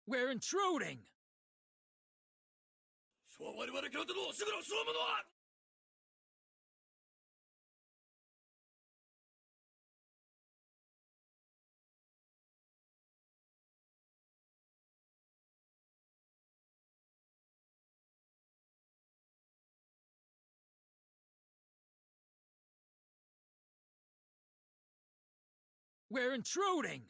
We're intruding! We're intruding!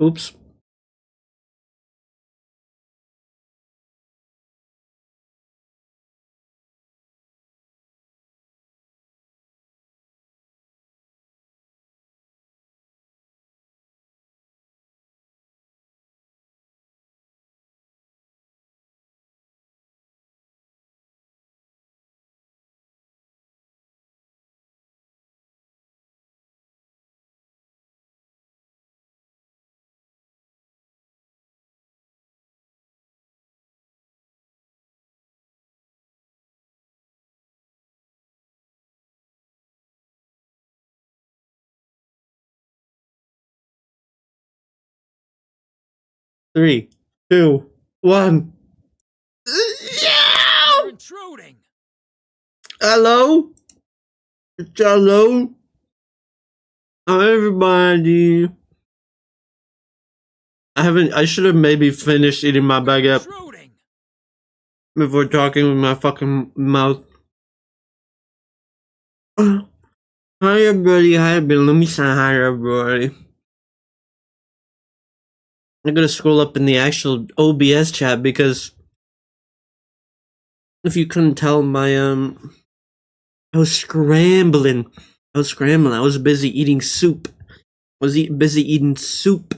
Oops. Three, two, one. We're intruding! Hello? Hello? Hi, everybody. I should have maybe finished eating my baguette Intruding! before talking with my fucking mouth. Hi, everybody. Hi, everybody. Let me say hi, everybody. I'm gonna scroll up in the actual OBS chat because if you couldn't tell, I was scrambling. I was busy eating soup. Busy eating soup.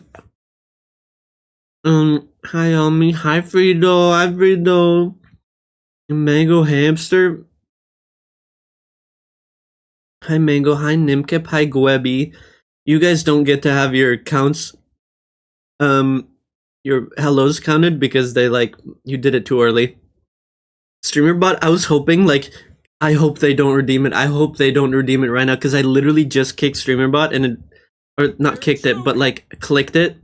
Hi Almi, hi Frido, Mango Hamster, hi Mango, hi Nimkip, hi Gwebby. You guys don't get to have your accounts, your hellos counted because they you did it too early. StreamerBot, I was hoping I hope they don't redeem it. I hope they don't redeem it right now because I literally just kicked StreamerBot and or not kicked it, but clicked it,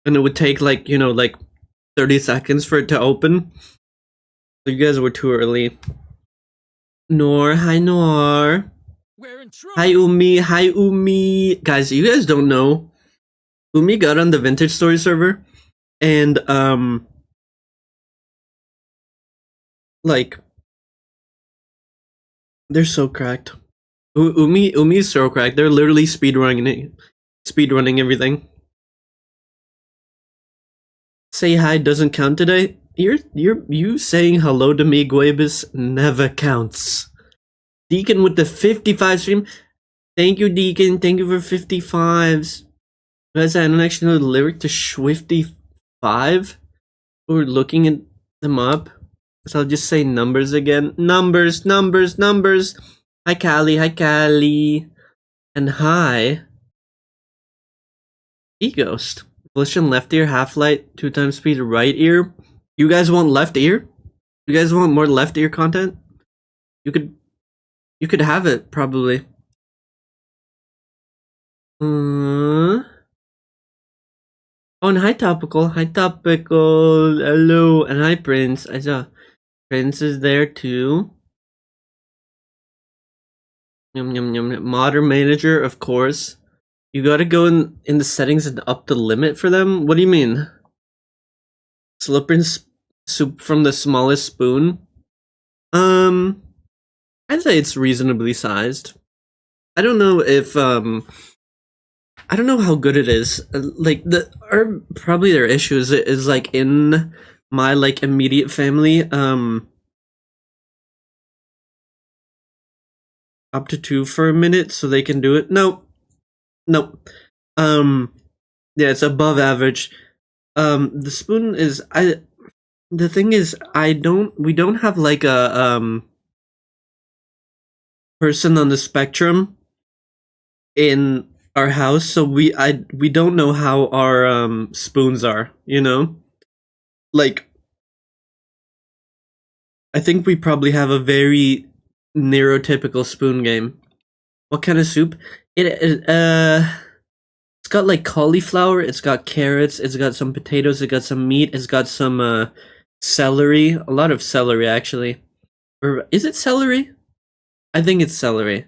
and it would take 30 seconds for it to open. So you guys were too early. Noor, hi Noor. Hi Umi. Guys, you guys don't know. Umi got on the Vintage Story server, and they're so cracked. Umi's so cracked. They're literally speedrunning everything. Say hi doesn't count today. You saying hello to me, Guebus, never counts. Deacon with the 55 stream. Thank you, Deacon. Thank you for 55s. Guys, I don't actually know the lyric to Swifty 5. We're looking at them up. So I'll just say numbers again. Numbers. Hi, Callie. And hi, E-Ghost. Volition left ear, half light, 2 times speed, right ear. You guys want left ear? You guys want more left ear content? You could have it, probably. Oh, and hi Topical. Hello, and hi Prince. I saw Prince is there too. Modern manager, of course. You gotta go in the settings and up the limit for them? What do you mean? Slurping soup from the smallest spoon? I'd say it's reasonably sized. I don't know if, I don't know how good it is. Probably their issue is in my, immediate family, up to 2 for a minute so they can do it. No. Yeah, it's above average. The spoon is the thing is we don't have a person on the spectrum in our house, so we don't know how our spoons are, you know? I think we probably have a very neurotypical spoon game. What kind of soup? It's got cauliflower, it's got carrots, it's got some potatoes, it's got some meat, it's got some celery, a lot of celery actually. Or is it celery? I think it's celery.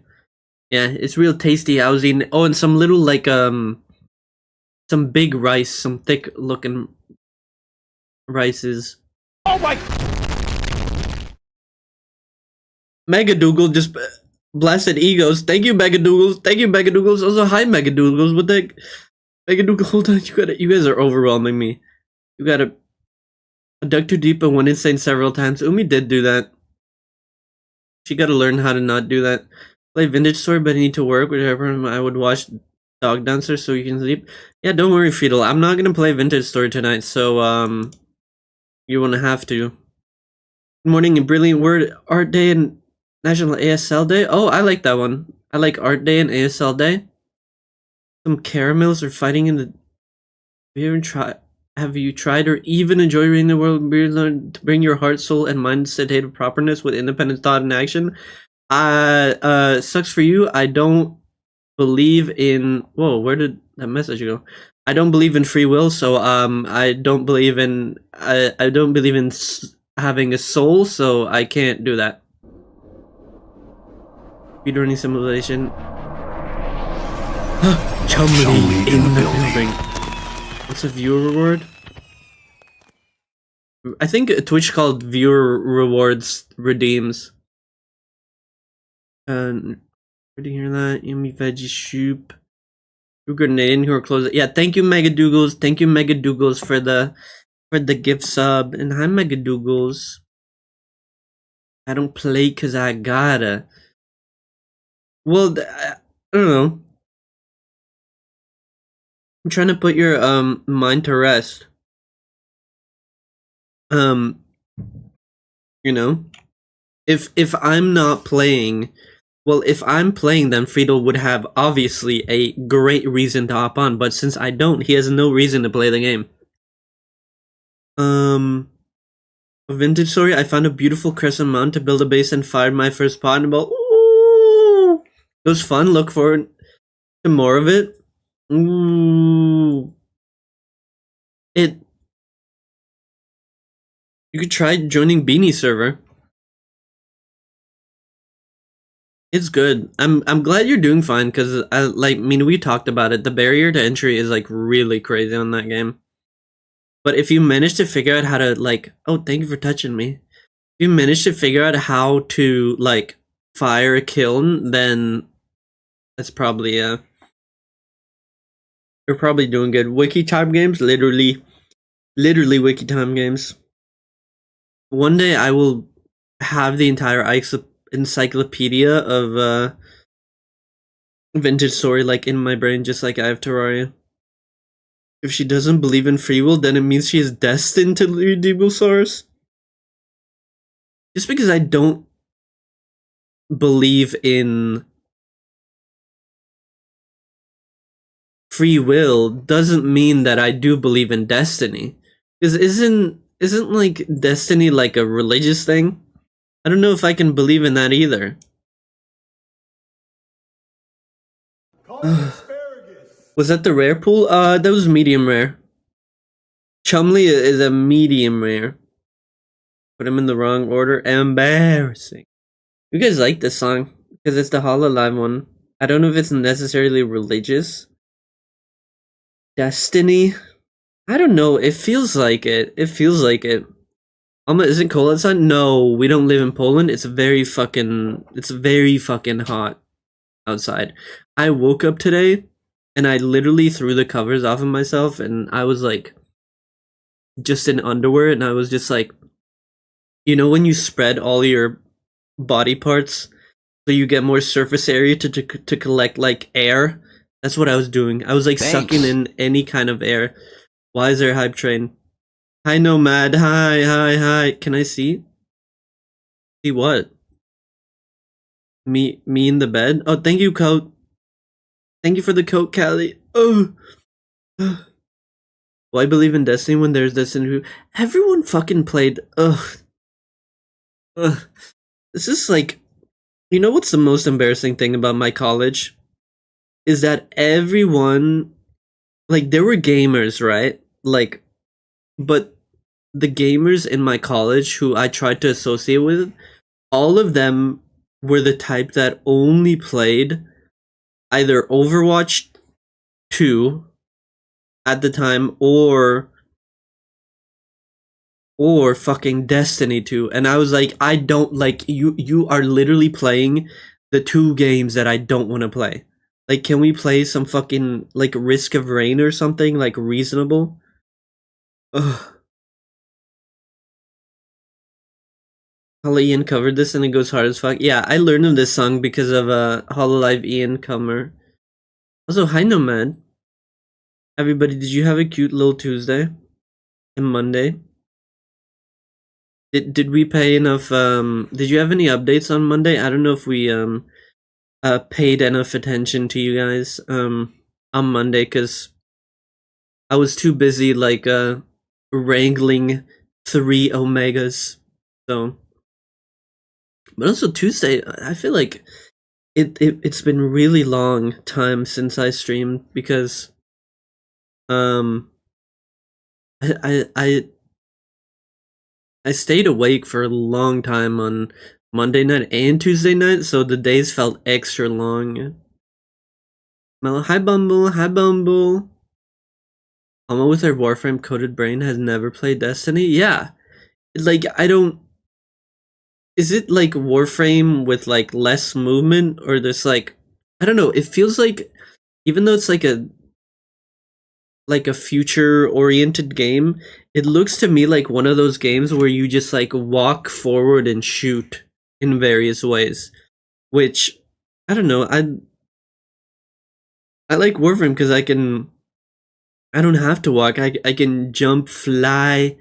Yeah, it's real tasty. I was eating. Oh, and some little some big rice, some thick looking rices. Oh my! Megadoogle just blasted egos. Thank you, Megadoogles. Also, hi, Megadoogles. What the heck? Megadoogle, hold on. You guys are overwhelming me. You gotta dug too deep and went insane several times. Umi did do that. She gotta learn how to not do that. Play Vintage Story, but I need to work. Whatever. I would watch Dog Dancer so you can sleep. Yeah, don't worry, Fetal. I'm not gonna play Vintage Story tonight, so you wanna have to. Good morning and brilliant word. Art Day and National ASL Day. Oh, I like that one. I like Art Day and ASL Day. Some caramels are fighting in the. Have you tried or even enjoy reading the world? Learn to bring your heart, soul, and mind to state of properness with independent thought and action. Sucks for you. I don't believe in. Whoa, where did that message go? I don't believe in free will, so I don't believe in. I don't believe in having a soul, so I can't do that. Speedrunning simulation. Chumley in the building. What's a viewer reward? I think a Twitch called viewer rewards redeems. Where do you hear that? Yummy veggie soup. Two grenade who are close. Yeah, thank you, Megadoogles. Thank you, Megadoogles, for the gift sub. And hi, Megadoogles. I don't play cause I gotta. Well, I don't know. I'm trying to put your mind to rest. Um, you know, if I'm not playing, well, if I'm playing, then Friedel would have obviously a great reason to hop on. But since I don't, he has no reason to play the game. A vintage story. I found a beautiful crescent mountain to build a base and fired my first pot. And ooh, it was fun. Look forward to more of it. Ooh, it. You could try joining Beanie server. It's good. I'm glad you're doing fine because I mean we talked about it. The barrier to entry is like really crazy on that game. But if you manage to figure out how to like, oh, thank you for touching me. If you manage to figure out how to like fire a kiln, then that's probably you're probably doing good. Wiki time games, literally wiki time games. One day I will have the entire encyclopedia of vintage story like in my brain, just like I have Terraria. If she doesn't believe in free will, then it means she is destined to lead Busaara. Just because I don't believe in free will doesn't mean that I do believe in destiny. Because isn't like destiny like a religious thing? I don't know if I can believe in that either. Was that the rare pool? That was medium rare. Chumley is a medium rare. Put him in the wrong order. Embarrassing. You guys like this song because it's the Hololive one. I don't know if it's necessarily religious. Destiny. I don't know. It feels like it. It feels like it. Alma, isn't cold outside? No, we don't live in Poland. It's very fucking hot outside. I woke up today and I literally threw the covers off of myself and I was like just in underwear and I was just like, you know when you spread all your body parts so you get more surface area to collect like air? That's what I was doing. I was like sucking in any kind of air. Why is there a hype train? Hi Nomad, hi. Can I see? See what? Me in the bed? Oh, thank you, coat. Thank you for the coat, Callie. Oh. Well, I believe in Destiny when there's Destiny. Everyone fucking played. Ugh. This is like, you know what's the most embarrassing thing about my college? Is that everyone, like, there were gamers, right? Like, but the gamers in my college who I tried to associate with, all of them were the type that only played either Overwatch 2 at the time or fucking Destiny 2. And I was like, I don't like you are literally playing the two games that I don't want to play. Like, can we play some fucking like Risk of Rain or something like reasonable? Ugh. Hollow Ian covered this and it goes hard as fuck. Yeah, I learned of this song because of Hololive Ian Comer. Also, hi Nomad. Everybody, did you have a cute little Tuesday and Monday? Did we pay enough? Did you have any updates on Monday? I don't know if we paid enough attention to you guys on Monday because I was too busy like wrangling 3 omegas. So, but also Tuesday, I feel like it's been really long time since I streamed because I stayed awake for a long time on Monday night and Tuesday night, so the days felt extra long. Mellow, hi Bumble, hi Bumble. Alma with her Warframe coded brain has never played Destiny? Yeah. Like, I don't... Is it like Warframe with like less movement or this like... I don't know, it feels like... Even though it's like a future-oriented game, it looks to me like one of those games where you just like walk forward and shoot in various ways. Which, I don't know, I like Warframe because I don't have to walk, I can jump, fly,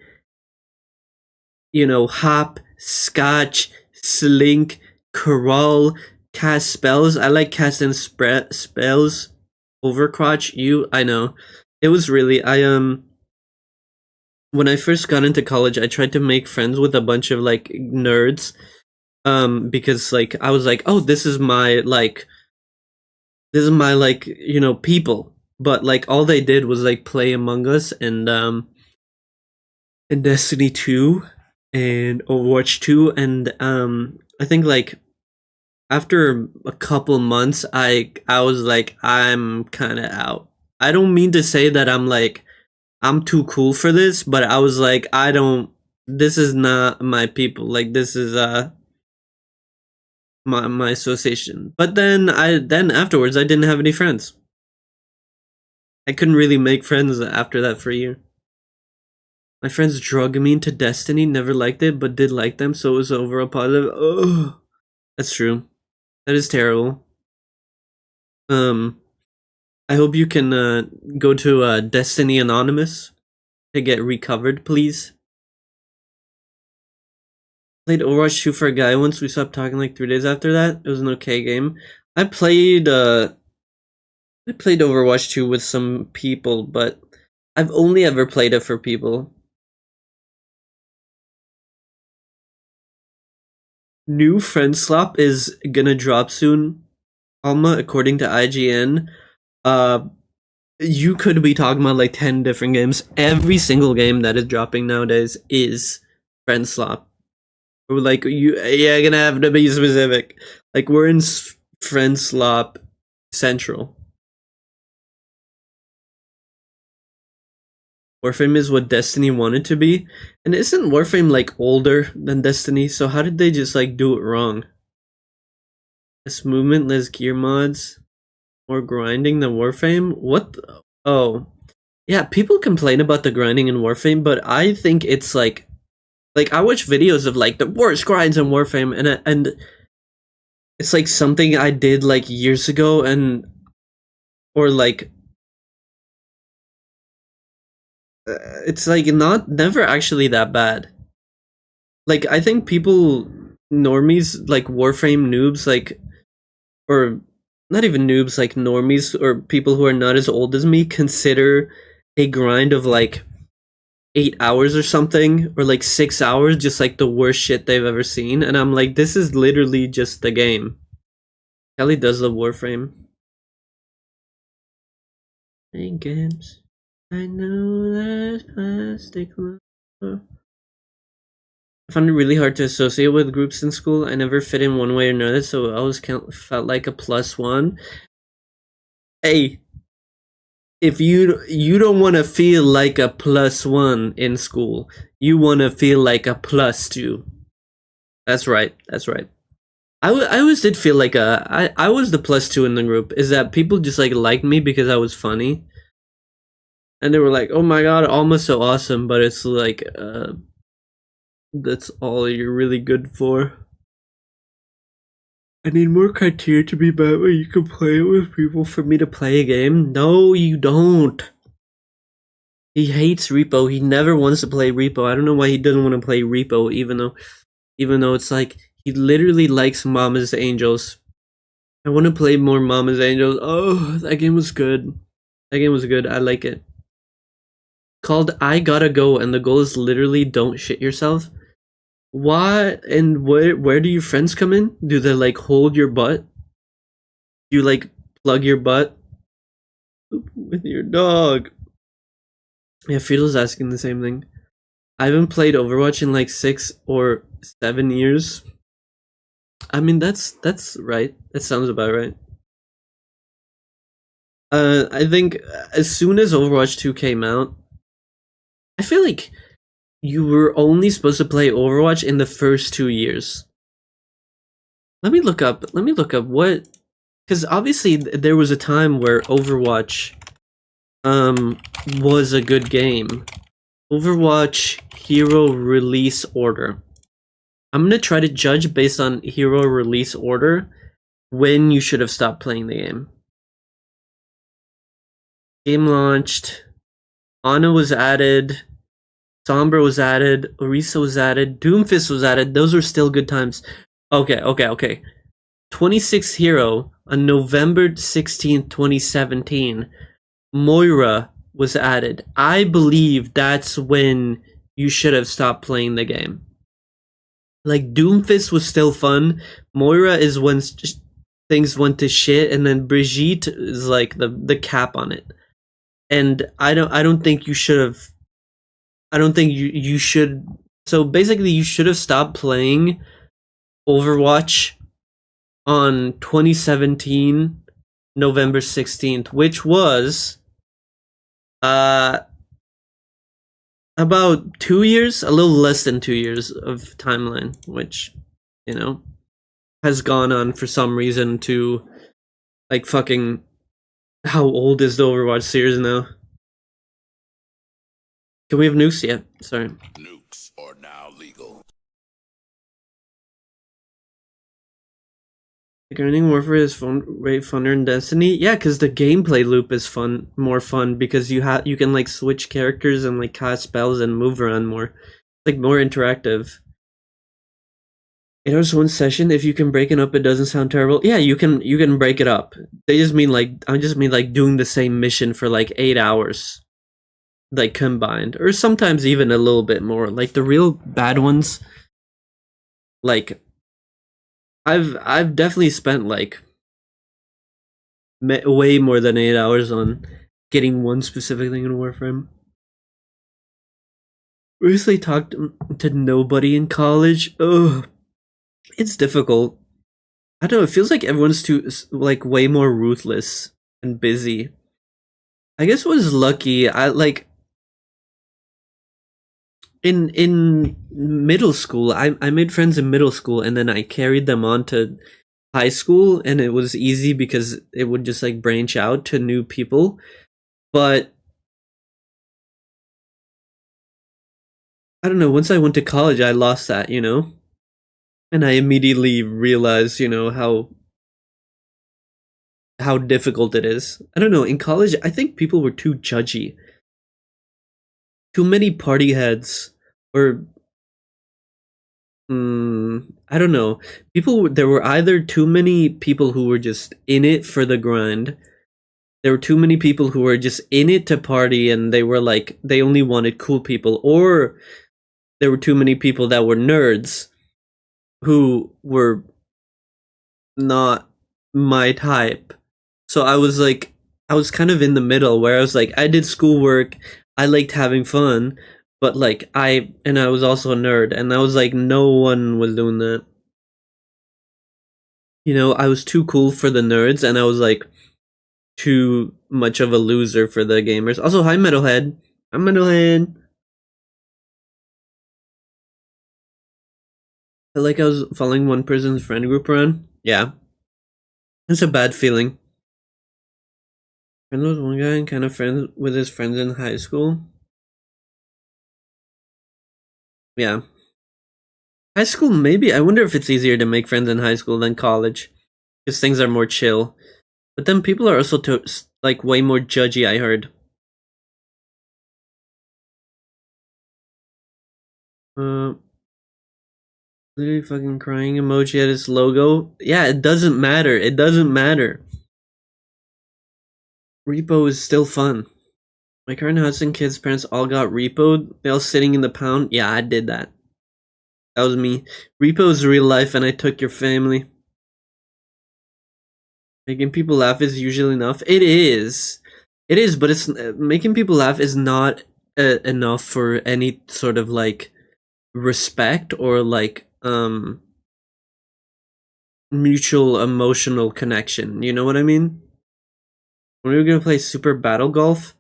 you know, hop, scotch, slink, crawl, cast spells. I like casting spells. Overcrotch, I know. It was really, when I first got into college, I tried to make friends with a bunch of like nerds. Because like I was like, oh, this is my like, you know, people. But like all they did was like play Among Us and Destiny 2 and Overwatch 2, and I think like after a couple months I was like, I'm kind of out. I don't mean to say that I'm too cool for this, but I was like, I don't, this is not my people. Like this is my association. But then afterwards I didn't have any friends. I couldn't really make friends after that for a year. My friends drug me into Destiny, never liked it, but did like them, so it was overall positive. Oh, that's true. That is terrible. I hope you can go to Destiny Anonymous to get recovered, please. Played Overwatch 2 for a guy once. We stopped talking like 3 days after that. It was an okay game. I played Overwatch 2 with some people, but I've only ever played it for people. New friend slop is gonna drop soon, Alma, according to IGN. You could be talking about like 10 different games. Every single game that is dropping nowadays is friend slop. We're like, you're gonna have to be specific. Like, we're in friend slop central. Warframe is what Destiny wanted to be. And isn't Warframe like older than Destiny? So how did they just like do it wrong? Less movement, less gear mods, more grinding than Warframe? What? Oh. Yeah, people complain about the grinding in Warframe, but I think it's like I watch videos of like the worst grinds in Warframe, and it's like something I did like years ago, or like it's like never actually that bad. Like I think people, normies, like Warframe noobs, like, or not even noobs, like normies or people who are not as old as me, consider a grind of like 8 hours or something, or like 6 hours, just like the worst shit they've ever seen. And I'm like, this is literally just the game. Kelly does love Warframe. Playing games. I know there's plastic. I found it really hard to associate with groups in school. I never fit in one way or another, so I always felt like a +1. Hey, if you don't want to feel like a +1 in school, you want to feel like a +2. That's right. That's right. I always did feel like I was the +2 in the group. Is that people just like liked me because I was funny, and they were like, "Oh my god, Alma's so awesome," but it's like, that's all you're really good for. I need more criteria to be met where you can play it with people for me to play a game. No, you don't. He hates Repo. He never wants to play Repo. I don't know why he doesn't want to play Repo, even though it's like he literally likes Mama's Angels. I want to play more Mama's Angels. Oh, that game was good. That game was good. I like it. Called I Gotta Go, and the goal is literally don't shit yourself. What? And where do your friends come in? Do they like hold your butt? You like plug your butt with your dog? Yeah, Friedel's asking the same thing. I haven't played Overwatch in like 6 or 7 years. I mean, that's right. That sounds about right. I think as soon as Overwatch 2 came out, I feel like you were only supposed to play Overwatch in the first 2 years. Let me look up what, because obviously there was a time where Overwatch was a good game. Overwatch hero release order. I'm gonna try to judge based on hero release order when you should have stopped playing the game. Game launched. Ana was added Sombra was added. Orisa was added. Doomfist was added. Those were still good times. Okay. 26 Hero on November 16th, 2017. Moira was added. I believe that's when you should have stopped playing the game. Like, Doomfist was still fun. Moira is when things went to shit, and then Brigitte is like the cap on it. And I don't think you should have. I don't think you should. So basically, you should have stopped playing Overwatch on 2017 November 16th, which was about 2 years, a little less than 2 years of timeline, which, you know, has gone on for some reason to, like, fucking, how old is the Overwatch series now? Can we have nukes yet? Sorry. Nukes are now legal. Like, Earning Warfare is way funner in Destiny. Yeah, because the gameplay loop is more fun because you can like switch characters and like cast spells and move around more, like more interactive. 8 hours one session. If you can break it up, it doesn't sound terrible. Yeah, you can break it up. I just mean like doing the same mission for like 8 hours, like combined, or sometimes even a little bit more. Like the real bad ones, like. I've definitely spent like way more than 8 hours on getting one specific thing in Warframe. Recently talked to nobody in college. Ugh, it's difficult. I don't know. It feels like everyone's too like way more ruthless and busy. I guess I was lucky. I like in middle school. I made friends in middle school, and then I carried them on to high school, and it was easy because it would just like branch out to new people. But I don't know, once I went to college I lost that, you know? And I immediately realized, you know, how difficult it is. I don't know, in college I think people were too judgy. Too many party heads, or I don't know. There were either too many people who were just in it for the grind. There were too many people who were just in it to party, and they were like, they only wanted cool people. Or there were too many people that were nerds who were not my type. So I was kind of in the middle, where I was like, I did schoolwork, I liked having fun, but like I was also a nerd, and I was like, no one was doing that. You know, I was too cool for the nerds, and I was like too much of a loser for the gamers. Also, hi Metalhead. I'm Metalhead. I felt like I was following one person's friend group around. Yeah. It's a bad feeling. Friend was one guy and kind of friends with his friends in high school. Yeah. High school, maybe. I wonder if it's easier to make friends in high school than college, because things are more chill. But then people are also like way more judgy, I heard. Literally fucking crying emoji at his logo. Yeah, it doesn't matter. It doesn't matter. Repo is still fun. My current house and kids' parents all got repoed. They all sitting in the pound. Yeah, I did that. That was me. Repo is real life, and I took your family. Making people laugh is usually enough. It is. It is, but it's making people laugh is not enough for any sort of like respect or like mutual emotional connection. You know what I mean? When we were gonna play Super Battle Golf,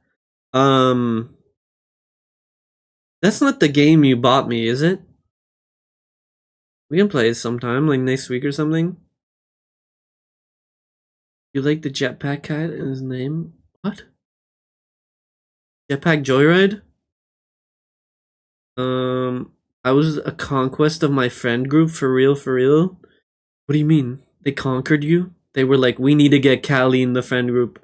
that's not the game you bought me, is it? We can play it sometime, like next week or something. You like the jetpack cat in his name? What? Jetpack Joyride? I was a conquest of my friend group, for real, for real. What do you mean? They conquered you? They were like, we need to get Callie in the friend group.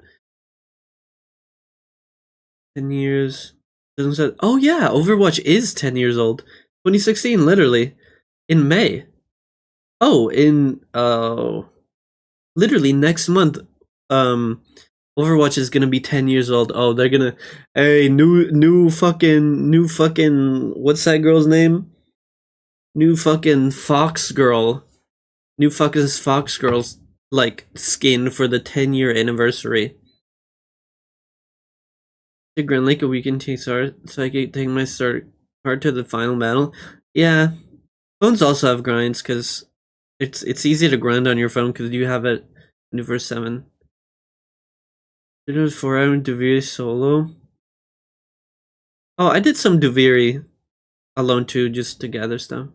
10 years. Oh yeah, Overwatch is 10 years old. 2016, literally. In May. Oh, literally next month, Overwatch is gonna be 10 years old. Oh, they're gonna, hey, new fucking, what's that girl's name? New fucking Fox girl. New fucking Fox girl's, like, skin for the 10-year anniversary. The Grand Lake a weekend TXR, so I can take my start card to the final battle. Yeah. Phones also have grinds, because it's easy to grind on your phone, because you have it 24/7. It was 4-hour Duviri solo. Oh, I did some Duviri alone too, just to gather stuff.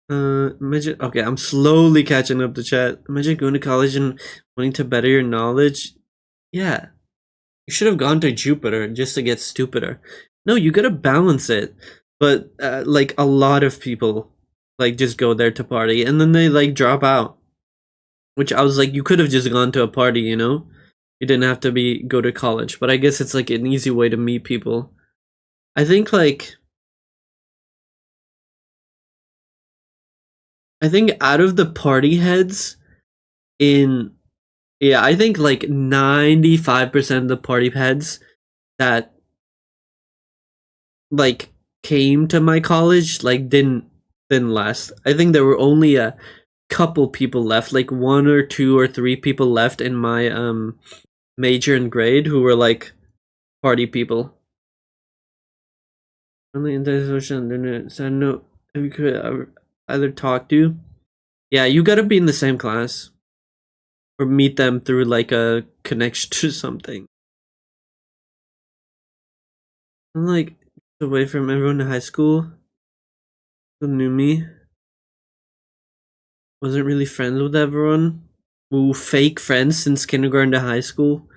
Imagine. Okay, I'm slowly catching up to chat. Imagine going to college and wanting to better your knowledge. Yeah, you should have gone to Jupiter just to get stupider. No, you gotta balance it. But like a lot of people, like just go there to party and then they like drop out. Which I was like, you could have just gone to a party, you know? You didn't have to go to college. But I guess it's like an easy way to meet people. I think like out of the party heads I think like 95% of the party heads that like came to my college like didn't last. I think there were only a couple people left, like 1 or 2 or 3 people left in my major and grade who were like party people. Only antisocial internet. So no, you could either talk to. Yeah, you gotta be in the same class or meet them through like a connection to something. I'm like away from everyone in high school who knew me. Wasn't really friends with everyone. Ooh, fake friends since kindergarten to high school.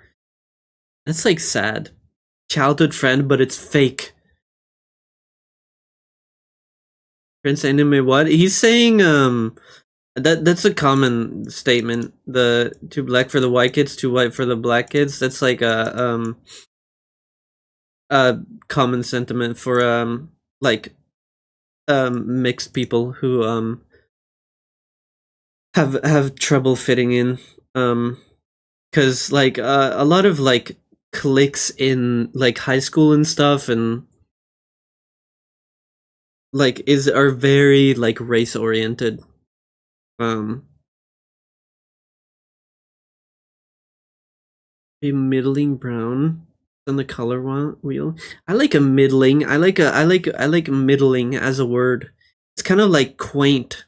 That's like sad. Childhood friend, but it's fake. Prince Anime what? He's saying that's a common statement. The too black for the white kids, too white for the black kids. That's like a common sentiment for like mixed people who have trouble fitting in because like a lot of like cliques in like high school and stuff and like are very like race oriented. A middling brown on the color wheel. I like a middling. I like middling as a word. It's kind of like quaint.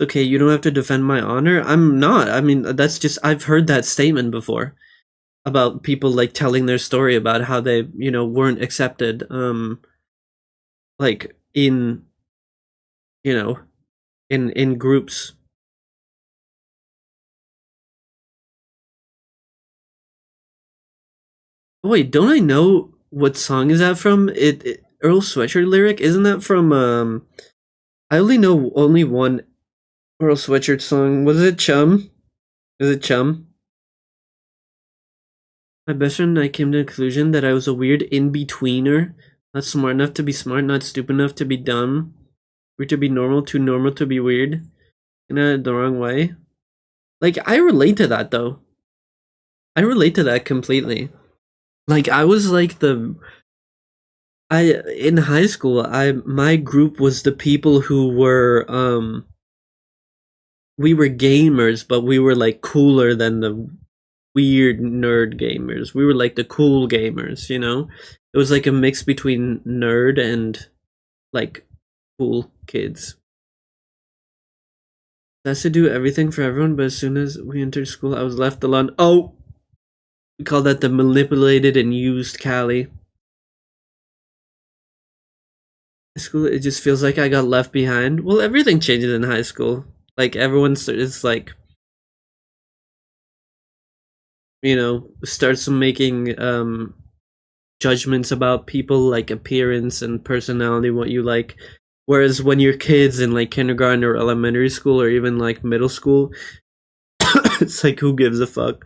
Okay, you don't have to defend my honor. I'm not. I mean, that's just I've heard that statement before about people like telling their story about how they, weren't accepted like in in groups. Oh, wait, don't I know what song is that from? It Earl Sweatshirt lyric? Isn't that from I only know only one Earl Sweatshirt song. Was it Chum? Is it Chum? My best friend and I came to the conclusion that I was a weird in-betweener. Not smart enough to be smart, not stupid enough to be dumb. Weird to be normal, too normal to be weird. In the wrong way. Like, I relate to that, though. I relate to that completely. Like, I was like in high school, my group was the people who were, we were gamers, but we were like cooler than the weird nerd gamers. We were like the cool gamers, you know? It was like a mix between nerd and like cool kids. That's to do everything for everyone, but as soon as we entered school, I was left alone. Oh! We call that the manipulated and used Callie. School, it just feels like I got left behind. Well, everything changes in high school. Like, it's like, starts making judgments about people, like appearance and personality, what you like. Whereas when you're kids in like kindergarten or elementary school or even like middle school, it's like, who gives a fuck?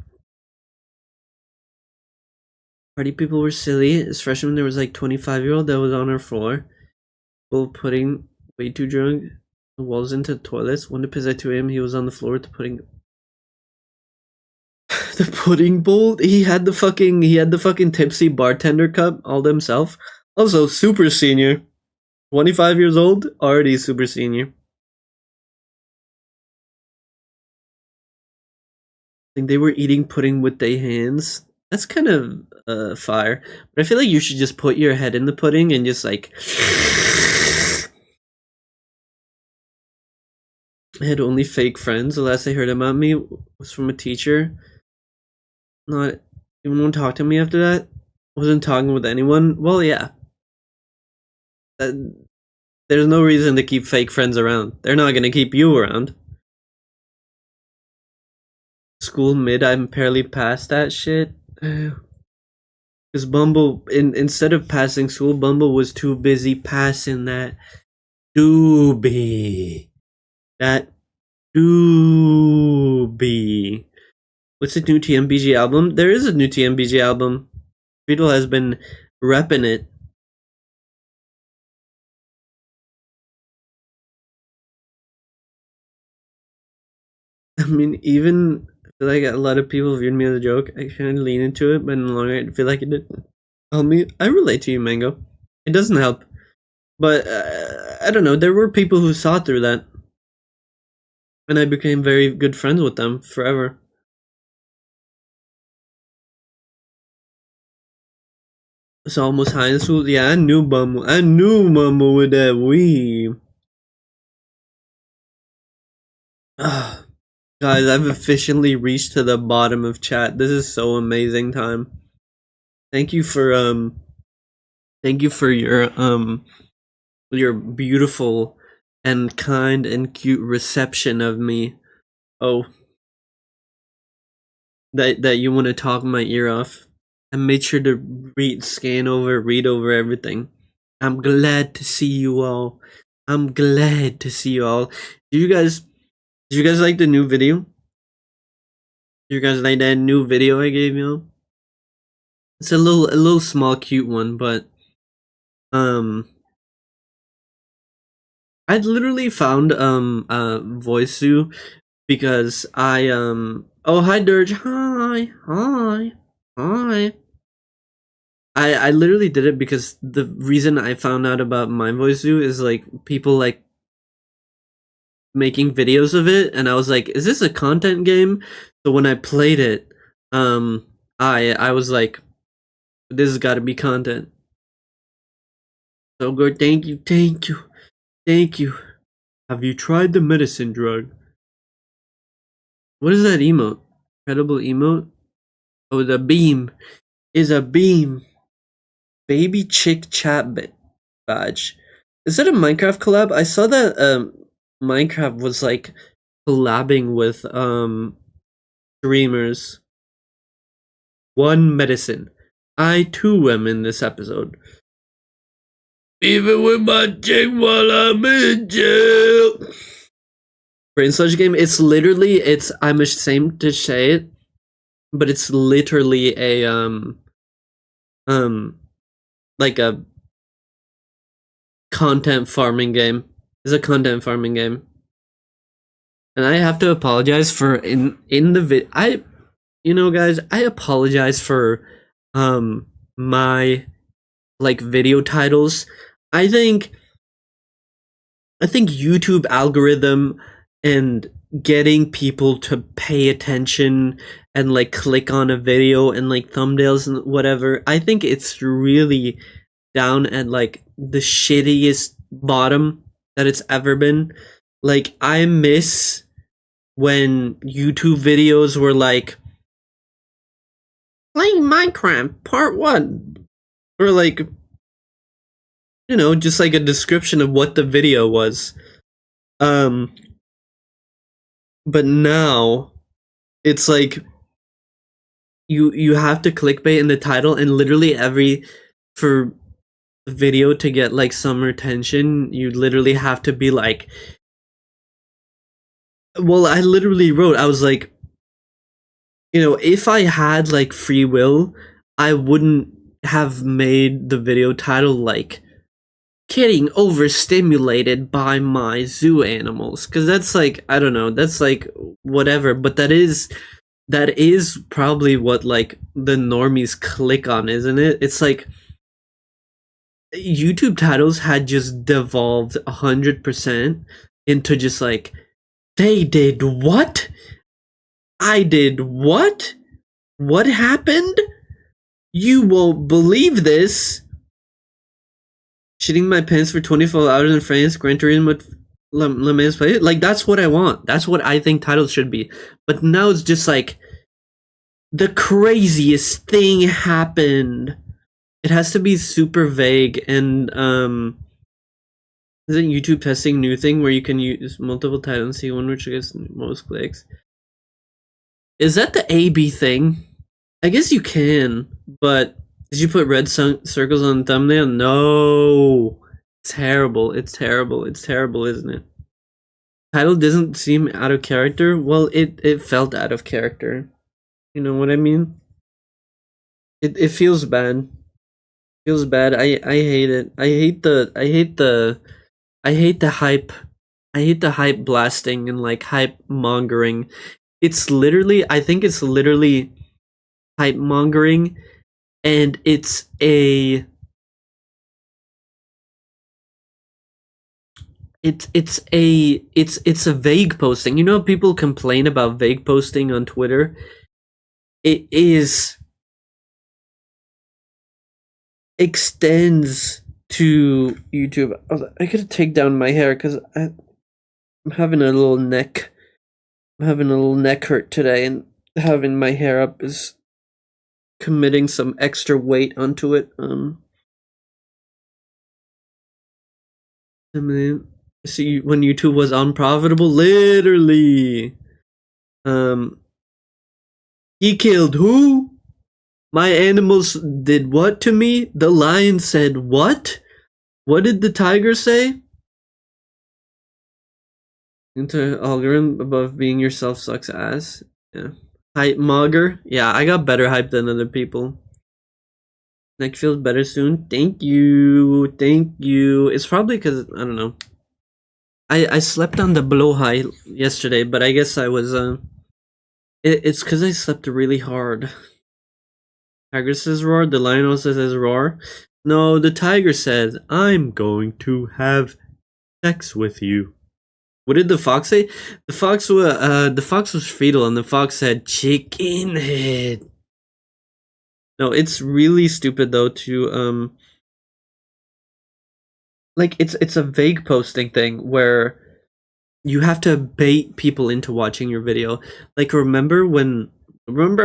Party people were silly. As freshman, there was like 25-year-old that was on our floor, full putting, way too drunk. The walls into the toilets. Wanted to piss at 2 a.m. He was on the floor with the pudding. The pudding bowl. He had the fucking tipsy bartender cup all to himself. Also, super senior. 25 years old, already super senior. I think they were eating pudding with their hands. That's kind of fire. But I feel like you should just put your head in the pudding and just like. I had only fake friends. The last I heard about me was from a teacher. Not even one talked to me after that. Wasn't talking with anyone. Well, yeah. There's no reason to keep fake friends around. They're not gonna keep you around. School mid, I'm barely past that shit. Because Bumble, instead of passing school, Bumble was too busy passing that doobie. That doobie. What's the new TMBG album? There is a new TMBG album. Friedel has been repping it. I mean, even I feel like a lot of people viewed me as a joke. I kind of lean into it, but no longer I feel like it did. I relate to you, Mango. It doesn't help, but I don't know. There were people who saw through that, and I became very good friends with them forever. It's almost high school. Yeah, I knew Bumble. I knew Bumble with that weave. Guys, I've officially reached to the bottom of chat. This is so amazing time. Thank you for your beautiful and kind and cute reception of me. Oh, that you want to talk my ear off. I made sure to read over everything. I'm glad to see you all. I'm glad to see you all. Did you guys like the new video? You guys like that new video I gave you? It's a little small cute one, but I literally found Voisu because I oh hi Dirge, hi. I literally did it because the reason I found out about my Voisu is like people like making videos of it, and I was like, is this a content game? So when I played it, I was like, this has got to be content. So good, thank you. Have you tried the medicine drug? What is that emote? Incredible emote? Oh, the beam is a beam. Baby chick chat badge. Is that a Minecraft collab? I saw that Minecraft was like collabing with streamers. One medicine. I too am in this episode. Even with my chick while I'm in jail. Brain sludge game. It's literally. I'm ashamed to say it, but it's literally a like a content farming game. It's a content farming game, and I have to apologize for in the vid. Guys, I apologize for my like video titles. I think YouTube algorithm and getting people to pay attention and like click on a video and like thumbnails and whatever, I think it's really down at like the shittiest bottom that it's ever been. Like, I miss when YouTube videos were like playing Minecraft part 1, or like, just like a description of what the video was. But now it's like you have to clickbait in the title, and literally for video to get like some retention, you literally have to be like, well, I literally wrote, I was like, if I had like free will, I wouldn't have made the video title like getting overstimulated by my zoo animals, because that's like, I don't know, that's like whatever, but that is probably what like the normies click on, isn't it? It's like YouTube titles had just devolved 100% into just like, they did what? I did what? What happened? You won't believe this. Shitting my pants for 24 hours in France, Gran Turismo with Le Mans play. Like, that's what I want. That's what I think titles should be. But now it's just like, the craziest thing happened. It has to be super vague, and isn't YouTube testing new thing where you can use multiple titles and see one which gets most clicks? Is that the A/B thing? I guess you can, but did you put red circles on the thumbnail? No. It's terrible. It's terrible. It's terrible, isn't it? Title doesn't seem out of character. Well, it felt out of character. You know what I mean? It feels bad. Feels bad. I hate it. I hate the hype. I hate the hype blasting and like hype mongering. It's literally, I think it's literally hype mongering, and it's a vague posting. You know, people complain about vague posting on Twitter. It extends to YouTube. I gotta take down my hair because I'm having a little neck. I'm having a little neck hurt today, and having my hair up is committing some extra weight onto it. I mean, see, when YouTube was unprofitable, literally. He killed who? My animals did what to me? The lion said what? What did the tiger say? Into algorithm above being yourself sucks ass. Yeah. Hype mogger. Yeah, I got better hype than other people. Neck feels better soon. Thank you. Thank you. It's probably because, I don't know. I slept on the blow high yesterday, but I guess I was, it's because I slept really hard. Tiger says roar, the lion also says roar. No, the tiger says, I'm going to have sex with you. What did the fox say? The fox was fetal, and the fox said chicken head. No, it's really stupid though to like it's a vague posting thing where you have to bait people into watching your video. Like, remember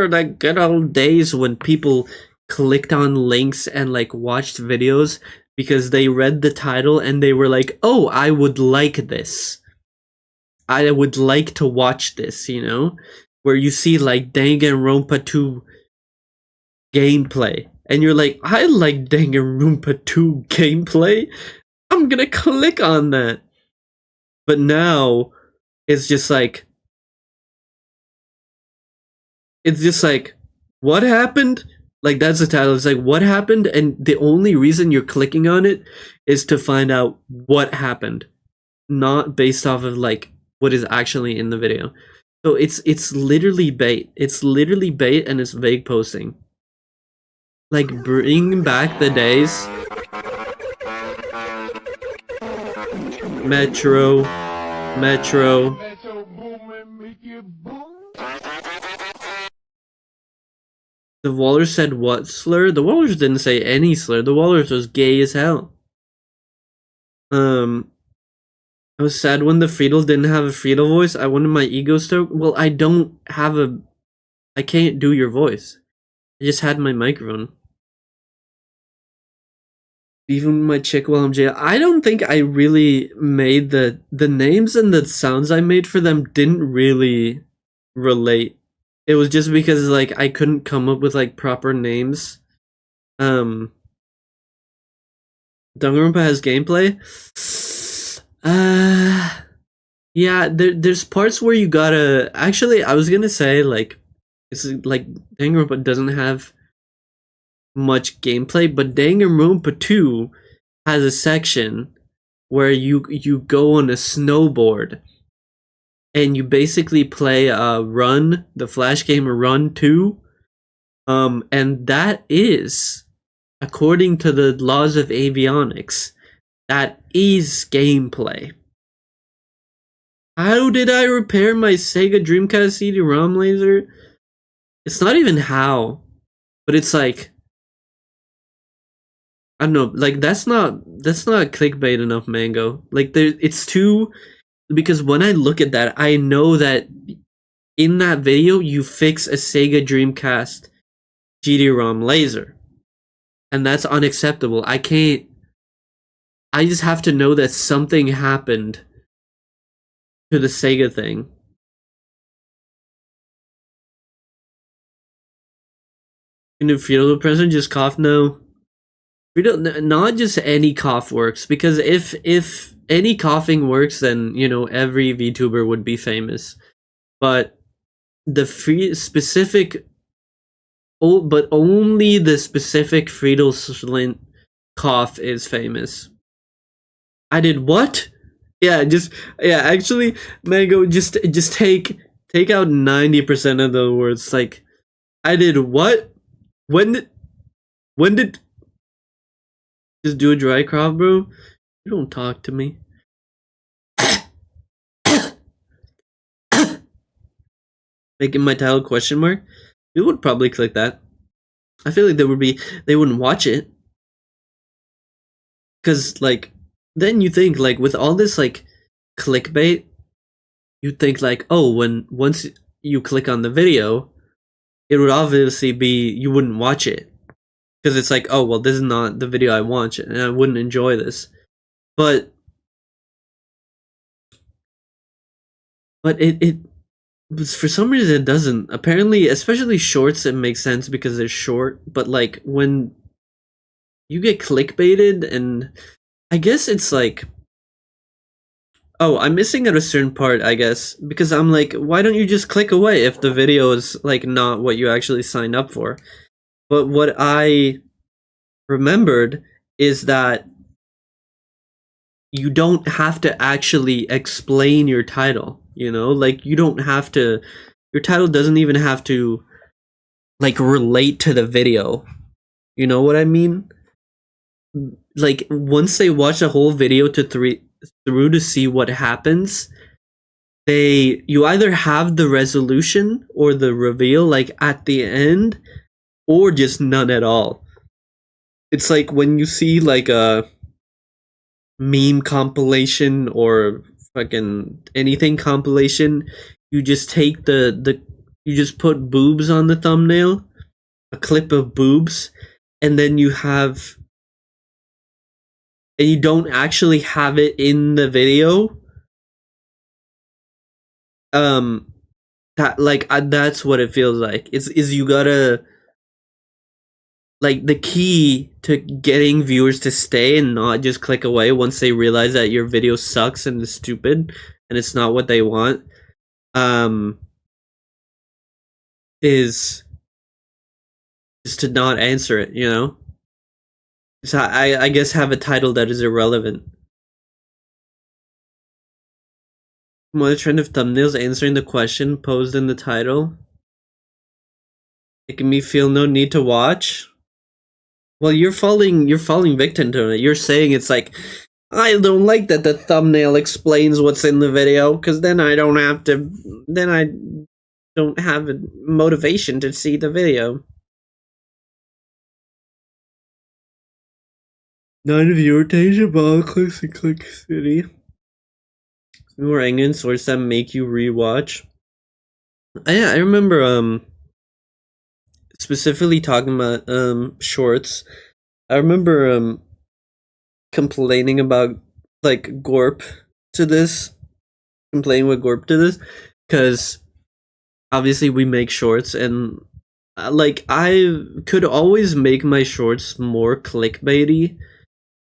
that good old days when people clicked on links and like watched videos because they read the title and they were like, oh, I would like this. I would like to watch this, you know? Where you see like Danganronpa 2 gameplay. And you're like, I like Danganronpa 2 gameplay. I'm gonna click on that. But now, it's just like, what happened? Like, that's the title. It's like, what happened? And the only reason you're clicking on it is to find out what happened. Not based off of, like, what is actually in the video. So it's literally bait. It's literally bait, and it's vague posting. Like, bring back the days. Metro. The walrus said what slur? The walrus didn't say any slur. The walrus was gay as hell. I was sad when the fetal didn't have a fetal voice. I wanted my ego stroke. Well, I can't do your voice. I just had my microphone. Even my chick while I'm jail. I don't think I really made the names, and the sounds I made for them didn't really relate. It was just because like I couldn't come up with like proper names. Danganronpa has gameplay. Yeah, there's parts where you gotta, actually I was gonna say like, it's like Danganronpa doesn't have much gameplay, but Danganronpa 2 has a section where you go on a snowboard and you basically play Run, the Flash game Run 2. And that is, according to the laws of avionics, that is gameplay. How did I repair my Sega Dreamcast CD-ROM laser? It's not even how, but it's like, I don't know, like that's not clickbait enough, Mango. Like it's too, because when I look at that, I know that in that video you fix a Sega Dreamcast GD-ROM laser, and that's unacceptable. I just have to know that something happened to the Sega thing. And if fetal present just cough, no. Not just any cough works, because if any coughing works, then every VTuber would be famous. But the specific, but only the specific Friedel Slint cough is famous. I did what? Yeah, actually, Mango, just take out 90% of the words. Like, I did what? When did just do a dry cough, bro? You don't talk to me. Making my title question mark? You would probably click that. I feel like they wouldn't watch it. Cause like, then you think like with all this like clickbait, you think like, oh, once you click on the video, it would obviously be, you wouldn't watch it. Cause it's like, oh well, this is not the video I watch and I wouldn't enjoy this. But it for some reason it doesn't. Apparently, especially shorts, it makes sense because they're short. But like when you get clickbaited, and I guess it's like, oh, I'm missing at a certain part, I guess, because I'm like, why don't you just click away if the video is like not what you actually signed up for? But what I remembered is that you don't have to actually explain your title. Like you don't have to, your title doesn't even have to like relate to the video. You know what I mean? Like once they watch the whole video through to see what happens, you either have the resolution or the reveal like at the end, or just none at all. It's like when you see like a meme compilation or fucking anything compilation, you just take you just put boobs on the thumbnail, a clip of boobs, and then you don't actually have it in the video. That's what it feels like. Is you gotta, like, the key to getting viewers to stay and not just click away once they realize that your video sucks and is stupid and it's not what they want, is to not answer it, So I guess have a title that is irrelevant. More trend of thumbnails answering the question posed in the title, making me feel no need to watch. Well, you're falling victim to it. You're saying it's like, I don't like that the thumbnail explains what's in the video, because then I don't have a motivation to see the video. 9 viewer attention bar clicks in Click City. More angry source that make you rewatch. I remember specifically talking about shorts. I remember complaining about like Gorp to this, complaining with Gorp to this, because obviously we make shorts, and like I could always make my shorts more clickbaity,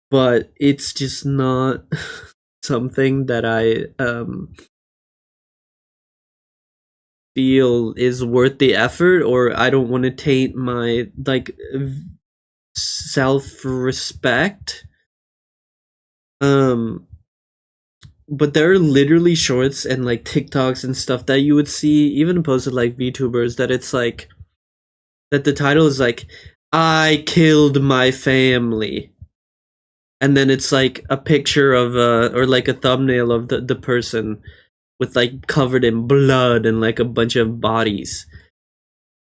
but it's just not something that I feel is worth the effort, or I don't want to taint my like self-respect. But there are literally shorts and like TikToks and stuff that you would see, even posted like VTubers, that it's like that the title is like, I killed my family. And then it's like a picture of or like a thumbnail of the person with like covered in blood and like a bunch of bodies.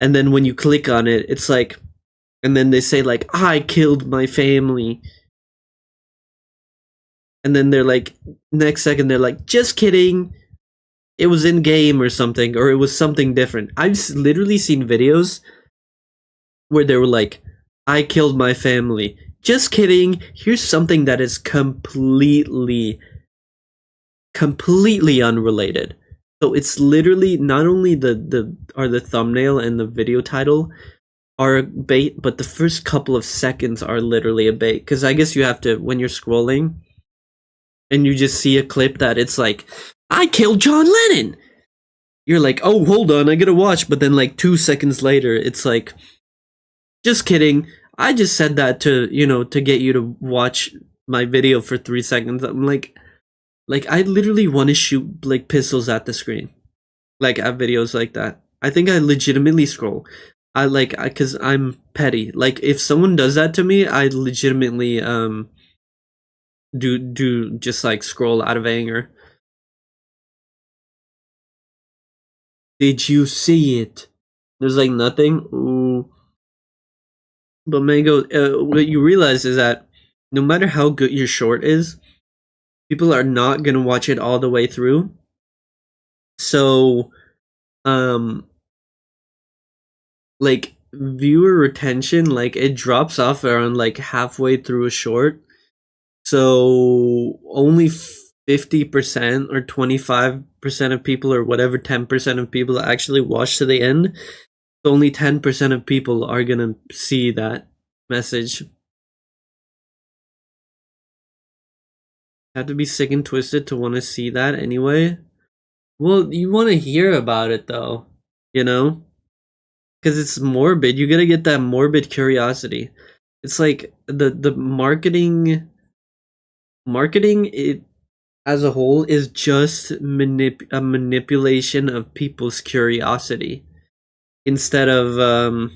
And then when you click on it, it's like, and then they say like, I killed my family. And then they're like, next second they're like, just kidding, it was in game or something, or it was something different. I've literally seen videos where they were like, I killed my family, just kidding, here's something that is completely unrelated. So it's literally not only the thumbnail and the video title are a bait, but the first couple of seconds are literally a bait, because I guess you have to, when you're scrolling and you just see a clip that it's like, I killed John Lennon, you're like, oh, hold on, I gotta watch. But then like 2 seconds later, it's like, just kidding, I just said that to, to get you to watch my video for 3 seconds. I'm like I literally want to shoot like pistols at the screen, like at videos like that. I think I legitimately scroll. Cause I'm petty. Like if someone does that to me, I legitimately do just like scroll out of anger. Did you see it? There's like nothing. Ooh. But Mango, what you realize is that no matter how good your short is, people are not gonna watch it all the way through. So, like viewer retention, like it drops off around like halfway through a short. So only 50% or 25% of people, or whatever 10% of people actually watch to the end. So only 10% of people are gonna see that message. Have to be sick and twisted to want to see that anyway. Well, you want to hear about it though, because it's morbid. You gotta get that morbid curiosity. It's like the marketing it as a whole is just a manipulation of people's curiosity, instead of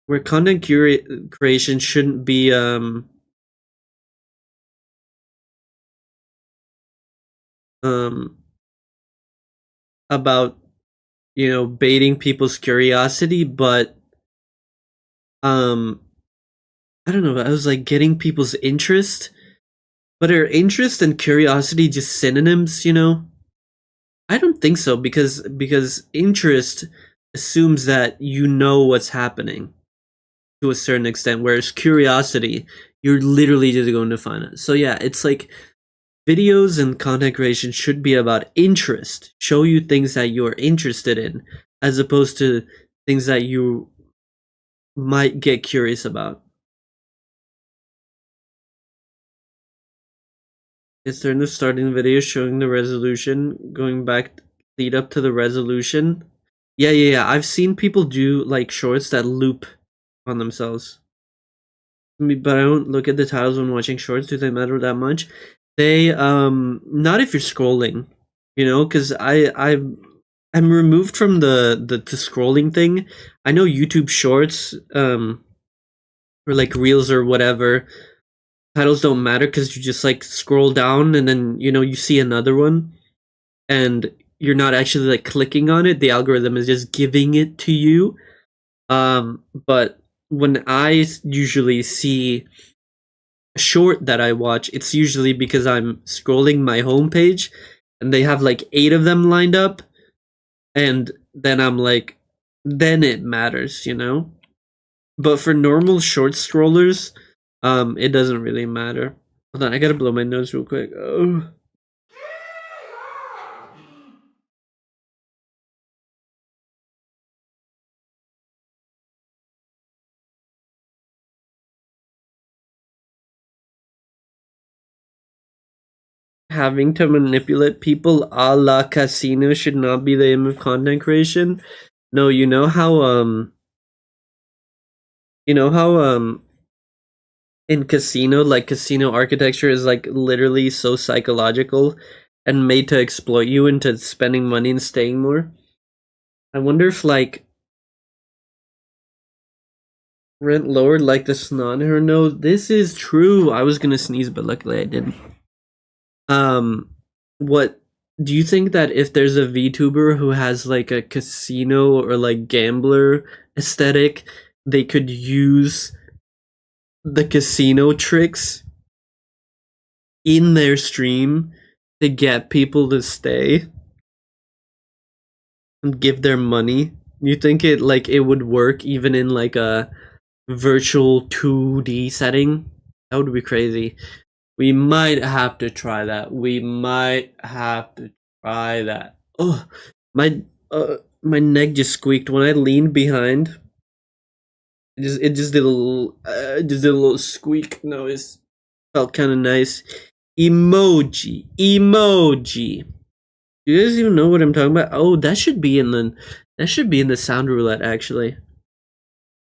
where content creation shouldn't be about baiting people's curiosity, but I don't know, I was like getting people's interest. But are interest and curiosity just synonyms, I don't think so, because interest assumes that you know what's happening to a certain extent, whereas curiosity, you're literally just going to find it. So yeah, it's like videos and content creation should be about interest, show you things that you're interested in, as opposed to things that you might get curious about. It's turn to starting the video, showing the resolution, going back, lead up to the resolution. Yeah. I've seen people do like shorts that loop on themselves. But I don't look at the titles when watching shorts. Do they matter that much? They not if you're scrolling, because I'm removed from the scrolling thing. I know YouTube Shorts, or like Reels or whatever, titles don't matter because you just like scroll down and then you see another one, and you're not actually like clicking on it. The algorithm is just giving it to you. But when I usually see a short that I watch, it's usually because I'm scrolling my homepage and they have like 8 of them lined up, and then I'm like, then it matters, But for normal short scrollers, it doesn't really matter. Hold on, I gotta blow my nose real quick. Oh. Having to manipulate people a la casino should not be the aim of content creation. No, you know how You know how in casino, like casino architecture is like literally so psychological and made to exploit you into spending money and staying more. I wonder if like rent lowered like the snot in her nose. This is true. I was gonna sneeze, but luckily I didn't. What do you think that if there's a VTuber who has like a casino or like gambler aesthetic, they could use the casino tricks in their stream to get people to stay and give their money? You think it would work even in like a virtual 2D setting? That would be crazy. We might have to try that. We might have to try that. Oh, my neck just squeaked when I leaned behind. It just did a little squeak noise. Felt kind of nice. Emoji. Do you guys even know what I'm talking about? Oh, that should be in the sound roulette actually.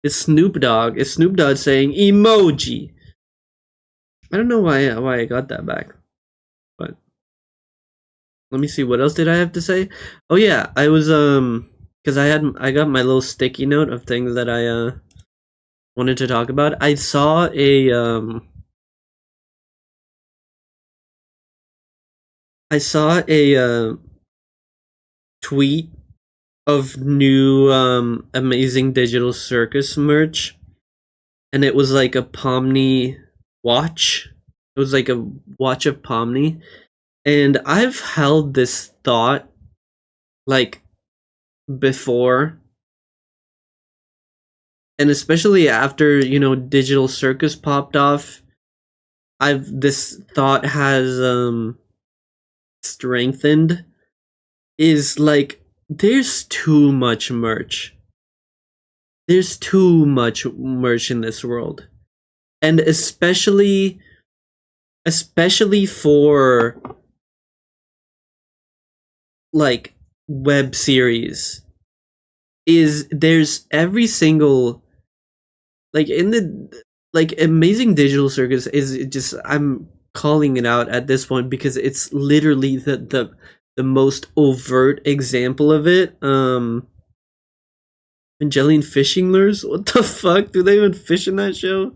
It's Snoop Dogg. It's Snoop Dogg saying emoji. I don't know why I got that back. But let me see, what else did I have to say? Oh yeah, I was cuz I got my little sticky note of things that I wanted to talk about. I saw a tweet of new amazing digital circus merch, and it was like a Pomni watch. It was like a watch of Pomni, and I've held this thought like before, and especially after digital circus popped off, this thought has strengthened. Is like, there's too much merch. There's too much merch in this world. And especially for like web series, there's every single, like, in the, like, amazing digital circus is just, I'm calling it out at this point because it's literally the most overt example of it. Angelian fishing lures? What the fuck? Do they even fish in that show?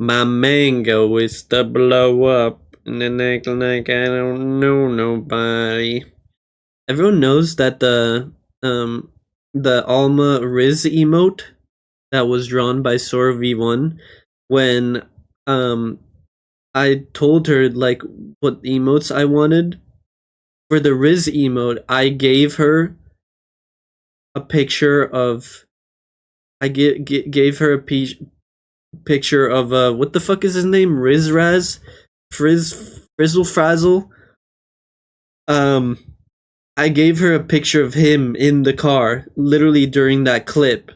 My mango is to blow up in the neck like I don't know nobody. Everyone knows that the Alma Riz emote that was drawn by Sora V1, when I told her like what emotes I wanted for the Riz emote, I gave her a picture of, gave her a picture of what the fuck is his name? Rizraz? Frizzle Frazzle? I gave her a picture of him in the car, literally during that clip.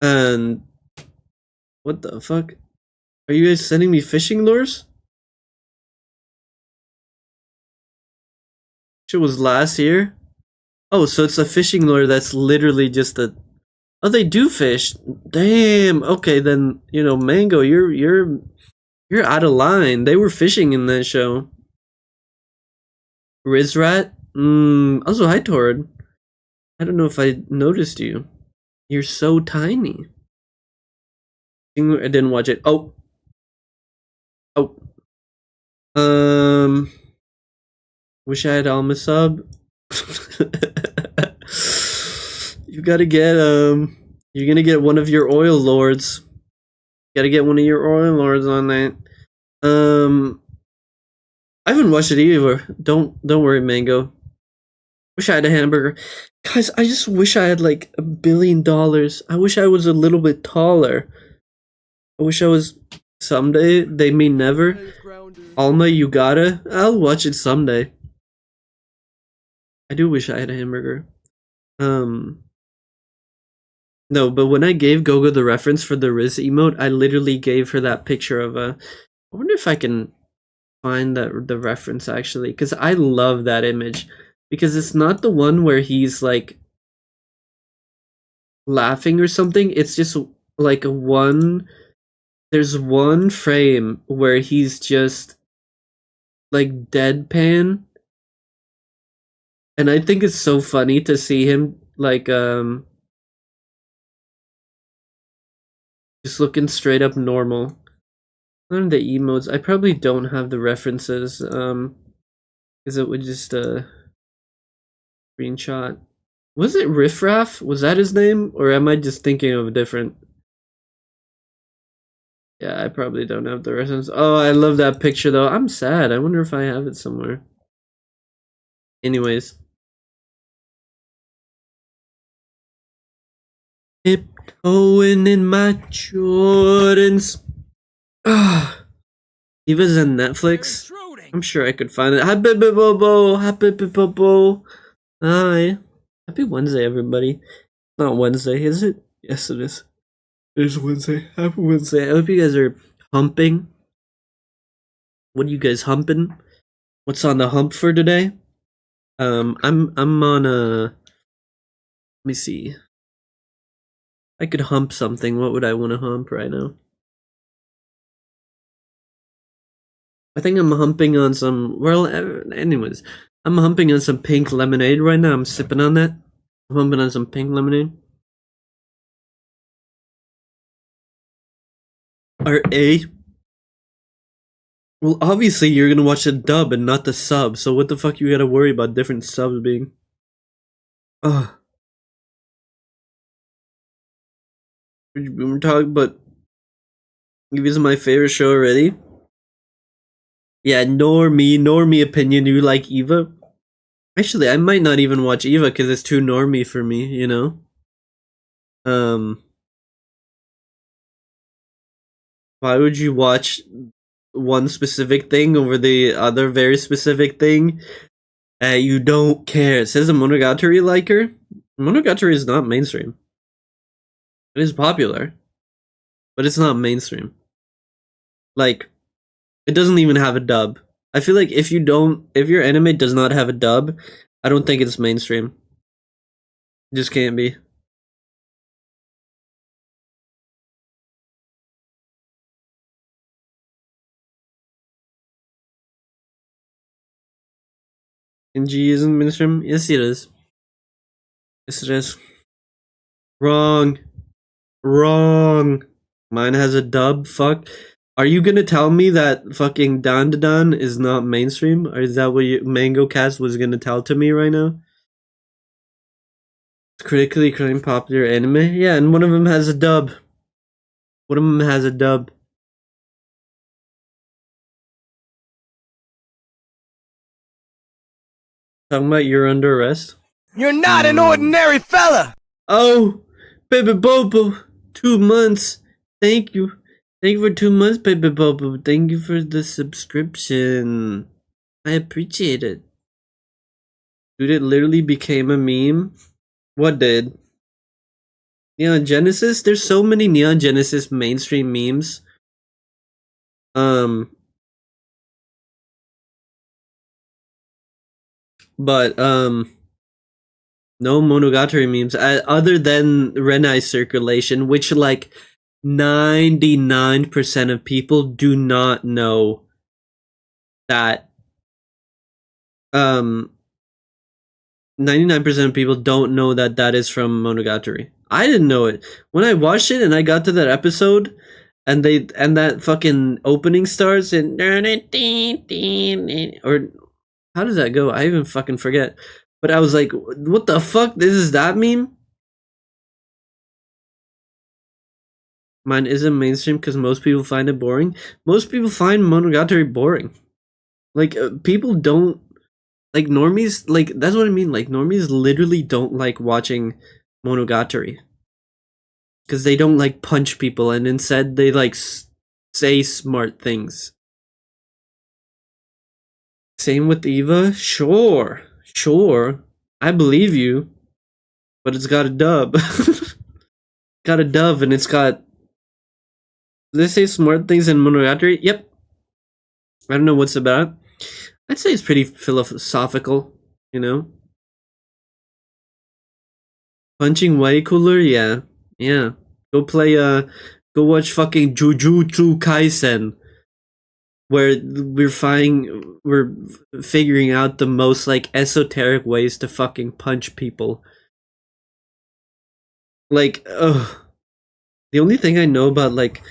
And what the fuck? Are you guys sending me fishing lures? Shit was last year? Oh, so it's a fishing lure that's literally just a... Oh, they do fish. Damn. Okay, then Mango, you're out of line. They were fishing in that show. Rizrat. Also, hi Torrid. I don't know if I noticed you. You're so tiny. I didn't watch it. Oh. Wish I had Alma sub. You gotta get you're gonna get one of your oil lords. Gotta get one of your oil lords on that. I haven't watched it either. Don't worry, Mango. Wish I had a hamburger. Guys, I just wish I had like $1 billion. I wish I was a little bit taller. I wish I was... Someday, they mean never. Alma, you gotta. I'll watch it someday. I do wish I had a hamburger. No, but when I gave Gogo the reference for the Riz emote, I literally gave her that picture of a... I wonder if I can find the reference actually, because I love that image. Because it's not the one where he's like laughing or something, it's just like there's one frame where he's just like deadpan, and I think it's so funny to see him like just looking straight up normal. None of the emotes. I probably don't have the references because it would just screenshot. Was it Riffraff? Was that his name, or am I just thinking of a different? Yeah, I probably don't have the reference. Oh, I love that picture though. I'm sad. I wonder if I have it somewhere. Anyways. Tiptoeing in my Jordans. Eva's on Netflix. I'm sure I could find it. Hi, baby Bobo. Hi, baby Bobo. Hi. Happy Wednesday, everybody. Not Wednesday, is it? Yes, it is. It is Wednesday. Happy Wednesday. I hope you guys are humping. What are you guys humping? What's on the hump for today? I'm on a. Let me see. I could hump something. What would I want to hump right now? I think I'm humping on some. Well, anyways, I'm humping on some pink lemonade right now. I'm sipping on that. I'm humping on some pink lemonade. R.A. Well, obviously you're gonna watch the dub and not the sub, so what the fuck you gotta worry about different subs being? Ugh. We're talking, but this is my favorite show already. Yeah, normie opinion. You like Eva? Actually, I might not even watch Eva because it's too normie for me. You know. Why would you watch one specific thing over the other very specific thing? You don't care. It says a Monogatari liker. Monogatari is not mainstream. It is popular, but it's not mainstream. Like, it doesn't even have a dub. I feel like if your anime does not have a dub, I don't think it's mainstream. It just can't be. NG isn't mainstream? Yes, it is. Yes, it is. Wrong. Wrong. Mine has a dub. Fuck. Are you gonna tell me that fucking Dan Dan is not mainstream? Or is that what Mango Cast was gonna tell to me right now? It's critically acclaimed popular anime? Yeah, and one of them has a dub. One of them has a dub. Talking about You're Under Arrest? You're not an ordinary fella! Oh, baby Bobo, 2 months. Thank you. Thank you for 2 months, baby Bobo. Thank you for the subscription. I appreciate it. Dude, it literally became a meme. What did? Neon Genesis? There's so many Neon Genesis mainstream memes. But, no Monogatari memes other than Renai circulation, which like 99% of people do not know that 99% of people don't know that that is from Monogatari. I didn't know it. When I watched it and I got to that episode and that fucking opening starts and or how does that go? I even fucking forget. But I was like, what the fuck? This is that meme? Mine isn't mainstream because most people find it boring. Most people find Monogatari boring. Like, people don't... Like, normies... Like, that's what I mean. Like, normies literally don't like watching Monogatari. Because they don't, like, punch people. And instead, they, like, say smart things. Same with Eva? Sure. Sure. I believe you. But it's got a dub. Got a dub and it's got... Did they say smart things in Monogatari? Yep. I don't know what's about. I'd say it's pretty philosophical, you know? Punching way cooler, yeah. Yeah. Go play go watch fucking Jujutsu Kaisen, where we're figuring out the most like esoteric ways to fucking punch people. Like, ugh. The only thing I know about like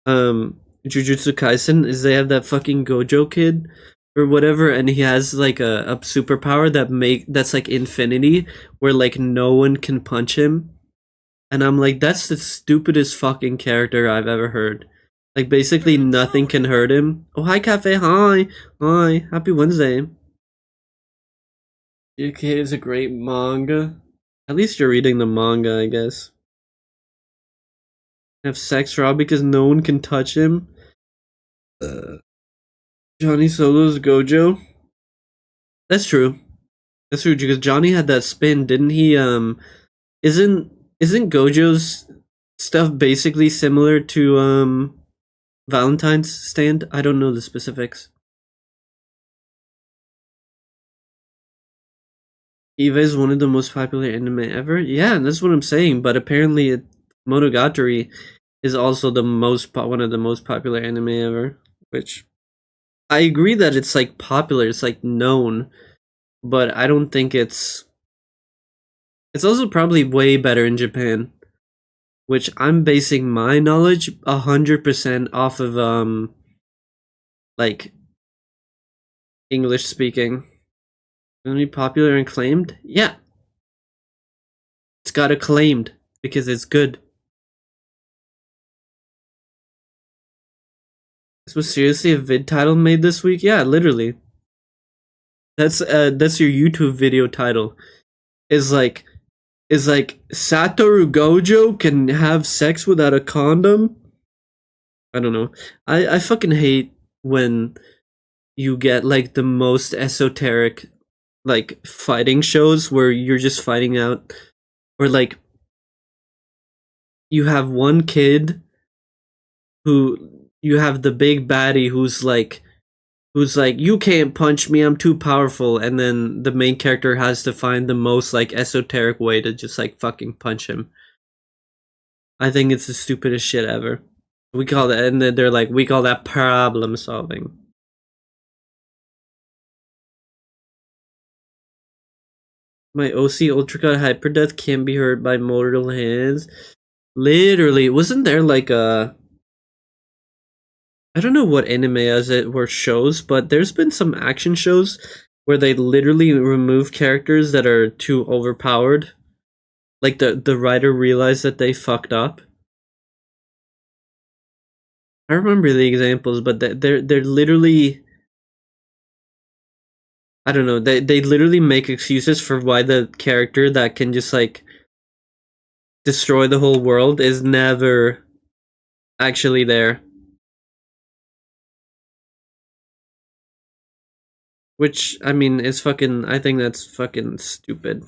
Jujutsu Kaisen is they have that fucking Gojo kid or whatever, and he has like a superpower that's like infinity, where like no one can punch him. And I'm like, that's the stupidest fucking character I've ever heard. Like, basically nothing can hurt him. Oh, hi, Cafe. Hi. Hi. Happy Wednesday. JK is a great manga. At least you're reading the manga, I guess. Have sex Rob because no one can touch him. Johnny Solo's Gojo. That's true. That's true, because Johnny had that spin, didn't he? Isn't Gojo's stuff basically similar to Valentine's stand? I don't know the specifics. Eva is one of the most popular anime ever. Yeah, that's what I'm saying. But apparently, Monogatari is also one of the most popular anime ever. Which I agree that it's like popular. It's like known, but I don't think it's. It's also probably way better in Japan, which I'm basing my knowledge 100% off of like English speaking. Gonna be popular and claimed? Yeah. It's got acclaimed because it's good. This was seriously a vid title made this week? Yeah, literally. That's your YouTube video title. Is like Satoru Gojo can have sex without a condom? I don't know. I fucking hate when you get like the most esoteric like fighting shows where you're just fighting out, or like you have one kid who you have the big baddie who's like you can't punch me, I'm too powerful, and then the main character has to find the most like esoteric way to just like fucking punch him. I think it's the stupidest shit ever. We call that, and then they're like, we call that problem solving. My OC Ultracut Hyperdeath can't be hurt by mortal hands. Literally, wasn't there like a... I don't know what anime as it were shows, but there's been some action shows where they literally remove characters that are too overpowered. Like the writer realized that they fucked up. I remember the examples, but they're literally... I don't know, they literally make excuses for why the character that can just like destroy the whole world is never actually there. Which, I mean, is fucking, I think that's fucking stupid.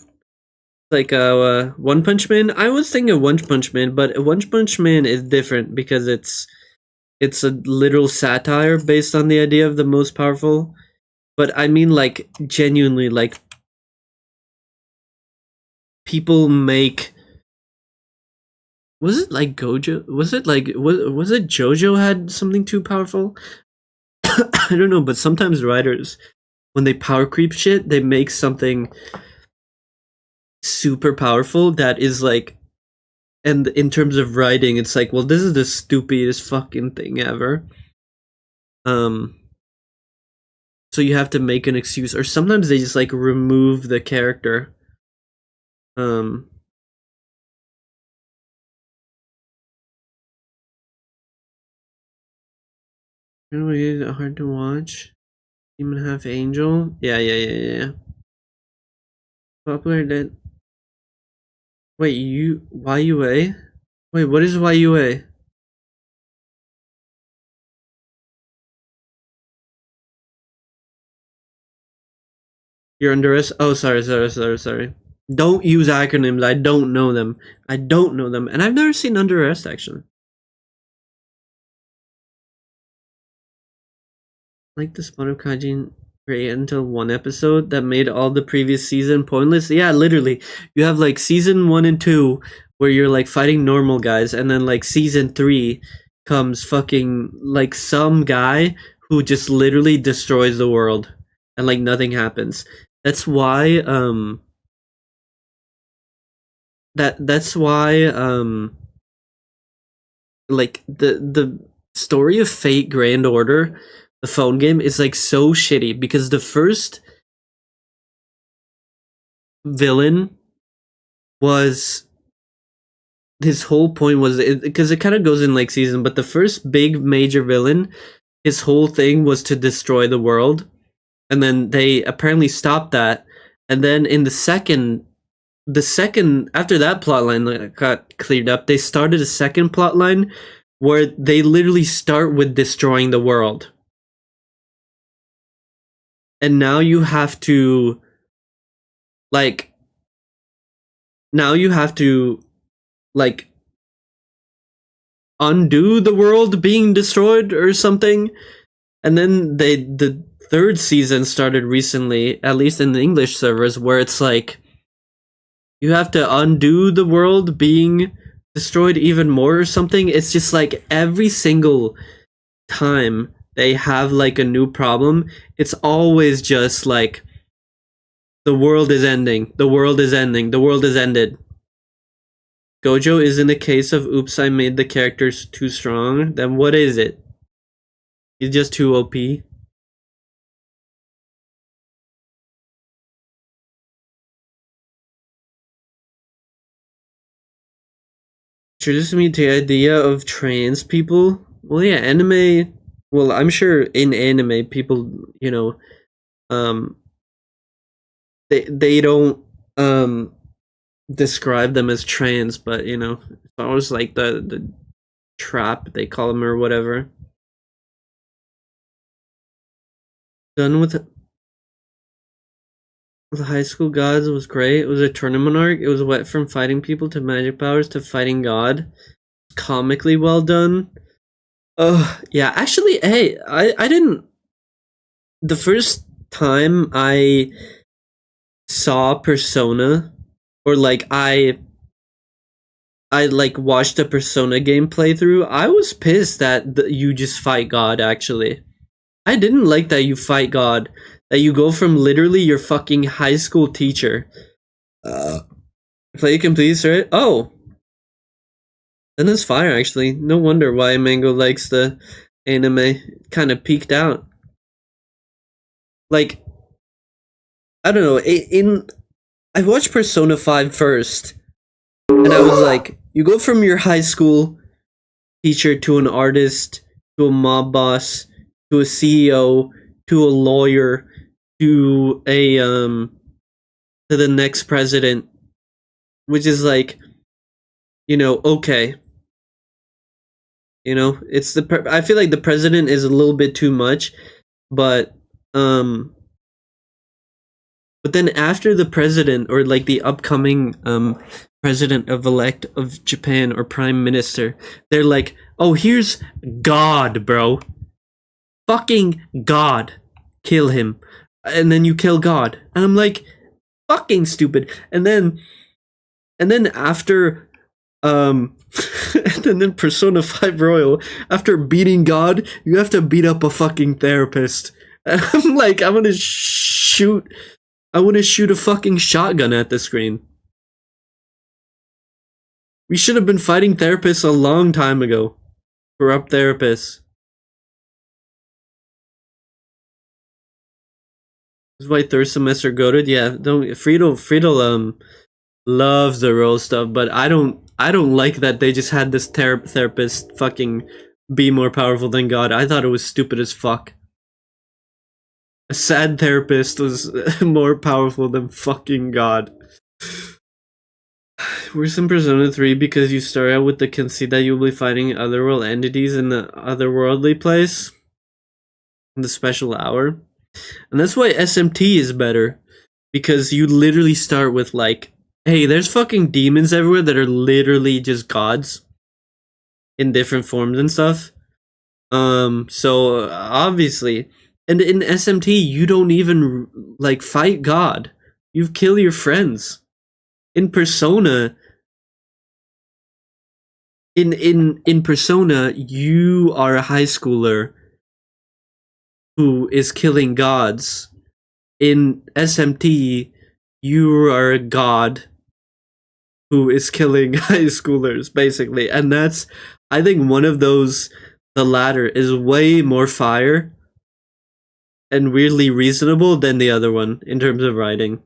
Like, One Punch Man, I was thinking One Punch Man, but One Punch Man is different because it's a literal satire based on the idea of the most powerful. But I mean, like, genuinely, like, people make... Was it like Gojo? Was it like... Was it Jojo had something too powerful? I don't know, but sometimes writers, when they power creep shit, they make something super powerful that is like... And in terms of writing, it's like, well, this is the stupidest fucking thing ever. So you have to make an excuse, or sometimes they just like remove the character. Anyway, hard to watch. Demon Half Angel. Yeah. Popular that. Wait, YUA? Wait, what is YUA? You're under us. Oh, sorry. Don't use acronyms. I don't know them. And I've never seen Under Arrest, actually. Like the spot of Kajin. create until one episode that made all the previous season pointless? Yeah, literally. You have like season 1 and 2 where you're like fighting normal guys, and then like season 3 comes fucking like some guy who just literally destroys the world and like nothing happens. That's why that's why like the story of Fate Grand Order, the phone game, is like so shitty because the first villain was, his whole point was, because it kind of goes in like season, but the first big major villain, his whole thing was to destroy the world, and then they apparently stopped that, and then in the second after that plotline got cleared up, they started a second plotline where they literally start with destroying the world, and now you have to like undo the world being destroyed or something. And then the third season started recently, at least in the English servers, where it's like you have to undo the world being destroyed even more or something. It's just like every single time they have like a new problem, it's always just like the world is ending, the world is ending, the world is ended. Gojo is in the case of oops, I made the characters too strong. Then what is it? He's just too OP. Introduced me to the idea of trans people. Well, yeah, anime. Well, I'm sure in anime, people, you know, they don't describe them as trans, but you know, it's always like the trap they call them or whatever. Done with the high school gods was great. It was a tournament arc. It was went from fighting people to magic powers to fighting God. Comically well done. Yeah, actually, hey, I didn't. The first time I saw Persona, or like I like watched a Persona game playthrough, I was pissed that you just fight God. Actually, I didn't like that you fight God. That you go from literally your fucking high school teacher. Play complete, right? Oh, then that's fire. Actually, no wonder why Mango likes the anime. Kind of peaked out. Like, I don't know. I watched Persona 5 first, and I was like, you go from your high school teacher to an artist, to a mob boss, to a CEO, to a lawyer, to a to the next president, which is like, you know, okay. You know, it's I feel like the president is a little bit too much, but then after the president, or like the upcoming president of elect of Japan, or prime minister, they're like, oh, here's God, bro. Fucking God. Kill him. And then you kill God. And I'm like, fucking stupid. And then after and then Persona 5 Royal, after beating God, you have to beat up a fucking therapist. And I'm like, I want to shoot a fucking shotgun at the screen. We should have been fighting therapists a long time ago. Corrupt therapists. This is why third semester goated. Yeah, Friedel loves the role stuff, but I don't like that they just had this therapist fucking be more powerful than God. I thought it was stupid as fuck. A sad therapist was more powerful than fucking God. Worse in Persona 3 because you start out with the conceit that you'll be fighting otherworld entities in the otherworldly place. In the special hour. And that's why SMT is better. Because you literally start with like, hey, there's fucking demons everywhere that are literally just gods. In different forms and stuff. So obviously, And in SMT, you don't even like fight God. You kill your friends. In Persona, in Persona, you are a high schooler who is killing gods. In SMT, you are a god who is killing high schoolers, basically. And that's, I think one of those, the latter, is way more fire and weirdly reasonable than the other one in terms of writing.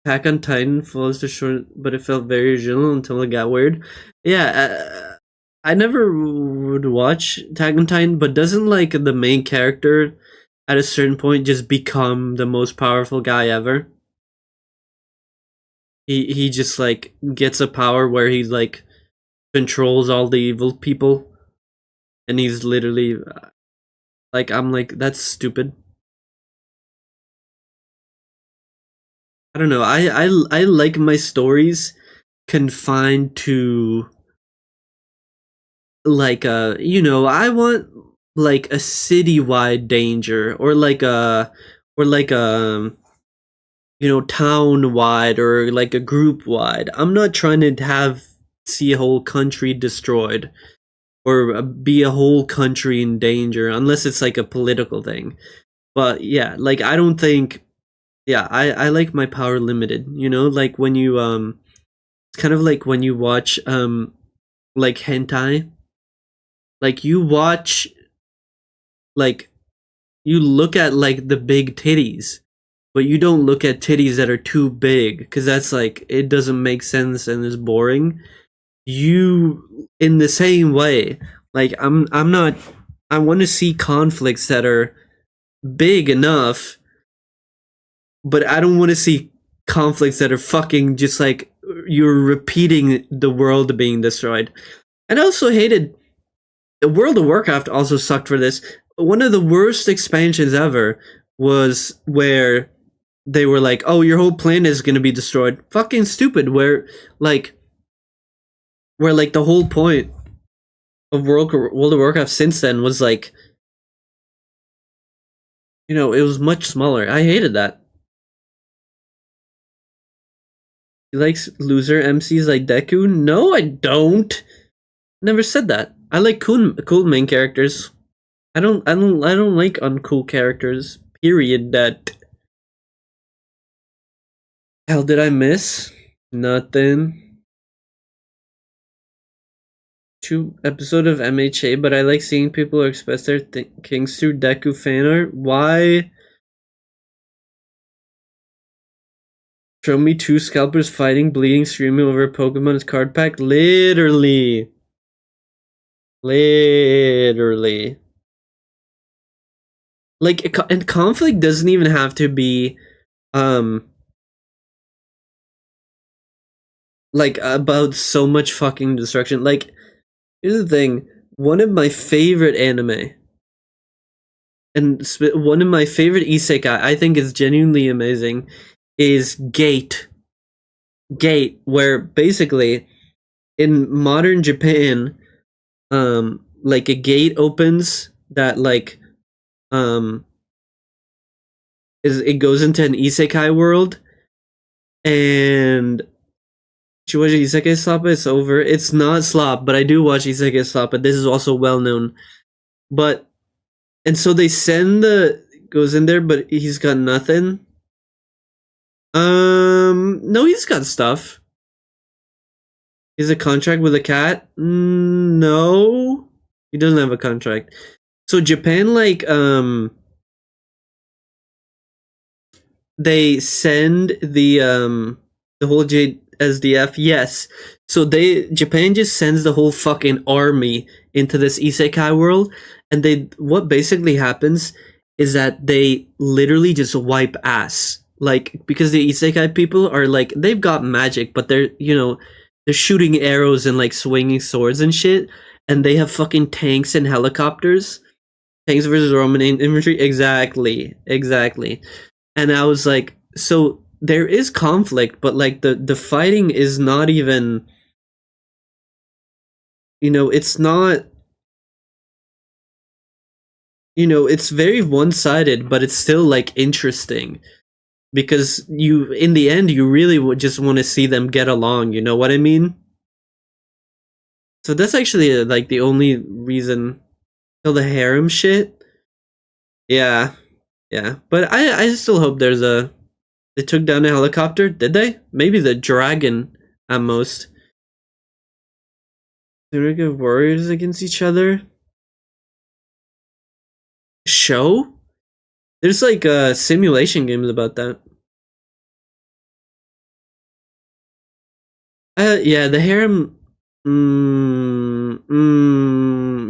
Attack on Titan falls to short, but it felt very original until it got weird. Yeah, I never would watch Attack on Titan, but doesn't like the main character at a certain point just become the most powerful guy ever? He just like gets a power where he like controls all the evil people, and he's literally like, I'm like, that's stupid. I don't know. I like my stories confined to like I want like a citywide danger, or like a town wide, or like a group wide. I'm not trying to see a whole country destroyed, or be a whole country in danger, unless it's like a political thing. But yeah, like I don't think, yeah, I like my power limited, like when you it's kind of like when you watch like hentai, like you watch, like you look at like the big titties, but you don't look at titties that are too big, because that's like, it doesn't make sense and is boring. You, in the same way, like I'm not, I want to see conflicts that are big enough, but I don't want to see conflicts that are fucking just like you're repeating the world being destroyed. And I also hated World of Warcraft, also sucked for this. One of the worst expansions ever was where they were like, oh, your whole planet is gonna be destroyed. Fucking stupid. Where like the whole point of World of Warcraft since then was like, it was much smaller. I hated that. He likes loser MCs like Deku? No, I don't. Never said that. I like cool main characters. I don't like uncool characters. Period. That. Hell did I miss? Nothing. 2 episode of MHA, but I like seeing people express their thinkings through Deku fan art. Why? Show me 2 scalpers fighting, bleeding, screaming over Pokemon's card pack. Literally. Like, and conflict doesn't even have to be like about so much fucking destruction. Like, here's the thing, one of my favorite anime, and one of my favorite isekai, I think is genuinely amazing, is Gate, where basically in modern Japan, like a gate opens that like it goes into an isekai world, and you watch Isekai Slop, it's over. It's not Slop, but I do watch Isekai Slop, but this is also well known. But, and so they send goes in there, but he's got nothing. No, he's got stuff. Is a contract with a cat? No, he doesn't have a contract. So Japan, like, they send the whole SDF, yes. So Japan just sends the whole fucking army into this isekai world, and what basically happens is that they literally just wipe ass. Like, because the isekai people are like, they've got magic, but they're shooting arrows and like swinging swords and shit, and they have fucking tanks and helicopters. Tanks versus Roman infantry, exactly. And I was like, so there is conflict, but like the fighting is not even, it's not you know, it's very one-sided, but it's still like interesting because you, in the end, you really would just want to see them get along. You know what I mean? So that's actually like the only reason. Till the harem shit. Yeah, yeah. But I still hope there's a. They took down a helicopter. Did they? Maybe the dragon at most. League of Warriors against each other. Show? There's like simulation games about that. Yeah, the harem.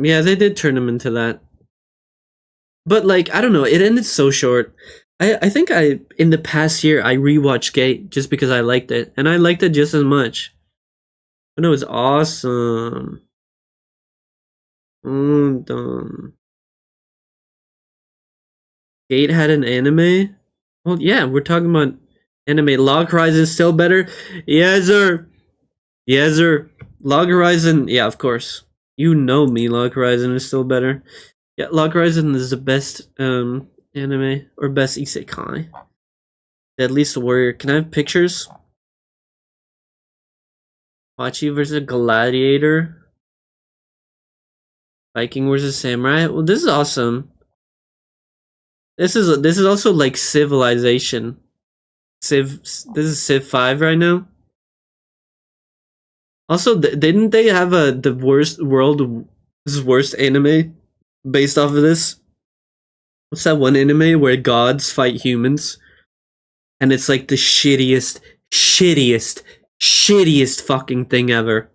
Yeah, they did turn him into that. But like, I don't know. It ended so short. I think in the past year I rewatched Gate just because I liked it, and I liked it just as much. I know it's awesome. Gate had an anime. Well, yeah, we're talking about anime. Log Horizon is still better. Yes, sir. Yes, sir. Log Horizon, yeah, of course. You know me. Log Horizon is still better. Yeah, Log Horizon is the best anime or best isekai. Deadliest Warrior. Can I have pictures? Hachi versus Gladiator. Viking versus Samurai. Well, this is awesome. This is also like Civilization. This is Civ 5 right now. Also, didn't they have the worst anime based off of this? What's that one anime where gods fight humans? And it's like the shittiest fucking thing ever.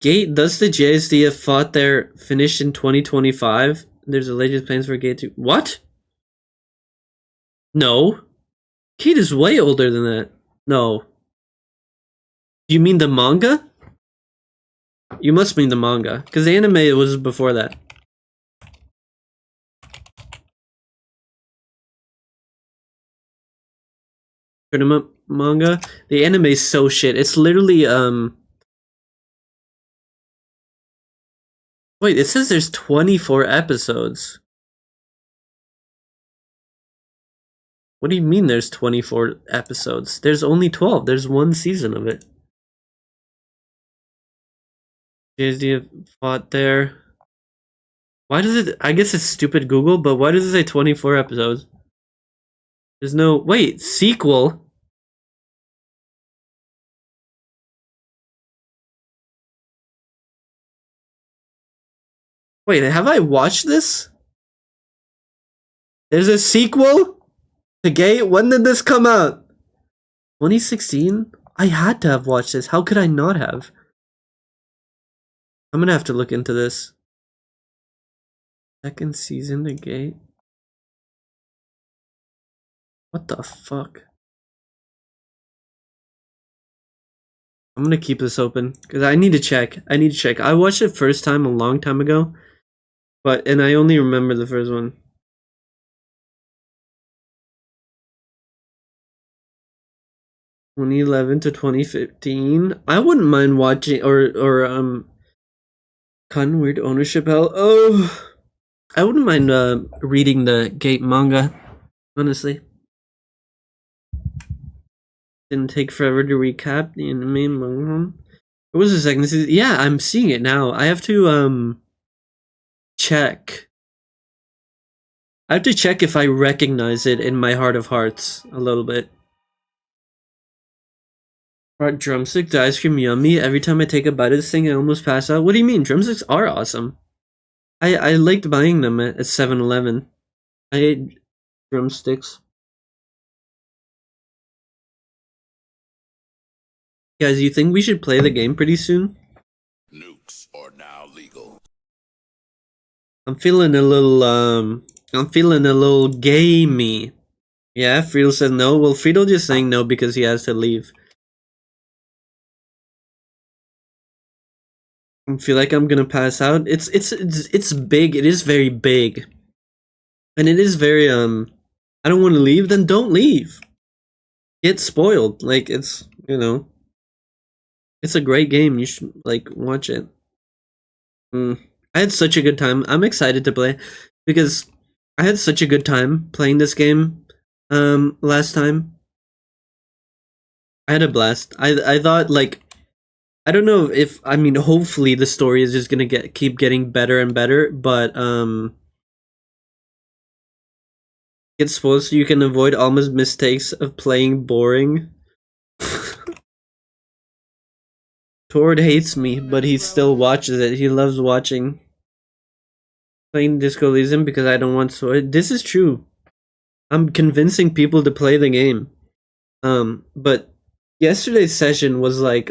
Gate, does the JSDF fought there finish in 2025? There's a latest plans for Gate 2. What? No. Gate is way older than that. No. You mean the manga? You must mean the manga, because the anime was before that. Tournament manga? The anime is so shit. It's literally, Wait, it says there's 24 episodes. What do you mean there's 24 episodes? There's only 12. There's one season of it. JSD fought there. Why does it... I guess it's stupid Google, but why does it say 24 episodes? There's no... Wait, sequel? Wait, have I watched this? There's a sequel to Gate? When did this come out? 2016? I had to have watched this. How could I not have? I'm gonna have to look into this. Second season to Gate? What the fuck? I'm gonna keep this open because I need to check. I watched it first time a long time ago, and I only remember the first one. 2011 to 2015. I wouldn't mind watching or Con Weird Ownership Hell. Oh, I wouldn't mind reading the Gate manga, honestly. Didn't take forever to recap the anime manga. What was the second season? Yeah, I'm seeing it now. I have to check. I have to check if I recognize it in my heart of hearts a little bit. Drumstick, the ice cream yummy. Every time I take a bite of this thing, I almost pass out. What do you mean? Drumsticks are awesome. I liked buying them at 7-Eleven. I ate drumsticks. Guys, you think we should play the game pretty soon? Nukes are now legal. I'm feeling a little gamey. Yeah, Friedel said no. Well, Friedel just saying no because he has to leave. I feel like I'm gonna pass out. It's big. It is very big, and it is very I don't want to leave. Then don't leave. Get spoiled. Like it's, you know, it's a great game. You should like watch it. I had such a good time. I'm excited to play because I had such a good time playing this game last time. I had a blast. I thought like I don't know if I mean hopefully the story is just gonna keep getting better and better, but it's supposed so you can avoid Alma's mistakes of playing boring. Tord hates me, but he still watches it. He loves watching. Playing Disco Elysium because I don't want sword. This is true. I'm convincing people to play the game. But yesterday's session was like,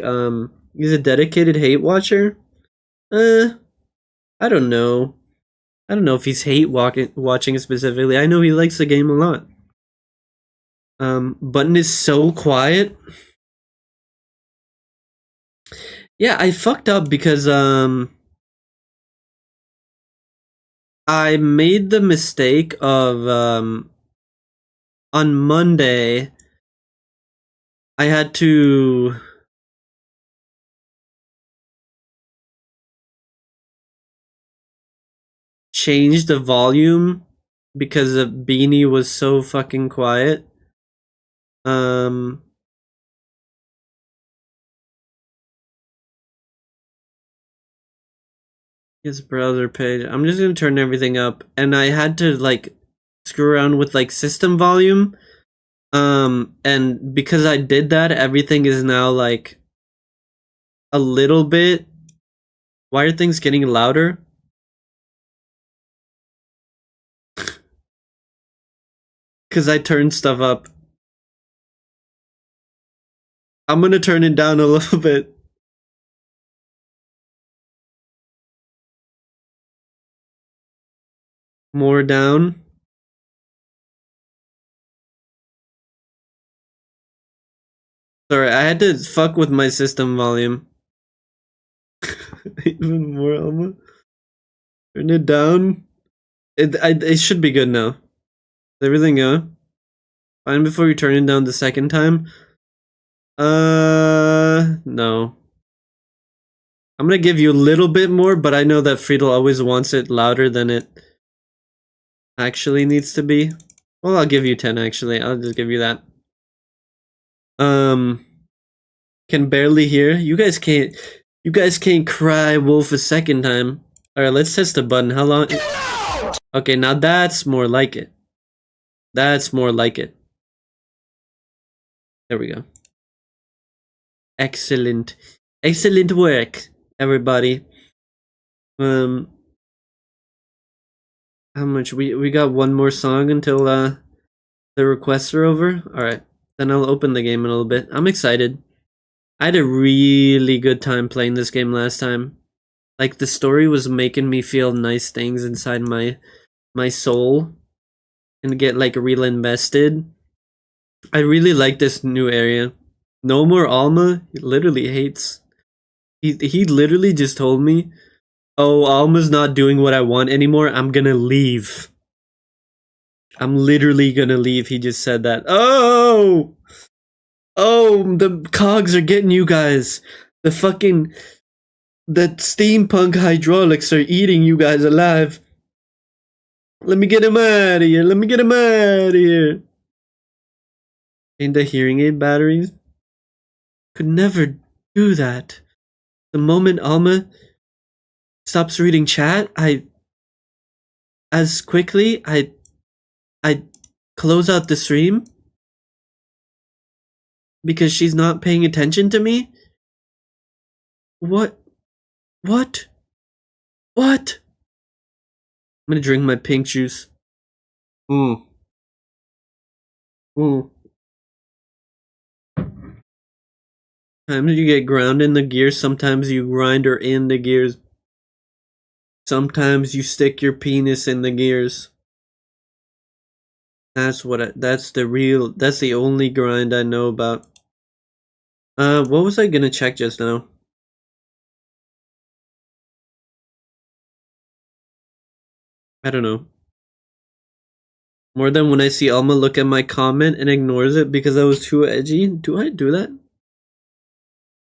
he's a dedicated hate watcher. I don't know. I don't know if he's watching specifically. I know he likes the game a lot. Button is so quiet. Yeah, I fucked up because I made the mistake of on Monday I had to change the volume because the Beanie was so fucking quiet. His browser page. I'm just gonna turn everything up, and I had to like screw around with like system volume. And because I did that, everything is now like a little bit. Why are things getting louder? Because I turned stuff up. I'm gonna turn it down a little bit. More down. Sorry, I had to fuck with my system volume. Even more, Alma. Turn it down. It should be good now. Is everything go? Fine before you turn it down the second time? No. I'm gonna give you a little bit more, but I know that Friedel always wants it louder than it actually needs to be. Well, I'll give you 10 actually. I'll just give you that. Can barely hear. You guys can't cry wolf a second time. Alright, let's test the button. How long? Okay, now that's more like it. That's more like it. There we go. Excellent. Excellent work, everybody. How much? We got one more song until the requests are over. Alright. Then I'll open the game in a little bit. I'm excited. I had a really good time playing this game last time. Like the story was making me feel nice things inside my soul and get like real invested. I really like this new area. No more Alma. He literally hates. He literally just told me, "Oh, Alma's not doing what I want anymore. I'm gonna leave. I'm literally gonna leave." He just said that. Oh, the cogs are getting you guys. The steampunk hydraulics are eating you guys alive. Let me get him out of here. Let me get him out of here. In the hearing aid batteries? Could never do that. The moment Alma stops reading chat, I close out the stream because she's not paying attention to me. What? I'm gonna drink my pink juice. Sometimes you get ground in the gears, sometimes you grind her in the gears. Sometimes you stick your penis in the gears. That's the only grind I know about. What was I gonna check just now? I don't know. More than when I see Alma look at my comment and ignores it because I was too edgy. Do I do that?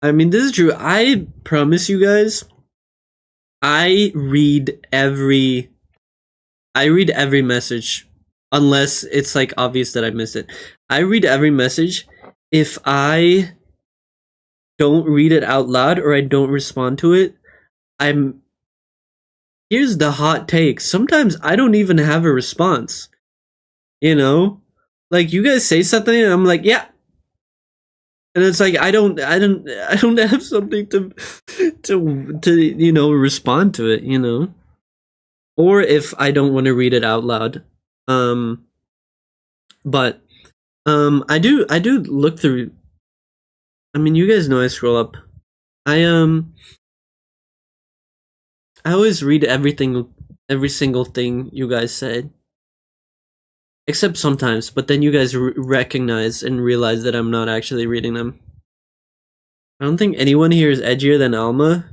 I mean, this is true. I promise you guys, I read every message unless it's like obvious that I missed it. I read every message. If I don't read it out loud or I don't respond to it, here's the hot take. Sometimes I don't even have a response. You know? Like you guys say something and I'm like, yeah. And it's like I don't have something to respond to it, you know? Or if I don't want to read it out loud. But I do look through. I mean, you guys know I scroll up. I always read every single thing you guys said. Except sometimes, but then you guys recognize and realize that I'm not actually reading them. I don't think anyone here is edgier than Alma.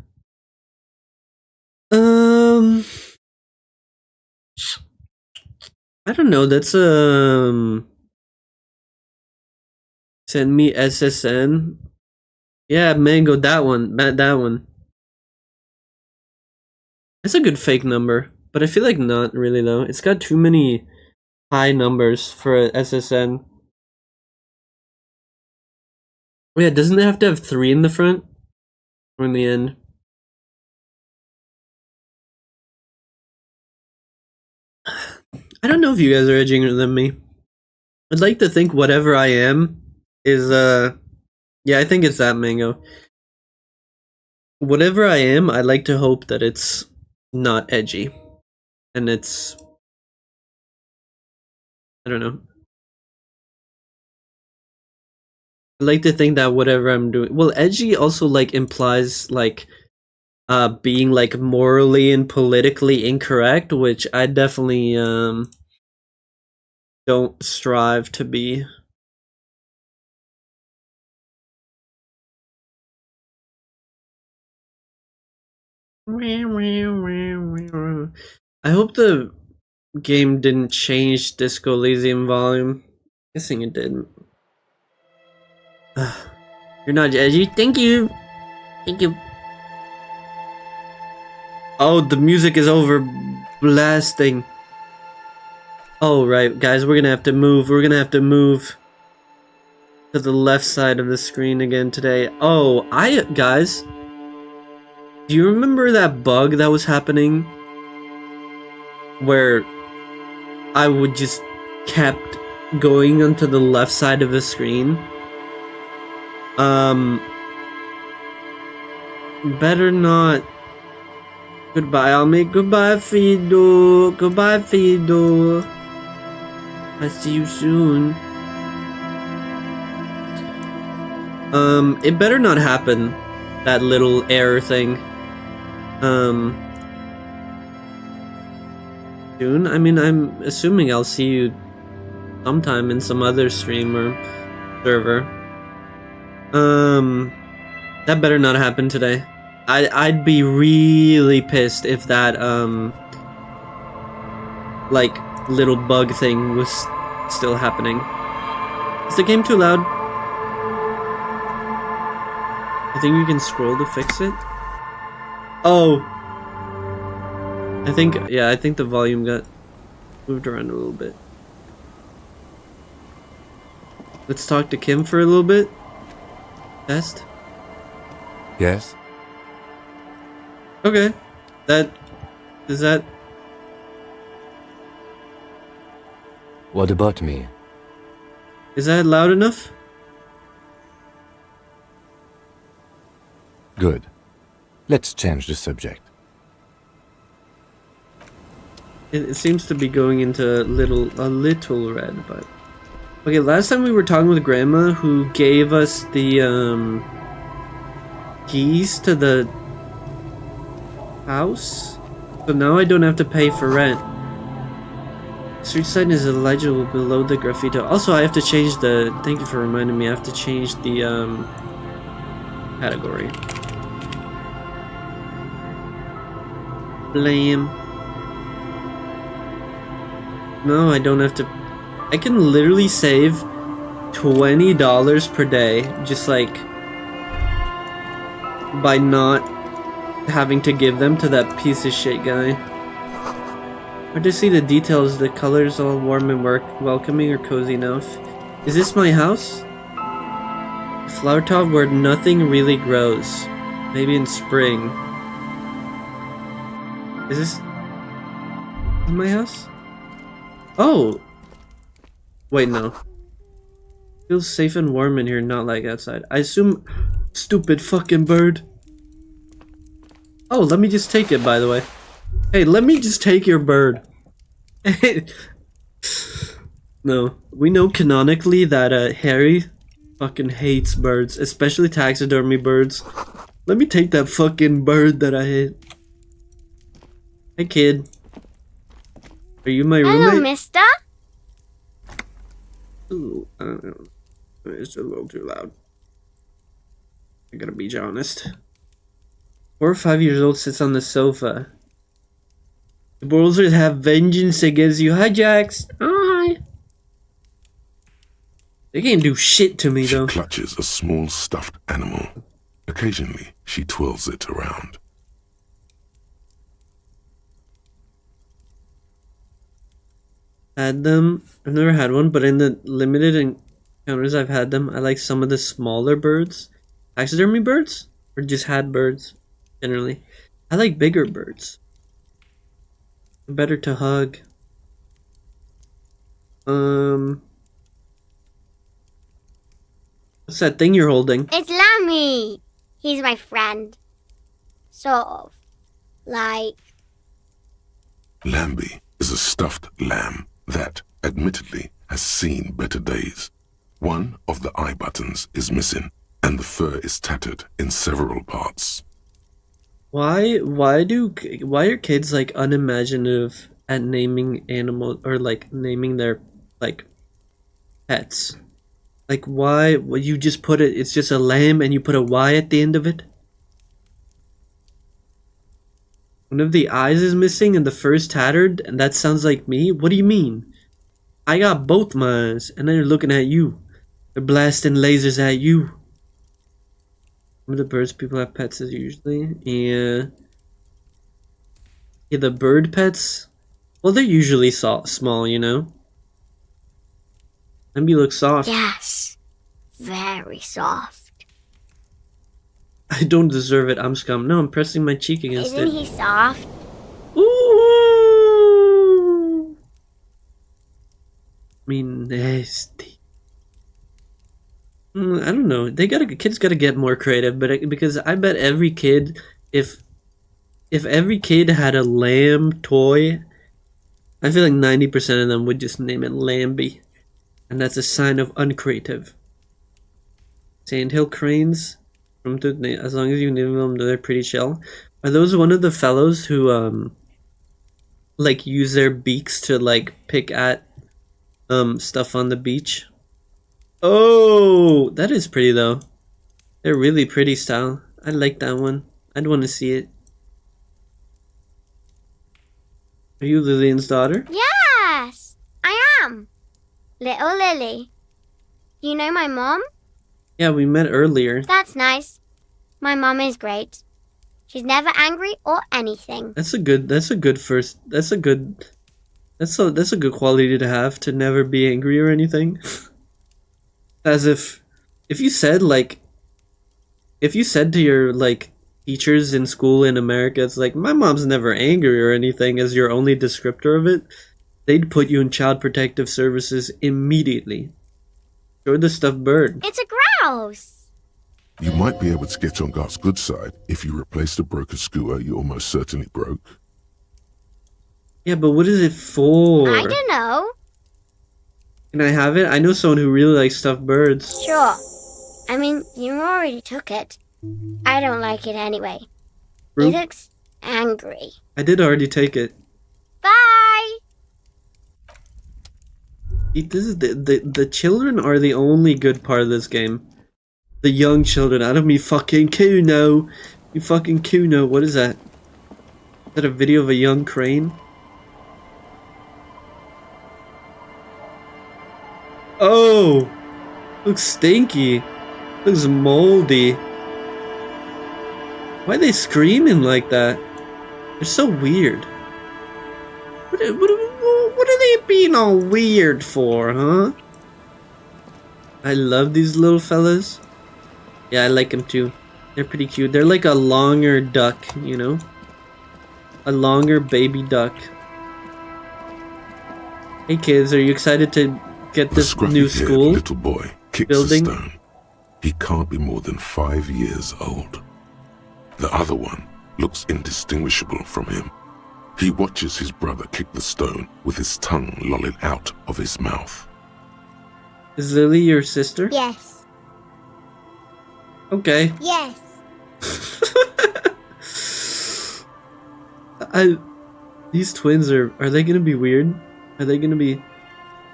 I don't know, that's send me SSN. Yeah, Mango, that one. That's a good fake number, but I feel like not really though. It's got too many high numbers for SSN. Oh yeah, doesn't it have to have 3 in the front? Or in the end? I don't know if you guys are edgier than me. I'd like to think whatever I am is, yeah, I think it's that, Mango. Whatever I am, I like to hope that it's not edgy. And it's... I don't know. I like to think that whatever I'm doing... Well, edgy also, like, implies, like, being, like, morally and politically incorrect, which I definitely, don't strive to be. I hope the game didn't change Disco Elysium volume. Guessing it didn't. You're not edgy. Thank you. Thank you. Oh, the music is over blasting. Oh, right, guys, we're gonna have to move. We're gonna have to move to the left side of the screen again today. Oh, guys, do you remember that bug that was happening? Where I would just kept going onto the left side of the screen? Better not. Goodbye, Alma. Goodbye, Fido. Goodbye, Fido. I'll see you soon. It better not happen. That little error thing. Soon? I mean, I'm assuming I'll see you sometime in some other stream or server. That better not happen today. I'd be really pissed if that, like, little bug thing was still happening. Is the game too loud? I think you can scroll to fix it. Oh! I think the volume got moved around a little bit. Let's talk to Kim for a little bit. Test? Yes? Okay. Is that... What about me? Is that loud enough? Good. Let's change the subject. It seems to be going into a little red, but... Okay, last time we were talking with Grandma, who gave us the, keys to the house? So now I don't have to pay for rent. Street sign is illegible below the graffiti. Also, I have to change the... Thank you for reminding me. I have to change the, category. Blame. No, I don't have to... I can literally save $20 per day, just like... by not having to give them to that piece of shit guy. Hard to see the details. The colors all warm and welcoming or cozy enough. Is this my house? A flower top where nothing really grows. Maybe in spring. Is this my house? Oh! Wait, no. Feels safe and warm in here, not like outside. I assume... Stupid fucking bird. Oh, let me just take it, by the way. Hey, let me just take your bird. No, we know canonically that Harry fucking hates birds, especially taxidermy birds. Let me take that fucking bird that I hate. Hey, kid. Are you my roommate? Hello, mister. Ooh, I don't know. It's a little too loud. I gotta be honest. 4 or 5 years old sits on the sofa. The Bowlers have vengeance against you. Hi, Jax. Hi. They can't do shit to me, though. She clutches a small stuffed animal. Occasionally, she twirls it around. Had them. I've never had one, but in the limited encounters I've had them, I like some of the smaller birds. Taxidermy birds? Or just had birds, generally. I like bigger birds. They're better to hug. What's that thing you're holding? It's Lammy. He's my friend. Sort of. Like... Lambie is a stuffed lamb that, admittedly, has seen better days. One of the eye buttons is missing, and the fur is tattered in several parts. Why are kids like unimaginative at naming animals or like naming their like pets? Like why would you just put it's just a lamb and you put a Y at the end of it? One of the eyes is missing and the fur is tattered, and that sounds like me? What do you mean? I got both my eyes, and then they're looking at you. They're blasting lasers at you. Some of the birds people have pets is usually, yeah, the bird pets, well, they're usually small, you know. Maybe look soft. Yes. Very soft. I don't deserve it. I'm scum. No, I'm pressing my cheek against Isn't it. he soft? Ooh. I mean, nasty. I don't know. Kids gotta get more creative, but because I bet every kid, if every kid had a lamb toy, I feel like 90% of them would just name it Lambie, and that's a sign of uncreative. Sandhill cranes, as long as you name them, they're pretty chill. Are those one of the fellows who like use their beaks to like pick at stuff on the beach? Oh, that is pretty though. They're really pretty style. I like that one. I'd want to see it. Are you Lillian's daughter? Yes, I am. Little Lily. You know my mom? Yeah, we met earlier. That's nice. My mom is great. She's never angry or anything. That's a good quality to have, to never be angry or anything. As if you said to your like teachers in school in America, it's like, my mom's never angry or anything, as your only descriptor of it, they'd put you in child protective services immediately. You're the stuffed bird. It's a grouse. You might be able to get on God's good side if you replace the broken scooter you almost certainly broke. Yeah, but what is it for? I don't know. Can I have it? I know someone who really likes stuffed birds. Sure. I mean, you already took it. I don't like it anyway. True. It looks angry. I did already take it. Bye! This is the children are the only good part of this game. The young children. Out of me fucking Kuno. You fucking Kuno. What is that? Is that a video of a young crane? Oh! Looks stinky. Looks moldy. Why are they screaming like that? They're so weird. What are they being all weird for, huh? I love these little fellas. Yeah, I like them too. They're pretty cute. They're like a longer duck, you know? A longer baby duck. Hey kids, are you excited to get this new school little boy kicks building? a stone. He can't be more than 5 years old. The other one looks indistinguishable from him. He watches his brother kick the stone with his tongue lolling out of his mouth. Is Lily your sister? Yes. Okay. Yes. These twins are they gonna be weird? Are they gonna be...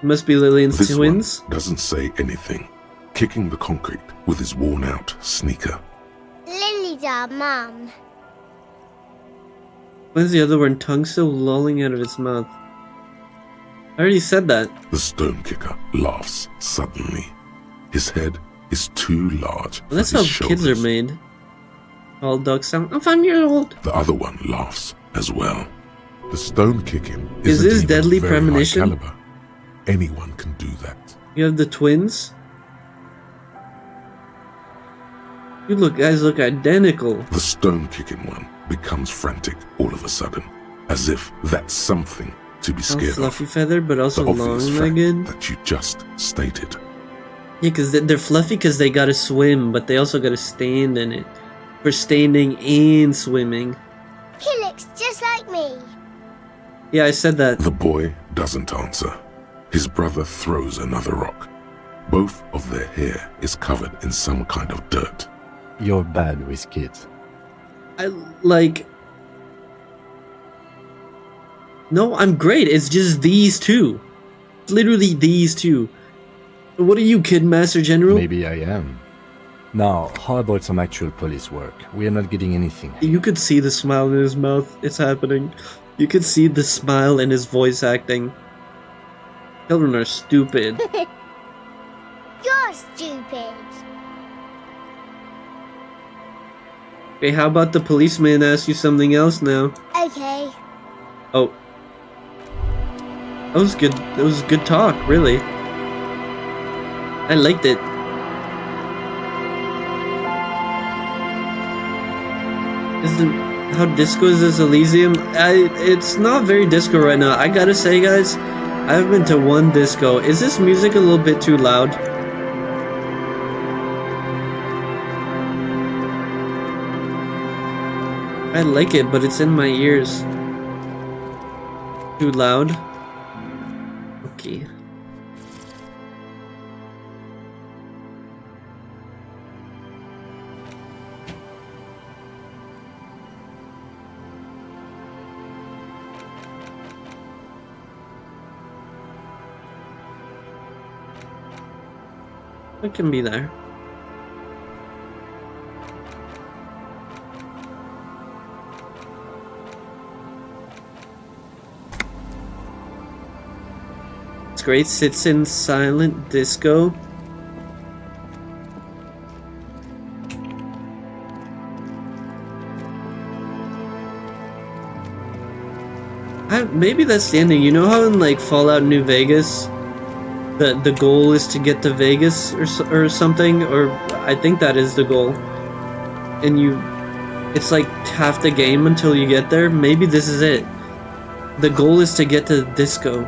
Must be Lillian's This twins? one doesn't say anything, kicking the concrete with his worn-out sneaker. Lily's our mum. When's the other one? Tongue still lolling out of its mouth. I already said that. The stone kicker laughs suddenly. His head is too large Well, that's for how his kids are shoulders. made. All dogs sound. I'm 5 years old. The other one laughs as well. The stone kicking Is isn't this even deadly very high premonition? caliber. Anyone can do that. You have the twins. You guys look identical. The stone kicking one becomes frantic all of a sudden, as if that's something to be All scared fluffy of. feathered, but also The obvious fact long-legged. that you just stated. Yeah, because they're fluffy because they gotta swim, but they also gotta stand in it. For standing and swimming. He looks just like me. Yeah, I said that. The boy doesn't answer. His brother throws another rock. Both of their hair is covered in some kind of dirt. You're bad with kids. No, I'm great. It's just these two. Literally these two. What are you, Kid Master General? Maybe I am. Now, how about some actual police work? We are not getting anything. You could see the smile in his mouth. It's happening. You could see the smile in his voice acting. Children are stupid. You're stupid. Okay, how about the policeman ask you something else now? Okay. Oh. That was good. That was good talk, really. I liked it. How disco is this Elysium? It's not very disco right now. I gotta say, guys, I've been to one disco. Is this music a little bit too loud? I like it, but it's in my ears. Too loud? Okay. It can be there. It's great. Sits in silent disco. Maybe that's the ending. You know how in like Fallout New Vegas, the goal is to get to Vegas or something, or I think that is the goal. And it's like half the game until you get there. Maybe this is it. The goal is to get to the disco.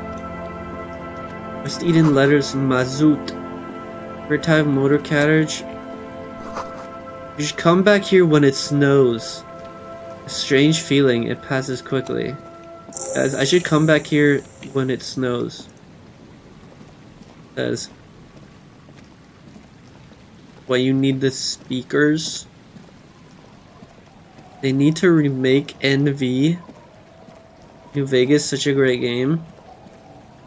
West Eden letters Mazout. Retired motor carriage. You should come back here when it snows. A strange feeling, it passes quickly. Guys, I should come back here when it snows. Says. Why you need the speakers? They need to remake NV. New Vegas, such a great game.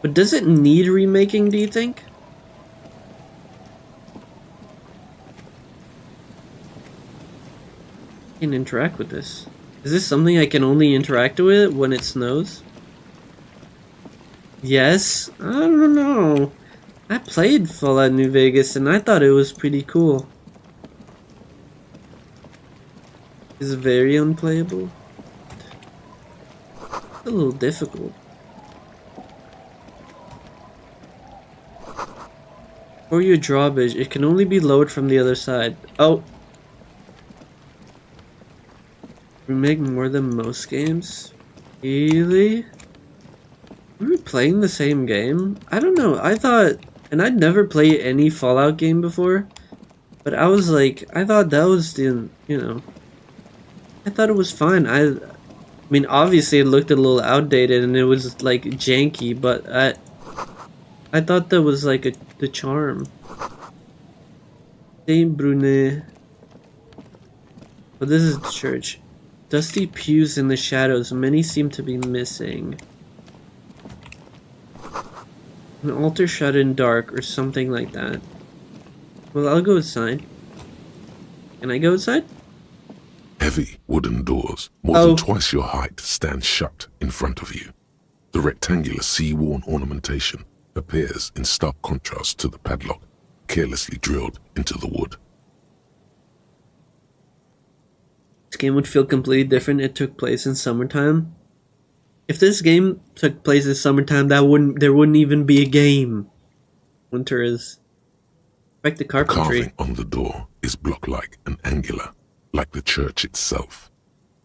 But does it need remaking, do you think? I can interact with this. Is this something I can only interact with when it snows? Yes? I don't know. I played Fallout New Vegas and I thought it was pretty cool. is very unplayable. It's a little difficult. For your drawbridge, it can only be lowered from the other side. Oh! We make more than most games? Really? Are we playing the same game? I don't know. I thought, and I'd never played any Fallout game before, but I was like, I thought that was the, you know, I thought it was fine. I mean, obviously it looked a little outdated and it was like janky, but I thought that was like the charm. Saint Brunet. But this is the church. Dusty pews in the shadows. Many seem to be missing. An altar shut in dark or something like that. Well, I'll go inside. Can I go inside? Heavy wooden doors, more than twice your height, stand shut in front of you. The rectangular sea-worn ornamentation appears in stark contrast to the padlock, carelessly drilled into the wood. This game would feel completely different if it took place in summertime. If this game took place in summertime, there wouldn't even be a game. Winter is. Like the carpentry. The carving on the door is block-like and angular, like the church itself.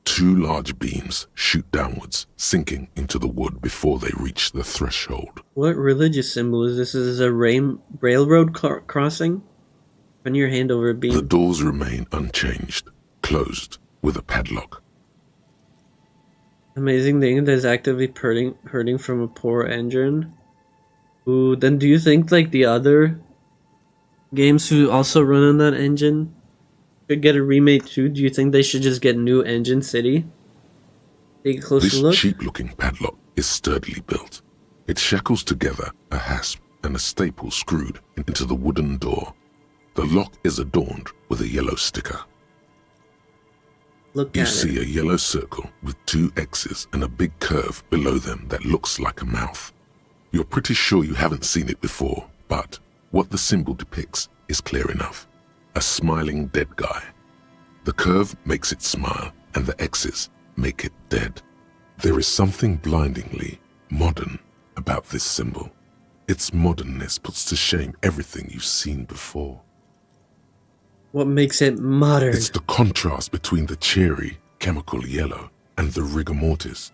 Two large beams shoot downwards, sinking into the wood before they reach the threshold. What religious symbol is this? Is this a railroad crossing? Run your hand over a beam. The doors remain unchanged, closed with a padlock. Amazing thing that is actively hurting from a poor engine. Ooh, then do you think like the other games who also run on that engine should get a remake too? Do you think they should just get new Engine City? Take a closer look. This cheap-looking padlock is sturdily built. It shackles together a hasp and a staple screwed into the wooden door. The lock is adorned with a yellow sticker. Look You at see it. a yellow circle with two X's and a big curve below them that looks like a mouth. You're pretty sure you haven't seen it before, but what the symbol depicts is clear enough. A smiling dead guy. The curve makes it smile, and the X's make it dead. There is something blindingly modern about this symbol. Its modernness puts to shame everything you've seen before. What makes it modern? It's the contrast between the cheery, chemical yellow and the rigor mortis.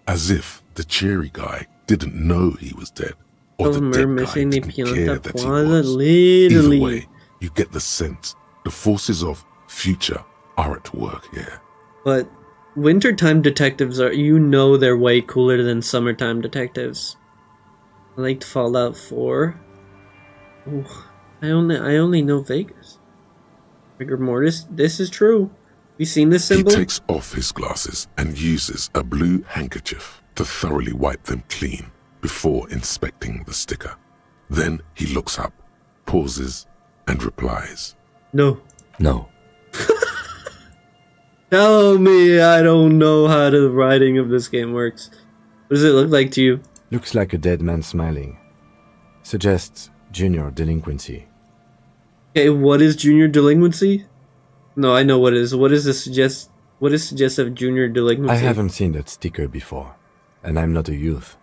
As if the cheery guy didn't know he was dead, or the dead guy didn't care that he was. Either way, you get the sense the forces of future are at work here. But wintertime detectives are, you know, they're way cooler than summertime detectives. I liked Fallout 4. Ooh, I only know Vegas. Rigor mortis, this is true. You seen this symbol? He takes off his glasses and uses a blue handkerchief to thoroughly wipe them clean before inspecting the sticker. Then he looks up, pauses, and replies. No. No. Tell me I don't know how the writing of this game works. What does it look like to you? Looks like a dead man smiling. Suggests junior delinquency. Okay, what is junior delinquency? No, I know what it is. What is suggestive junior delinquency? I haven't seen that sticker before, and I'm not a youth.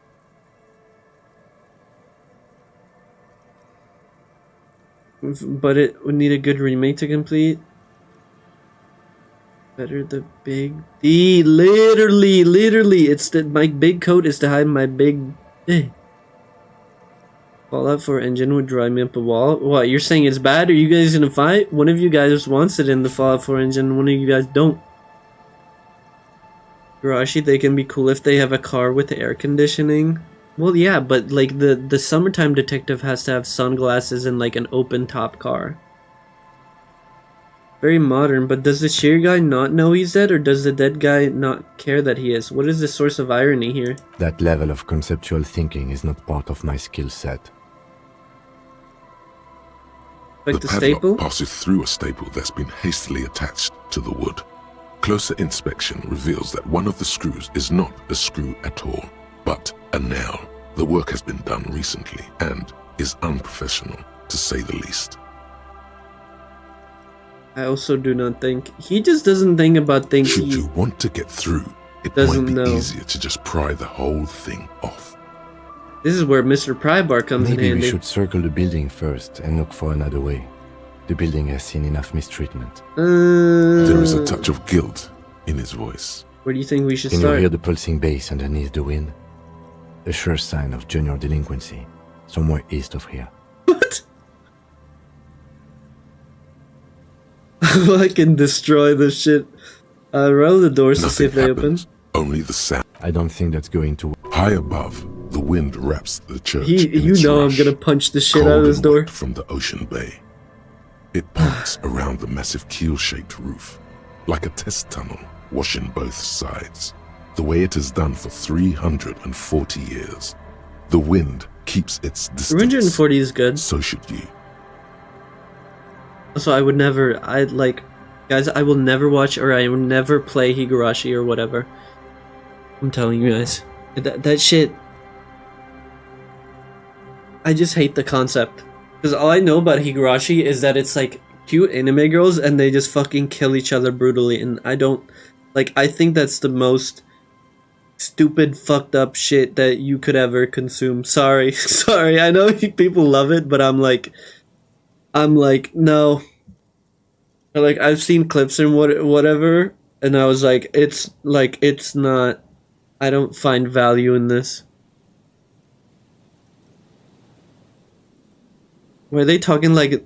But it would need a good remake to complete. Better the big D. Literally, it's that my big coat is to hide my big D. Fallout 4 engine would drive me up a wall. What, you're saying it's bad? Are you guys gonna fight? One of you guys wants it in the Fallout 4 engine, one of you guys don't. Garashi, they can be cool if they have a car with air conditioning. Well, yeah, but like the summertime detective has to have sunglasses and like an open top car. Very modern, but does the cheer guy not know he's dead, or does the dead guy not care that he is? What is the source of irony here? That level of conceptual thinking is not part of my skill set. Like the the padlock staple? passes through a staple that's been hastily attached to the wood. Closer inspection reveals that one of the screws is not a screw at all, but a nail. The work has been done recently and is unprofessional, to say the least. I also do not think. He just doesn't think about things Should he you want to get through, it doesn't might be know. easier to just pry the whole thing off. This is where Mr. Prybar comes in Maybe we handy. should circle the building first and look for another way. The building has seen enough mistreatment. There is a touch of guilt in his voice. Where do you think we should Can you start? hear the pulsing bass underneath the wind? A sure sign of junior delinquency, somewhere east of here. What? I can destroy this shit. Roll the doors to see Nothing if they open. happens, only the sound. I don't think that's going to work. High above, the wind wraps the church You in its know rush, I'm gonna punch the shit cold out of this and door. wet from the ocean bay. It pumps around the massive keel-shaped roof, like a test tunnel, washing both sides, the way it has done for 340 years. The wind keeps its distance. 340 is good. So should you. Also, I would never, guys, I will never watch or I will never play Higurashi or whatever. I'm telling you guys. That shit. I just hate the concept. Because all I know about Higurashi is that it's like cute anime girls and they just fucking kill each other brutally. And I don't, I think that's the most stupid, fucked up shit that you could ever consume. Sorry. Sorry. I know people love it, but I'm like, no. I've seen clips and whatever, and I was like, it's not. I don't find value in this. Were they talking like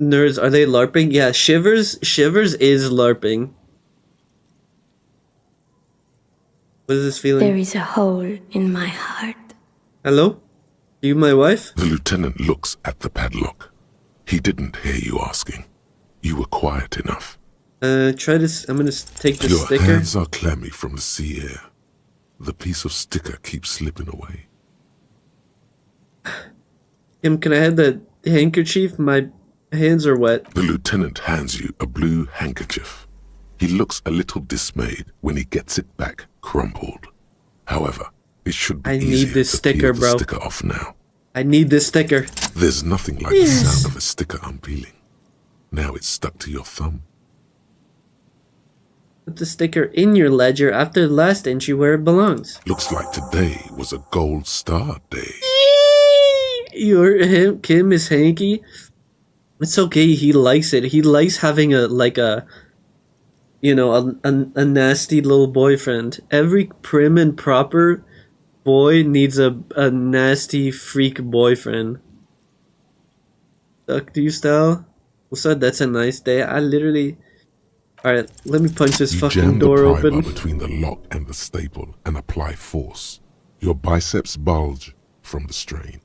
nerds? Are they LARPing? Yeah, Shivers is LARPing. What is this feeling? There is a hole in my heart. Hello? Are you my wife? The lieutenant looks at the padlock. He didn't hear you asking. You were quiet enough. Try this. I'm gonna take the Your sticker. hands are clammy from the sea air. The piece of sticker keeps slipping away. Kim, can I have the handkerchief? My hands are wet. The lieutenant hands you a blue handkerchief. He looks a little dismayed when he gets it back crumpled. However, it should be I need easier this to sticker, peel the bro. sticker off now. I need this sticker. There's nothing like the sound of a sticker unpeeling. Now it's stuck to your thumb. Put the sticker in your ledger after the last entry where it belongs. Looks like today was a gold star day. Kim is hanky. It's okay. He likes it. He likes having a nasty little boyfriend. Every prim and proper boy needs a nasty freak boyfriend. Duck, do you style? Also, that's a nice day. I literally. Alright, let me punch this You fucking jam the door pry bar open. between the lock and the staple and apply force. Your biceps bulge from the strain.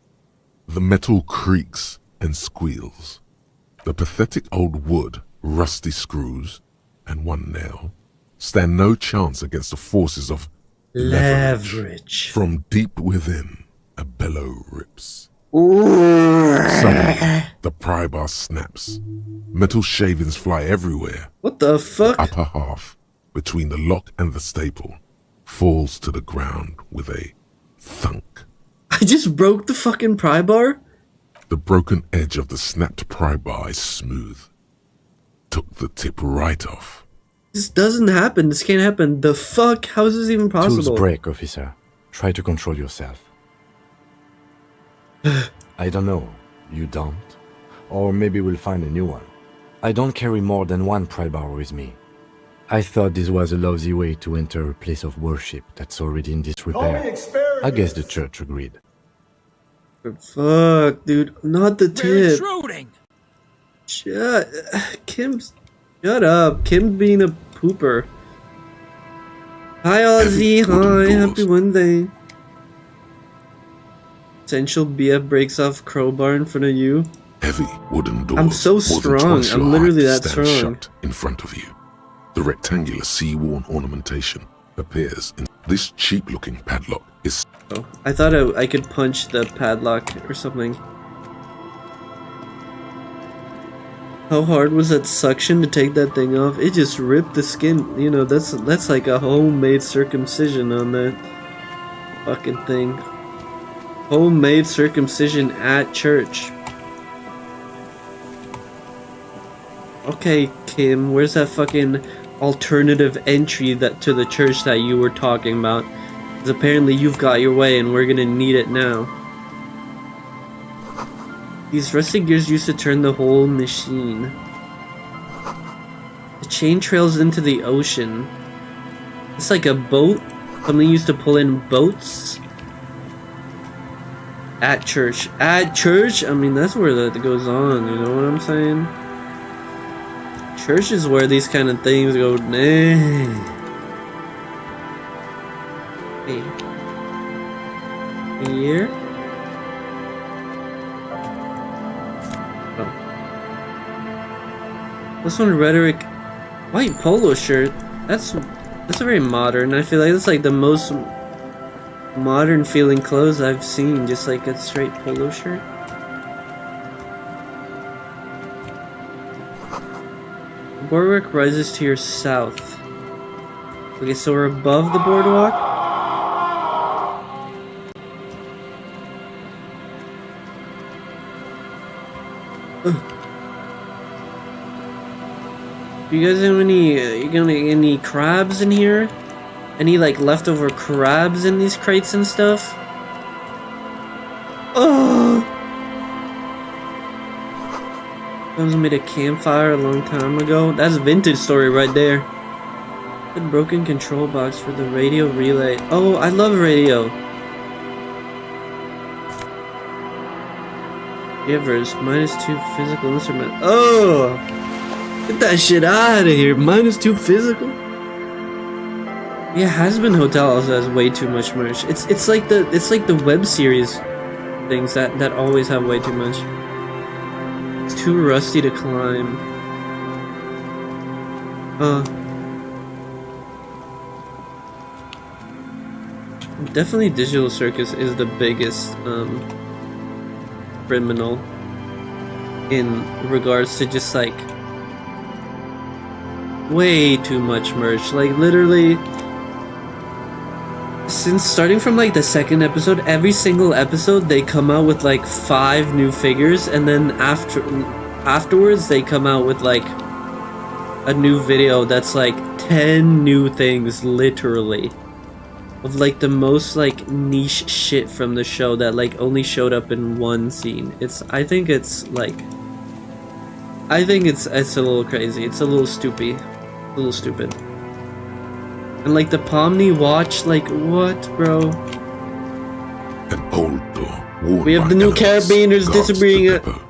The metal creaks and squeals. The pathetic old wood, rusty screws, and one nail stand no chance against the forces of Leverage. From deep within, a bellow rips. Suddenly, the pry bar snaps. Metal shavings fly everywhere. What the fuck? Upper half, between the lock and the staple, falls to the ground with a thunk. I just broke the fucking pry bar? The broken edge of the snapped pry bar is smooth. Took the tip right off. This doesn't happen. This can't happen. The fuck? How is this even Tools possible? break, officer. Try to control yourself. I don't know. You don't? Or maybe we'll find a new one. I don't carry more than one pry bar with me. I thought this was a lousy way to enter a place of worship that's already in disrepair. I guess the church agreed. Fuck, dude. Not the We're tip. intruding! Shut up. Kim's being a pooper. Hi, Ozzy. Heavy wooden Hi. doors. Happy Wednesday. Essential BF breaks off crowbar in front of you. Heavy wooden doors. I'm so more than strong. twice your I'm literally height that stand strong. shut in front of you. The rectangular sea-worn ornamentation appears in this cheap-looking padlock is Oh, I thought I could punch the padlock or something. How hard was that suction to take that thing off? It just ripped the skin. You know, that's like a homemade circumcision on that fucking thing. Homemade circumcision at church. Okay, Kim, where's that fucking alternative entry that to the church that you were talking about? Because apparently you've got your way and we're gonna need it now. These rusted gears used to turn the whole machine. The chain trails into the ocean. It's like a boat. Something used to pull in boats. At church. At church? I mean, that's where that goes on, you know what I'm saying? Church is where these kind of things go. Hey. Here? Oh. This one, rhetoric. White polo shirt. That's very modern. I feel like that's like the most modern feeling clothes I've seen. Just like a straight polo shirt. Boardwalk rises to your south. Okay, so we're above the boardwalk. Do you guys have any crabs in here? Any like leftover crabs in these crates and stuff? Oh! Someone made a campfire a long time ago. That's a vintage story right there. The broken control box for the radio relay. Oh, I love radio. Givers, -2 physical instrument. Oh! Get that shit out of here. -2 physical? Yeah, Has-Been Hotel also has way too much merch. It's like the web series things that always have way too much. It's too rusty to climb. Definitely Digital Circus is the biggest criminal in regards to just like way too much merch. Like literally since starting from like the second episode, every single episode they come out with like 5 new figures, and then afterwards they come out with like a new video that's like 10 new things, literally, of like the most like niche shit from the show that like only showed up in one scene. I think it's a little crazy. It's a little stupid. And like the Pomni watch, like what, bro? An old door worn We have by the new animals carabiners guards disagreeing the it. depot.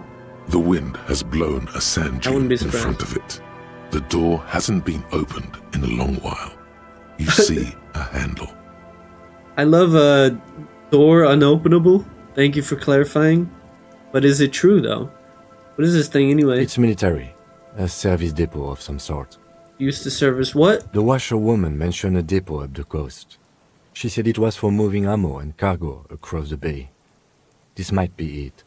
The wind has blown a sand I wouldn't dune be in surprised. front of it. The door hasn't been opened in a long while. You see a handle. I love door unopenable. Thank you for clarifying. But is it true though? What is this thing anyway? It's military. A service depot of some sort. Used to service what? The washerwoman mentioned a depot up the coast. She said it was for moving ammo and cargo across the bay. This might be it.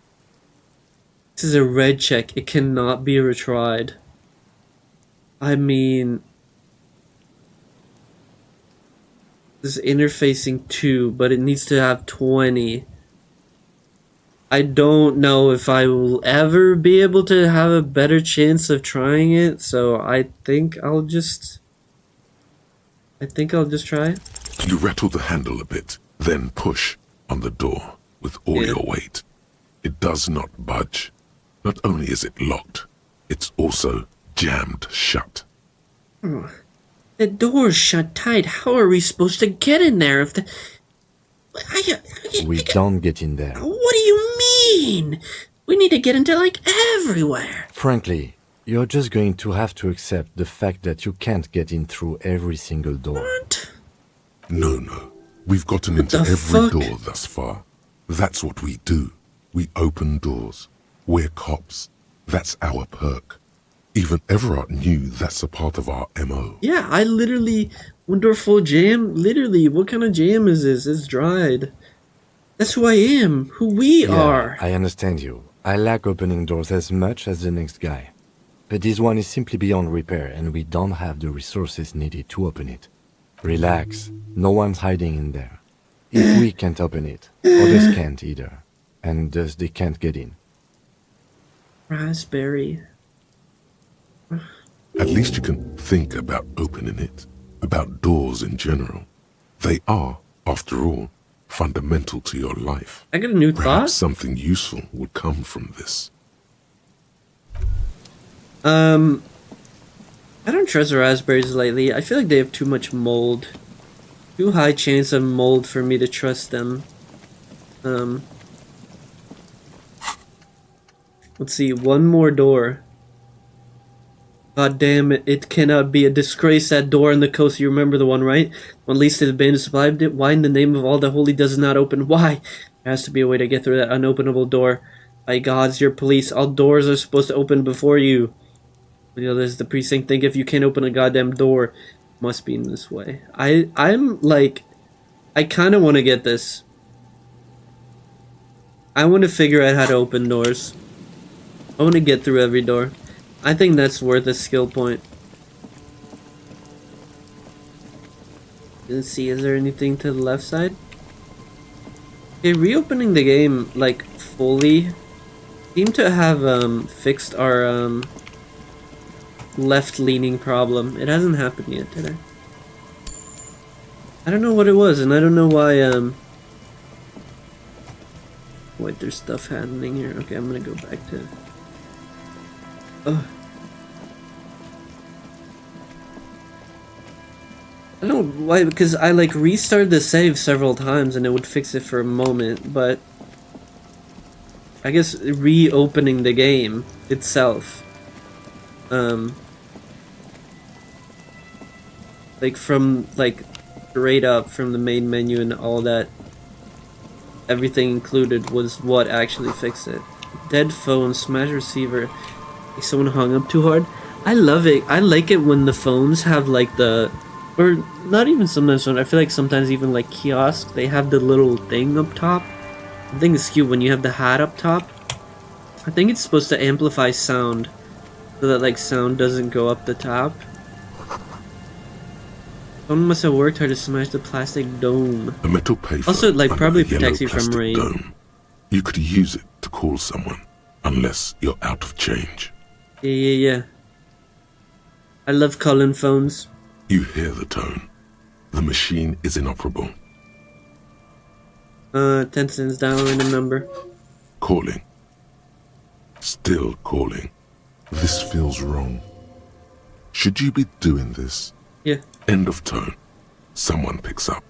This is a red check. It cannot be retried. I mean, this is interfacing 2, but it needs to have 20. I don't know if I will ever be able to have a better chance of trying it, so I think I'll just try it. You rattle the handle a bit, then push on the door with all your weight. It does not budge. Not only is it locked, it's also jammed shut. The door's shut tight. How are we supposed to get in there if the... We don't get in there. What do you mean? We need to get into, like, everywhere. Frankly, you're just going to have to accept the fact that you can't get in through every single door. What? No. We've gotten into the every fuck? door thus far. That's what we do. We open doors. We're cops. That's our perk. Even Everard knew that's a part of our MO. Yeah, I literally... Wonderful jam? Literally, what kind of jam is this? It's dried. That's who I am. Who we are. I understand you. I like opening doors as much as the next guy. But this one is simply beyond repair, and we don't have the resources needed to open it. Relax. No one's hiding in there. If we can't open it, others can't either. And thus they can't get in. Raspberry. At least you can think about opening it, about doors in general. They are, after all, fundamental to your life. I got a new Perhaps thought. something useful would come from this. I don't trust raspberries lately. I feel like they have too much mold. Too high chance of mold for me to trust them. Let's see, one more door. God damn it, it cannot be a disgrace, that door on the coast. You remember the one, right? When least it had been supplied it. Why in the name of all the holy does it not open? Why? There has to be a way to get through that unopenable door. By gods, your police. All doors are supposed to open before you. You know, there's the precinct. Think if you can't open a goddamn door, it must be in this way. I'm like, I kind of want to get this. I want to figure out how to open doors. I want to get through every door. I think that's worth a skill point. Let's see, is there anything to the left side? Okay, reopening the game, like, fully, seemed to have, fixed our, left-leaning problem. It hasn't happened yet, did it? I don't know what it was, and I don't know why, wait, there's stuff happening here. Okay, I'm gonna go back to... Oh. I don't know why, because I like restarted the save several times and it would fix it for a moment, but I guess reopening the game itself, like from like straight up from the main menu and all that, everything included was what actually fixed it. Dead phone, smash receiver. Like someone hung up too hard. I love it. I like it when the phones have like the, or not even sometimes. I feel like sometimes even like kiosk, they have the little thing up top. I think it's cute when you have the hat up top. I think it's supposed to amplify sound, so that like sound doesn't go up the top. Someone must have worked hard to smash the plastic dome. A metal payphone. Also, like, under probably a yellow protects you from plastic rain. dome. You could use it to call someone, unless you're out of change. Yeah. I love calling phones. You hear the tone. The machine is inoperable. 10 cents down, random number. Calling. Still calling. This feels wrong. Should you be doing this? Yeah. End of tone. Someone picks up.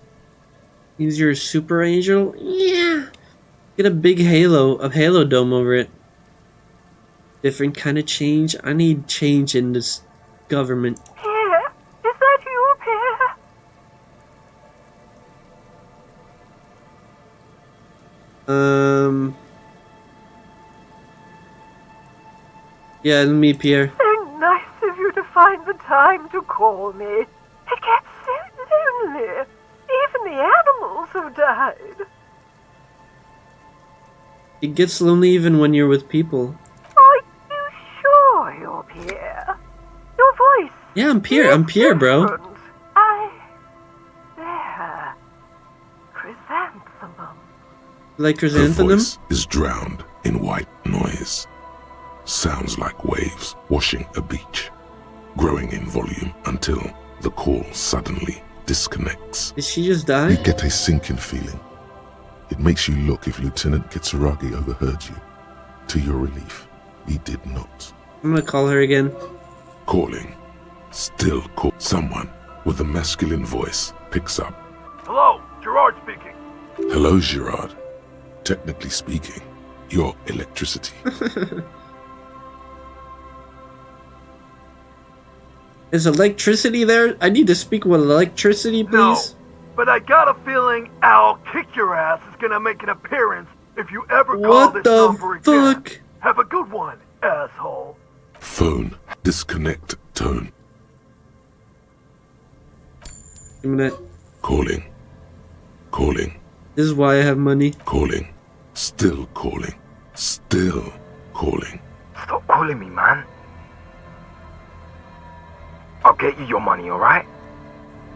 Use your super angel? Yeah. Get a big halo, a halo dome over it. Different kind of change. I need change in this government. Pierre, is that you, Pierre? Yeah, me, Pierre. So nice of you to find the time to call me. It gets so lonely. Even the animals have died. It gets lonely even when you're with people. Are you sure you're Pierre? Your voice. Yeah, I'm Pierre. I'm Pierre, bro. Different. There. Chrysanthemum. Like Her chrysanthemum? voice is drowned in white noise. Sounds like waves washing a beach, growing in volume until the call suddenly disconnects. Did she just die? You get a sinking feeling. It makes you look if Lieutenant Kitsuragi overheard you. To your relief, he did not. I'm gonna call her again. Calling. Still call. Someone with a masculine voice picks up. Hello, Gerard speaking. Hello, Gerard. Technically speaking, you're electricity. Is electricity there? I need to speak with electricity, please. No, but I got a feeling I'll kick your ass is gonna make an appearance if you ever call What this the number fuck? again. Have a good one, asshole. Phone. Disconnect tone. Give me that. Calling. Calling. This is why I have money. Calling. Still calling. Still calling. Stop calling me, man. I'll get you your money, alright?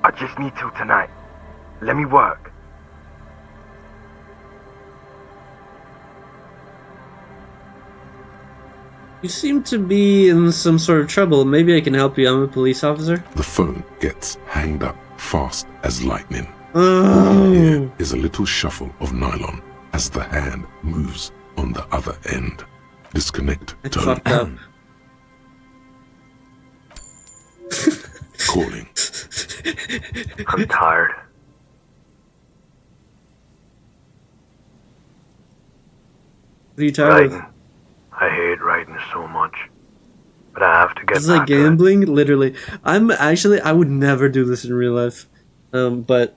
I just need till tonight. Let me work. You seem to be in some sort of trouble. Maybe I can help you. I'm a police officer. The phone gets hanged up fast as lightning. Oh. Here is a little shuffle of nylon as the hand moves on the other end. Disconnect That's tone. fucked up. Calling. I'm tired. What are you tired of? Writing. I hate writing so much. But I have to get It's like back to it. gambling, literally. I would never do this in real life. But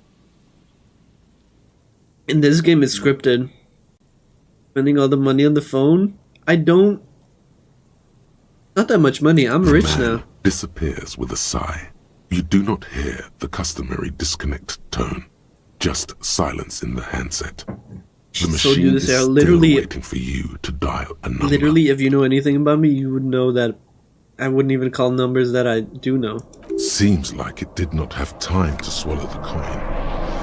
in this game it's scripted. Spending all the money on the phone. Not that much money. I'm rich The man now. disappears with a sigh. You do not hear the customary disconnect tone. Just silence in the handset. The machine is still waiting for you to dial a number. Literally, if you know anything about me, you would know that I wouldn't even call numbers that I do know. Seems like it did not have time to swallow the coin.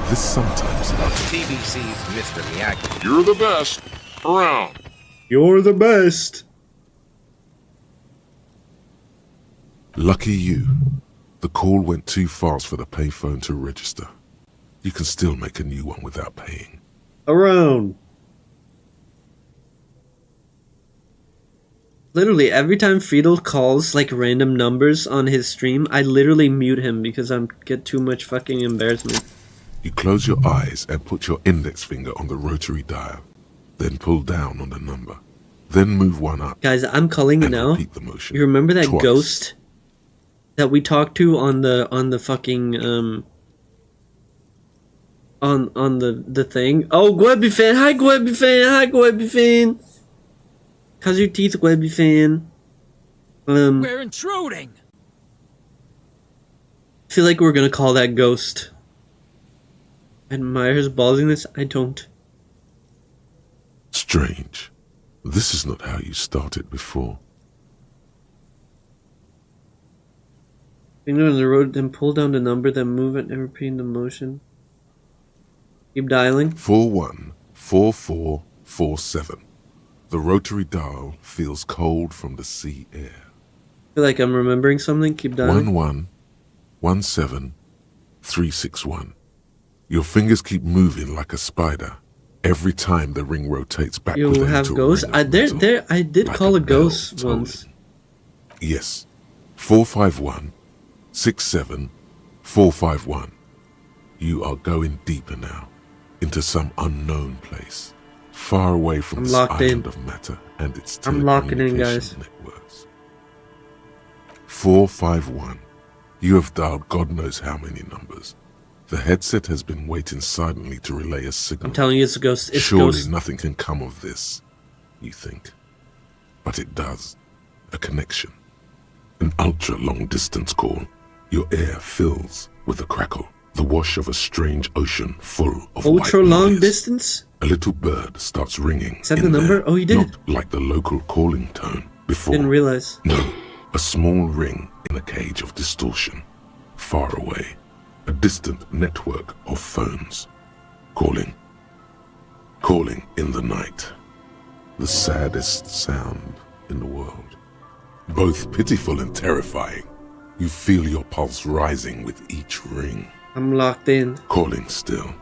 This sometimes happens. TBC's Mr. Miyagi. You're the best around. You're the best. Lucky you. The call went too fast for the payphone to register. You can still make a new one without paying. Around. Literally, every time Friedel calls like random numbers on his stream, I literally mute him because I get too much fucking embarrassment. You close your eyes and put your index finger on the rotary dial. Then pull down on the number. Then move one up. Guys, I'm calling it and now. repeat the motion. You remember that twice. ghost that we talked to on the fucking on the thing? Oh, Gwebby fan! Hi, Gwebby fan! Hi, Gwebby fan! How's your teeth, Gwebby fan? We're intruding! I feel like we're gonna call that ghost. Admire his baldiness? I don't. Strange. This is not how you started before. Finger on the road, then pull down the number, then move it and repeat the motion. Keep dialing. 414447. The rotary dial feels cold from the sea air. I feel like I'm remembering something. Keep dialing. 1117361. Your fingers keep moving like a spider every time the ring rotates backward. You have ghosts? I did like call a bell ghost tolling. once. Yes. 451-67451. You are going deeper now, into some unknown place, far away from this island of matter and its telecommunication networks. 451. You have dialed God knows how many numbers. The headset has been waiting silently to relay a signal. I'm telling you, it's a ghost. It's Surely a ghost. nothing can come of this, you think. But it does. A connection. An ultra-long distance call. Your ear fills with a crackle. The wash of a strange ocean full of Ultra white long noise. distance? A little bird starts ringing. Is that in the number? there, Oh, you did. Not like the local calling tone before. Didn't realize. No, a small ring in a cage of distortion. Far away. A distant network of phones. Calling. Calling in the night. The saddest sound in the world. Both pitiful and terrifying. You feel your pulse rising with each ring. I'm locked in. Calling still.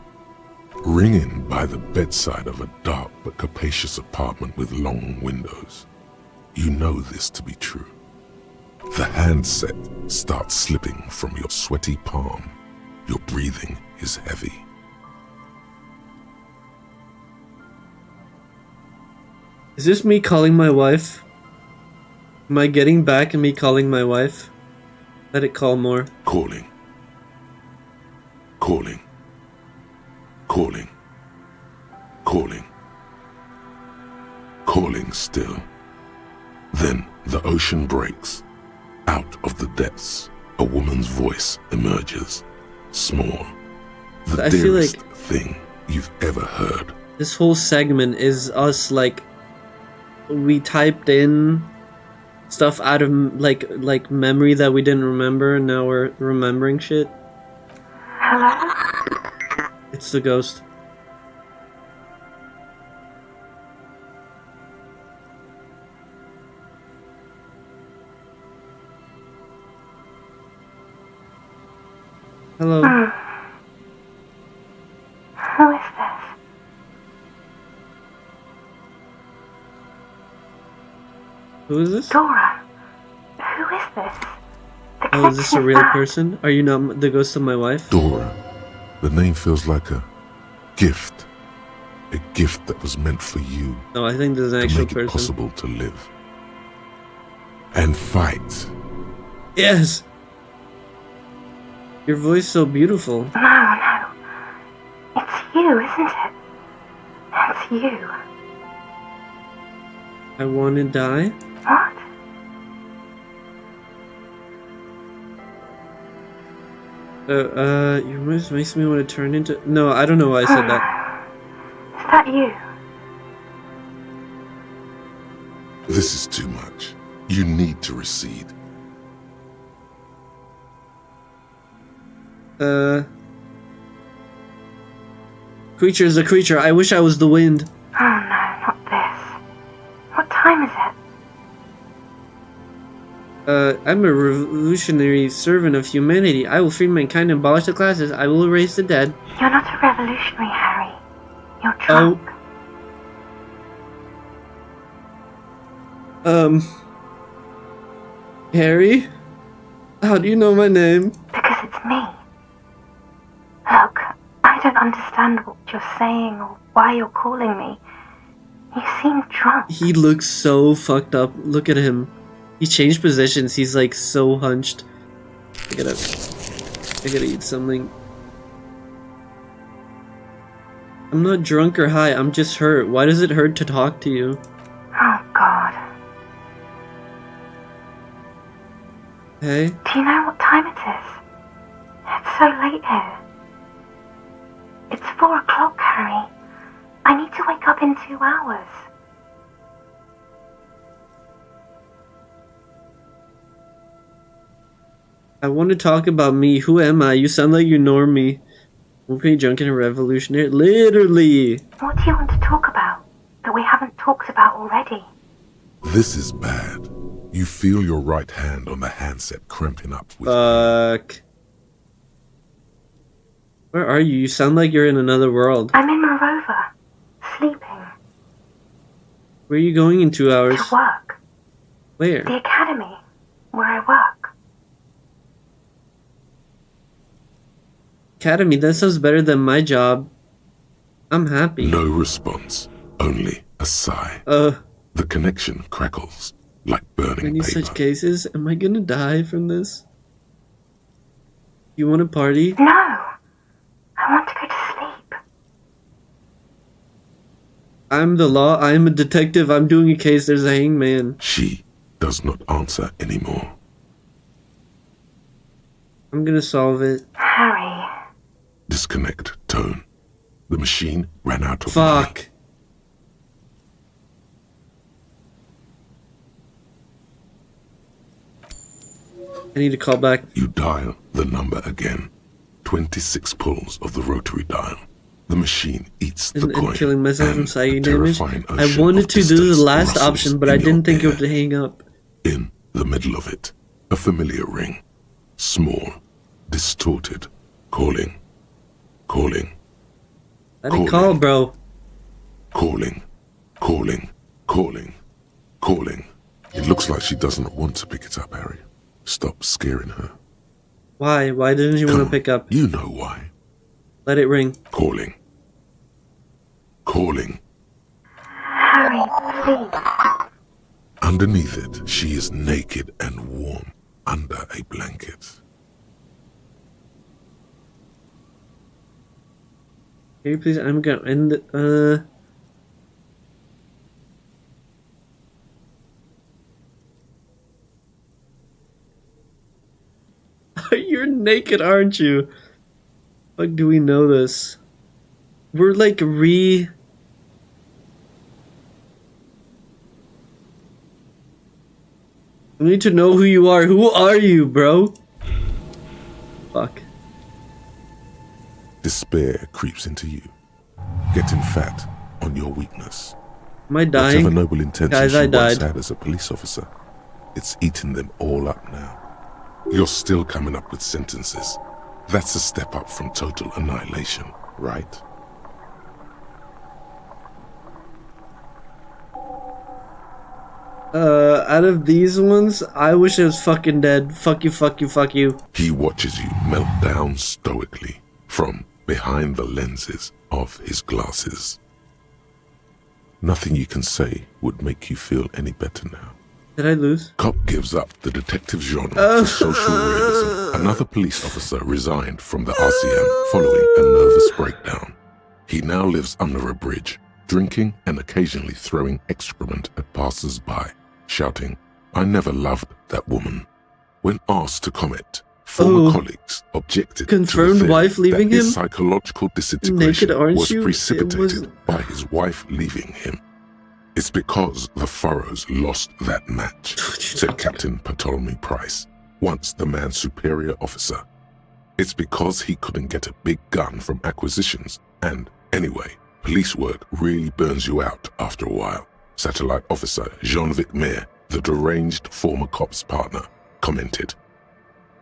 Ringing by the bedside of a dark but capacious apartment with long windows. You know this to be true. The handset starts slipping from your sweaty palm. Your breathing is heavy. Is this me calling my wife? Am I getting back and me calling my wife? Let it call more. Calling. Calling. Calling. Calling. Calling still. Then the ocean breaks. Out of the depths, a woman's voice emerges. Small. The I feel dearest like thing you've ever heard. this whole segment is us like we typed in stuff out of like memory that we didn't remember, and now we're remembering shit. Hello? It's the ghost. Hello. Who is this? Who is this? Dora. Who is this? The Oh, is this a connection is real bad. person? Are you not the ghost of my wife? Dora. The name feels like a gift. A gift that was meant for you No, I think this is an to actual make it person. possible to live. And fight. Yes! Your voice so beautiful. No. It's you, isn't it? It's you. I want to die? What? Your voice makes me want to turn into... No, I don't know why I said that. Is that you? This is too much. You need to recede. Creature is a creature. I wish I was the wind. Oh no, not this. What time is it? I'm a revolutionary servant of humanity. I will free mankind and abolish the classes. I will erase the dead. You're not a revolutionary, Harry. You're drunk. Harry? How do you know my name? Because it's me. Look, I don't understand what you're saying or why you're calling me. You seem drunk. He looks so fucked up. Look at him. He changed positions. He's like so hunched. I gotta eat something. I'm not drunk or high. I'm just hurt. Why does it hurt to talk to you? Oh, God. Hey? Do you know what time it is? It's so late here. It's 4 o'clock, Harry. I need to wake up in 2 hours. I want to talk about me. Who am I? You sound like you know me. I'm pretty drunk and a revolutionary. Literally. What do you want to talk about that we haven't talked about already? This is bad. You feel your right hand on the handset cramping up with Fuck. Where are you? You sound like you're in another world. I'm in Morova, sleeping. Where are you going in 2 hours? To work. Where? The academy, where I work. Academy, that sounds better than my job. I'm happy. no response, only a sigh. The connection crackles like burning Any paper. such cases? Am I gonna die from this? You wanna party? No, I want to go to sleep. I'm the law. I'm a detective. I'm doing a case. There's a hangman. She does not answer anymore. I'm gonna solve it. Harry. Disconnect tone. The machine ran out of money. Fuck. I need to call back. You dial the number again. 26 pulls of the rotary dial. The machine eats the And coin. killing myself from and psychic a damage. terrifying I ocean wanted of to do the distance last rustles option, but I in your didn't think you ear. were to hang up. In the middle of it, a familiar ring. Small, distorted, calling. Calling. Let it call, bro. Calling. Calling. Calling. Calling. It looks like she doesn't want to pick it up, Harry. Stop scaring her. Why? Why didn't you want to pick up? You know why. Let it ring. Calling. Calling. Harry, please. Underneath it, she is naked and warm under a blanket. Can you please? I'm gonna end the, You're naked, aren't you? Fuck, do we know this? We're like I need to know who you are. Who are you, bro? Fuck. Despair creeps into you, getting fat on your weakness. Am I dying? Whatever noble intention Guys, she I once died. had as a police officer, it's eating them all up now. You're still coming up with sentences. That's a step up from total annihilation, right? Out of these ones, I wish I was fucking dead. Fuck you, fuck you, fuck you. He watches you melt down stoically from behind the lenses of his glasses. Nothing you can say would make you feel any better now. Did I lose? Cop gives up the detective genre for social realism. Another police officer resigned from the RCM following a nervous breakdown. He now lives under a bridge, drinking and occasionally throwing excrement at passers-by, shouting, "I never loved that woman." When asked to comment, former colleagues objected Confirmed to the theory wife leaving that his him? psychological disintegration Naked, aren't was you? It precipitated was- by his wife leaving him. It's because the Furrows lost that match, said Captain Ptolemy Price, once the man's superior officer. It's because he couldn't get a big gun from acquisitions, and anyway, police work really burns you out after a while, Satellite Officer Jean-Vic Mayer, the deranged former cop's partner, commented.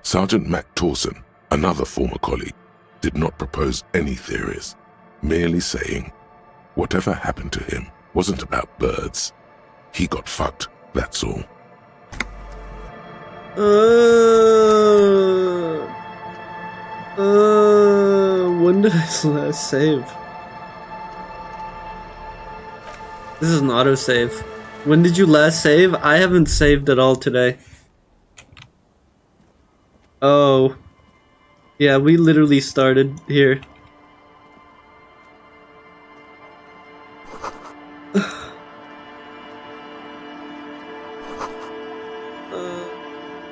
Sergeant Matt Torson, another former colleague, did not propose any theories, merely saying, whatever happened to him wasn't about birds. He got fucked, that's all. When did I last save? This is an autosave. When did you last save? I haven't saved at all today. Oh. Yeah, we literally started here.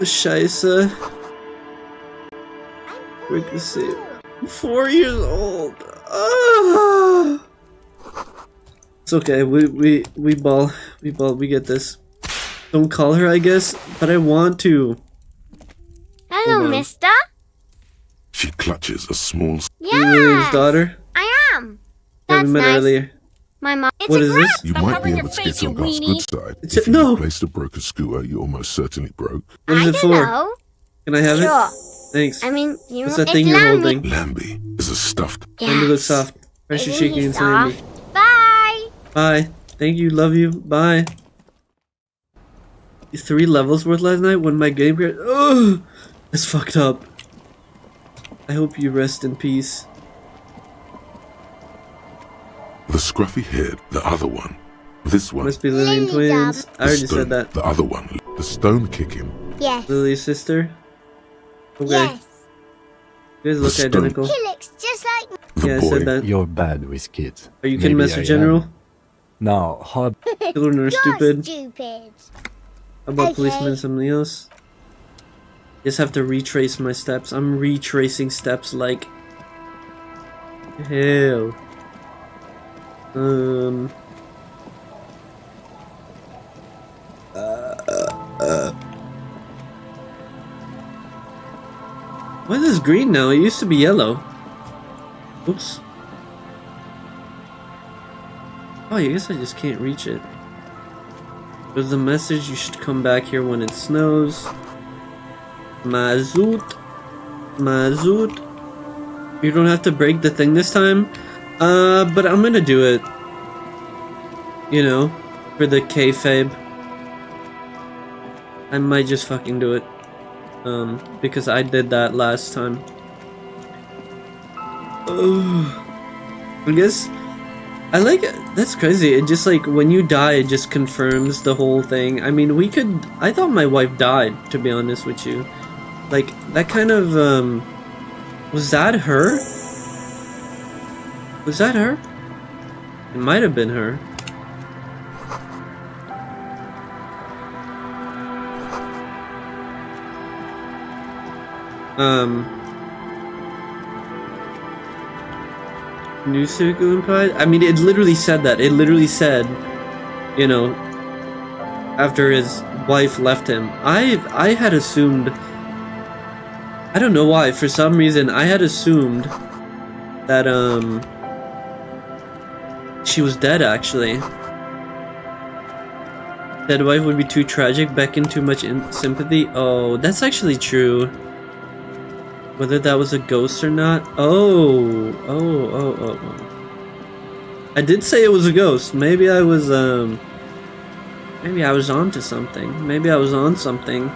Scheisse. Quick to see. 4 years old. Ah. It's okay. We ball. We ball. We get this. Don't call her, I guess, but I want to. Hello, mister. She clutches a small... His Yeah, daughter? I am. Yeah, That's we met nice. earlier. My mom. It's What a is grab. this? You Stop might be covering able your to face, get you on God's weenie. good side. It's If you no. replaced a broken scooter you almost certainly broke. What is I it don't for? know. Can I have Sure. it? Thanks. I mean, you What's know, that thing you're Lammy. holding? Lambie is a stuffed... Lamby looks soft. Pressure Isn't shaking he and Lamby. soft? Bye. Bye. Thank you. Love you. Bye. 3 levels worth last night when my game crashed. Oh, that's fucked up. I hope you rest in peace. The scruffy head, the other one. This one. Must be Lillian Lily twins. I already stone, said that. The other one. The stone kicking. Yes. Lily's sister. Okay. Yes. You guys look The stone. identical. He looks just like me. The Yeah, I boy. said that. You're bad with kids. Are you kidding, Maybe Master I General? am. Now, how Children are You're stupid. stupid. How about Okay. policemen and something else? Just have to retrace my steps. I'm retracing steps like hell. Why is this green now? It used to be yellow. Oops. Oh, I guess I just can't reach it. There's a message, you should come back here when it snows. Mazoot. Mazoot. You don't have to break the thing this time. But I'm gonna do it. You know, for the kayfabe. I might just fucking do it. Because I did that last time. I guess I like it. That's crazy. It just like when you die, it just confirms the whole thing. I mean, we could. I thought my wife died, to be honest with you. Like that kind of. Was that her? Was that her? It might have been her. New Circle implied? I mean, it literally said that. It literally said, you know, after his wife left him. I had assumed, I don't know why, for some reason, I had assumed that, she was dead, actually. Dead wife would be too tragic, beckon too much sympathy. Oh, that's actually true. Whether that was a ghost or not? Oh. I did say it was a ghost. Maybe I was onto something. Maybe I was on something.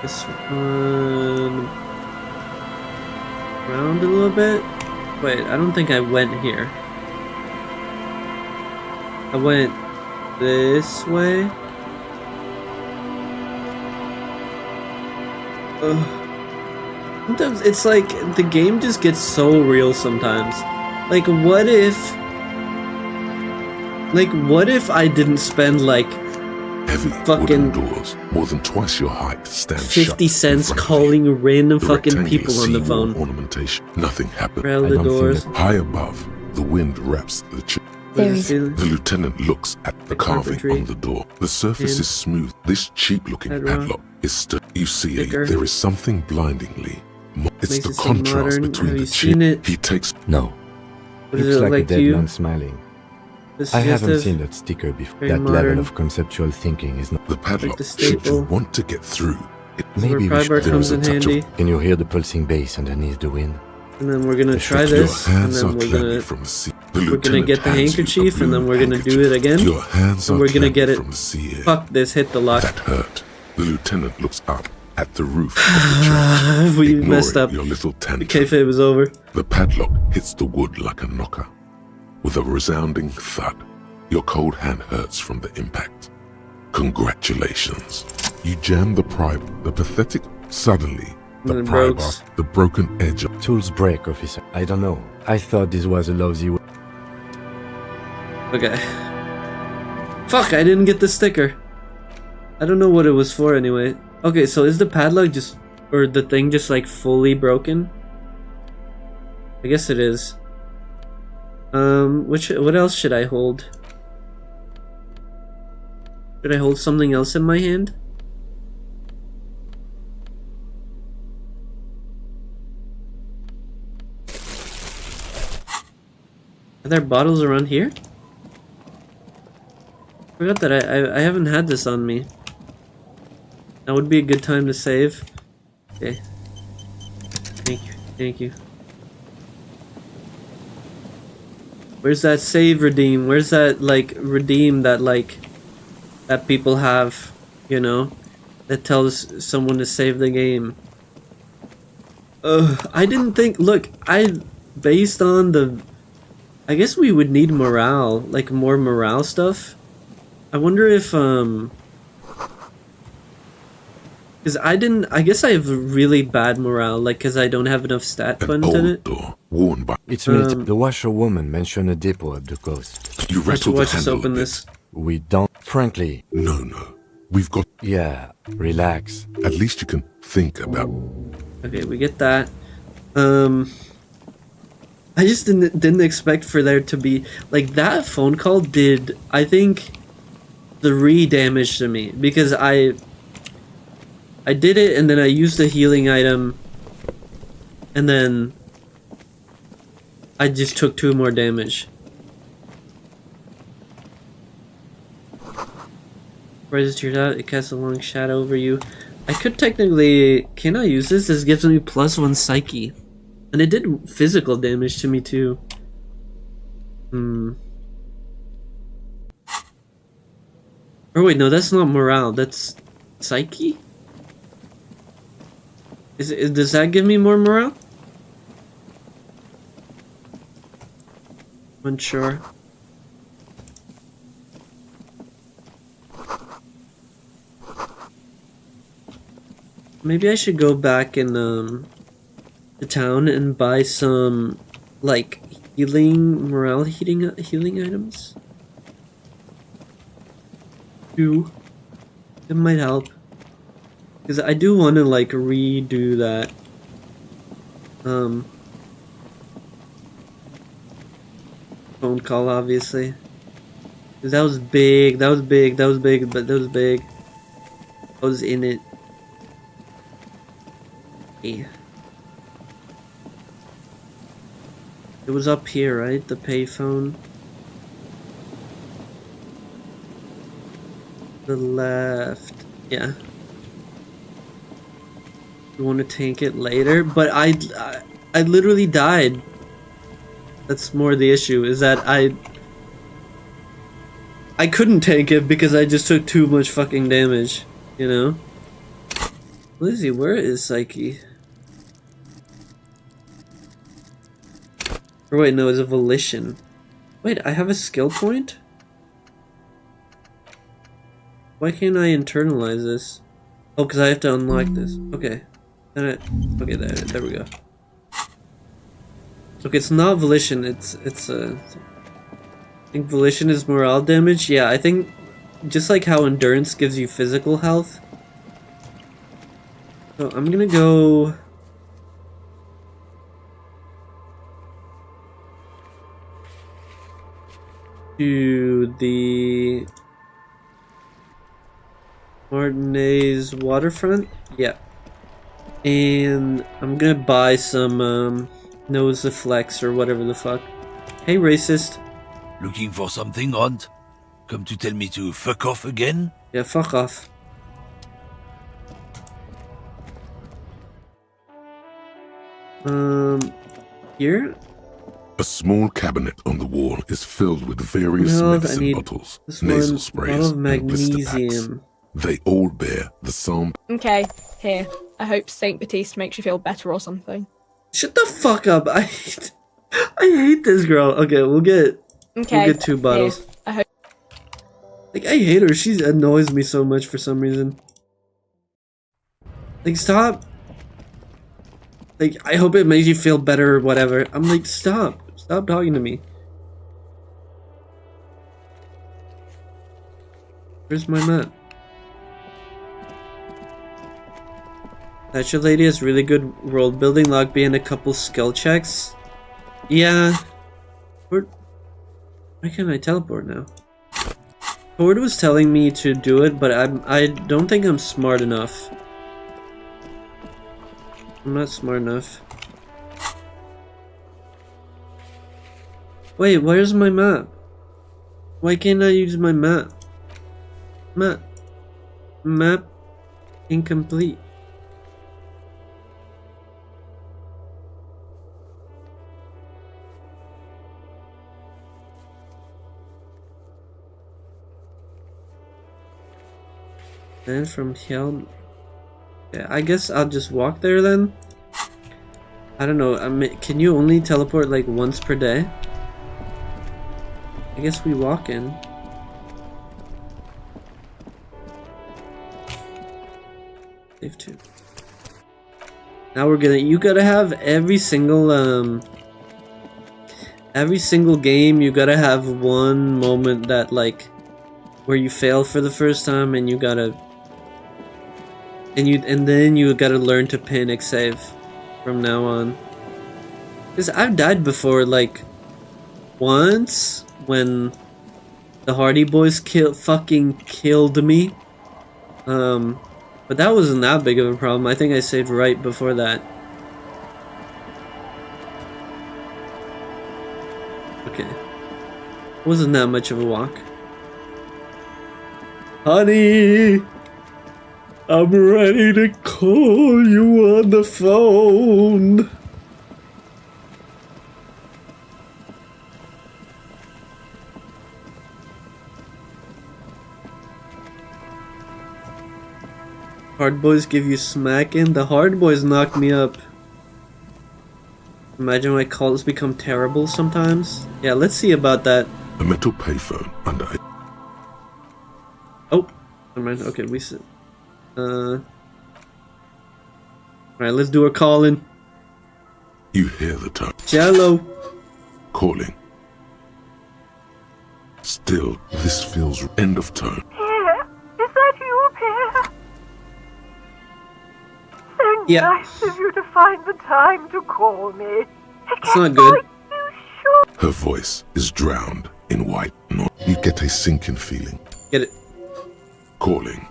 This one around a little bit. Wait, I don't think I went here. I went this way. Sometimes it's like the game just gets so real sometimes. Like what if I didn't spend like Heavy fucking wooden doors, more than twice your height, stand 50 shut cents in front of calling you. random The fucking rectangular people on the seawall phone. Ornamentation. Nothing happened. Rail I the don't think doors. that- High above, the wind wraps the chip. There is Ceiling. The lieutenant looks at the carving carpentry. on the door. The surface And is smooth. This cheap-looking bedrock. padlock is still. You see, Thicker. there is something blindingly. It's Makes the it so contrast modern. between Have the you seen it? He takes. No. What does Looks it like look a like to dead you? man smiling. This I haven't suggestive? seen that sticker before. Very That modern. level of conceptual thinking is not. the padlock. the Should you staple. want to get through, it Maybe we Pry bar should. there comes is a in touch of- handy. Can you hear the pulsing bass underneath the wind? And then we're gonna try Your this, Your and hands then are we're clammy gonna from a sea. we're gonna get the handkerchief, and then we're gonna do it again. Your hands And are we're gonna clammy get it. from the sea air. Fuck this! Hit the lock. That hurt. The lieutenant looks up at the roof of the church. We ignoring messed up. Your little The tantrum. kayfabe is over. The padlock hits the wood like a knocker. With a resounding thud, your cold hand hurts from the impact. Congratulations. You jam the pry, the pathetic, suddenly, the And it pry bar, breaks. the broken edge of Tools break, officer. I don't know. I thought this was a lousy way. Okay. Fuck! I didn't get the sticker. I don't know what it was for anyway. Okay, so is the padlock just, or the thing just like fully broken? I guess it is. What else should I hold? Should I hold something else in my hand? Are there bottles around here? Forgot that I haven't had this on me. That would be a good time to save. Okay. Thank you. Where's that save redeem? Where's that like redeem that like that people have, you know, that tells someone to save the game? I didn't think. Look, based on the. I guess we would need morale, like more morale stuff. I wonder if because I guess I have really bad morale, like because I don't have enough stat an points in old it. door worn by. It's military. The washerwoman mentioned a depot up the coast. You rattle the Watch us handle open a bit. this. We don't. Frankly, No. We've got. yeah. Relax. At least you can think about. Okay, we get that. I just didn't expect for there to be like that phone call did, I think, 3 damage to me because I did it and then I used the healing item and then I just took 2 more damage. Rises your out, it casts a long shadow over you. I could technically, can I use this? This gives me +1 psyche. And it did physical damage to me too. Or wait, no, that's not morale. That's psyche? Does that give me more morale? Unsure. Maybe I should go back in the town and buy some like morale healing items. It might help because I do want to like redo that. Phone call, obviously. 'Cause that was big. But that was big. I was in it. Yeah. It was up here, right? The payphone. The left. Yeah. You want to tank it later? But I literally died. That's more the issue, is that I couldn't tank it because I just took too much fucking damage, you know? Lizzie, where is Psyche? Or wait, no, it's a volition. Wait, I have a skill point? Why can't I internalize this? Oh, because I have to unlock this. Okay. Okay, there we go. Okay, it's not volition, it's I think volition is morale damage. Yeah, I think just like how endurance gives you physical health. So I'm gonna go to the Martinez waterfront. Yeah. And I'm gonna buy some Noseflex or whatever the fuck. Hey, racist. Looking for something, Hunt? Come to tell me to fuck off again? Yeah, fuck off. Here? A small cabinet on the wall is filled with various No, I medicine need bottles, this nasal one, sprays, bottle of and blister packs. magnesium. They all bear the same. Okay, here. I hope Saint Baptiste makes you feel better or something. Shut the fuck up! I hate this girl. Okay, we'll get 2 bottles. Here. I hope. Like, I hate her. She annoys me so much for some reason. Like, stop. Like, I hope it makes you feel better or whatever. I'm like, stop. Stop talking to me. Where's my map? Natural Lady has really good world building, log B, and a couple skill checks. Yeah. Why can't I teleport now? Ford was telling me to do it, but I don't think I'm smart enough. I'm not smart enough. Wait, where's my map? Why can't I use my map? Map incomplete. Then from here, yeah, I guess I'll just walk there then. I don't know. I mean, can you only teleport like once per day? I guess we walk in. Save 2. Now you gotta have every single game. You gotta have one moment that like where you fail for the first time, and you gotta. And then you gotta learn to panic save from now on. Because I've died before, like once when the Hardy Boys fucking killed me. But that wasn't that big of a problem. I think I saved right before that. Okay. Wasn't that much of a walk. Honey! I'm ready to call you on the phone. Hard boys give you smacking. The hard boys knock me up. Imagine my calls become terrible sometimes. Yeah, let's see about that. A metal payphone under a... Oh, never mind. Okay, we sit. Alright, let's do a calling. You hear the tone. Jello. Calling. Still, this feels end of tone. Pierre, is that you, Pierre? So Yeah. nice of you to find the time to call me. It's not good. Are you sure? Her voice is drowned in white noise. You get a sinking feeling. Get it. Calling.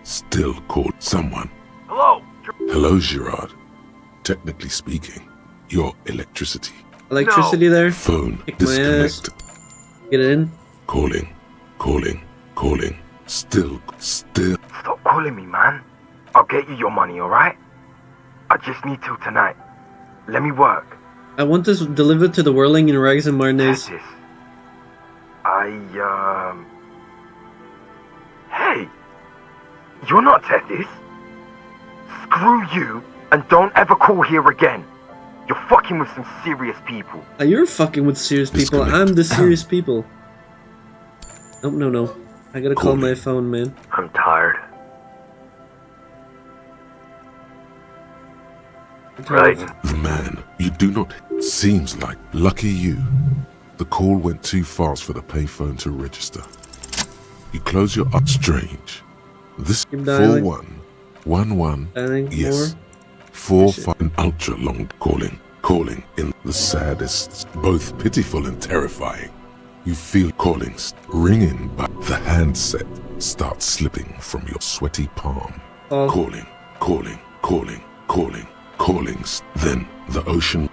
Still called someone. Hello? Hello, Gerard. Technically speaking, your electricity. Electricity there. Phone Kick my ass. disconnected. Get it in. Calling. calling. Still. Stop calling me, man. I'll get you your money, alright? I just need till tonight. Let me work. I want this delivered to the Whirling in Rags and Marnays. Tetis. Hey! You're not Tetis. Screw you, and don't ever call here again. You're fucking with some serious people. You're fucking with serious people. I'm the serious people. Oh, no. I gotta call my phone, man. I'm tired. Right. The man you do not seems like lucky you. The call went too fast for the payphone to register. You close your eyes. Strange. This 4111. Yes. 45 an ultra long calling in the saddest, both pitiful and terrifying. You feel callings ringing, but the handset starts slipping from your sweaty palm. Calling. Callings. Then the ocean.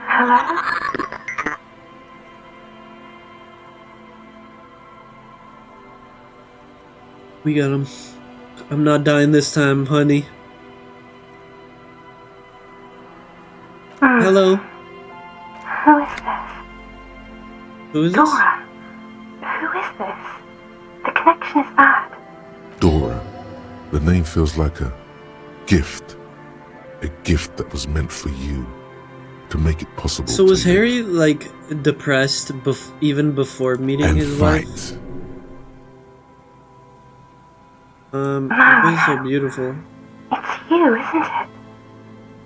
Hello? We got him. I'm not dying this time, honey. Hello. Who is this? Who is Dora. Who is this? The connection is bad. Dora. The name feels like a gift. A gift that was meant for you. To make it possible. So was Harry, like, depressed even before meeting his wife? It was so beautiful. It's you, isn't it?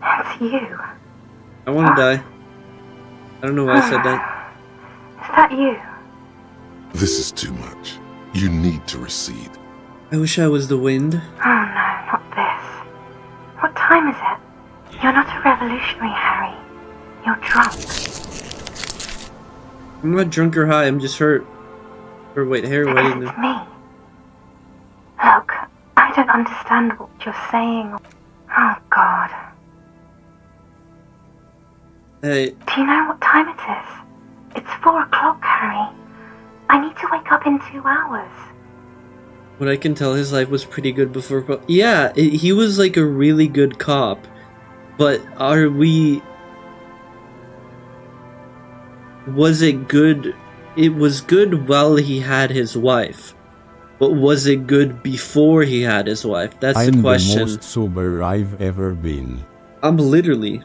It's you. I want to die. I don't know why I said that. Is that you? This is too much. You need to recede. I wish I was the wind. Oh no, not this. What time is it? You're not a revolutionary, Harry. You're drunk. I'm not drunk or high, I'm just hurt. Or wait, Harry waiting It's me. Look, I don't understand what you're saying. Oh God. Hey. Do you know what time it is? It's 4 o'clock, Harry. I need to wake up in 2 hours. What I can tell, his life was pretty good before. Yeah, he was like a really good cop. But was it good? It was good while he had his wife. But was it good before he had his wife? That's the question. I'm the most sober I've ever been. I'm literally.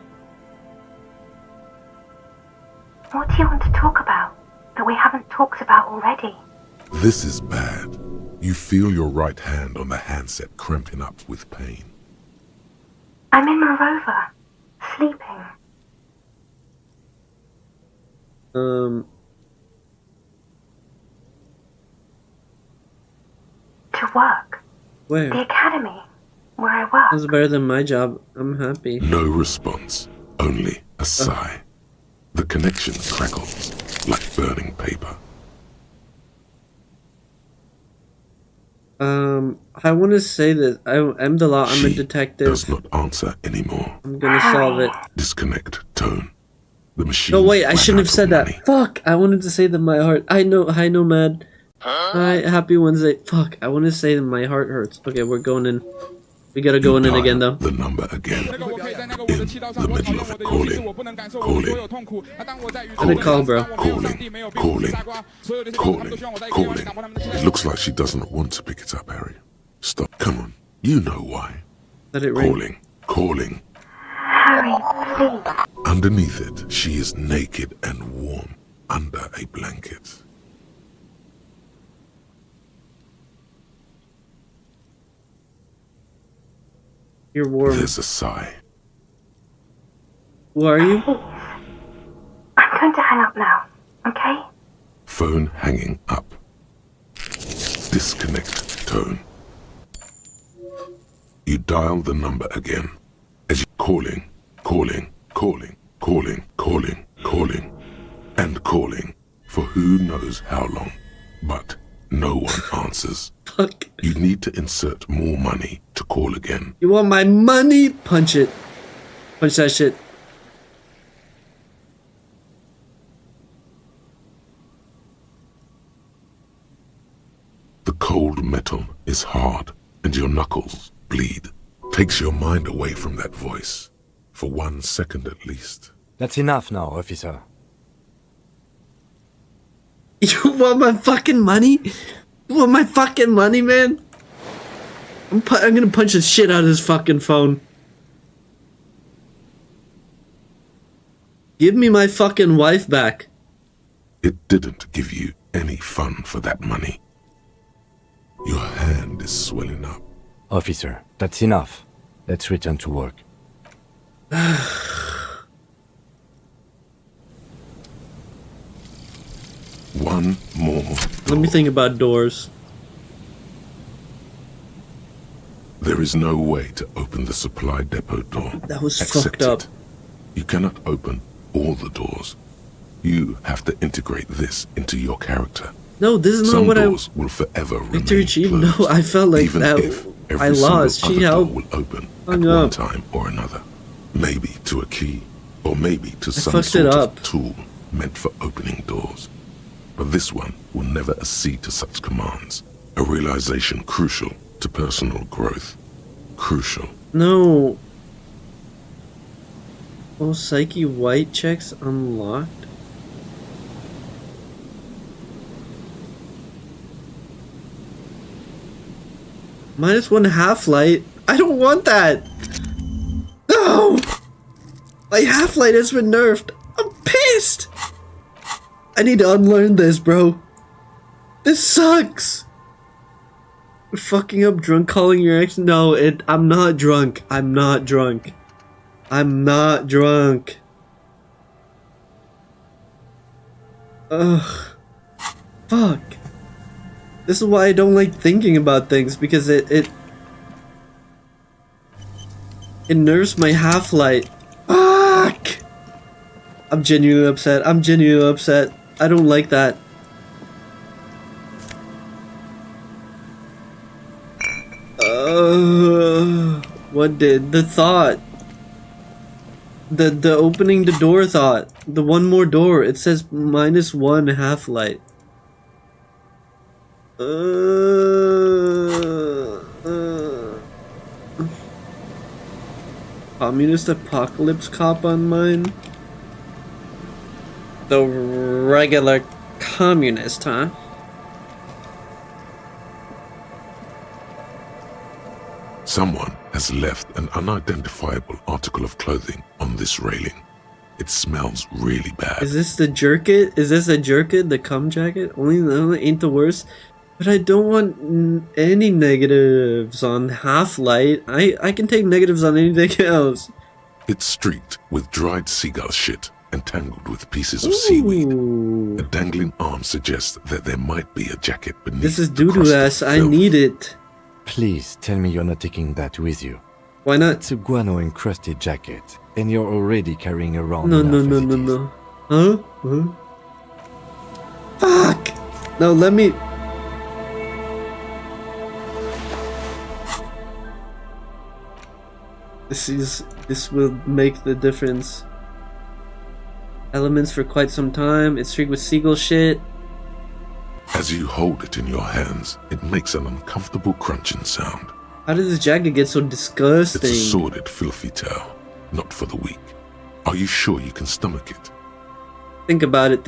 What do you want to talk about that we haven't talked about already? This is bad. You feel your right hand on the handset cramping up with pain. I'm in Morova, sleeping. To work. Where? The academy, where I work. That's better than my job. I'm happy. No response, only a sigh. The connection crackles like burning paper. I want to say that I'm the law. I'm a detective. Does not answer anymore. I'm gonna solve it. Disconnect tone. The machine. No, wait, I shouldn't have said that. Fuck! I wanted to say that my heart. Hi, Nomad. Hi, happy Wednesday. Fuck! I want to say that my heart hurts. Okay, we're going in. We gotta go in again, though. The number again. In the middle of it, calling. What a call, bro. Calling. It looks like she doesn't want to pick it up, Harry. Stop. Come on. You know why. Let it ring. Calling. Harry, please. Underneath it, she is naked and warm under a blanket. You're warm. There's a sigh. Who are you? Please. I'm going to hang up now, okay? Phone hanging up. Disconnect tone. You dial the number again. As you calling, and calling for who knows how long. But no one answers. Fuck. You need to insert more money to call again. You want my money? Punch it. Punch that shit. The Cold metal is hard, and your knuckles bleed. Takes your mind away from that voice. For 1 second at least. That's enough now, officer. You want my fucking money? You want my fucking money, man? I'm gonna punch the shit out of this fucking phone. Give me my fucking wife back. It didn't give you any fun for that money. Your hand is swelling up. Officer, that's enough. Let's return to work. One more door. Let me think about doors. There is no way to open the supply depot door. That was Accept fucked up. it. You cannot open all the doors. You have to integrate this into your character. No, this is Some not what doors will forever Victory remain Chief, closed, no, I felt like even that. if every I lost. single She other door helped. will open Hung at one up. time or another. Maybe to a key, or maybe to some fucked it sort up. of tool meant for opening doors. But this one will never accede to such commands. A realization crucial to personal growth. Crucial. No. Oh, Psyche White checks unlocked? -1 half-light? I don't want that! No! My half-light has been nerfed! I'm pissed! I need to unlearn this, bro. This sucks! You're fucking up drunk calling your ex? No, I'm not drunk. I'm not drunk. I'm not drunk. Ugh. Fuck. This is why I don't like thinking about things, because it nerves my half-light. Fuck! I'm genuinely upset. I'm genuinely upset. I don't like that. What did the thought? The opening the door thought. The one more door. It says -1 half-light. Communist apocalypse cop on mine? The regular communist, huh? Someone has left an unidentifiable article of clothing on this railing. It smells really bad. Is this the jerket? Is this a jerket? The cum jacket? Only ain't the worst. But I don't want any negatives on Half-Light. I can take negatives on anything else. It's streaked with dried seagull shit and tangled with pieces of seaweed. A dangling arm suggests that there might be a jacket beneath. This is doo-doo ass. I need it. Please tell me you're not taking that with you. Why not? It's a guano-encrusted jacket, and you're already carrying around No. Huh? Fuck! No, let me... This will make the difference. Elements for quite some time. It's streaked with seagull shit. As you hold it in your hands, it makes an uncomfortable crunching sound. How did this jacket get so disgusting? It's a sordid, filthy tale, not for the weak. Are you sure you can stomach it? Think about it.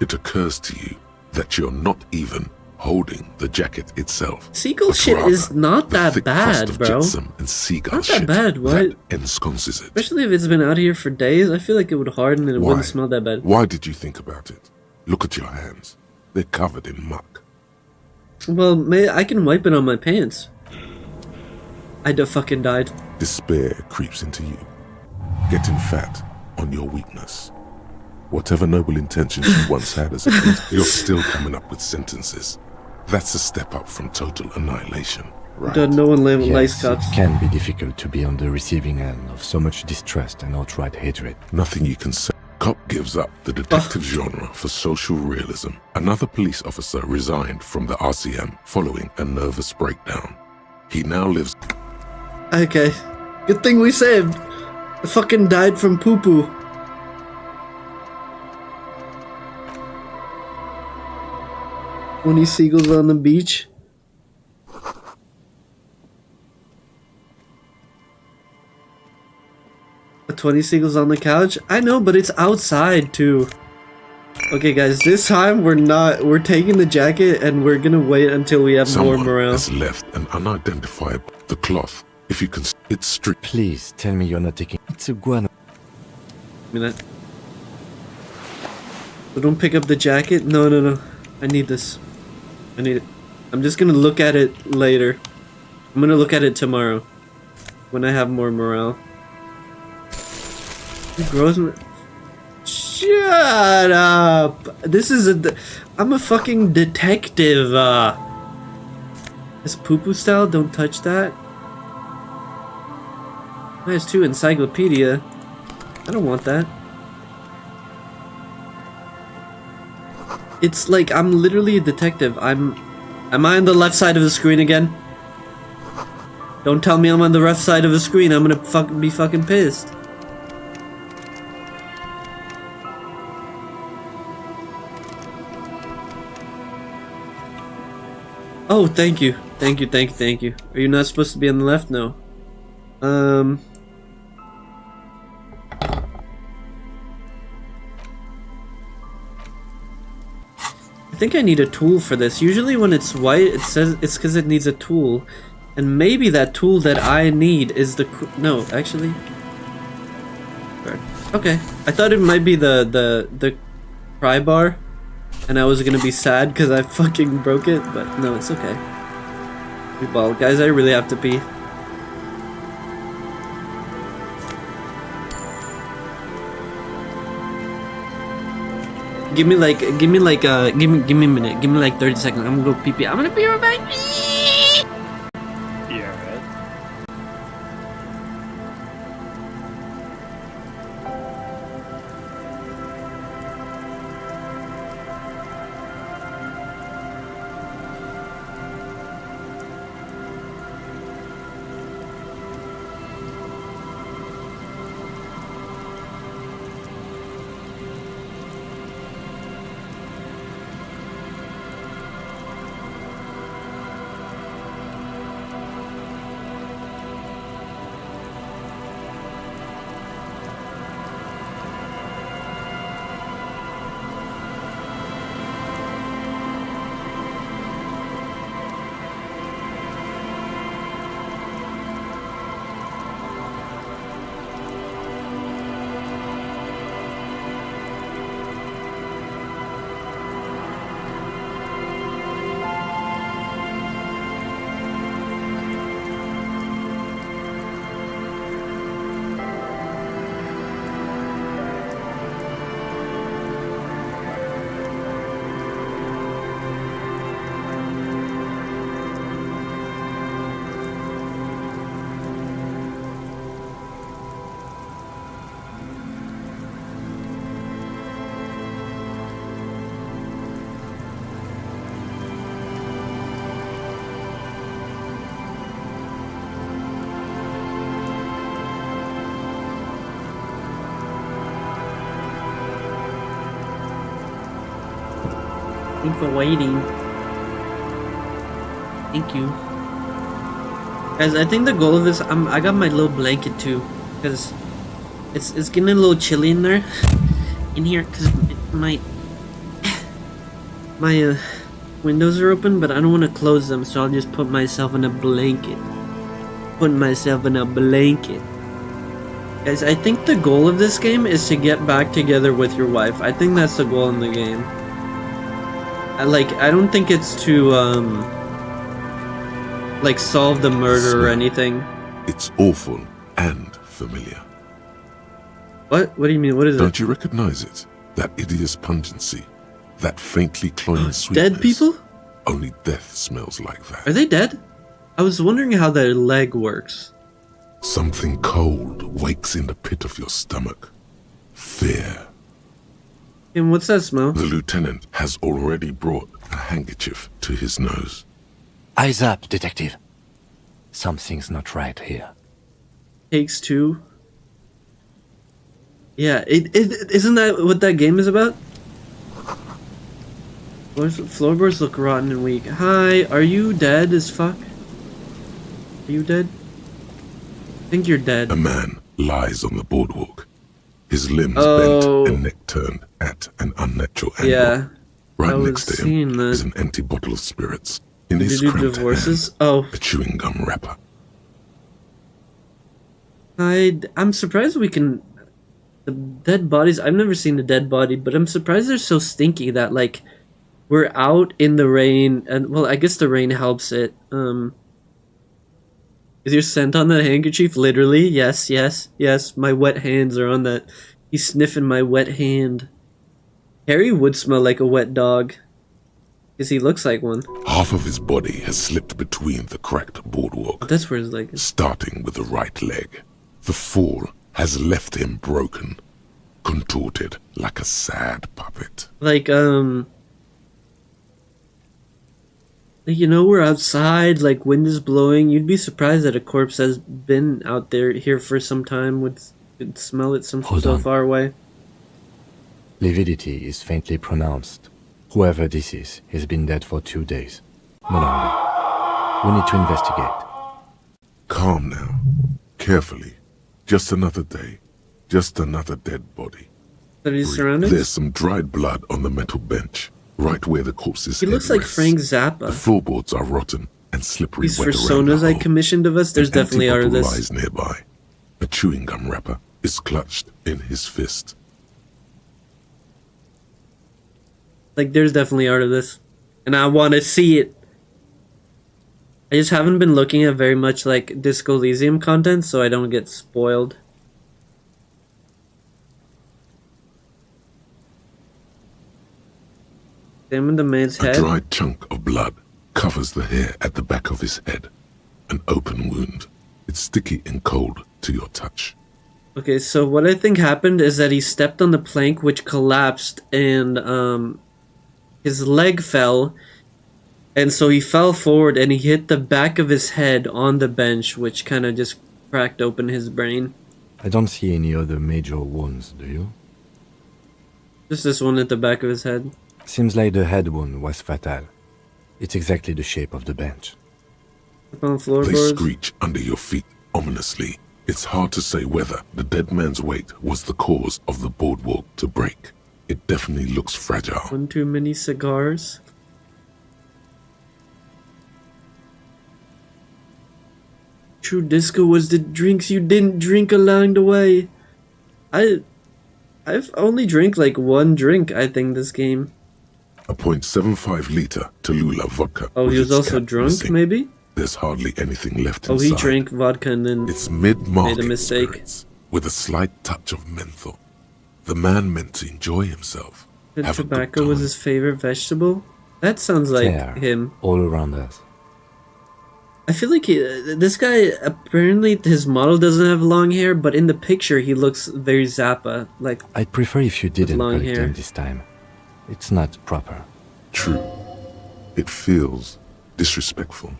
It occurs to you that you're not even holding the jacket itself. Seagull shit is not that bad, bro. And seagull not that bad, what? Ensconces it. Especially if it's been out here for days, I feel like it would harden and it wouldn't smell that bad. Why did you think about it? Look at your hands. They're covered in muck. Well, I can wipe it on my pants. I fucking died. Despair creeps into you, getting fat on your weakness. Whatever noble intentions you once had as a kid, you're still coming up with sentences. That's a step up from total annihilation, right? No one likes Yes, cops. it can be difficult to be on the receiving end of so much distrust and outright hatred. Nothing you can say. Cop gives up the detective genre for social realism. Another police officer resigned from the RCM following a nervous breakdown. He now lives... Okay. Good thing we saved. I fucking died from poo-poo. When he seagulls on the beach. 20 seagulls on the couch? I know, but it's outside too. Okay guys, this time we're taking the jacket and we're gonna wait until we have Someone more morale. has left an unidentifiable the cloth. If you can, it's strict. Please tell me you're not taking. It's a guano. Give me that. So don't pick up the jacket. No. I need this. I need it. I'm just gonna look at it later. I'm gonna look at it tomorrow when I have more morale. It grows. Shut up! This is I'm a fucking detective. This poo-poo style. Don't touch that. Nice too. Encyclopedia. I don't want that. It's like I'm literally a detective. Am I on the left side of the screen again? Don't tell me I'm on the left side of the screen. I'm gonna be fucking pissed. Oh, thank you. Thank you. Are you not supposed to be on the left? No. I think I need a tool for this. Usually when it's white, it says it's because it needs a tool. And maybe that tool that I need is the... No, actually... Okay. I thought it might be the pry bar. And I was gonna be sad because I fucking broke it. But no, it's okay. Well, guys, I really have to pee. Give me a minute. Give me like 30 seconds. I'm gonna go pee. I'm gonna be right back. Yeah, right. Thanks for waiting. Thank you. Guys, I think the goal of this, I got my little blanket too, because it's getting a little chilly in there, in here, because my windows are open, but I don't want to close them, so I'll just put myself in a blanket. Guys, I think the goal of this game is to get back together with your wife. I think that's the goal in the game. I don't think it's to, like, solve the murder or anything. It's awful and familiar. What? What do you mean? What is it? Don't you recognize it? That hideous pungency. That faintly cloying sweetness. Dead people? Only death smells like that. Are they dead? I was wondering how their leg works. Something cold wakes in the pit of your stomach. Fear. And what's that smell? The lieutenant has already brought a handkerchief to his nose. Eyes up, detective. Something's not right here. Takes two. Yeah, isn't that what that game is about? Floorboards look rotten and weak. Hi, are you dead as fuck? Are you dead? I think you're dead. A man lies on the boardwalk. His limbs Oh. bent and neck turned at an unnatural angle. Yeah. Right I was next to him seeing that. is an empty bottle of spirits. In Did his you do cramped divorces? hand, Oh. a chewing gum wrapper. I'm surprised we can... The dead bodies... I've never seen a dead body, but I'm surprised they're so stinky that, like, we're out in the rain, and, well, I guess the rain helps it. Is your scent on that handkerchief? Literally? Yes, yes, yes. My wet hands are on that. He's sniffing my wet hand. Harry would smell like a wet dog. Because he looks like one. Half of his body has slipped between the cracked boardwalk. That's where his leg is. Starting with the right leg. The fall has left him broken, contorted like a sad puppet. Like, you know, we're outside, like, wind is blowing. You'd be surprised that a corpse has been out there here for some time. Would smell it so far away. Lividity is faintly pronounced. Whoever this is, he's been dead for 2 days. No longer. We need to investigate. Calm now. Carefully. Just another day. Just another dead body. But he's surrounded? There's some dried blood on the metal bench, right where the corpse's He head looks like rests. Frank Zappa. The floorboards are rotten and slippery. These wet around personas the I hole. commissioned of us, there's An empty definitely art of bottle this. lies nearby. A chewing gum wrapper is clutched in his fist. Like, there's definitely art of this. And I want to see it. I just haven't been looking at very much, like, Disco Elysium content, so I don't get spoiled. Examine the man's A head. dried chunk of blood covers the hair at the back of his head. An open wound. It's sticky and cold to your touch. Okay, so what I think happened is that he stepped on the plank, which collapsed, and his leg fell, and so he fell forward and he hit the back of his head on the bench, which kind of just cracked open his brain. I don't see any other major wounds, do you? Just this one at the back of his head. Seems like the head wound was fatal. It's exactly the shape of the bench. Up on They floorboards. screech under your feet ominously. It's hard to say whether the dead man's weight was the cause of the boardwalk to break. It definitely looks fragile. One too many cigars. True disco was the drinks you didn't drink along the way. I've only drank like one drink, I think, this game. A .75 liter Tallulah vodka. Oh, with he was its also cap drunk, missing. maybe? There's hardly anything left Oh, inside. he drank vodka and then It's mid-market made a mistake. spirits with a slight touch of menthol. The man meant to enjoy himself. The Have a good tobacco was time. his favorite vegetable? That sounds like There, him. all around us. I feel like this guy, apparently his model doesn't have long hair, but in the picture he looks very Zappa. Like, I'd prefer if you didn't long collect hair. them this time. It's not proper. True. It feels disrespectful.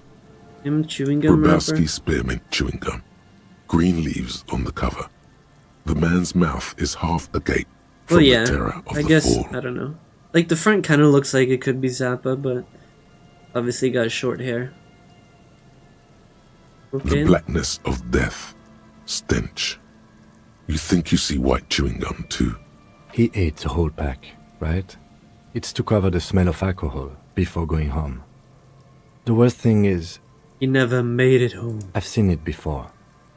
him chewing gum Grabowski wrapper. spearmint chewing gum. Green leaves on the cover. The man's mouth is half agape from Well, yeah, the terror of I the guess, fall. I don't know. Like, the front kind of looks like it could be Zappa, but obviously got short hair. The Okay. blackness of death. Stench. You think you see white chewing gum too. He ate the whole pack, right? It's to cover the smell of alcohol before going home. The worst thing is, He never made it home. I've seen it before.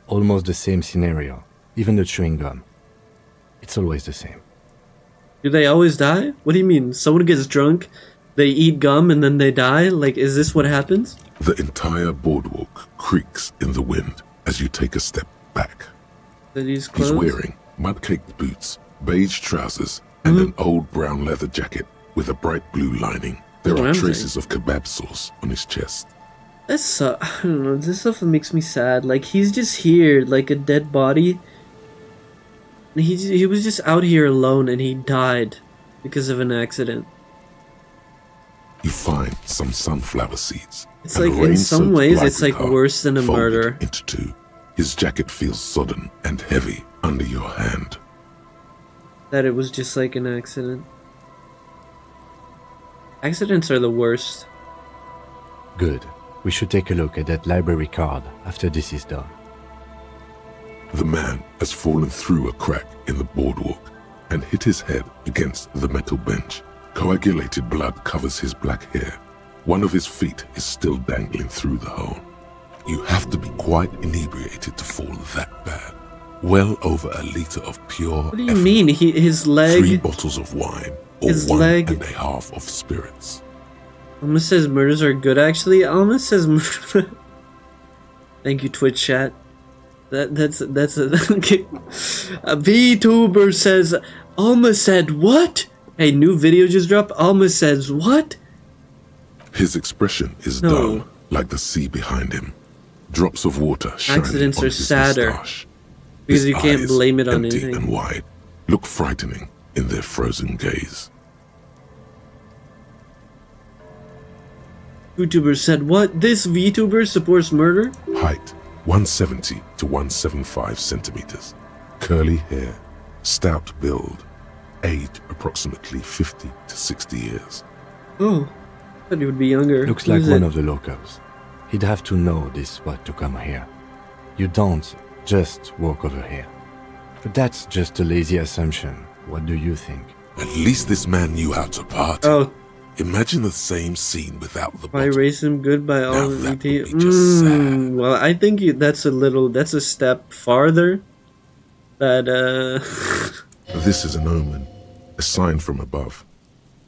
Almost the same scenario. Even the chewing gum. It's always the same. Do they always die? What do you mean? Someone gets drunk, they eat gum, and then they die? Like, is this what happens? The entire boardwalk creaks in the wind as you take a step back. Are these He's clothes? wearing mud-caked boots, beige trousers, and an old brown leather jacket with a bright blue lining. There That's what are I'm traces saying. of kebab sauce on his chest. That's I don't know. This stuff makes me sad. Like, he's just here, like a dead body. And he was just out here alone, and he died because of an accident. You find some sunflower seeds. It's and like, a in some rain-soaked ways, it's library like card worse than a folded murder. into two. His jacket feels sodden and heavy under your hand. That it was just like an accident. Accidents are the worst. Good. We should take a look at that library card after this is done. The man has fallen through a crack in the boardwalk and hit his head against the metal bench. Coagulated blood covers his black hair. One of his feet is still dangling through the hole. You have to be quite inebriated to fall that bad. Well over a liter of pure What do you mean? His leg... 3 bottles of wine or his 1 leg... and a half of spirits. Alma says murders are good, actually. Alma says murder... Thank you, Twitch chat. That's a... Okay. A Vtuber says... Alma said what? Hey, new video just dropped. Alma says what? His expression is dull, like the sea behind him. Drops of water shining Accidents on are his sadder. moustache. Because His you can't eyes, blame it on empty anything. and wide, look frightening in their frozen gaze. Vtuber said what? This Vtuber supports murder? Height 170 to 175 centimeters. Curly hair, stout build. Age approximately 50 to 60 years. Oh, I thought he would be younger. Looks Who like is one it? of the locals. He'd have to know this spot to come here. You don't just walk over here. But that's just a lazy assumption. What do you think? At least this man knew how to party. Oh. Imagine the same scene without the By bottle. racism good by all Now of that ET. would be just sad. Well, I think that's a step farther. That This is an omen, a sign from above.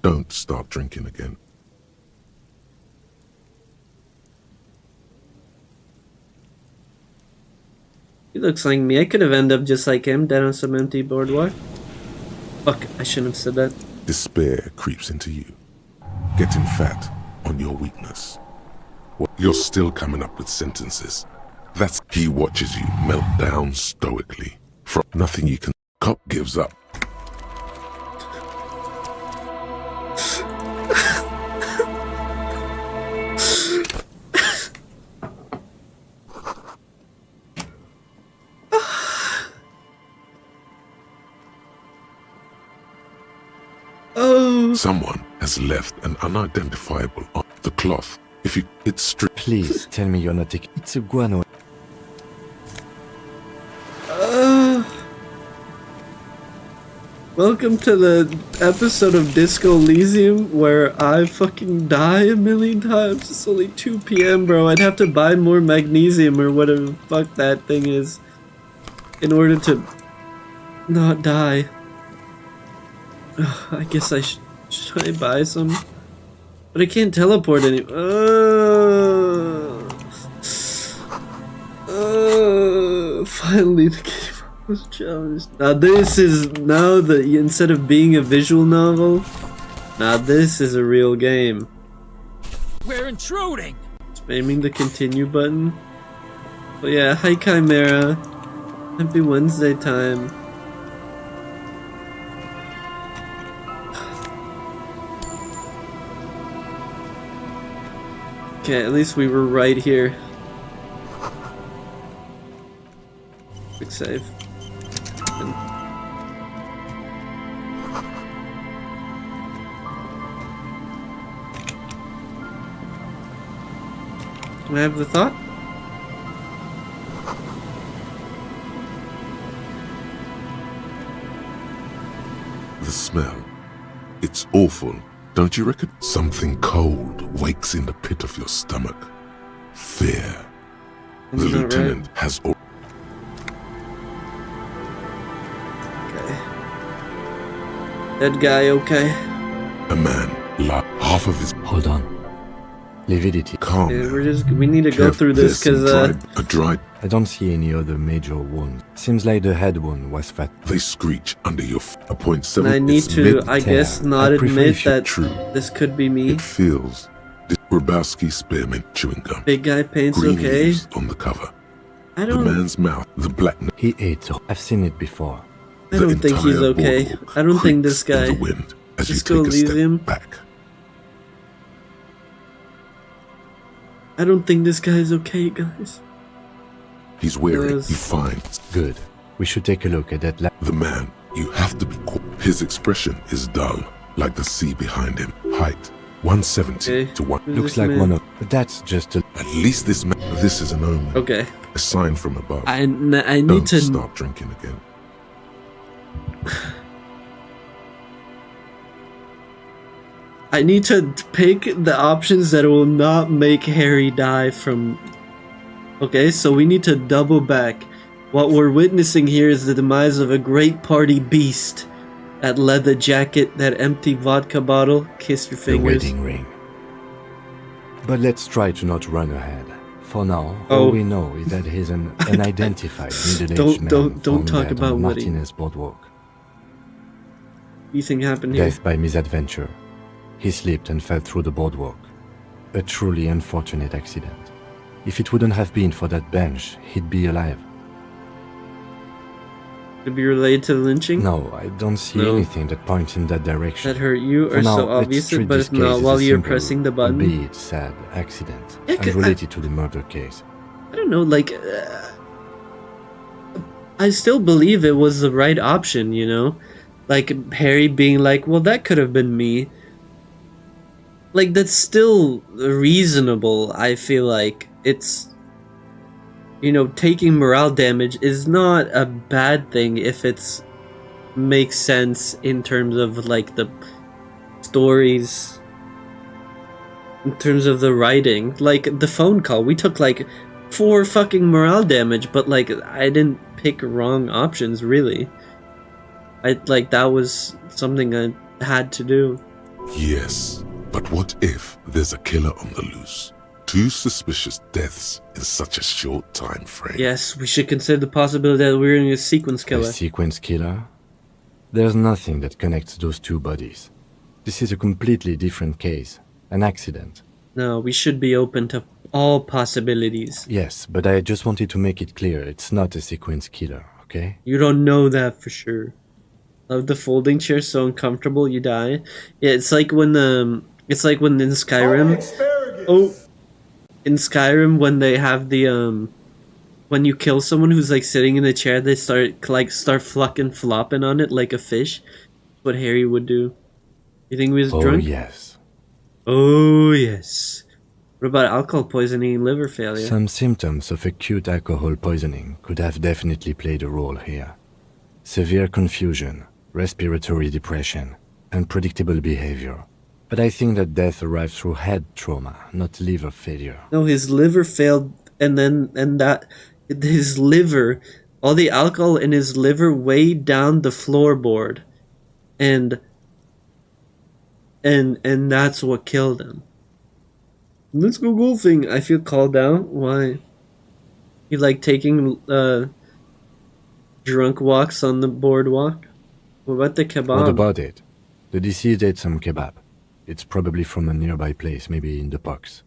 Don't start drinking again. he looks like me. I could have ended up just like him, dead on some empty boardwalk. Fuck, I shouldn't have said that. Despair creeps into you, getting fat on your weakness. You're still coming up with sentences. That's he watches you melt down stoically. From nothing you can. Cop gives up. Oh. Someone has left an unidentifiable on the cloth. If you, it's strict. Please tell me you're not taking. It's a guano. Welcome to the episode of Disco Elysium where I fucking die a million times. It's only 2 PM, bro. I'd have to buy more magnesium or whatever the fuck that thing is in order to not die. I guess I should I buy some? But I can't teleport anymore. Finally the game was challenged. Now this is instead of being a visual novel, now this is a real game. We're intruding. Spamming the continue button. But yeah, hi Chimera. Happy Wednesday time. Okay, at least we were right here. Quick save. Can I have the thought? The smell. It's awful. Don't you reckon? Something cold wakes in the pit of your stomach. Fear. The That's not lieutenant has all. That guy okay? A man, half of his. Hold on. Lividity. Calm. Yeah, we need to go through this because a dried. I don't see any other major wounds. Seems like the head wound was fat. They screech under your a point seven. I need it's to, mid- I guess, not I prefer admit if you- that True. this could be me. It feels. This Grabowski spearmint chewing gum. Big guy paints Green okay. leaves on the cover. I The don't. man's mouth. The black. He ate. So I've seen it before. I don't think he's okay. I don't think this guy. In the wind as Disco you take a Elysium. step back. I don't think this guy is okay, guys. He's weary. Yes. He finds Good. We should take a look at that. the man. You have to be quick. His expression is dull, like the sea behind him. Height 170 Okay. to 1. Who's Looks this like man? one of... That's just a... At least this is an omen. Okay. A sign from above. I need Don't to start drinking again. I need to pick the options that will not make Harry die from... Okay, so we need to double back. What we're witnessing here is the demise of a great party beast. That leather jacket, that empty vodka bottle, kiss your the fingers. wedding ring. But let's try to not run ahead. For now, Oh. all we know is that he's an unidentified middle-aged man Don't found talk dead about on the wedding. Martinez boardwalk. Anything happened here? Death by misadventure. He slipped and fell through the boardwalk. A truly unfortunate accident. If it wouldn't have been for that bench, he'd be alive. Could be related to the lynching? No, I don't see No. anything that points in that direction. That hurt you For or now, so let's obvious, treat but this if not, case as while a you're simple, pressing the button. albeit sad accident, Yeah, 'cause unrelated to the murder case. I don't know, like... I still believe it was the right option, you know? Like, Harry being like, well, that could have been me. Like, that's still reasonable, I feel like. It's... You know, taking morale damage is not a bad thing if it's... makes sense in terms of, like, the stories... In terms of the writing. Like, the phone call, we took, like, 4 fucking morale damage, but, like, I didn't pick wrong options, really. That was something I had to do. Yes, but what if there's a killer on the loose? 2 suspicious deaths in such a short time frame. Yes, we should consider the possibility that we're in a sequence killer. A sequence killer? There's nothing that connects those 2 bodies. This is a completely different case. An accident. No, we should be open to all possibilities. Yes, but I just wanted to make it clear it's not a sequence killer, okay? You don't know that for sure. Love the folding chair, so uncomfortable you die. Yeah, it's like when it's like when in Skyrim. Oh, in Skyrim when they have the when you kill someone who's like sitting in a chair, they start fucking flopping on it like a fish. What Harry would do. You think he was drunk? Oh yes. Oh yes. What about alcohol poisoning and liver failure? Some symptoms of acute alcohol poisoning could have definitely played a role here. Severe confusion, respiratory depression, unpredictable behavior. But I think that death arrived through head trauma, not liver failure. No, his liver failed, his liver, all the alcohol in his liver weighed down the floorboard, and that's what killed him. Let's go golfing. I feel called out. Why? You like taking drunk walks on the boardwalk? What about the kebab? What about it? The deceased ate some kebab. It's probably from a nearby place, maybe in the parks.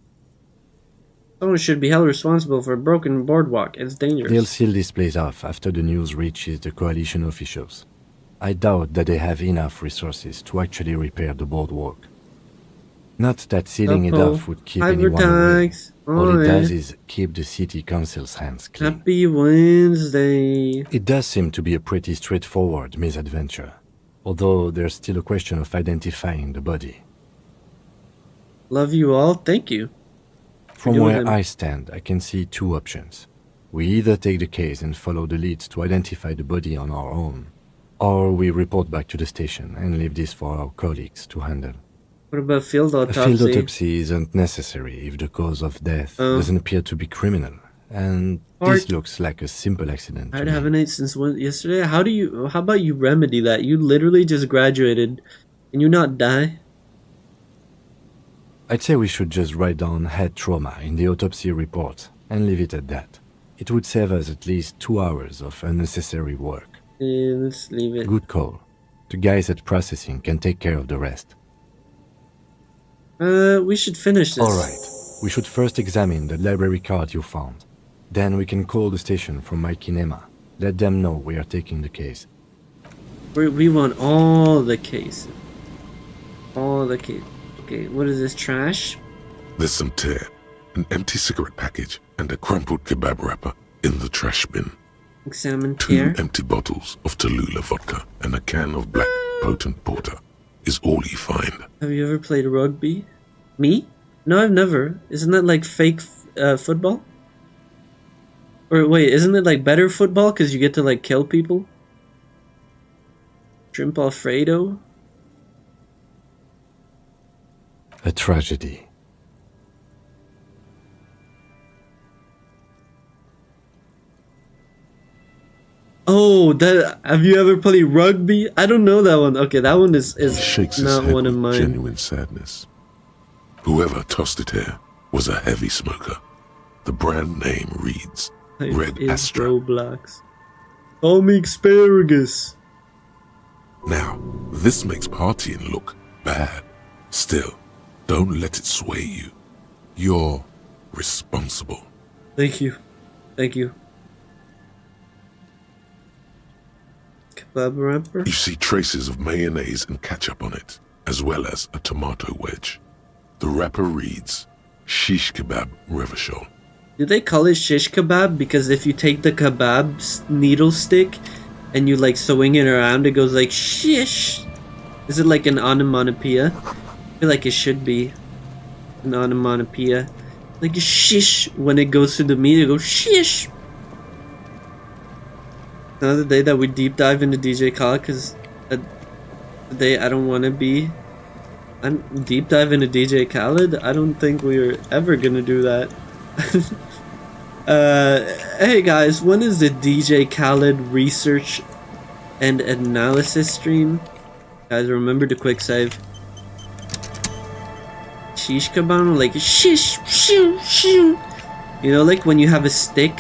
Someone should be held responsible for a broken boardwalk. It's dangerous. They'll seal this place off after the news reaches the coalition officials. I doubt that they have enough resources to actually repair the boardwalk. Not that sealing it off would keep anyone away. All it does is keep the city council's hands clean. Happy Wednesday. It does seem to be a pretty straightforward misadventure, although there's still a question of identifying the body. Love you all. Thank you. From where I stand, I can see 2 options. We either take the case and follow the leads to identify the body on our own, or we report back to the station and leave this for our colleagues to handle. What about field autopsy? A field autopsy isn't necessary if the cause of death doesn't appear to be criminal, and this looks like a simple accident. I haven't ate since yesterday. How about you remedy that? You literally just graduated. Can you not die? I'd say we should just write down head trauma in the autopsy report and leave it at that. It would save us at least 2 hours of unnecessary work. Yeah, let's leave it. Good call. The guys at processing can take care of the rest. We should finish this. Alright. We should first examine the library card you found. Then we can call the station from Mike and Emma. Let them know we are taking the case. We want all the cases. All the cases. Okay, what is this, trash? There's some tear, an empty cigarette package, and a crumpled kebab wrapper in the trash bin. Examine 2 tear. empty bottles of Tallulah vodka and a can of black potent porter is all you find. Have you ever played rugby? Me? No, I've never. Isn't that like fake football? Or wait, isn't it like better football because you get to like kill people? Shrimp Alfredo? A tragedy. Oh, that have you ever played rugby? I don't know that one. Okay, that one is Shakes his not head one of with mine. genuine sadness. Whoever tossed it here was a heavy smoker. The brand name reads Red Astra. Roblox. Call me asparagus. Now, this makes partying look bad. Still, don't let it sway you. You're responsible. Thank you. Thank you. Kebab wrapper? You see traces of mayonnaise and ketchup on it, as well as a tomato wedge. The wrapper reads Shish Kebab Revachol. Do they call it shish kebab? Because if you take the kebab needle stick and you like swing it around, it goes like shish. Is it like an onomatopoeia? I feel like it should be an onomatopoeia. Like a shish when it goes through the meat, it goes shish. Another day that we deep dive into DJ Khaled because the day I don't want to be. I'm deep dive into DJ Khaled. I don't think we're ever gonna do that. Hey guys, when is the DJ Khaled research and analysis stream? Guys, remember to quick save. Shish kebab, like shish, shoo, shoo. You know, like when you have a stick,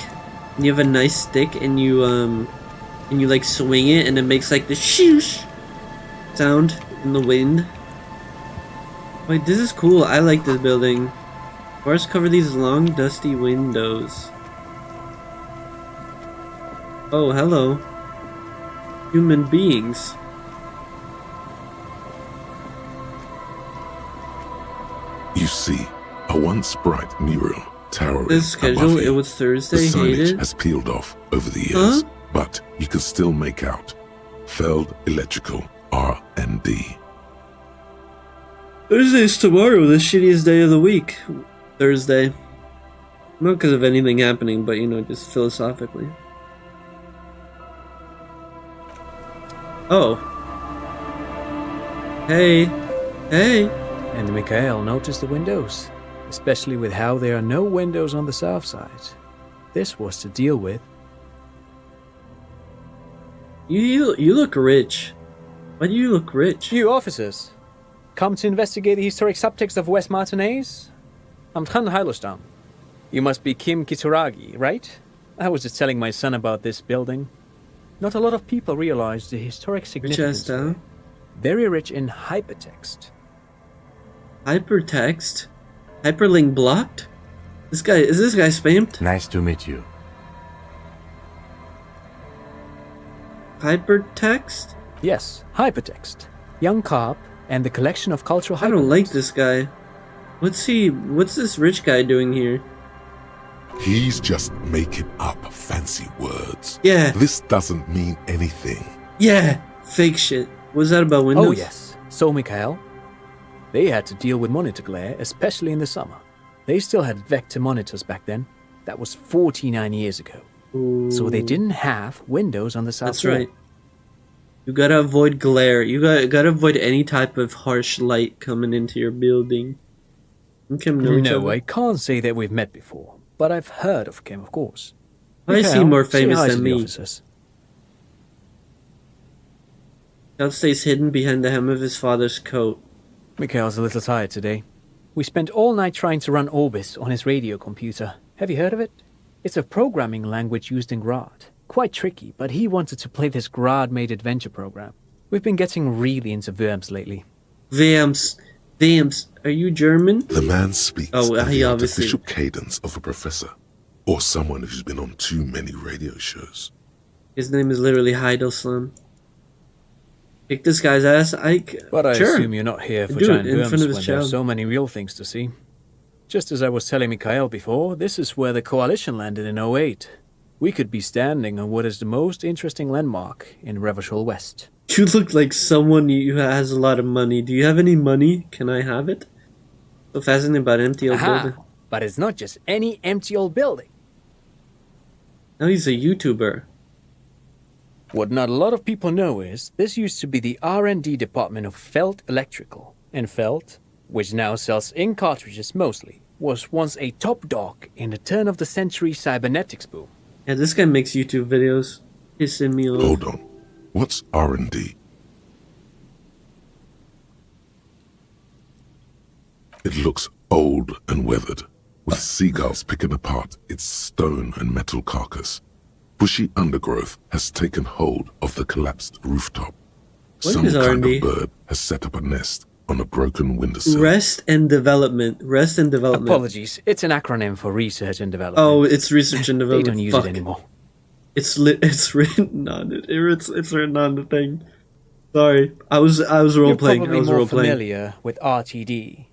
and you have a nice stick, and you like swing it, and it makes like the shoosh sound in the wind. Wait, this is cool. I like this building. Bars cover these long, dusty windows. Oh, hello. Human beings. You see, a once bright mural towering This schedule, above you. it was Thursday, The signage hated. has peeled off over the years, but you can still make out Feld Electrical R&D. Thursday's tomorrow, the shittiest day of the week. Thursday. Not because of anything happening, but you know, just philosophically. Oh. Hey. Hey. And Mikhail noticed the windows, especially with how there are no windows on the south side. This was to deal with. You look rich. Why do you look rich? You officers, come to investigate the historic subtext of West Martinez? I'm Tran Heilostam. You must be Kim Kituragi, right? I was just telling my son about this building. Not a lot of people realize the historic significance. Very rich in hypertext. Hypertext? Hyperlink blocked? Is this guy spammed? Nice to meet you. Hypertext? Yes, hypertext. Young cop and the collection of cultural hypertext. I don't like this guy. What's this rich guy doing here? He's just making up fancy words. Yeah. This doesn't mean anything. Yeah, fake shit. What's that about Windows? Oh yes. So Mikhail, they had to deal with monitor glare, especially in the summer. They still had vector monitors back then. That was 49 years ago. Ooh. So they didn't have windows on the south That's wall. right. You gotta avoid glare. You gotta avoid any type of harsh light coming into your building. You Kim know each No, other? I can't say that we've met before, but I've heard of Kim, of course. Why is he Mikhail, more say famous hi to than the me? officers. Cal stays hidden behind the hem of his father's coat. Mikhail's a little tired today. We spent all night trying to run Orbis on his radio computer. Have you heard of it? It's a programming language used in Grad. Quite tricky, but he wanted to play this Grad-made adventure program. We've been getting really into verbs lately. Vamps. Are you German? The man speaks Oh, in he the obviously- artificial cadence of a professor, or someone who's been on too many radio shows. His name is literally Heidelslum. Kick this guy's ass, Ike. But I sure. assume you're not here for Do it giant in worms front of when his there's child. so many real things to see. Just as I was telling Mikhail before, this is where the coalition landed in 08. We could be standing on what is the most interesting landmark in Revachol West. You look like someone who has a lot of money. Do you have any money? Can I have it? So fascinating about empty old building. But it's not just any empty old building. Now he's a YouTuber. What not a lot of people know is this used to be the R&D department of Felt Electrical. And Felt, which now sells ink cartridges mostly, was once a top dog in the turn-of-the-century cybernetics boom. Yeah, this guy makes YouTube videos. Pissing me off. Hold on. What's R&D? It looks old and weathered, with seagulls picking apart its stone and metal carcass. Bushy undergrowth has taken hold of the collapsed rooftop. What Some is kind R&D? of bird has set up a nest on a broken windowsill. Rest and development. Rest and development. Apologies, it's an acronym for research and development. Oh, it's research and development. They don't use Fuck. it anymore. It's written on it. It's written on the thing. Sorry, I was role playing. You're probably more familiar with RTD,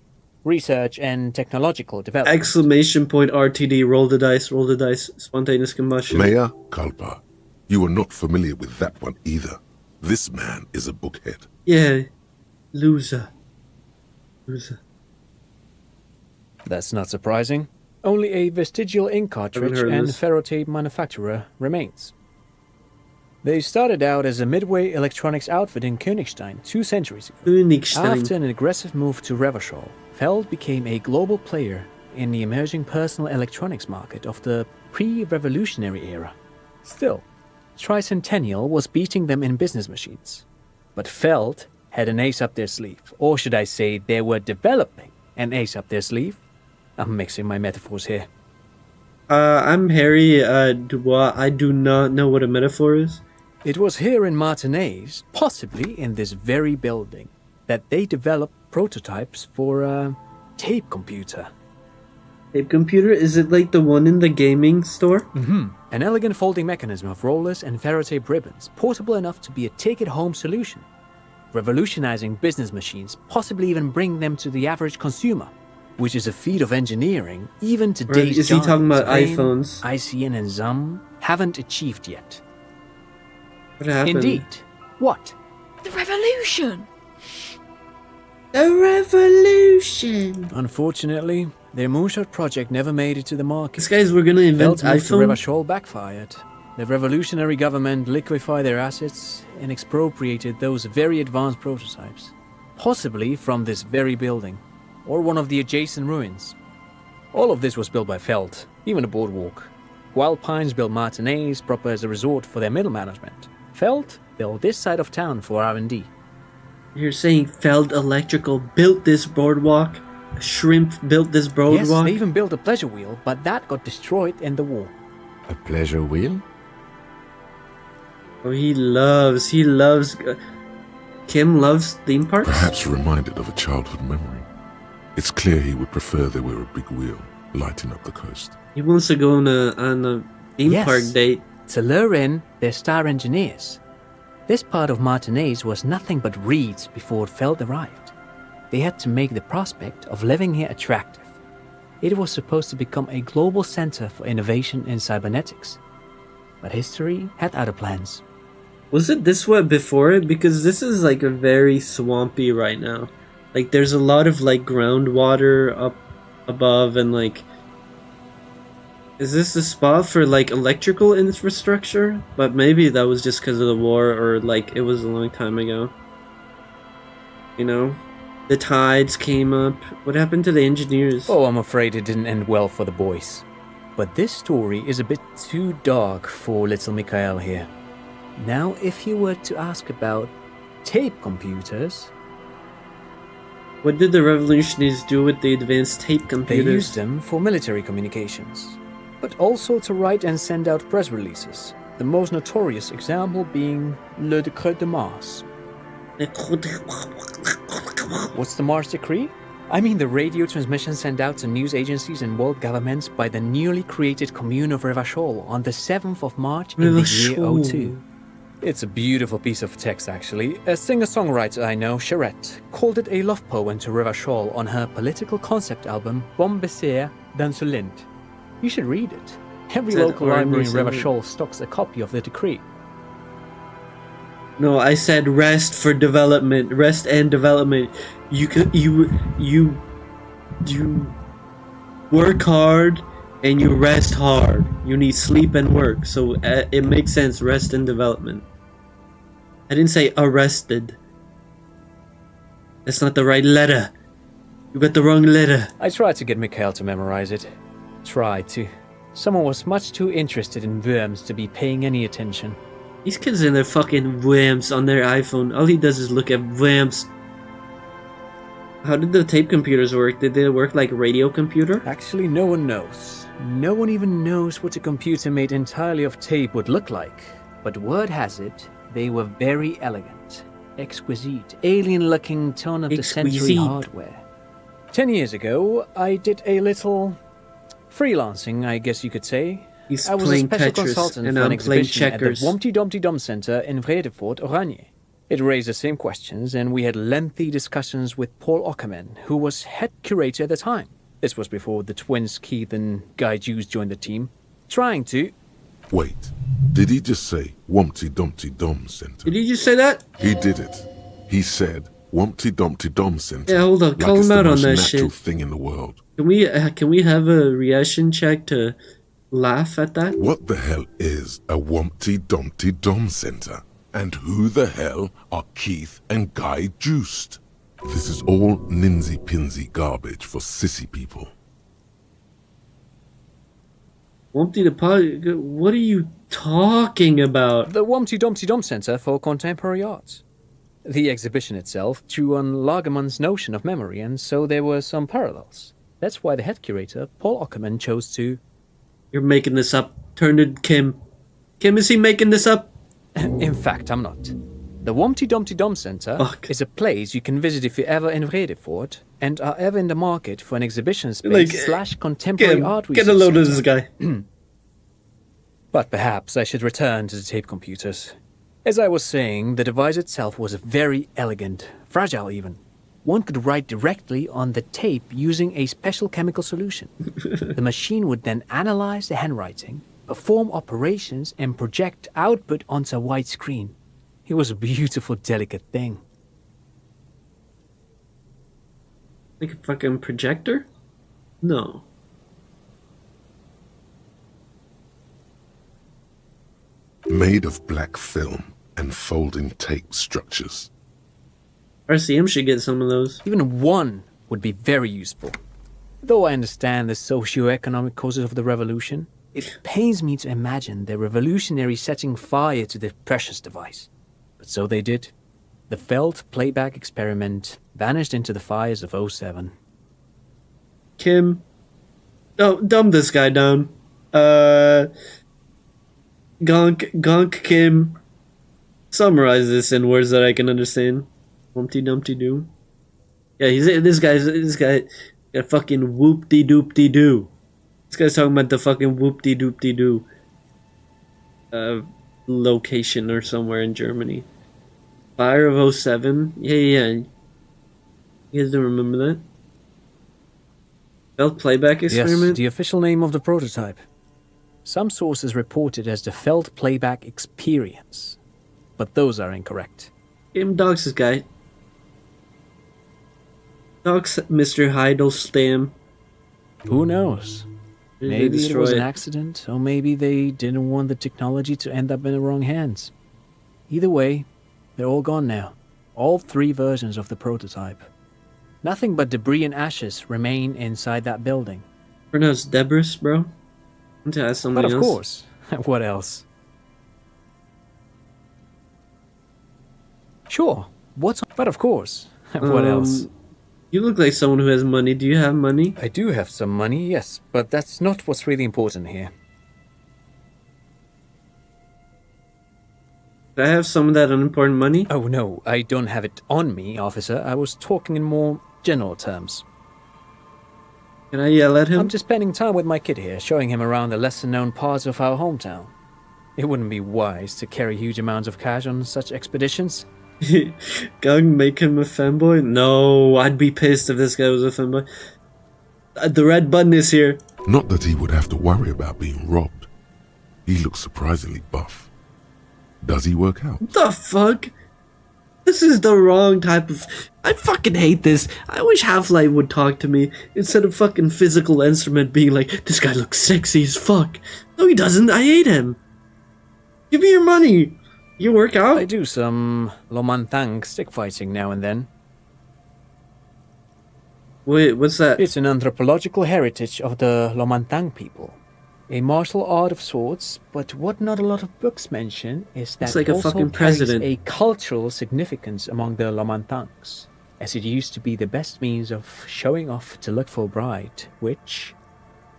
research and technological development. Exclamation point RTD. Roll the dice. Spontaneous combustion. Mea culpa. You are not familiar with that one either. This man is a bookhead. Yeah, loser. That's not surprising. Only a vestigial ink cartridge and ferrotape manufacturer remains. They started out as a midway electronics outfit in Königstein 2 centuries ago. After an aggressive move to Revachol, Feld became a global player in the emerging personal electronics market of the pre-revolutionary era. Still, Tricentennial was beating them in business machines. But Feld had an ace up their sleeve, or should I say they were developing an ace up their sleeve. I'm mixing my metaphors here. I'm Harry Dubois. I do not know what a metaphor is. It was here in Martinez, possibly in this very building, that they developed prototypes for a tape computer. Tape computer? Is it like the one in the gaming store? Mm-hmm. An elegant folding mechanism of rollers and ferrotape ribbons, portable enough to be a take-it-home solution. Revolutionizing business machines, possibly even bring them to the average consumer, which is a feat of engineering even today's Is he talking about iPhones? ICN and ZUM haven't achieved yet. What happened? Indeed. What? The revolution! The revolution! Unfortunately, their moonshot project never made it to the market. These guys were gonna invent iPhone. iPhone? Revachol backfired. The revolutionary government liquefied their assets and expropriated those very advanced prototypes, possibly from this very building, or one of the adjacent ruins. All of this was built by Feld, even the boardwalk. Wild Pines built Martinez proper as a resort for their middle management. Feld built this side of town for R&D. You're saying Feld Electrical built this boardwalk? Shrimp built this boardwalk? Yes, they even built a pleasure wheel, but that got destroyed in the war. A pleasure wheel? Oh, he loves, Kim loves theme parks? Perhaps reminded of a childhood memory. It's clear he would prefer there were a big wheel lighting up the coast. He wants to go on a theme park date. To lure in their star engineers. This part of Martinez was nothing but reeds before Feld arrived. They had to make the prospect of living here attractive. It was supposed to become a global center for innovation in cybernetics. But history had other plans. Was it this wet before it? Because this is like a very swampy right now. Like there's a lot of like groundwater up above and like... Is this the spot for like electrical infrastructure? But maybe that was just because of the war or like it was a long time ago. You know? The tides came up. What happened to the engineers? Oh, I'm afraid it didn't end well for the boys. But this story is a bit too dark for little Mikhail here. Now, if you were to ask about tape computers... What did the revolutionaries do with the advanced tape computers? They used them for military communications, but also to write and send out press releases. The most notorious example being Le Décret de Mars. What's the Mars Decree? I mean the radio transmission sent out to news agencies and world governments by the newly created commune of Revachol on the 7th of March in the year 02. It's a beautiful piece of text, actually. A singer-songwriter I know, Charette, called it a love poem to Revachol on her political concept album, Bon Baiser dans le Lind. You should read it. Every local library in Revachol stocks a copy of the decree. No, I said rest for development. Rest and development. You you work hard and you rest hard. You need sleep and work, so it makes sense. Rest and development. I didn't say arrested. That's not the right letter. You got the wrong letter. I tried to get Mikhail to memorize it. Tried to. Someone was much too interested in worms to be paying any attention. These kids and their fucking worms on their iPhone. All he does is look at worms. How did the tape computers work? Did they work like radio computer? Actually, no one knows. No one even knows what a computer made entirely of tape would look like. But word has it, they were very elegant. Exquisite, alien-looking turn-of-the-century hardware. 10 years ago, I did a little freelancing, I guess you could say. I was a special consultant for an exhibition at the Womty Dumpty Dum Center in Vredefort, Oranje. It raised the same questions, and we had lengthy discussions with Paul Ockerman, who was head curator at the time. This was before the twins Keith and Guy Jews joined the team, trying to... Wait, did he just say Wumpty Dumpty Dum Center? Did he just say that? He did it. He said Wumpty Dumpty Dum Center. Yeah, hold on, call him out on that shit. Natural thing in the world. Can we have a reaction check to laugh at that? What the hell is a Wumpty Dumpty Dum Center? And who the hell are Keith and Guy Juiced? This is all ninsy-pinsy garbage for sissy people. Wumpty the Pod... What are you talking about? The Wumpty Dumpty Dum Center for Contemporary Arts. The exhibition itself drew on Lagerman's notion of memory, and so there were some parallels. That's why the head curator, Paul Ockerman, chose to... You're making this up. Turn to Kim. Kim, is he making this up? In fact, I'm not. The Wumpty Dumpty Dum Center is a place you can visit if you're ever in Vredefort and are ever in the market for an exhibition space / contemporary art research. Get a load of this guy. But perhaps I should return to the tape computers. As I was saying, the device itself was very elegant, fragile even. One could write directly on the tape using a special chemical solution. The machine would then analyze the handwriting, perform operations, and project output onto a white screen. It was a beautiful, delicate thing. Like a fucking projector? No. Made of black film and folding tape structures. RCM should get some of those. Even one would be very useful. Though I understand the socio-economic causes of the revolution, it pains me to imagine the revolutionaries setting fire to the precious device. But so they did. The Feld playback experiment vanished into the fires of 07. Kim. Oh, dumb this guy down. Gonk Kim. Summarize this in words that I can understand. Humpty Dumpty Doo. Yeah, this guy got fucking whoop-de doop-de doo. This guy's talking about the fucking whoop-de doop-de doo location or somewhere in Germany. Fire of 07. Yeah. You guys don't remember that? Feld playback experiment? Yes, the official name of the prototype. Some sources report it as the Feld playback experience, but those are incorrect. Game dogs this guy. Dogs Mr. Heidelstam. Who knows? Maybe it was an accident, or maybe they didn't want the technology to end up in the wrong hands. Either way, they're all gone now. All 3 versions of the prototype. Nothing but debris and ashes remain inside that building. Pronounced Debris, bro? Want to ask something else? But of course. What else? Sure. But of course. What else? You look like someone who has money. Do you have money? I do have some money, yes, but that's not what's really important here. Do I have some of that unimportant money? Oh no, I don't have it on me, officer. I was talking in more general terms. Can I yell at him? I'm just spending time with my kid here, showing him around the lesser-known parts of our hometown. It wouldn't be wise to carry huge amounts of cash on such expeditions. Gang make him a fanboy? No, I'd be pissed if this guy was a fanboy. The red button is here. Not that he would have to worry about being robbed. He looks surprisingly buff. Does he work out? What the fuck? This is the wrong type of... I fucking hate this. I wish Half-Life would talk to me instead of fucking physical instrument being like, this guy looks sexy as fuck. No, he doesn't. I hate him. Give me your money. You work out? I do some Lomantang stick fighting now and then. Wait, what's that? It's an anthropological heritage of the Lomantang people. A martial art of sorts, but what not a lot of books mention is that it's like a also fucking carries president. a cultural significance among the Lomantangs, as it used to be the best means of showing off to look for a bride, which,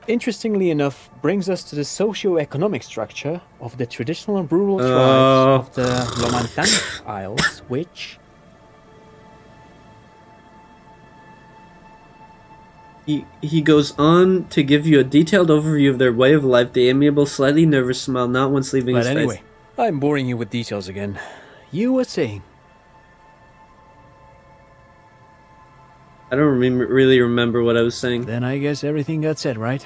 interestingly enough, brings us to the socio-economic structure of the traditional and rural tribes of the Lomantang Isles, which... He goes on to give you a detailed overview of their way of life, the amiable, slightly nervous smile not once leaving his anyway, face. I'm boring you with details again. You were saying... I don't really remember what I was saying. Then I guess everything got said, right?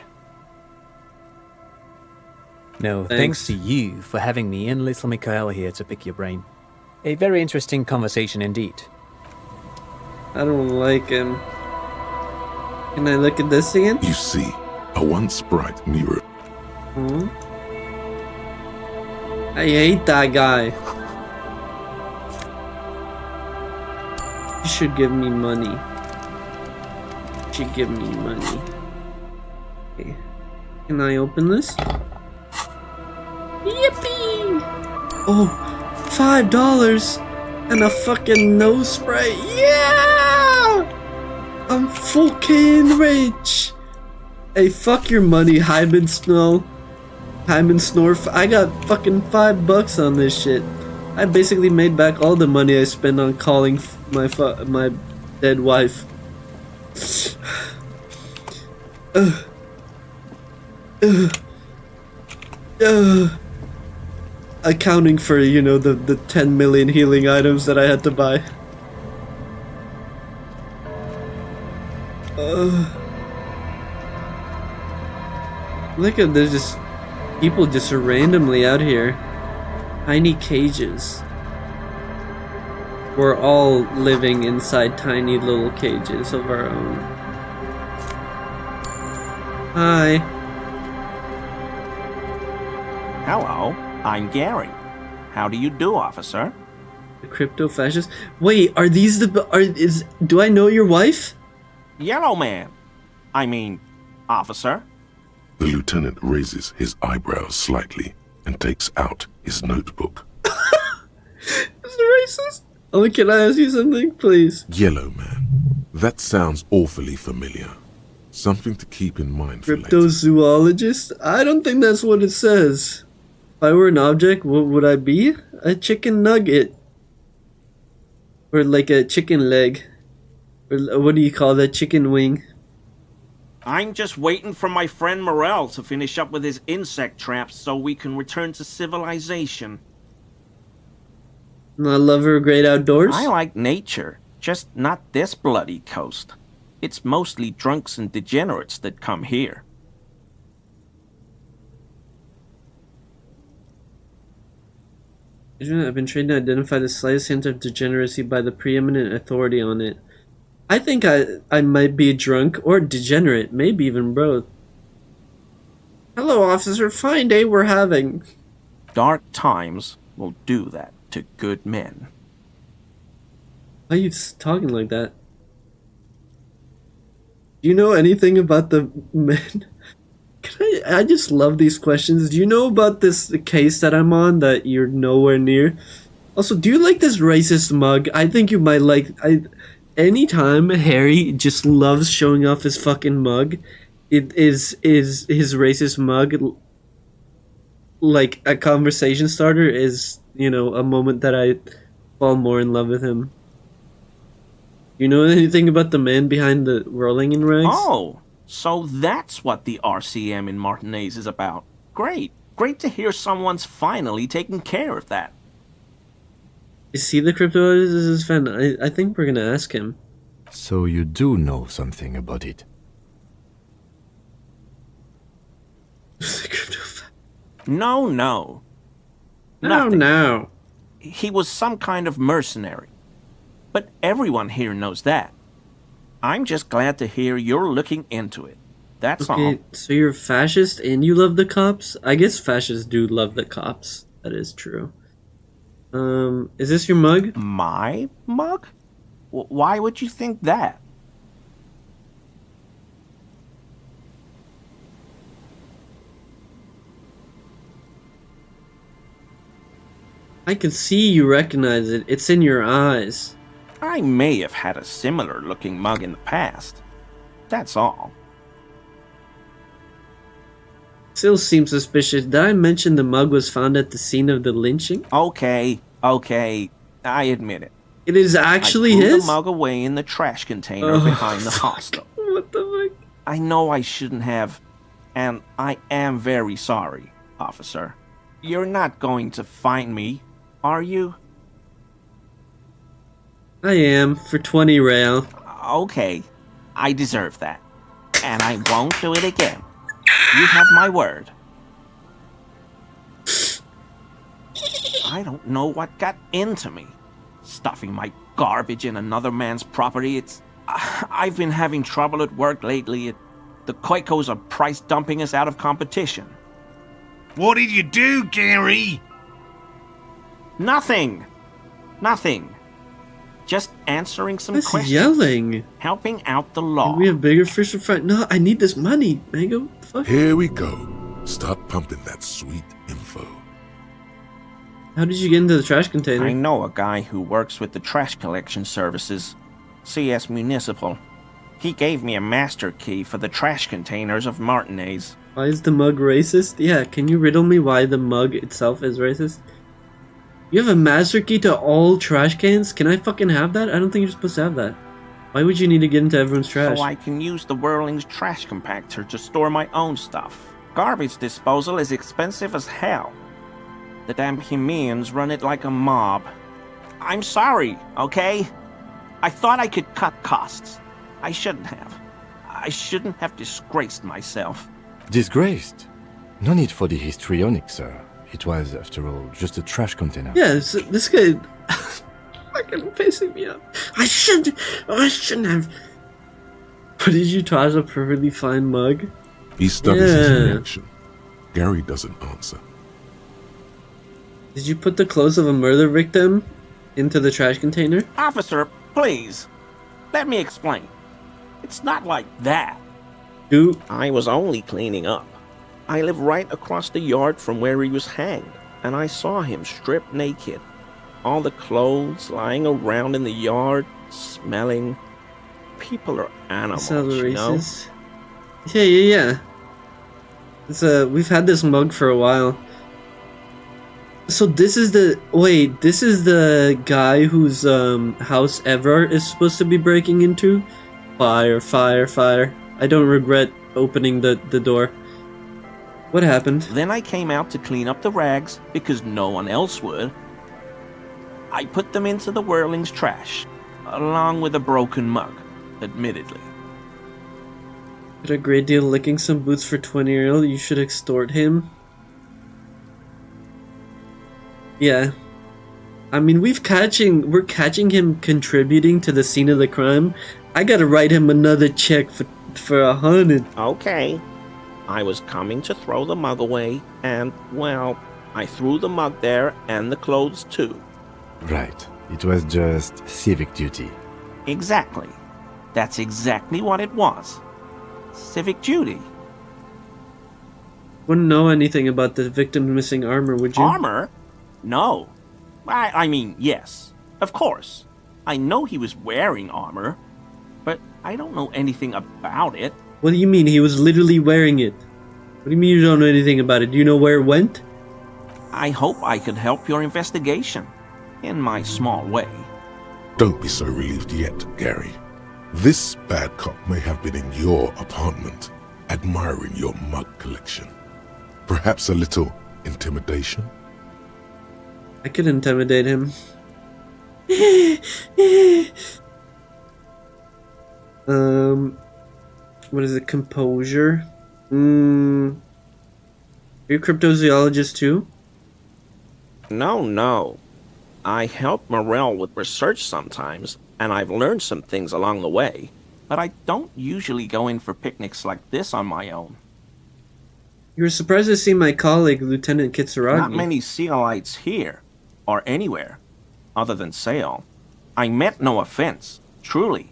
No, thanks to you for having me and little Mikhail here to pick your brain. A very interesting conversation indeed. I don't like him. Can I look at this again? You see, a once bright mirror. Hmm? I hate that guy. You should give me money. You should give me money. Okay. Can I open this? Yippee! Oh, $5 and a fucking nose spray. Yeah! I'm fucking rich. Hey, fuck your money, Hyman Snow. Hyman Snorf. I got fucking $5 on this shit. I basically made back all the money I spent on calling my dead wife. Accounting for, you know, the 10 million healing items that I had to buy. Look at, there's just people just randomly out here. Tiny cages. We're all living inside tiny little cages of our own. Hi. Hello, I'm Gary. How do you do, officer? The crypto fascist. Wait, are these the do I know your wife? Yellow man. I mean, officer. The lieutenant raises his eyebrows slightly and takes out his notebook. Is racist? Oh, can I ask you something, please? Yellow man. That sounds awfully familiar. Something to keep in mind for later. Cryptozoologist? I don't think that's what it says. If I were an object, what would I be? A chicken nugget. Or like a chicken leg. Or what do you call that? Chicken wing. I'm just waiting for my friend Morel to finish up with his insect traps so we can return to civilization. A lover of great outdoors? I like nature, just not this bloody coast. It's mostly drunks and degenerates that come here. I've been trained to identify the slightest hint of degeneracy by the preeminent authority on it. I think I might be drunk or degenerate, maybe even both. Hello, officer. Fine day we're having. Dark times will do that to good men. Why are you talking like that? Do you know anything about the men? I just love these questions. Do you know about this case that I'm on that you're nowhere near? Also, do you like this racist mug? I think you might like... Anytime Harry just loves showing off his fucking mug, it is his racist mug, like a conversation starter, is, you know, a moment that I fall more in love with him. You know anything about the man behind the rolling in rags? Oh, so that's what the RCM in Martinez is about. Great. Great to hear someone's finally taking care of that. Is he the cryptologist fan? I think we're gonna ask him. So you do know something about it? No. Nothing. No. He was some kind of mercenary. but everyone here knows that. I'm just glad to hear you're looking into it. That's all. Okay, so you're a fascist and you love the cops? I guess fascists do love the cops. That is true. Is this your mug? My mug? Why would you think that? I can see you recognize it. It's in your eyes. I may have had a similar looking mug in the past. That's all. Still seems suspicious. Did I mention the mug was found at the scene of the lynching? Okay, I admit it. It is actually I threw his? the mug away in the trash container behind the hostel. What the fuck? I know I shouldn't have, and I am very sorry, officer. You're not going to find me, are you? I am, for 20 real. Okay, I deserve that. And I won't do it again. You have my word. I don't know what got into me. Stuffing my garbage in another man's property, I've been having trouble at work lately. The Koikos are price dumping us out of competition. What did you do, Gary? Nothing. Just answering some What's questions. yelling? Helping out the law. Can we have bigger fish to fry? No, I need this money, Mango. What the fuck? Here we go. Start pumping that sweet info. How did you get into the trash container? I know a guy who works with the trash collection services, CS Municipal. He gave me a master key for the trash containers of Martinez. Why is the mug racist? Yeah, can you riddle me why the mug itself is racist? You have a master key to all trash cans? Can I fucking have that? I don't think you're supposed to have that. Why would you need to get into everyone's trash? So I can use the Whirling's trash compactor to store my own stuff. Garbage disposal is expensive as hell. The damn Hemians run it like a mob. I'm sorry, okay? I thought I could cut costs. I shouldn't have. I shouldn't have disgraced myself. Disgraced? No need for the histrionic, sir. It was, after all, just a trash container. Yeah, this guy fucking pissing me off. I shouldn't have. But did you toss a perfectly fine mug? He studies his reaction. Gary doesn't answer. Did you put the clothes of a murder victim into the trash container? Officer, please. Let me explain. It's not like that. Dude. I was only cleaning up. I live right across the yard from where he was hanged, and I saw him stripped naked. All the clothes lying around in the yard, smelling. People are animals, you know? Yeah. It's we've had this mug for a while. So this is the guy whose house Ever is supposed to be breaking into? Fire. I don't regret opening the door. What happened? Then I came out to clean up the rags because no one else would. I put them into the Whirling's trash, along with a broken mug, admittedly. At a great deal licking some boots for 20-year-old, you should extort him. Yeah. I mean, we're catching him contributing to the scene of the crime. I gotta write him another check for 100. Okay. I was coming to throw the mug away, and, well, I threw the mug there and the clothes too. Right. It was just civic duty. Exactly. That's exactly what it was. Civic duty. Wouldn't know anything about the victim's missing armor, would you? Armor? No. I mean, yes. Of course. I know he was wearing armor, but I don't know anything about it. What do you mean? He was literally wearing it. What do you mean you don't know anything about it? Do you know where it went? I hope I could help your investigation, in my small way. Don't be so relieved yet, Gary. This bad cop may have been in your apartment, admiring your mug collection. Perhaps a little intimidation? I could intimidate him. What is it? Composure? Are you a cryptozoologist too? No. I help Morel with research sometimes. and I've learned some things along the way, but I don't usually go in for picnics like this on my own. You were surprised to see my colleague, Lieutenant Kitsuragi. Not many Sealites here, or anywhere, other than Sail. I meant no offense, truly.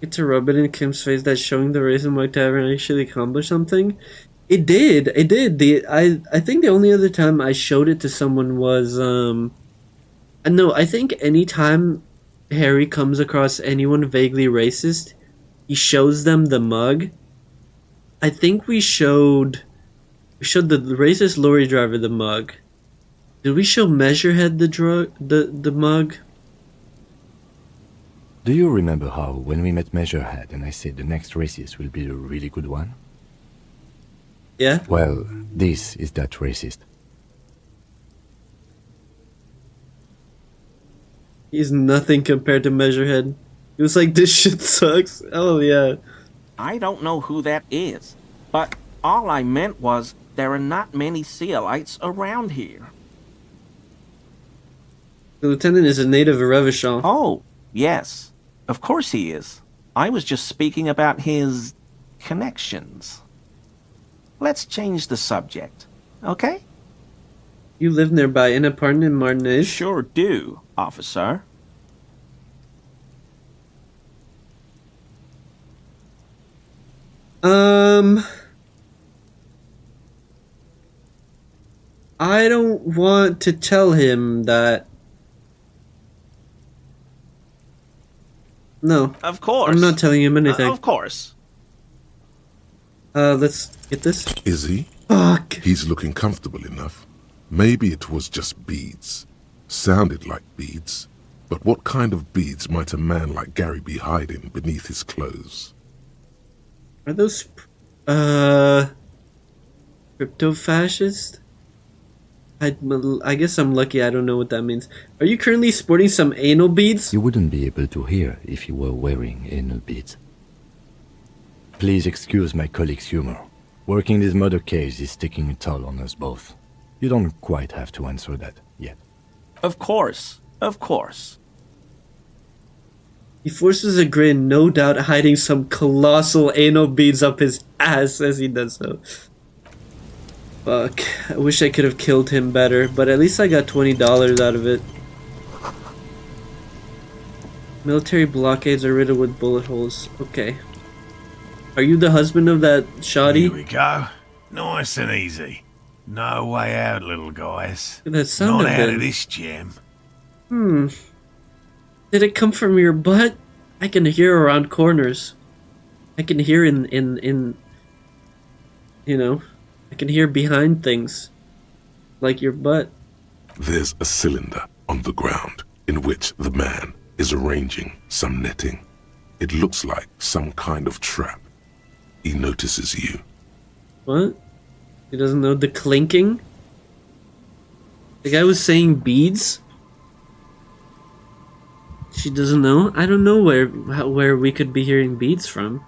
Get to rub it in Kim's face that showing the race in my tavern actually accomplished something. It did. I think the only other time I showed it to someone was no, I think anytime Harry comes across anyone vaguely racist, he shows them the mug. I think we showed the racist lorry driver the mug. Did we show Measurehead the mug? Do you remember how, when we met Measurehead and I said the next racist will be the really good one? Yeah? Well, this is that racist. He's nothing compared to Measurehead. He was like, this shit sucks. Oh, yeah. I don't know who that is, but all I meant was there are not many Sealites around here. The lieutenant is a native of Revachon. Oh, yes. Of course he is. I was just speaking about his connections. Let's change the subject, okay? You live nearby in apartment in Martinez? Sure do, officer. I don't want to tell him that. No. Of course. I'm not telling him anything. Of course. Let's get this. Is he? Fuck. He's looking comfortable enough. Maybe it was just beads. Sounded like beads. But what kind of beads might a man like Gary be hiding beneath his clothes? Are those, crypto-fascist? I guess I'm lucky I don't know what that means. Are you currently sporting some anal beads? You wouldn't be able to hear if you were wearing anal beads. Please excuse my colleague's humor. Working this murder case is taking a toll on us both. You don't quite have to answer that yet. Of course. Of course. He forces a grin, no doubt hiding some colossal anal beads up his ass as he does so. Fuck. I wish I could have killed him better, but at least I got $20 out of it. Military blockades are riddled with bullet holes. Okay. Are you the husband of that shoddy? Here we go. Nice and easy. No way out, little guys. That sound Not of out it. of this jam. Did it come from your butt? I can hear around corners. I can hear in you know, I can hear behind things. Like your butt. There's a cylinder on the ground in which the man is arranging some netting. It looks like some kind of trap. He notices you. What? He doesn't know the clinking? The guy was saying beads? She doesn't know? I don't know where we could be hearing beads from.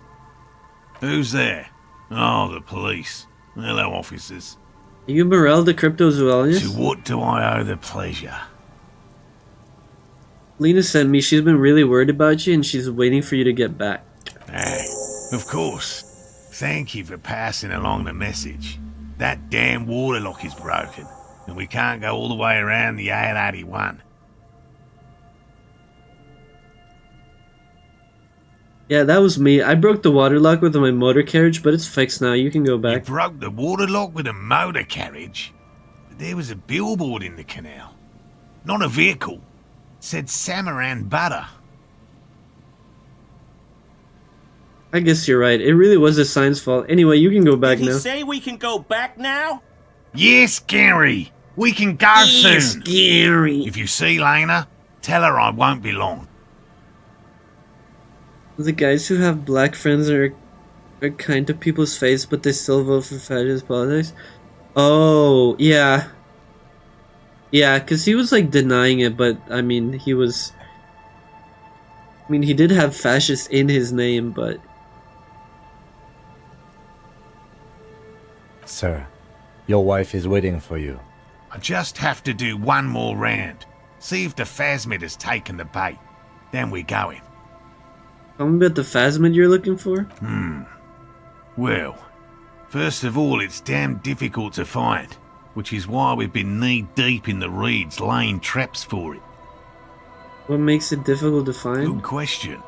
Who's there? Oh, the police. Hello, officers. Are you Morel, the cryptozoologist? To what do I owe the pleasure? Lena sent me. She's been really worried about you and she's waiting for you to get back. Of course. Thank you for passing along the message. That damn water lock is broken, and we can't go all the way around the AL-81. Yeah, that was me. I broke the water lock with my motor carriage, but it's fixed now. You can go back. You broke the water lock with a motor carriage? But there was a billboard in the canal. Not a vehicle. It said Samaran Butter. I guess you're right. It really was the sign's fault. Anyway, you can go back Did he now. say we can go back now? Yes, Gary. We can go soon. Gary. If you see Lena, tell her I won't be long. The guys who have black friends are kind to people's face, but they still vote for fascist politics. Oh, yeah. Yeah, because he was like denying it, but I mean, he was... I mean, he did have fascist in his name, but... Sir, your wife is waiting for you. I just have to do one more round. See if the phasmid has taken the bait. then we're going. Tell me about the phasmid you're looking for? Well, first of all, it's damn difficult to find, which is why we've been knee-deep in the reeds laying traps for it. What makes it difficult to find? Good question.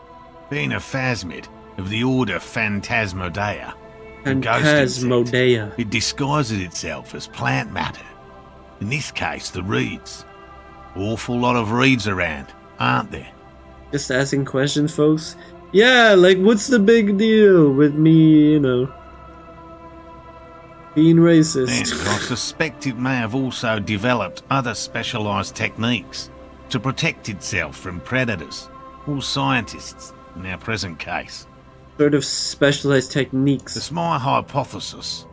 Being a phasmid of the order Phantasmodea, Phantasmodea, it disguises itself as plant matter. In this case, the reeds. Awful lot of reeds around, aren't there? Just asking questions, folks. Yeah, like, what's the big deal with me, being racist? And I suspect it may have also developed other specialised techniques to protect itself from predators, or scientists, in our present case. Sort of specialised techniques. It's my hypothesis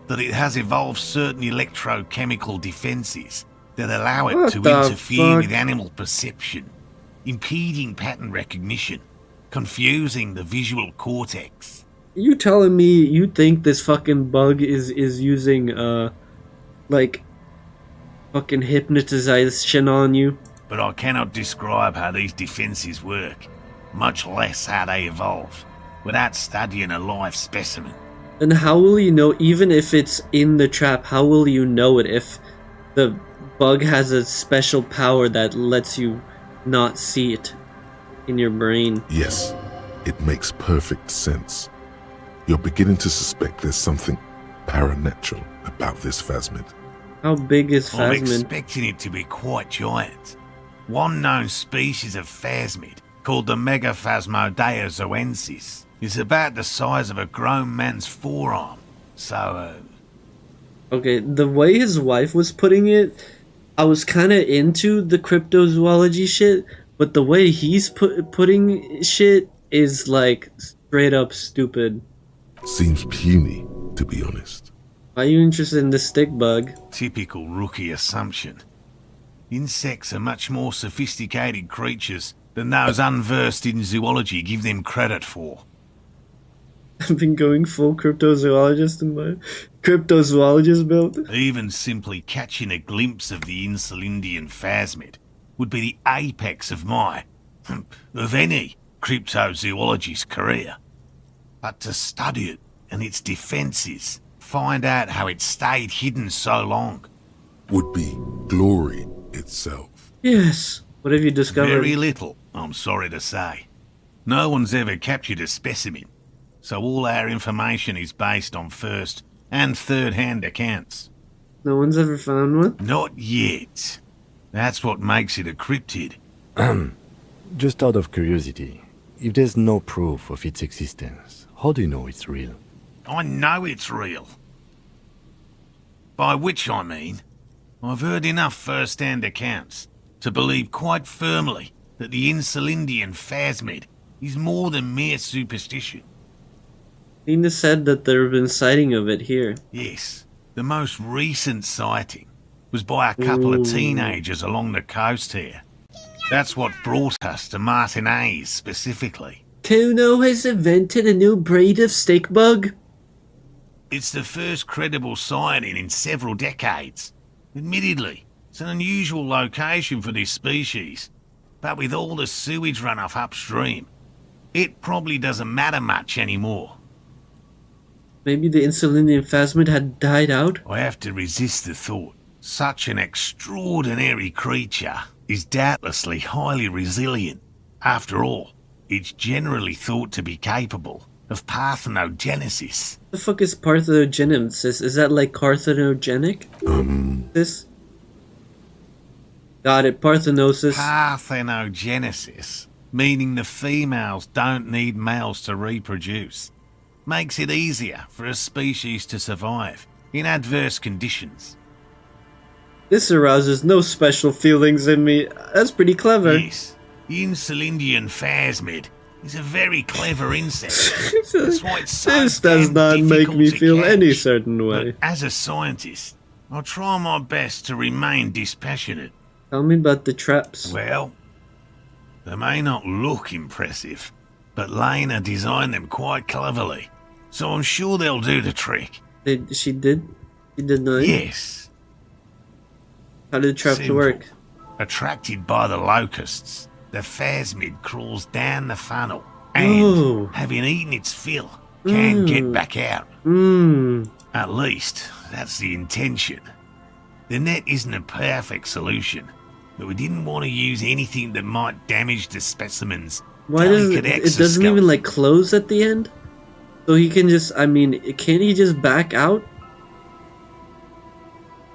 that it has evolved certain electrochemical defences that allow it to interfere with animal perception, impeding pattern recognition, confusing the visual cortex. You telling me you think this fucking bug is using, like, fucking hypnotization on you? But I cannot describe how these defences work, much less how they evolve, without studying a live specimen. And how will you know, even if it's in the trap, how will you know it if the bug has a special power that lets you not see it in your brain? Yes, it makes perfect sense. You're beginning to suspect there's something paranatural about this phasmid. How big is phasmid? I'm expecting it to be quite giant. One known species of phasmid, called the Megaphasmodea zoensis, is about the size of a grown man's forearm. So, Okay, the way his wife was putting it, I was kind of into the cryptozoology shit, but the way he's putting shit is, like, straight up stupid. Seems puny, to be honest. Why are you interested in the stick bug? typical rookie assumption. Insects are much more sophisticated creatures than those unversed in zoology give them credit for. I've been going full cryptozoologist in my cryptozoologist build. Even simply catching a glimpse of the Insulindian phasmid would be the apex of my, of any, cryptozoologist's career. But to study it and its defences, find out how it stayed hidden so long, would be glory itself. Yes. What have you discovered? Very little, I'm sorry to say. No one's ever captured a specimen, so all our information is based on first and third-hand accounts. No one's ever found one? Not yet. That's what makes it a cryptid. Just out of curiosity, if there's no proof of its existence, how do you know it's real? I know it's real. By which I mean, I've heard enough first-hand accounts to believe quite firmly that the Insulindian phasmid is more than mere superstition. Nina said that there have been sighting of it here. Yes, the most recent sighting was by a couple of teenagers along the coast here. That's what brought us to Martinez specifically. Kuno has invented a new breed of stick bug? It's the first credible sighting in several decades. Admittedly, it's an unusual location for this species, but with all the sewage runoff upstream, it probably doesn't matter much anymore. Maybe the Insulindian phasmid had died out? I have to resist the thought. Such an extraordinary creature is doubtlessly highly resilient. After all, it's generally thought to be capable of parthenogenesis. What the fuck is parthenogenesis? Is that like carcinogenic? This? Got it, parthenosis. Parthenogenesis, meaning the females don't need males to reproduce, makes it easier for a species to survive in adverse conditions. This arouses no special feelings in me. That's pretty clever. Yes, the Insulindian phasmid is a very clever insect. That's why it's so This does not make me feel catch. any certain way. But as a scientist, I'll try my best to remain dispassionate. Tell me about the traps. Well, they may not look impressive, but Lena designed them quite cleverly, so I'm sure they'll do the trick. She did not? Yes. How did the traps Simple. work? Attracted by the locusts, the phasmid crawls down the funnel and, having eaten its fill, can get back out. At least, that's the intention. The net isn't a perfect solution, but we didn't want to use anything that might damage the specimens. Why does it doesn't even like close at the end? So he can just, I mean, can't he just back out?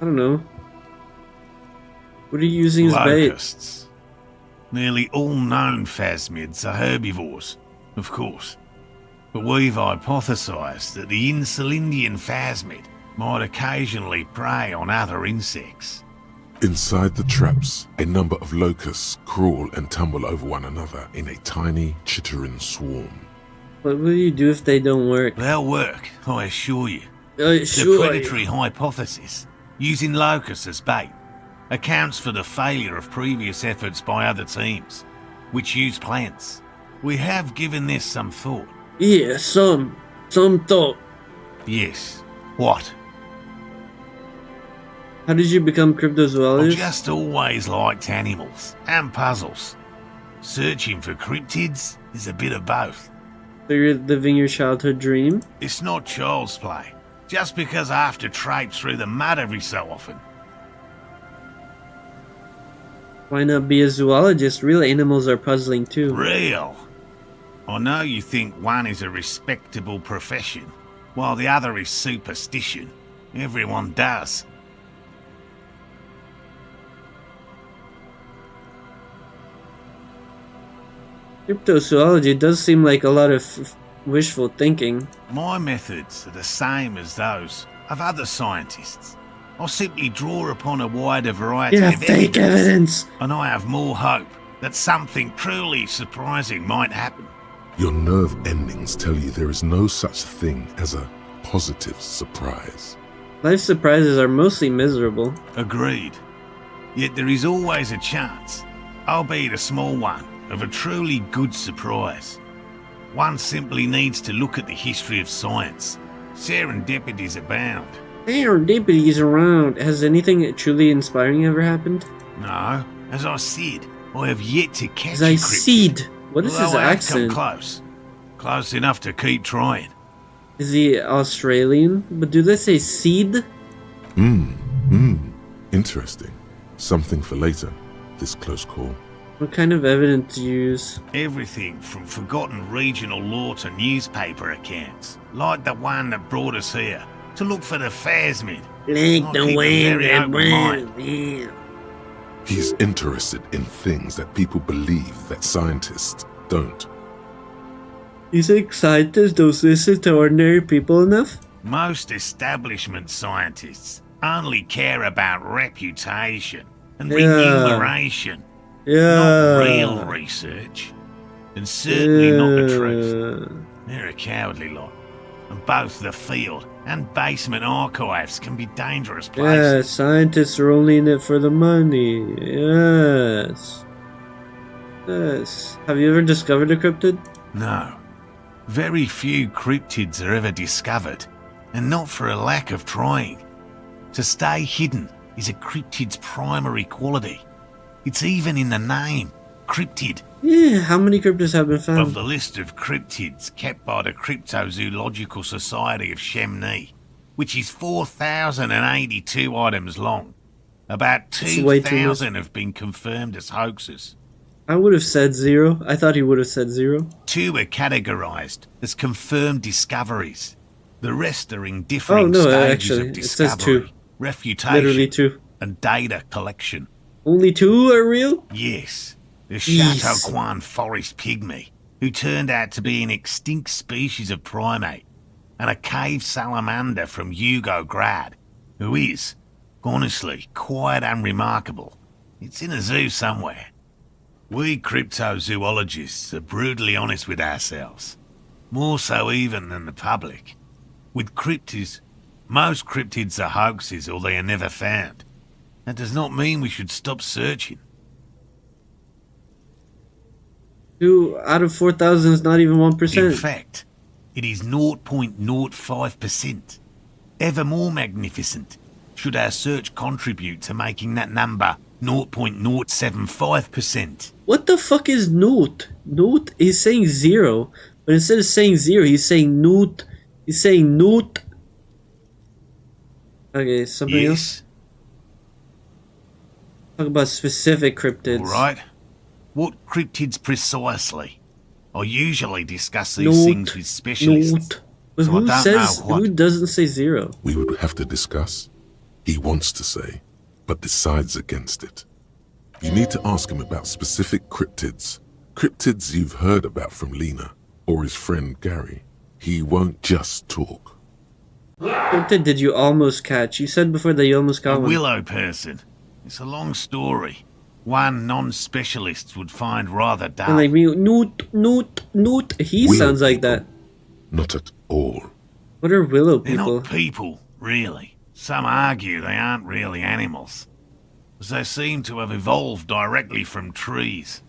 I don't know. What are you using as bait? Locusts. Nearly all known phasmids are herbivores, of course. But we've hypothesized that the Insulindian phasmid might occasionally prey on other insects. Inside the traps, a number of locusts crawl and tumble over one another in a tiny, chittering swarm. What will you do if they don't work? They'll work, I assure you. The predatory hypothesis, using locusts as bait, accounts for the failure of previous efforts by other teams, which use plants. We have given this some thought. Yeah, some thought. Yes. What? How did you become cryptozoologist? I've just always liked animals and puzzles. Searching for cryptids is a bit of both. So you're living your childhood dream? It's not child's play, just because I have to traipse through the mud every so often. Why not be a zoologist? Real animals are puzzling too. Real? I know you think one is a respectable profession, while the other is superstition. Everyone does. Cryptozoology does seem like a lot of wishful thinking. My methods are the same as those of other scientists. I simply draw upon a wider variety of fake evidence. And I have more hope that something truly surprising might happen. Your nerve endings tell you there is no such thing as a positive surprise. Life surprises are mostly miserable. Agreed. Yet there is always a chance, albeit a small one, of a truly good surprise. One simply needs to look at the history of science. Serendipities abound. Serendipities around. Has anything truly inspiring ever happened? No. As I said, I have yet to catch a cryptid. What is his Although I have accent? come close. Close enough to keep trying. Is he Australian? But do they say seed? Interesting. Something for later, this close call. What kind of evidence do you use? Everything from forgotten regional lore to newspaper accounts, like the one that brought us here, to look for the phasmid. Like the way that mind. He's interested in things that people believe that scientists don't. You think scientists don't listen to ordinary people enough? Most establishment scientists only care about reputation and remuneration. Not real research. And certainly not the truth. They're a cowardly lot. And both the field and basement archives can be dangerous places. Yeah, scientists are only in it for the money. Yes. Yes. Have you ever discovered a cryptid? No. Very few cryptids are ever discovered, and not for a lack of trying. To stay hidden is a cryptid's primary quality. It's even in the name, cryptid. Yeah, how many cryptids have been found? Of the list of cryptids kept by the Cryptozoological Society of Chemnee, which is 4,082 items long, about 2,000 have been confirmed as hoaxes. I would have said 0. I thought he would have said 0. 2 are categorized as confirmed discoveries. The rest are in differing stages of discovery, it says 2. refutation, Literally 2. and data collection. Only 2 are real? Yes. The Chateauquan forest pygmy, who turned out to be an extinct species of primate, and a cave salamander from Yugograd, who is, honestly, quite unremarkable. It's in a zoo somewhere. We cryptozoologists are brutally honest with ourselves, more so even than the public. With cryptids, most cryptids are hoaxes or they are never found. That does not mean we should stop searching. 2 out of 4,000 is not even 1%. In fact, it is 0.05%. Ever more magnificent, should our search contribute to making that number 0.075%. What the fuck is note? Note is saying 0, but instead of saying 0, he's saying note. He's saying note. Okay, something else. Talk about specific cryptids. Alright. What cryptids precisely? I usually discuss these things with specialists. But so who I don't says, know what... who doesn't say 0? We would have to discuss. He wants to say, but decides against it. You need to ask him about specific cryptids. Cryptids you've heard about from Lena, or his friend Gary. He won't just talk. What cryptid did you almost catch? You said before that you almost got A one. willow person. It's a long story. One non-specialist would find rather dull. And like me, noot. He Willow sounds like people. that. Not at all. What are willow They're people? not people, really. Some argue they aren't really animals, as they seem to have evolved directly from trees.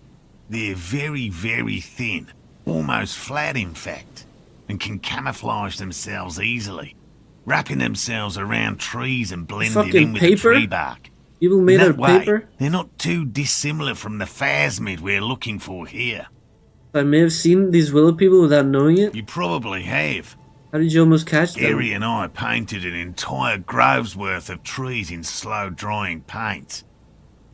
They're very, very thin, almost flat in fact, and can camouflage themselves easily, wrapping themselves around trees and blending Fucking in with paper? the tree bark. People made In out that of way, paper? they're not too dissimilar from the phasmid we're looking for here. I may have seen these willow people without knowing it. You probably have. How did you almost catch them? Gary and I painted an entire grove's worth of trees in slow-drying paint.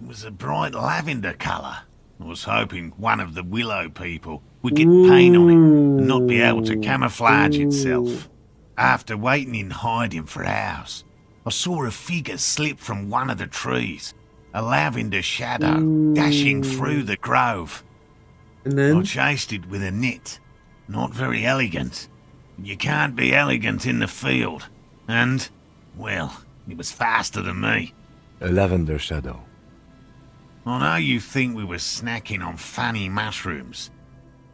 It was a bright lavender colour. I was hoping one of the willow people would get paint on it and not be able to camouflage itself. After waiting in hiding for hours, I saw a figure slip from one of the trees, a lavender shadow dashing through the grove. And then? I chased it with a net. Not very elegant. You can't be elegant in the field. And, well, it was faster than me. A lavender shadow. I know you think we were snacking on funny mushrooms.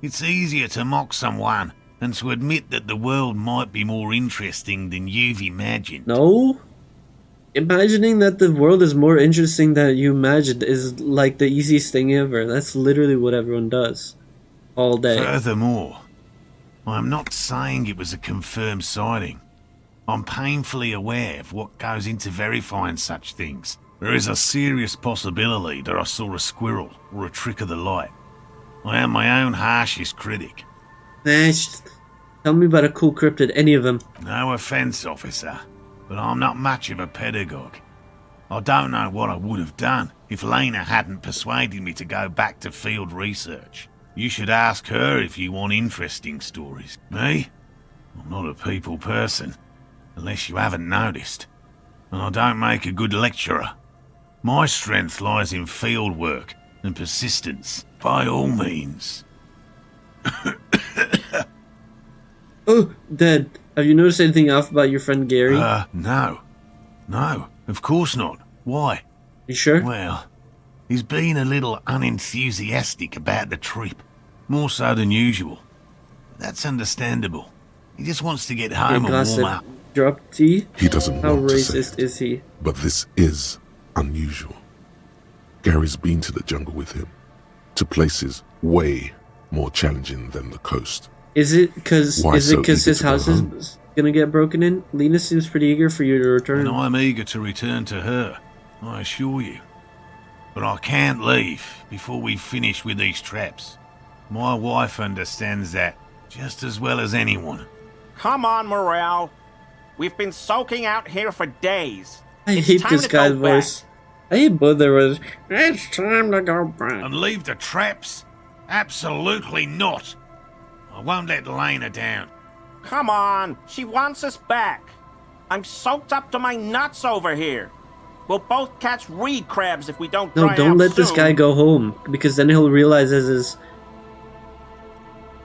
It's easier to mock someone than to admit that the world might be more interesting than you've imagined. No? Imagining that the world is more interesting than you imagined is like the easiest thing ever. That's literally what everyone does. All day. Furthermore, I'm not saying it was a confirmed sighting. I'm painfully aware of what goes into verifying such things. There is a serious possibility that I saw a squirrel or a trick of the light. I am my own harshest critic. Tell me about a cool cryptid, any of them. No offence, officer, but I'm not much of a pedagogue. I don't know what I would have done if Lena hadn't persuaded me to go back to field research. You should ask her if you want interesting stories. Me? I'm not a people person, unless you haven't noticed. And I don't make a good lecturer. My strength lies in field work and persistence, by all means. Oh, Dad, have you noticed anything off about your friend Gary? No. No, of course not. Why? You sure? Well, he's been a little unenthusiastic about the trip. More so than usual. That's understandable. He just wants to get home and warm up. Drop T? He doesn't How want to say racist it, is he? but this is unusual. Gary's been to the jungle with him, to places way more challenging than the coast. Is it because Why so eager his to go house home? is gonna get broken in? Lena seems pretty eager for you to return. And I'm eager to return to her, I assure you. But I can't leave before we finish with these traps. My wife understands that just as well as anyone. Come on, Morale. We've been soaking out here for days. I It's hate time this to guy's go back. voice. I hate both their voices. It's time to go back. And leave the traps? Absolutely not. I won't let Lena down. Come on, she wants us back. I'm soaked up to my nuts over here. We'll both catch reed crabs if we don't No, dry don't out let this soon. guy go home, because then he'll realize as his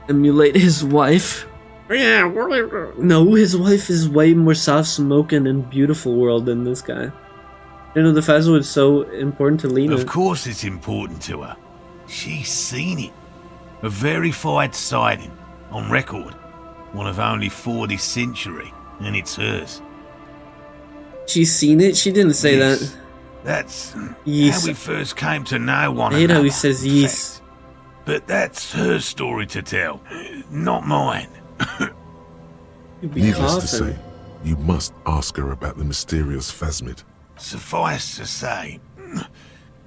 emulate his wife. Yeah, no, his wife is way more soft-smoking and beautiful world than this guy. You know, the festival is so important to Lena. Of course it's important to her. She's seen it. A verified sighting, on record. One of only 4 this century, and it's hers. She's seen it? She didn't say Yes. that. That's Yes. how we first came to know one I hate another. how he says in yes. fact. But that's her story to tell, not mine. You'd be Needless to coughing. say, you must ask her about the mysterious phasmid. Suffice to say,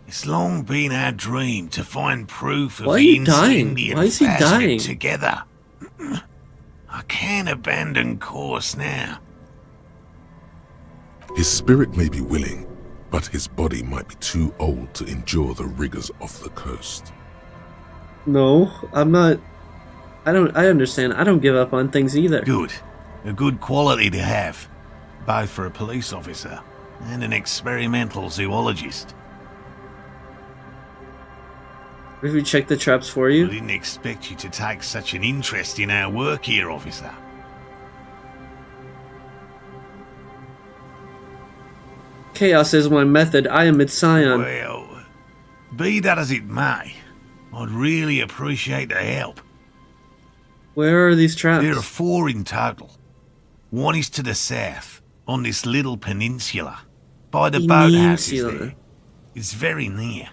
It's long been our dream to find proof of Why are the you dying? Indian Why is he dying? together. I can't abandon course now. His spirit may be willing, but his body might be too old to endure the rigors of the coast. No, I'm not. I understand. I don't give up on things either. Good. A good quality to have, both for a police officer and an experimental zoologist. If we check the traps for you? I didn't expect you to take such an interest in our work here, officer. Chaos is my method. I am its scion. Well, be that as it may, I'd really appreciate the help. Where are these traps? There are 4 in total. One is to the south, on this little peninsula, by the boathouses there. It's very near.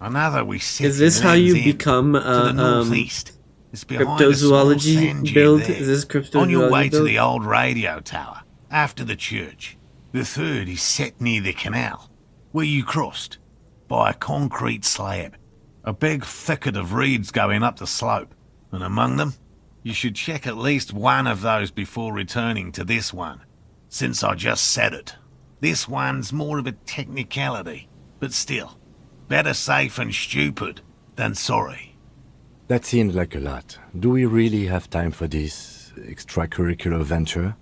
Another we set. Is this how you in, become to the northeast. It's behind cryptozoology a small sand dune build? there. Is this cryptozoology On your way build? to the old radio tower, after the church. The third is set near the canal, where you crossed, by a concrete slab. A big thicket of reeds going up the slope, and among them, you should check at least one of those before returning to this one, since I just said it. This one's more of a technicality, but still, better safe and stupid than sorry. That seems like a lot. Do we really have time for this extracurricular venture?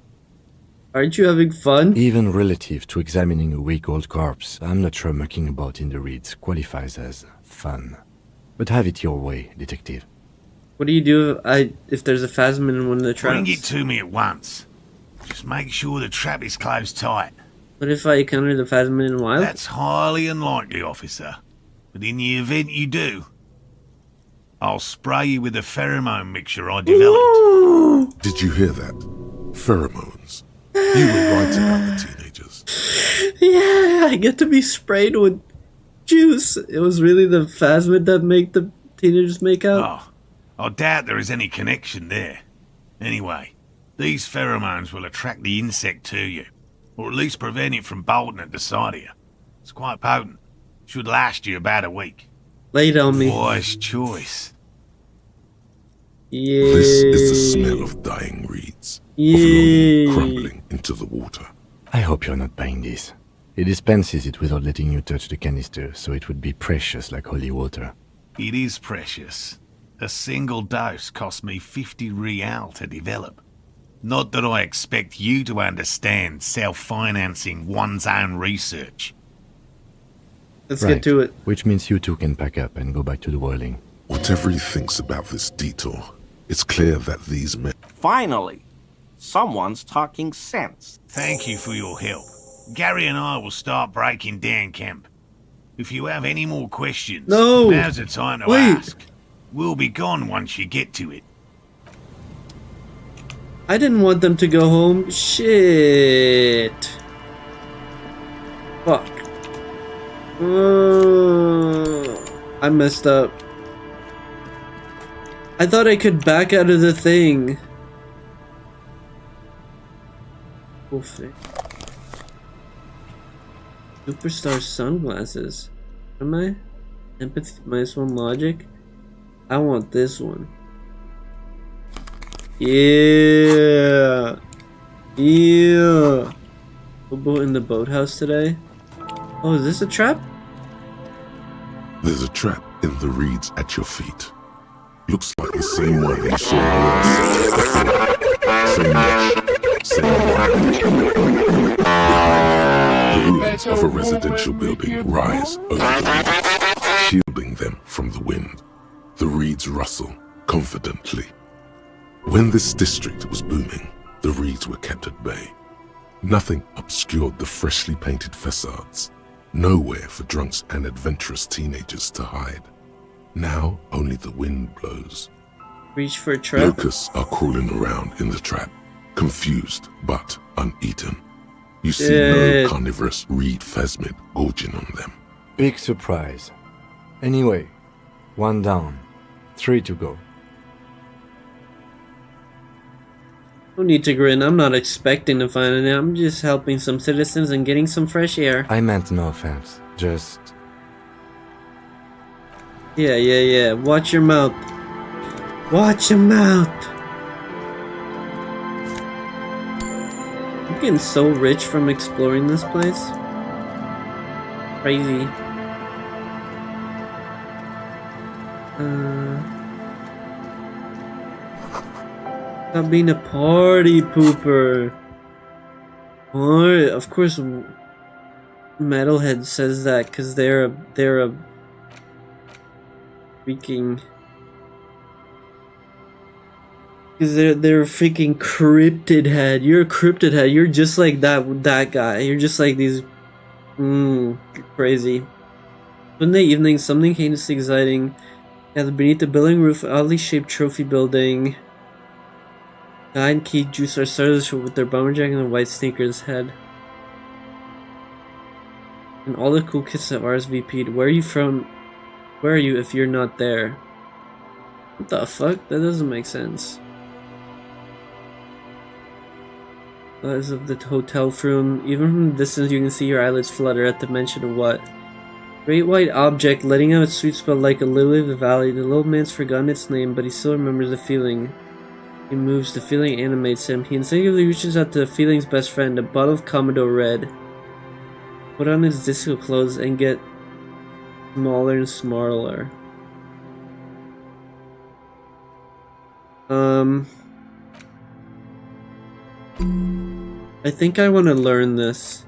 Aren't you having fun? Even relative to examining a week-old corpse, I'm not sure mucking about in the reeds qualifies as fun. But have it your way, detective. What do you do if there's a phasmid in one of the traps? Bring it to me at once. Just make sure the trap is closed tight. What if I encounter the phasmid in wild? That's highly unlikely, officer. But in the event you do, I'll spray you with a pheromone mixture I developed. Did you hear that? Pheromones. You were right about the teenagers. Yeah, I get to be sprayed with juice. It was really the phasmid that make the teenagers make out. Oh, I doubt there is any connection there. Anyway, these pheromones will attract the insect to you, or at least prevent it from bolting at the sight of you. It's quite potent. Should last you about a week. Lay it on me. Wise choice. Yeah. This is the smell of dying reeds, of longing crumbling into the water. I hope you're not buying this. It dispenses it without letting you touch the canister, so it would be precious like holy water. It is precious. A single dose cost me 50 real to develop. Not that I expect you to understand self-financing one's own research. Let's get to it. Which means you two can pack up and go back to the whirling. Whatever he thinks about this detour, it's clear that these men... Finally, someone's talking sense. Thank you for your help. Gary and I will start breaking down camp. If you have any more questions, now's the time to ask. We'll be gone once you get to it. I didn't want them to go home. Shit. Fuck. I messed up. I thought I could back out of the thing. Cool thing. Superstar sunglasses. Am I? Empathy -1 logic? I want this one. Yeah. Yeah. We'll boat in the boathouse today. Oh, is this a trap? There's a trap in the reeds at your feet. Looks like the same one you saw earlier. Same mesh, same one. The ruins of a residential building rise over the reeds, shielding them from the wind. The reeds rustle confidently. When this district was booming, the reeds were kept at bay. Nothing obscured the freshly painted facades. Nowhere for drunks and adventurous teenagers to hide. Now only the wind blows. Reach for a trap. Locusts are crawling around in the trap, confused but uneaten. You see no carnivorous reed phasmid gorging on them. Big surprise. Anyway, 1 down, 3 to go. No need to grin. I'm not expecting to find it. I'm just helping some citizens and getting some fresh air. I meant no offense. Just Yeah. Watch your mouth. Watch your mouth. I'm getting so rich from exploring this place. Crazy. Stop being a party pooper. Or, of course, Metalhead says that because they're a freaking. Because they're a freaking cryptid head. You're a cryptid head. You're just like that guy. You're just like these. Crazy. Sunday evening, something heinously exciting. Gathered beneath the building roof, oddly shaped trophy building. Guy and Keith Juice are started with their bomber jacket and white sneakers head. And all the cool kids have RSVP'd. Where are you from? Where are you if you're not there? What the fuck? That doesn't make sense. As of the hotel room, even from a distance you can see your eyelids flutter at the mention of what? Great white object letting out its sweet spell like a lily of the valley. The little man's forgotten its name, but he still remembers the feeling. He moves, the feeling animates him. He instinctively reaches out to the feeling's best friend, a bottle of Commodore Red. Put on his disco clothes and get smaller and smaller. I think I want to learn this.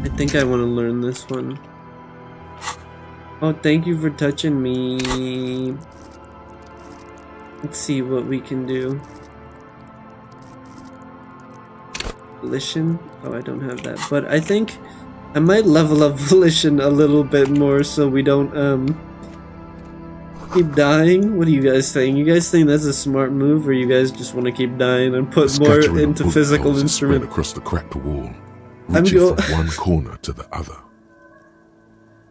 I think I want to learn this one. Oh, thank you for touching me. Let's see what we can do. Volition? Oh, I don't have that. But I think I might level up Volition a little bit more so we don't, keep dying. What do you guys think? You guys think that's a smart move, or you guys just want to keep dying and put more into physical instrument? Across the cracked wall, reaching from one corner to the other.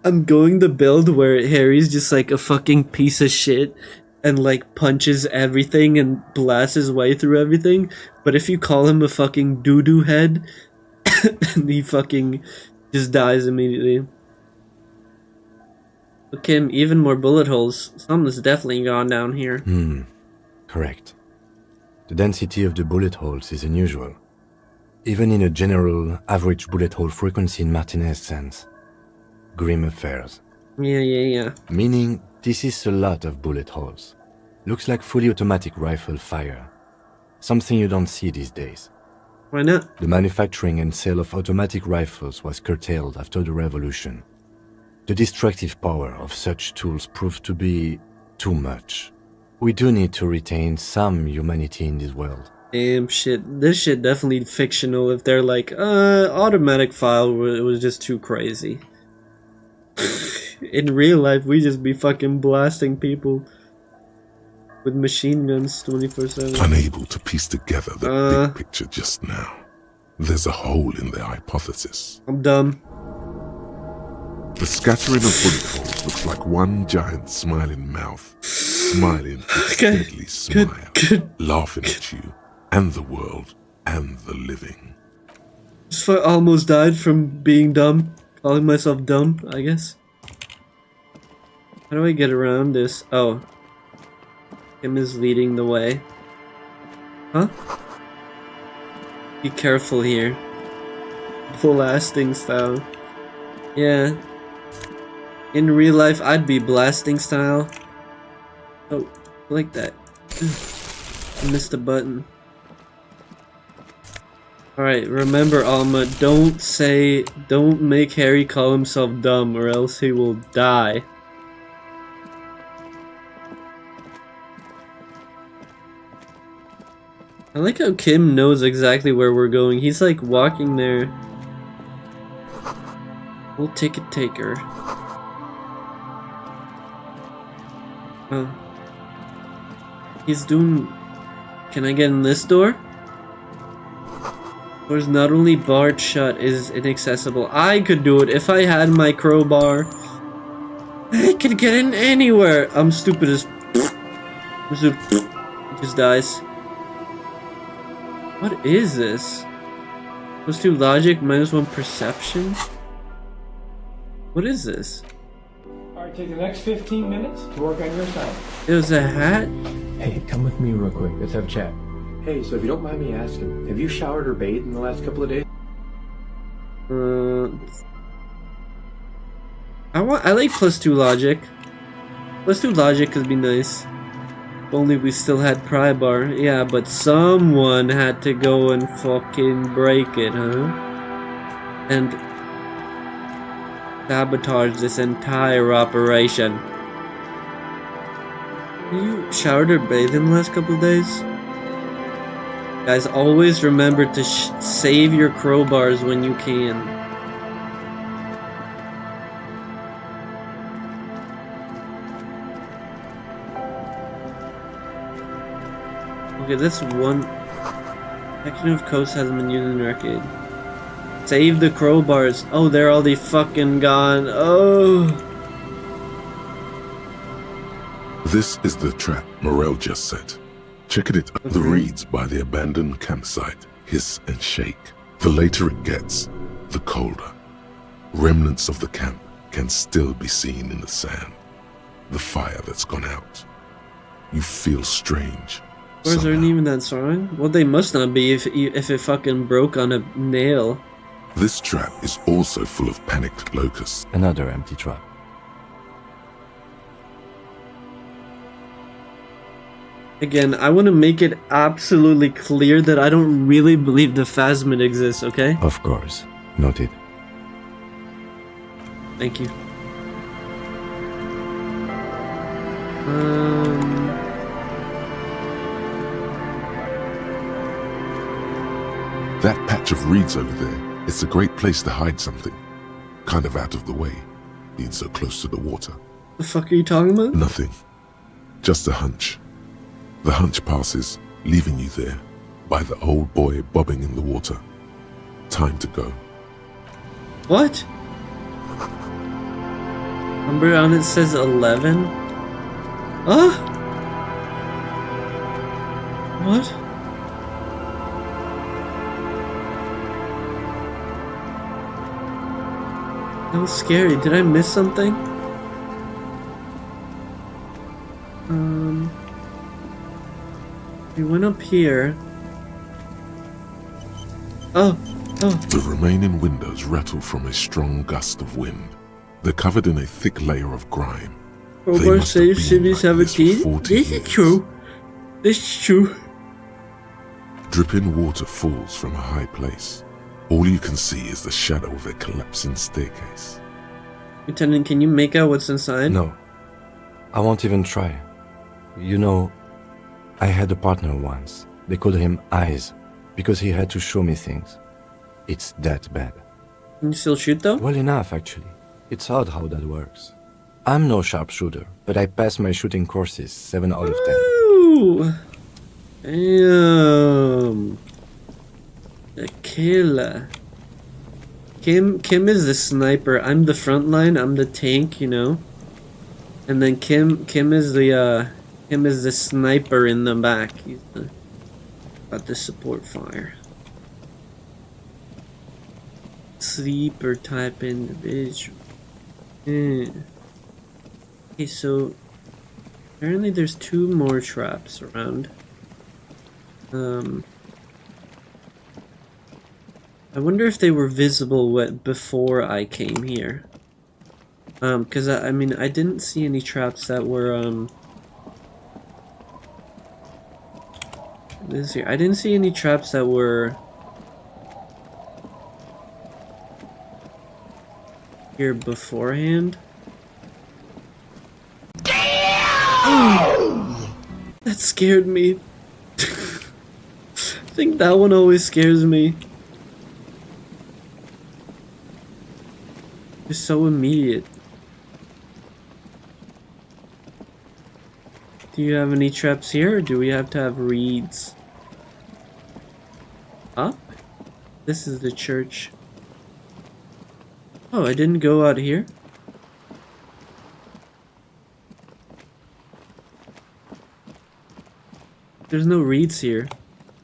I'm going to build where Harry's just like a fucking piece of shit and like punches everything and blasts his way through everything. But if you call him a fucking doo-doo head, he fucking just dies immediately. Okay, even more bullet holes. Something's definitely gone down here. Correct. The density of the bullet holes is unusual. Even in a general average bullet hole frequency in Martinez sense. Grim affairs. Yeah. Meaning, this is a lot of bullet holes. Looks like fully automatic rifle fire. Something you don't see these days. Why not? The manufacturing and sale of automatic rifles was curtailed after the revolution. The destructive power of such tools proved to be too much. We do need to retain some humanity in this world. Damn shit. This shit definitely fictional if they're like, automatic file was just too crazy. In real life, we just be fucking blasting people with machine guns 24/7. Unable to piece together the big picture just now. There's a hole in their hypothesis. I'm dumb. The scattering of bullet holes looks like one giant smiling mouth, smiling its deadly smile, laughing at you, and the world, and the living. Just almost died from being dumb. Calling myself dumb, I guess. How do I get around this? Oh. Him is leading the way. Huh? Be careful here. Blasting style. Yeah. In real life, I'd be blasting style. Oh, like that. I missed a button. Alright, remember Alma, don't make Harry call himself dumb or else he will die. I like how Kim knows exactly where we're going. He's like walking there. We'll ticket taker. He's doing... Can I get in this door? Door's not only barred shut, is inaccessible. I could do it if I had my crowbar. I could get in anywhere. I'm stupid as... Just dies. What is this? +2 logic, -1 perception? What is this? Alright, take the next 15 minutes to work on your side. There's a hat? Hey, come with me real quick. Let's have a chat. Hey, so if you don't mind me asking, have you showered or bathed in the last couple of days? I like +2 logic. +2 logic could be nice. If only we still had pry bar. Yeah, but someone had to go and fucking break it, huh? And sabotage this entire operation. You showered or bathed in the last couple of days? Guys, always remember to save your crowbars when you can. Okay, that's one section of coast hasn't been used in the arcade. Save the crowbars. Oh, they're already fucking gone. Oh. This is the trap Morel just set. Checking it, the reeds by the abandoned campsite hiss and shake. The later it gets, the colder. Remnants of the camp can still be seen in the sand. The fire that's gone out. You feel strange. Crowbars aren't even that strong? Well, they must not be if it fucking broke on a nail. This trap is also full of panicked locusts. Another empty trap. Again, I want to make it absolutely clear that I don't really believe the phasmid exists, okay? Of course. Noted. Thank you. That patch of reeds over there, it's a great place to hide something. Kind of out of the way, being so close to the water. The fuck are you talking about? Nothing. Just a hunch. The hunch passes, leaving you there, by the old boy bobbing in the water. Time to go. What? Number on it says 11? Huh? What? That was scary. Did I miss something? We went up here. Oh. The remaining windows rattle from a strong gust of wind. They're covered in a thick layer of grime. Crowbar save City 17? This is true. This is true. Dripping water falls from a high place. All you can see is the shadow of a collapsing staircase. Lieutenant, can you make out what's inside? No. I won't even try. You know, I had a partner once. They called him Eyes, because he had to show me things. It's that bad. Can you still shoot though? Well enough, actually. It's odd how that works. I'm no sharpshooter, but I passed my shooting courses 7 out of 10. Ooh. Damn. The killer. Kim is the sniper. I'm the front line. I'm the tank, you know. And then Kim is the sniper in the back. He's got the support fire. Sleeper type individual. Okay, so apparently there's 2 more traps around. I wonder if they were visible before I came here. Because I mean, I didn't see any traps that were, this here. I didn't see any traps that were here beforehand. Oh, that scared me. I think that one always scares me. It's so immediate. Do you have any traps here, or do we have to have reeds? Up? This is the church. Oh, I didn't go out here? There's no reeds here.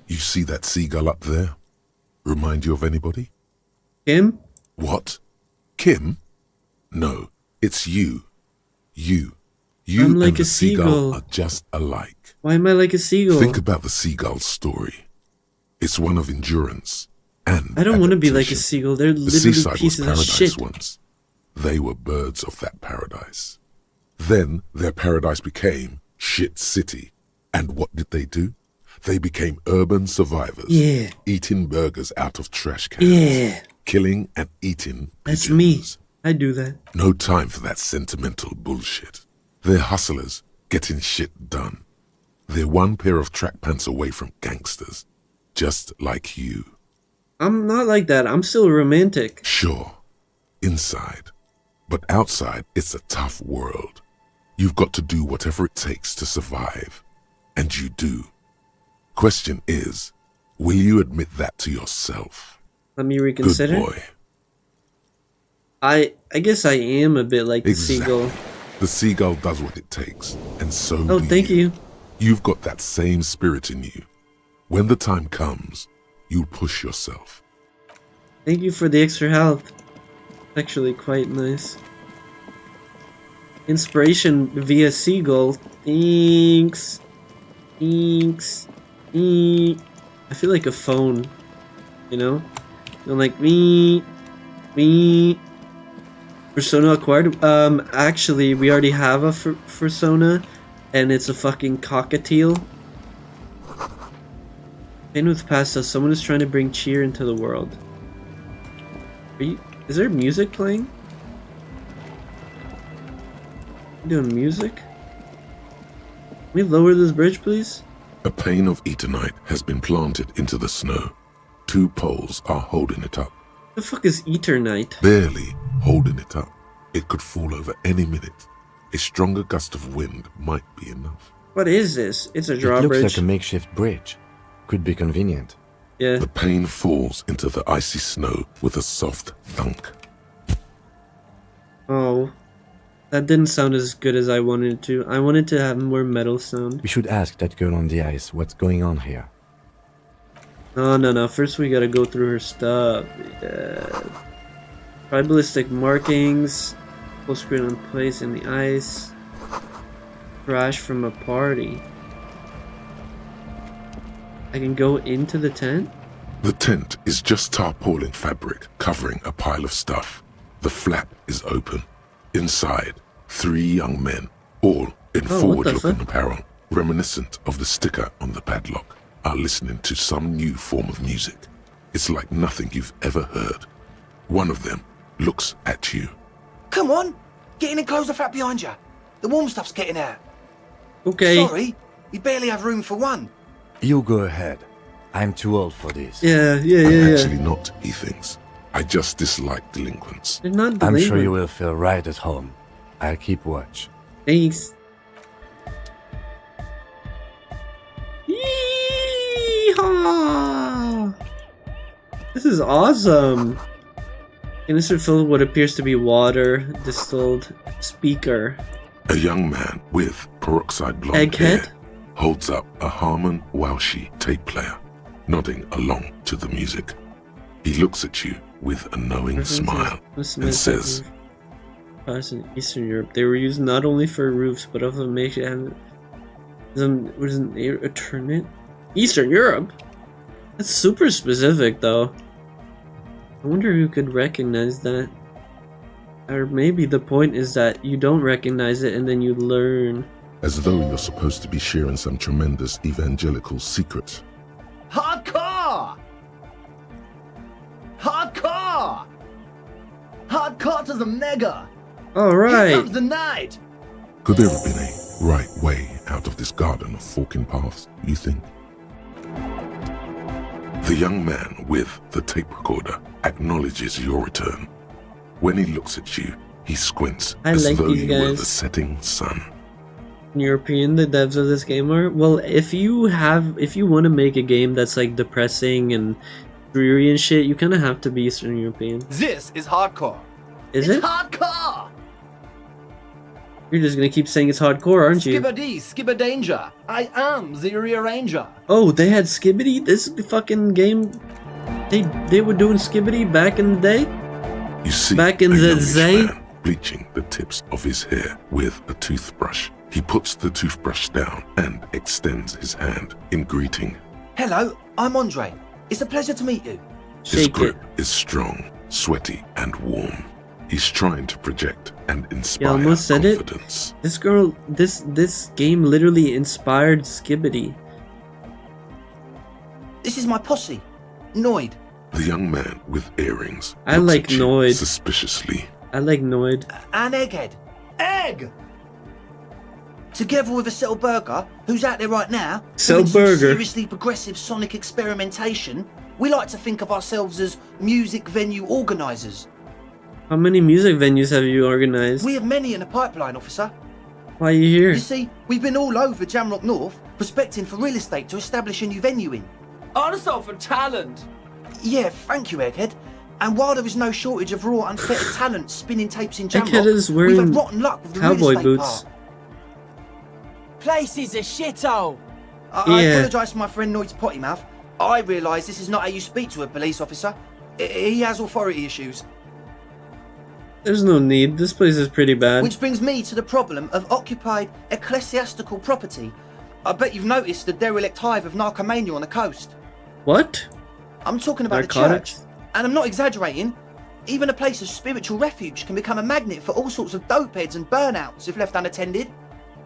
You see that seagull up there? remind you of anybody? Kim? What? Kim? No, it's you. You I'm like and the a seagull. are just alike. Why am I like a seagull? Think about the seagull's story. It's one of endurance and I don't want to be like a adaptation. seagull. They're The literally seaside was pieces of paradise shit. once. They were birds of that paradise. Then their paradise became Shit City. And what did they do? They became urban survivors. Yeah. Eating burgers out of trash cans. Yeah. Killing and eating That's pigeons. me. I do that. No time for that sentimental bullshit. They're hustlers, getting shit done. They're one pair of track pants away from gangsters. Just like you. I'm not like that. I'm still romantic. Sure. Inside. But outside, it's a tough world. You've got to do whatever it takes to survive. And you do. Question is, will you admit that to yourself? Let me reconsider. Good boy. I guess I am a bit like the Exactly. seagull. The seagull does what it takes, and so Oh, do thank you. You've got that same spirit in you. When the time comes, you push yourself. Thank you for the extra health. Actually quite nice. Inspiration via seagull. Thanks. Thanks. I feel like a phone. You know? I'm like me. Persona acquired. Actually, we already have a persona, and it's a fucking cockatiel. In with pasta, someone is trying to bring cheer into the world. Is there music playing? You doing music? Can we lower this bridge, please? A pane of Eternite has been planted into the snow. 2 poles are holding it up. The fuck is Eternite? Barely holding it up. It could fall over any minute. A stronger gust of wind might be enough. What is this? It's a It looks drawbridge. like a makeshift bridge. Could be convenient. Yeah. The pane falls into the icy snow with a soft thunk. Oh. That didn't sound as good as I wanted it to. I wanted to have more metal sound. We should ask that girl on the ice what's going on here. No. First we gotta go through her stuff. Tribalistic markings. Full screen on place in the ice. Crash from a party. I can go into the tent? The tent is just tarpaulin fabric covering a pile of stuff. The flap is open. Inside, 3 young men, all in Oh, what the forward-looking fuck? apparel, reminiscent of the sticker on the padlock, are listening to some new form of music. It's like nothing you've ever heard. One of them looks at you. Come on, get in and close the flap behind you. The warm stuff's getting out. Okay. Sorry, we barely have room for one. You go ahead. I'm too old for this. Yeah. I'm actually not, he thinks. I just dislike delinquents. They're not I'm sure delinquent. you will feel right at home. I'll keep watch. Thanks. Yeehaw! This is awesome. Canister filled with what appears to be water, distilled speaker. A young man with peroxide blonde Egghead? hair holds up a Harman Welshi tape player, nodding along to the music. He looks at you with a knowing smile and says, In Eastern Europe, they were used not only for roofs, but also make it have was an alternate. Eastern Europe? That's super specific, though. I wonder who could recognize that. Or maybe the point is that you don't recognize it and then you learn. as though you're supposed to be sharing some tremendous evangelical secret. Hardcore! Hardcore! Hardcore to the mega! Alright. Here comes the night! Could there have been a right way out of this garden of forking paths, you think? The young man with the tape recorder acknowledges your return. When he looks at you, he squints I as like though these you were guys. the setting sun. European, the devs of this game are. Well, if you want to make a game that's like depressing and dreary and shit, you kind of have to be Eastern European. This is hardcore. Is it's it? hardcore! You're just gonna keep saying it's hardcore, aren't you? Skibbity, skibber danger. I am the rearranger. Oh, they had Skibbity? This fucking game They were doing skibbity back in the day? You see back in a the youngish day? man bleaching the tips of his hair with a toothbrush. He puts the toothbrush down and extends his hand in greeting. Hello, I'm Andre. It's a pleasure to meet you. His grip is strong, sweaty, and warm. He's trying to project and inspire almost said confidence. it. This girl, this game literally inspired Skibbity. This is my posse, Noid. The young man with earrings I looks like at you Noid. suspiciously. I like Noid. And Egghead. Egg! Together with a Settle Burger, who's out there right now, Settle doing some Burger. seriously progressive sonic experimentation, we like to think of ourselves as music venue organisers. How many music venues have you organized? We have many in the pipeline, officer. Why are you here? You see, we've been all over Jamrock North, prospecting for real estate to establish a new venue in. Also for talent. Yeah, thank you, Egghead. And while there is no shortage of raw, unfettered talent spinning tapes in Egghead Jamrock, is we've wearing had rotten luck with the real cowboy estate boots. part. Place is a shithole. I apologise for my friend Noid's potty mouth. I realise this is not how you speak to a police officer. He has authority issues. There's no need. This place is pretty bad. Which brings me to the problem of occupied ecclesiastical property. I bet you've noticed the derelict hive of narcomania on the coast. What? I'm talking about Narcotics? the church. And I'm not exaggerating. Even a place of spiritual refuge can become a magnet for all sorts of dopeheads and burnouts if left unattended.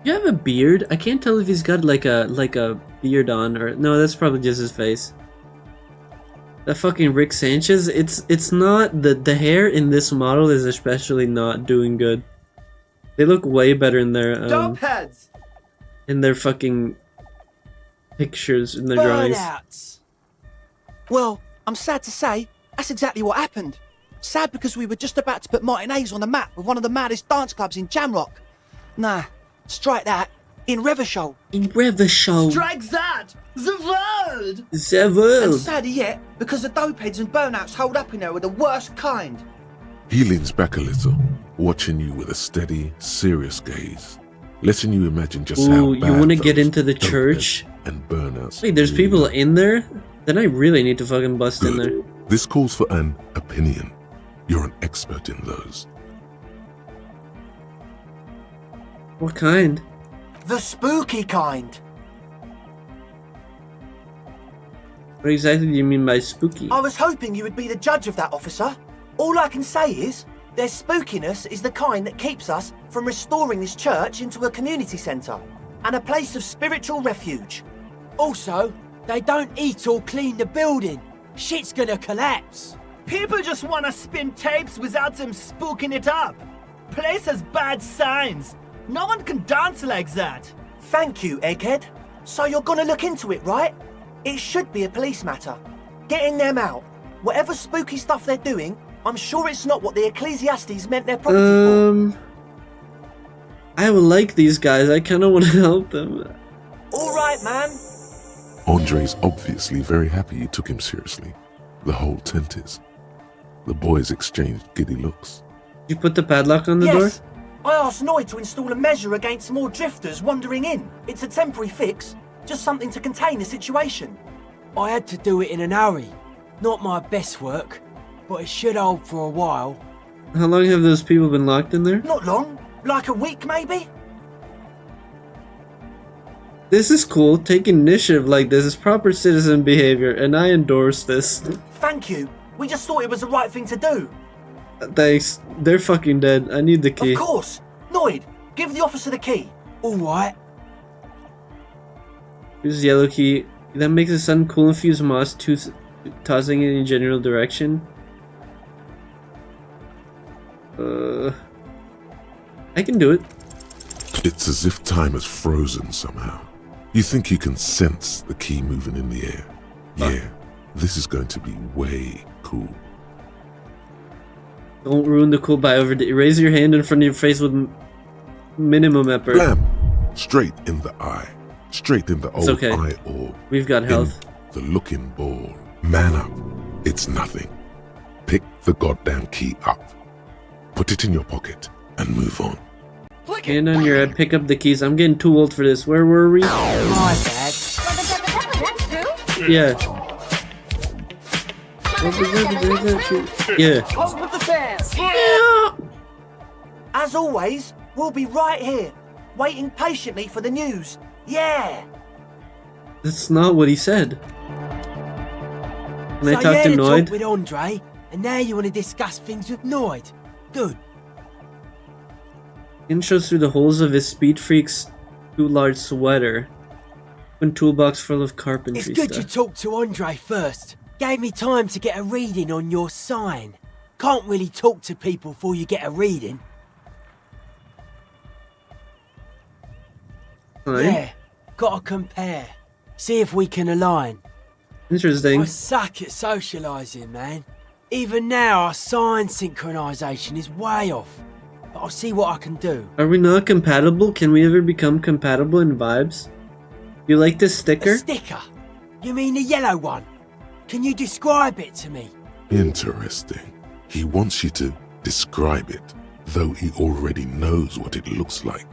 You have a beard? I can't tell if he's got like a beard on or no. That's probably just his face. That fucking Rick Sanchez. It's not the hair in this model is especially not doing good. They look way better in their Dopeheads. in their fucking pictures in their drawings. Burnouts. Well, I'm sad to say that's exactly what happened. Sad because we were just about to put Martinez on the map with one of the maddest dance clubs in Jamrock. Nah. Strike that. In Revachol. In Revachol. Strike that! The world! The world! And sadder yet, because the dopeheads and burnouts hold up in there were the worst kind. He leans back a little, watching you with a steady, serious gaze, letting you imagine just how Ooh, bad you want to get those into the dopeheads church? and burnouts. Wait, there's people in there? Then I really need to fucking bust in there. This calls for an opinion. You're an expert in those. What kind? The spooky kind. What exactly do you mean by spooky? I was hoping you would be the judge of that, officer. All I can say is, their spookiness is the kind that keeps us from restoring this church into a community centre and a place of spiritual refuge. Also, they don't eat or clean the building. Shit's gonna collapse. People just wanna spin tapes without them spooking it up. Place has bad signs. No one can dance like that. Thank you, Egghead. So you're gonna look into it, right? It should be a police matter. Getting them out. Whatever spooky stuff they're doing, I'm sure it's not what the Ecclesiastes meant their property for. I would like these guys. I kind of want to help them. All right, man. Andre's obviously very happy you took him seriously. The whole tent is. The boys exchanged giddy looks. You put the padlock on the Yes. door? I asked Noid to install a measure against more drifters wandering in. It's a temporary fix, just something to contain the situation. I had to do it in an hurry. Not my best work, but it should hold for a while. How long have those people been locked in there? Not long, like a week maybe? This is cool. Taking initiative like this is proper citizen behavior, and I endorse this. Thank you. We just thought it was the right thing to do. Thanks. They're fucking dead. I need the key. Of course. Noid, give the officer the key. All right. Use the yellow key. That makes the sun cool and fuse moss, tossing it in general direction. I can do it. It's as if time has frozen somehow. You think you can sense the key moving in the air. Yeah, this is going to be way cool. Don't ruin the cool by raise your hand in front of your face with minimum effort. Blam! Straight in the eye. Straight in the old okay. eye orb. We've got health. In the looking ball. Man up. It's nothing. Pick the goddamn key up. Put it in your pocket and move on. Hand on your head, pick up the keys. I'm getting too old for this. Where were we? My bad. Yeah. Yeah. Hope of the fairs. As always, we'll be right here, waiting patiently for the news. Yeah. That's not what he said. Can I So talk you to had a Noid? talk with Andre, and now you want to discuss things with Noid. Good. Ian shows through the holes of his speed freak's too large sweater. One toolbox full of carpentry It's good you stuff. talked to Andre first. Gave me time to get a reading on your sign. Can't really talk to people before you get a reading. Fine. Yeah, gotta compare. See if we can align. Interesting. I suck at socialising, man. Even now, our sign synchronisation is way off. But I'll see what I can do. Are we not compatible? Can we ever become compatible in vibes? You like this sticker? A sticker? You mean the yellow one? Can you describe it to me? Interesting. He wants you to describe it, though he already knows what it looks like.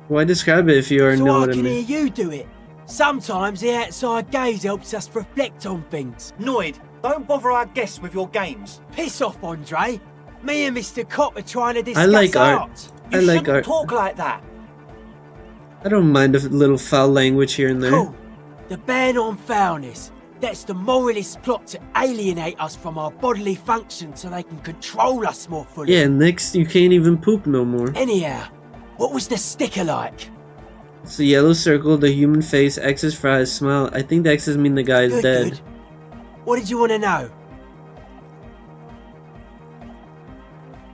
Why describe it if you already So know I what I can mean? hear you do it. Sometimes the outside gaze helps us reflect on things. Noid, don't bother our guests with your games. Piss off, Andre. Me and Mr. Cop are trying to discuss I like art. art. I like art. Talk like that. I don't mind a little foul language here and there. Cool. The ban on foulness. That's the moralist plot to alienate us from our bodily function so they can control us more fully. Yeah, next you can't even poop no more. Anyhow, what was the sticker like? It's a yellow circle, the human face, X's for his smile. I think the X's mean the guy is Good, dead. good. What did you want to know?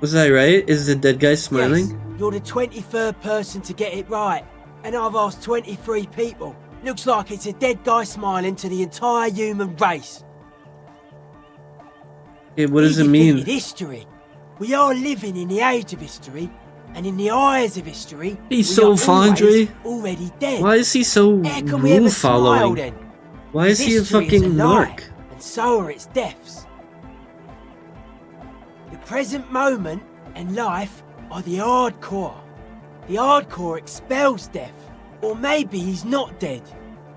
Was I right? Is the dead guy smiling? Yes, you're the 23rd person to get it right. And I've asked 23 people. Looks like it's a dead guy smiling to the entire human race. Okay, what does He it mean? defeated history. We are living in the age of history, and in the eyes of history, He's we so are Fondry. already dead. Why is he so How can we ever rule smile following? then? Why is he a History fucking is a lie, narc? and so are its deaths. The present moment and life are the hardcore. The hardcore expels death. Or maybe he's not dead.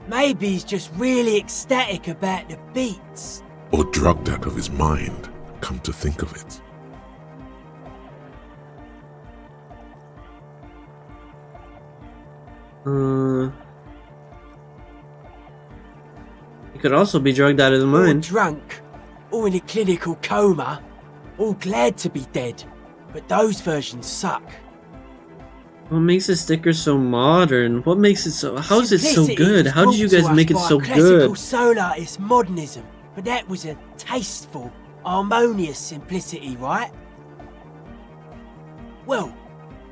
Maybe he's just really ecstatic about the beats. Or drugged out of his mind, come to think of it. He could also be drugged out of his Or mind. drunk. Or in a clinical coma. Or glad to be dead. But those versions suck. What makes the sticker so modern? What makes it so... How is it so Simplicity good? was How did you brought to guys us make it by so classical good? soul artist modernism, but that was a tasteful, harmonious simplicity, right? Well,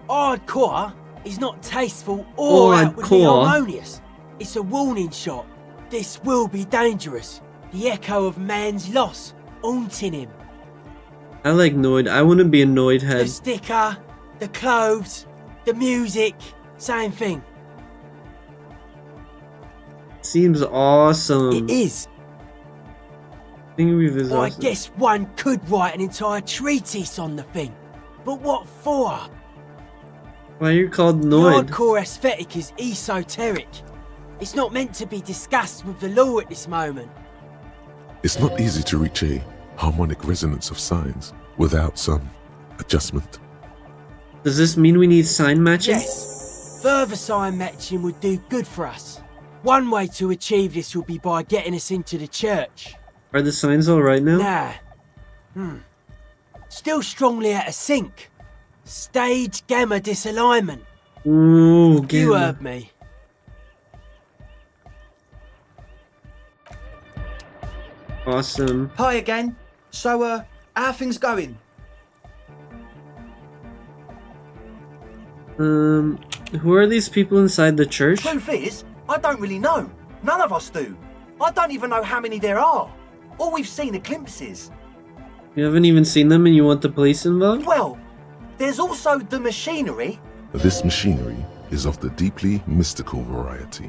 hardcore is not tasteful or outwardly Hardcore. harmonious. It's a warning shot. This will be dangerous. The echo of man's loss, haunting him. I like Noid. I want to be a Noid The head. sticker, the clothes, the music, same thing. Seems awesome. It is. Thingy is I awesome. guess one could write an entire treatise on the thing. But what for? Why are you called The Noid? hardcore aesthetic is esoteric. It's not meant to be discussed with the law at this moment. It's not easy to reach a harmonic resonance of signs without some adjustment. Does this mean we need sign matching? Yes. Further sign matching would do good for us. One way to achieve this would be by getting us into the church. Are the signs alright now? Nah. Still strongly out of sync. Stage gamma disalignment. Ooh, You gamma. heard me. Awesome. Hi again. So, how are things going? Who are these people inside the church? Truth is, I don't really know. None of us do. I don't even know how many there are. All we've seen are glimpses. You haven't even seen them and you want the police involved? Well, there's also the machinery. This machinery is of the deeply mystical variety.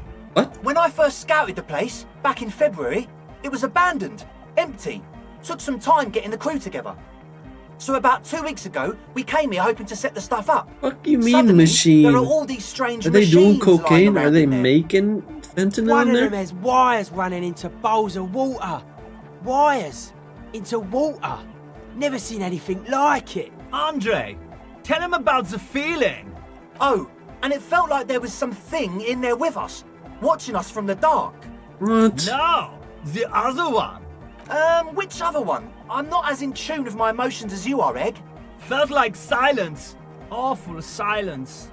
When I first scouted the place, back in February, it was abandoned, empty. Took some time getting the crew together. So about 2 weeks ago, we came here hoping to set the stuff up. What do you mean Suddenly, machine? there are all these strange Are they doing machines lying cocaine? Are around they in there. making fentanyl One in of them there? has wires running into bowls of water. Wires into water. Never seen anything like it. Andre, tell him about the feeling. Oh, and it felt like there was something in there with us, watching us from the dark. What? No, the other one. Which other one? I'm not as in tune with my emotions as you are, Egg. Felt like silence. Awful silence.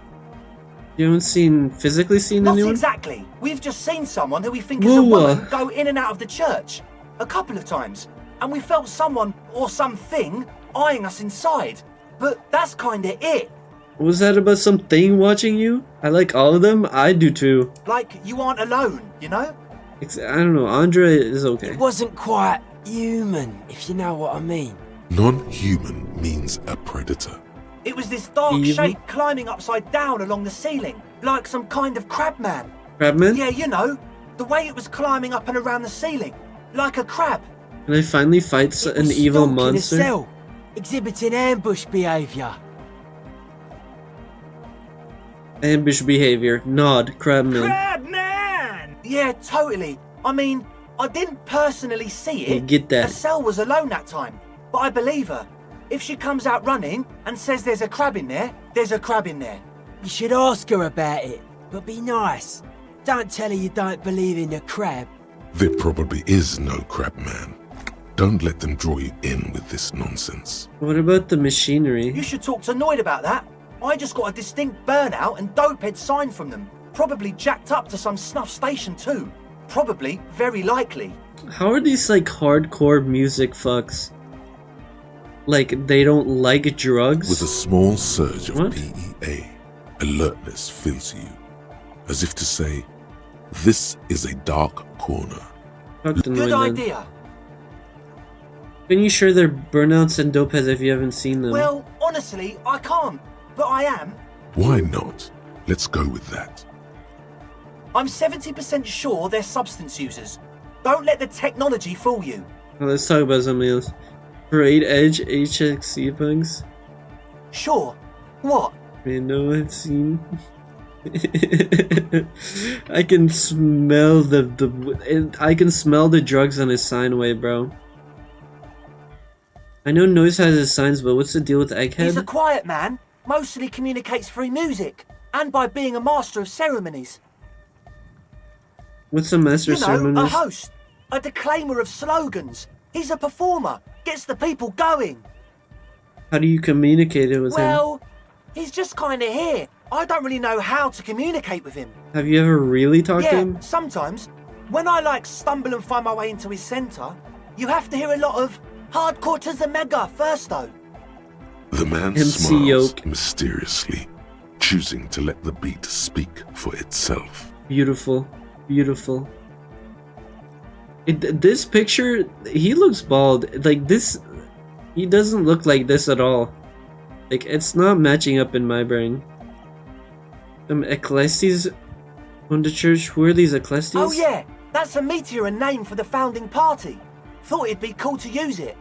You haven't physically seen Not anyone? exactly. We've just seen someone who we think is a Whoa. woman go in and out of the church. A couple of times. And we felt someone or something eyeing us inside. But that's kinda it. Was that about something watching you? I like all of them. I do too. Like you aren't alone, you know? I don't know. Andre is okay. It wasn't quite human, if you know what I mean. Non-human means a predator. It was this dark Evil? shape climbing upside down along the ceiling, like some kind of crabman. Crabman? Yeah, you know, the way it was climbing up and around the ceiling, like a crab. Can I finally fight It an was evil stalking monster? a cell, exhibiting ambush behaviour. Ambush behavior. Nod. Crabman. Crabman! Yeah, totally. I mean, I didn't personally see it. You get that. The cell was alone that time, but I believe her. If she comes out running and says there's a crab in there, there's a crab in there. You should ask her about it, but be nice. Don't tell her you don't believe in the crab. There probably is no crabman. Don't let them draw you in with this nonsense. What about the machinery? You should talk to Noid about that. I just got a distinct burnout and dopehead sign from them. Probably jacked up to some snuff station too. Probably, very likely. How are these like hardcore music fucks? Like they don't like drugs? With a small surge of What? PEA, alertness fills you, as if to say, this is a dark corner. Fuck the Good noise, man. idea. Can you share their burnouts and dopeheads if you haven't seen them? Well, honestly, I can't. But I am. Why not? Let's go with that. I'm 70% sure they're substance users. Don't let the technology fool you. Well, let's talk about something else. Parade Edge HXC bugs. Sure. What? I know I've seen. I can smell I can smell the drugs on his sign way, bro. I know Noise has his signs, but what's the deal with Egghead? He's a quiet man. Mostly communicates through music and by being a master of ceremonies. What's a master You know, ceremonies? a host, a declaimer of slogans. He's a performer, gets the people going. How do you communicate it with him? Well, he's just kind of here. I don't really know how to communicate with him. Have you ever really talked to Yeah, him? sometimes. When I stumble and find my way into his centre, you have to hear a lot of hardcore to the mega first though. The man MC smiles Yoke. mysteriously, choosing to let the beat speak for itself. Beautiful. Beautiful. This picture, he looks bald. Like this, he doesn't look like this at all. Like, it's not matching up in my brain. Ecclesias on the church. Who are these Ecclesias? Oh yeah, that's a meteor name for the founding party. Thought it'd be cool to use it.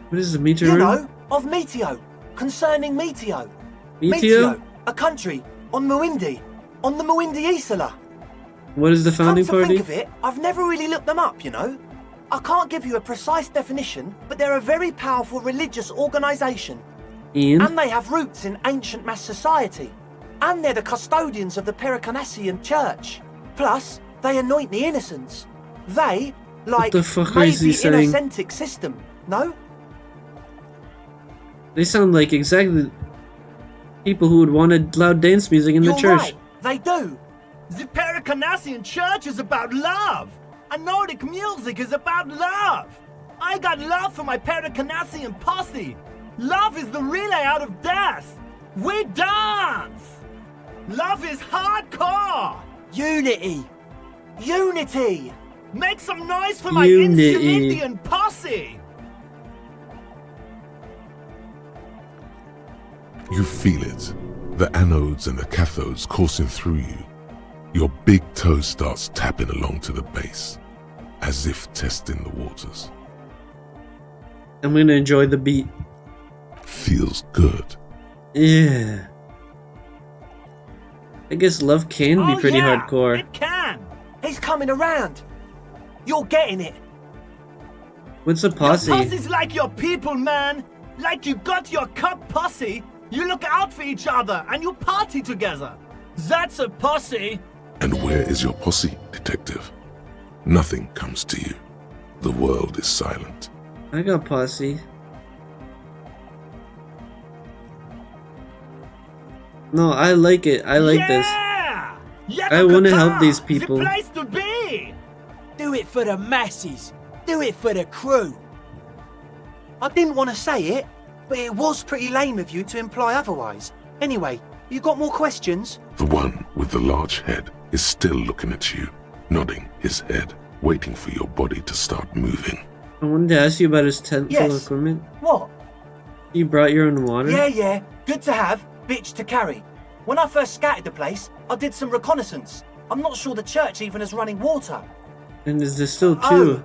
What is the meteor? You know, of Meteo, concerning Meteo. Meteo? A country on Muindi, on the Muindi Isla. What is the founding Come to party? think of it, I've never really looked them up, you know. I can't give you a precise definition, but they're a very powerful religious organisation. And they have roots in ancient mass society. And they're the custodians of the Pejoratives church. Plus, they anoint the innocents. They, like, the fuck made is he the saying? innocentic system, no? They sound like exactly people who would want loud dance music in the You're church. right, they do. The Pejoratives church is about love. And Nordic music is about love. I got love for my Pejoratives posse. Love is the relay out of death. We dance. Love is hardcore. Unity. Unity. Make some noise for my Unity. Indian posse. You feel it, the anodes and the cathodes coursing through you. Your big toe starts tapping along to the base, as if testing the waters. I'm gonna enjoy the beat. Feels good. Yeah. I guess love can be Oh, pretty yeah, hardcore. It can. coming around. You're getting it. What's a posse? Your pussy's like your people, man. Like you got your cup pussy. You look out for each other and you party together. That's a posse. And where is your posse, detective? Nothing comes to you. The world is silent. I got posse. No, I like it. I like this. I want to help these people. The place to be. Do it for the masses. Do it for the crew. I didn't want to say it, but it was pretty lame of you to imply otherwise. Anyway, you got more questions? The one with the large head is still looking at you, nodding his head, waiting for your body to start moving. I wanted to ask you about his tent full of Yes. equipment. What? You brought your own water? Yeah. Good to have, bitch to carry. When I first scattered the place, I did some reconnaissance. I'm not sure the church even has running water. And is there still two? Oh,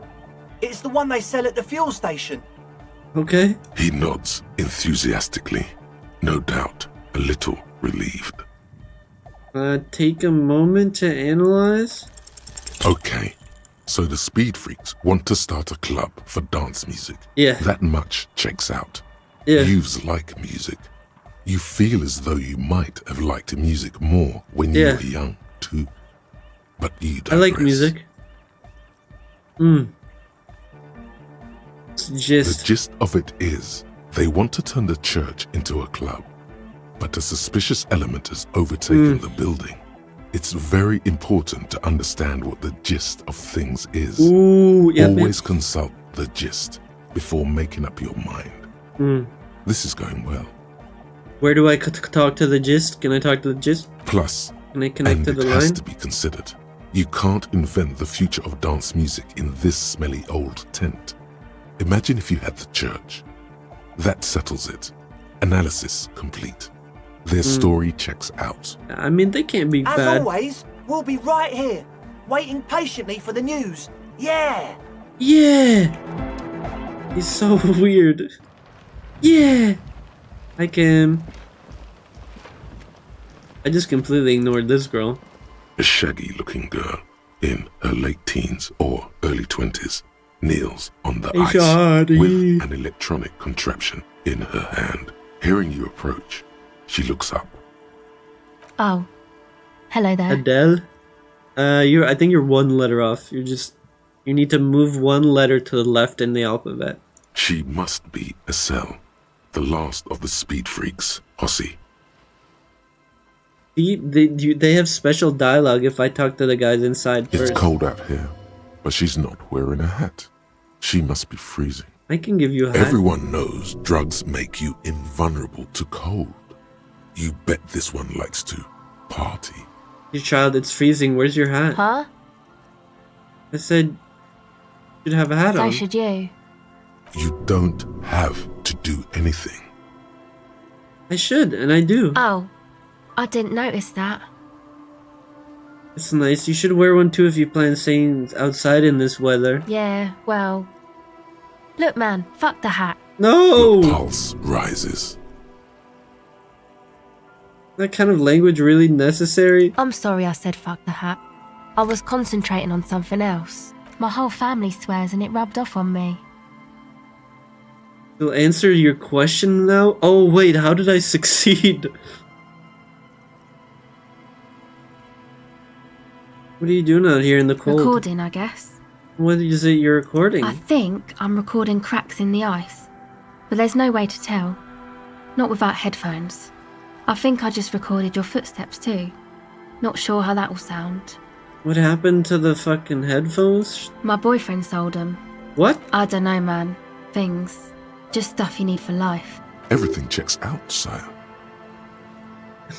it's the one they sell at the fuel station. Okay. He nods enthusiastically, no doubt a little relieved. Take a moment to analyze. Okay, so the speed freaks want to start a club for dance music. Yeah. That much checks out. Yeah. Youths like music. You feel as though you might have liked music more when you Yeah. were young, too. But you I digress. like music. It's just... The gist of it is, they want to turn the church into a club, but a suspicious element has overtaken the building. It's very important to understand what the gist of things is. Ooh, yeah, Always consult the gist before making up your mind. This is going well. Where do I talk to the gist? Can I talk to the gist? Plus, Can I connect and to the it has line? to be considered, you can't invent the future of dance music in this smelly old tent. Imagine if you had the church. That settles it. Analysis complete. Their story checks out. I mean, they can't be As bad. always, we'll be right here, waiting patiently for the news. Yeah. Yeah! He's so weird. Yeah! I can... I just completely ignored this girl. A shaggy-looking girl in her late teens or early 20s kneels on the ice Shawty. with an electronic contraption in her hand. Hearing you approach, she looks up. Oh. Hello there. Adele? I think you're one letter off. You need to move one letter to the left in the alphabet. She must be Estelle, the last of the speed freaks, posse. They have special dialogue if I talk to the guys inside first. It's cold out here, but she's not wearing a hat. She must be freezing. I can give you a hat. Everyone knows drugs make you invulnerable to cold. You bet this one likes to party. Your child, it's freezing. Where's your hat? Huh? I said you'd have a hat So on. should you. You don't have to do anything. I should, and I do. Oh. I didn't notice that. It's nice. You should wear one too if you plan staying outside in this weather. Yeah, well... Look, man, fuck the hat. No! Your pulse rises. That kind of language really necessary? I'm sorry I said fuck the hat. I was concentrating on something else. My whole family swears and it rubbed off on me. To answer your question now? Oh wait, how did I succeed? What are you doing out here in the cold? Recording, I guess. What is it you're recording? I think I'm recording cracks in the ice. But there's no way to tell. Not without headphones. I think I just recorded your footsteps too. Not sure how that will sound. What happened to the fucking headphones? My boyfriend sold them. What? I don't know, man. Things. Just stuff you need for life. Everything checks out, sire.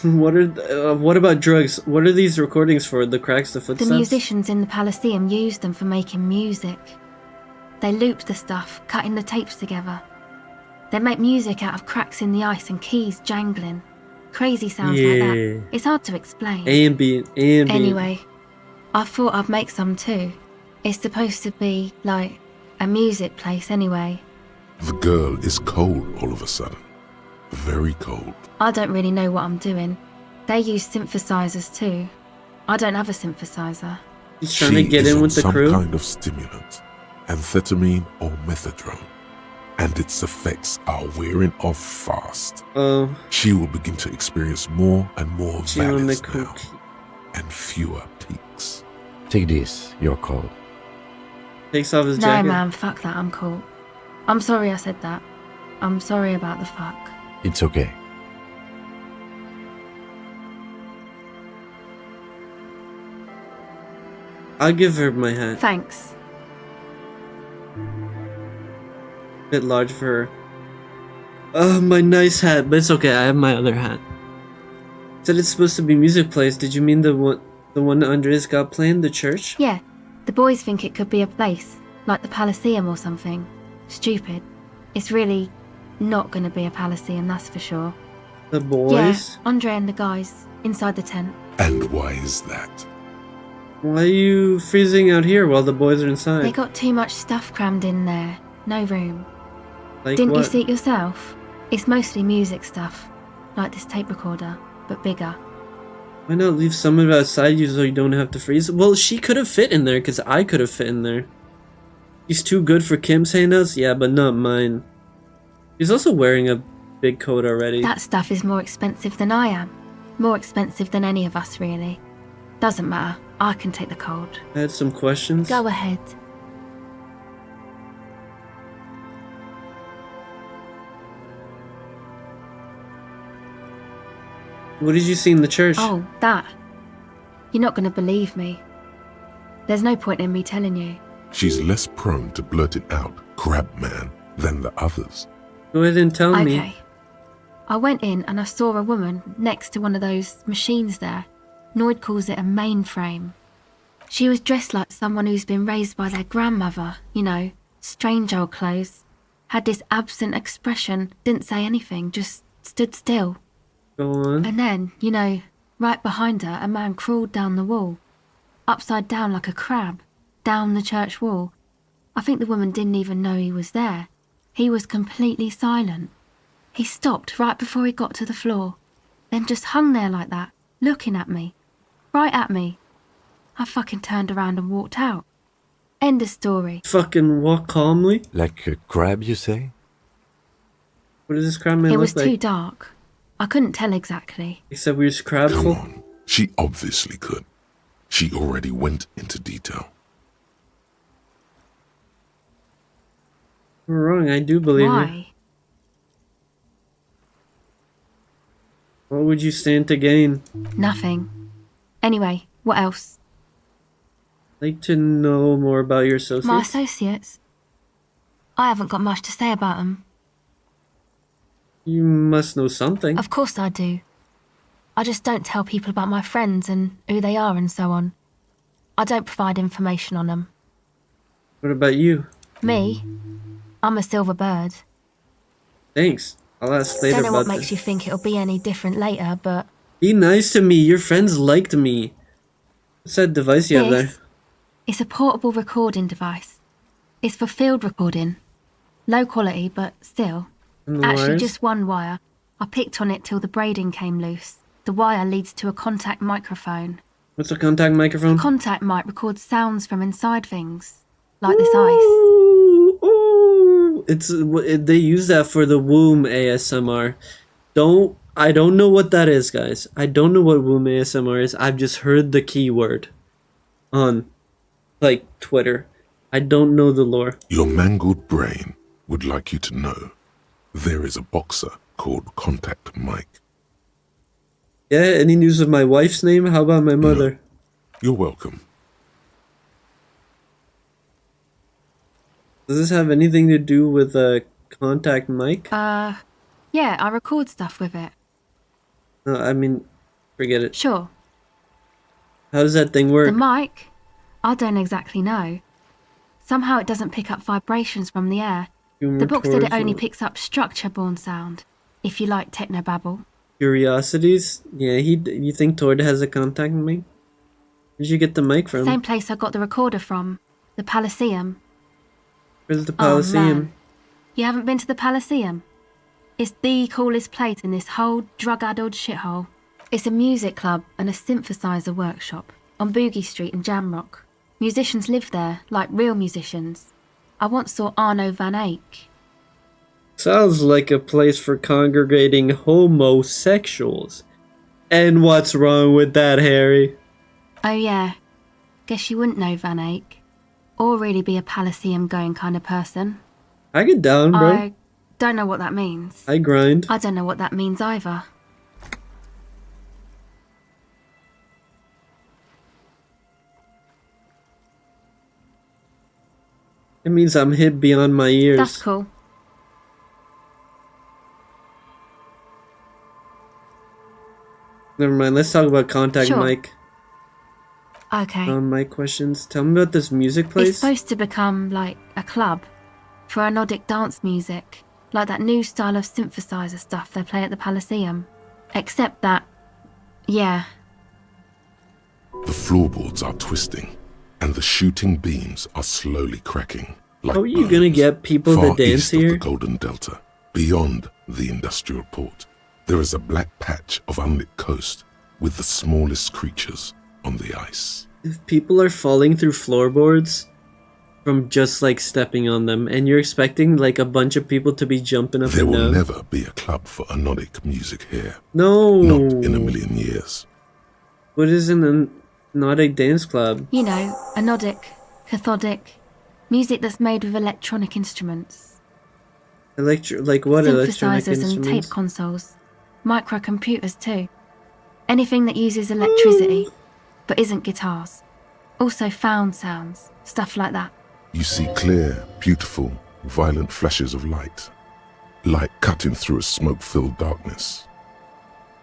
What about drugs? What are these recordings for? The cracks, the The footsteps? musicians in the Palaceum used them for making music. They looped the stuff, cutting the tapes together. They make music out of cracks in the ice and keys jangling. Crazy sounds like that. It's hard to explain. Ambient. Anyway, I thought I'd make some too. It's supposed to be, like, a music place anyway. The girl is cold all of a sudden. Very cold. I don't really know what I'm doing. They use synthesizers too. I don't have a synthesizer. He's trying to get is in on with the some crew. kind of stimulant, amphetamine or methadone, and its effects are wearing off fast. Oh. She will begin to experience more and more She on the valleys now, and fewer peaks. Take this, you're called. Takes off his No, jacket. man, fuck that. I'm cool. I'm sorry I said that. I'm sorry about the fuck. It's okay. I'll give her my hat. Thanks. Bit large for her. Oh, my nice hat, but it's okay. I have my other hat. Said it's supposed to be music place. Did you mean the one Andres got playing, the church? Yeah, the boys think it could be a place, like the Palaceum or something. Stupid. It's really not going to be a Palaceum, that's for sure. The boys? Yeah, Andre and the guys, inside the tent. And why is that? Why are you freezing out here while the boys are inside? They got too much stuff crammed in there. No room. Like Didn't you what? see it yourself? It's mostly music stuff, like this tape recorder, but bigger. Why not leave some of it outside you so you don't have to freeze? Well, she could have fit in there, because I could have fit in there. He's too good for Kim's handouts? Yeah, but not mine. He's also wearing a big coat already. That stuff is more expensive than I am. More expensive than any of us, really. Doesn't matter. I can take the cold. I had some questions. Go ahead. What did you see in the church? Oh, that. You're not going to believe me. There's no point in me telling you. She's less prone to blurt it out, crab man, than the others. Go ahead and tell me. Okay. I went in and I saw a woman next to one of those machines there. Noid calls it a mainframe. She was dressed like someone who's been raised by their grandmother, you know, strange old clothes. Had this absent expression, didn't say anything, just stood still. Go on. And then, you know, right behind her, a man crawled down the wall. Upside down like a crab, down the church wall. I think the woman didn't even know he was there. He was completely silent. He stopped right before he got to the floor, then just hung there like that, looking at me. Right at me. I fucking turned around and walked out. End of story. Fucking walk calmly? Like a crab, you say? What does this crab man It look was like? too dark. I couldn't tell exactly. Except we was crabs. Come on. She obviously could. She already went into detail. You're wrong, I do believe you. Why? What would you stand to gain? Nothing. Anyway, what else? I'd like to know more about your associates. My associates? I haven't got much to say about them. You must know something. Of course I do. I just don't tell people about my friends and who they are and so on. I don't provide information on them. What about you? Me? I'm a silver bird. Thanks. I'll ask later Don't know about what makes this. you think it'll be any different later, but Be nice to me. Your friends liked me. What's that device you have there? this, it's a portable recording device. It's for field recording. Low quality, but still. And the Actually, wires? just one wire. I picked on it till the braiding came loose. The wire leads to a contact microphone. What's a contact microphone? A contact mic records sounds from inside things, like this ice. Ooh, they use that for the womb ASMR. I don't know what that is, guys. I don't know what womb ASMR is. I've just heard the keyword on, like, Twitter. I don't know the lore. Your mangled brain would like you to know there is a boxer called Contact Mike. Yeah, any news of my wife's name? How about my mother? You're welcome. Does this have anything to do with a contact mic? Yeah, I record stuff with it. No, I mean, forget it. Sure. How does that thing work? The mic? I don't exactly know. Somehow it doesn't pick up vibrations from the air. Humor The book said it towards only the- picks up structure-born sound, if you like technobabble. Curiosities? Yeah, you think Tord has a contact mic? Where'd you get the mic from? Same place I got the recorder from, the Palaceum. Where's the Oh, Palaceum? man. You haven't been to the Palaceum? It's the coolest place in this whole drug-addled shithole. It's a music club and a synthesizer workshop on Boogie Street in Jamrock. Musicians live there, like real musicians. I once saw Arno van Eyck. Sounds like a place for congregating homosexuals. And what's wrong with that, Harry? Oh yeah, guess you wouldn't know Van Eyck. Or really be a Palaceum going kind of person. I get down, bro. I don't know what that means. I grind. I don't know what that means either. It means I'm hip beyond my ears. That's cool. Never mind, let's talk about Contact Sure. Mike. Okay. Mike questions. Tell me about this music place. It's supposed to become like a club for anodic dance music, like that new style of synthesizer stuff they play at the Palaceum. Except that, yeah. The floorboards are twisting, and the shooting beams are slowly cracking. Like How are you gonna get people far to dance east of here? the Golden Delta, beyond the industrial port, there is a black patch of unlit coast with the smallest creatures on the ice. If people are falling through floorboards from just like stepping on them, and you're expecting like a bunch of people to be jumping up There and will down. never be a club for anodic music here. No. Not in a million years. What is an anodic dance club? You know, anodic, cathodic, music that's made with electronic instruments. Like what electronic Synthesizers and instruments? tape consoles. Microcomputers too. Anything that uses electricity, but isn't guitars. Also found sounds, stuff like that. You see clear, beautiful, violent flashes of light. Light cutting through a smoke-filled darkness.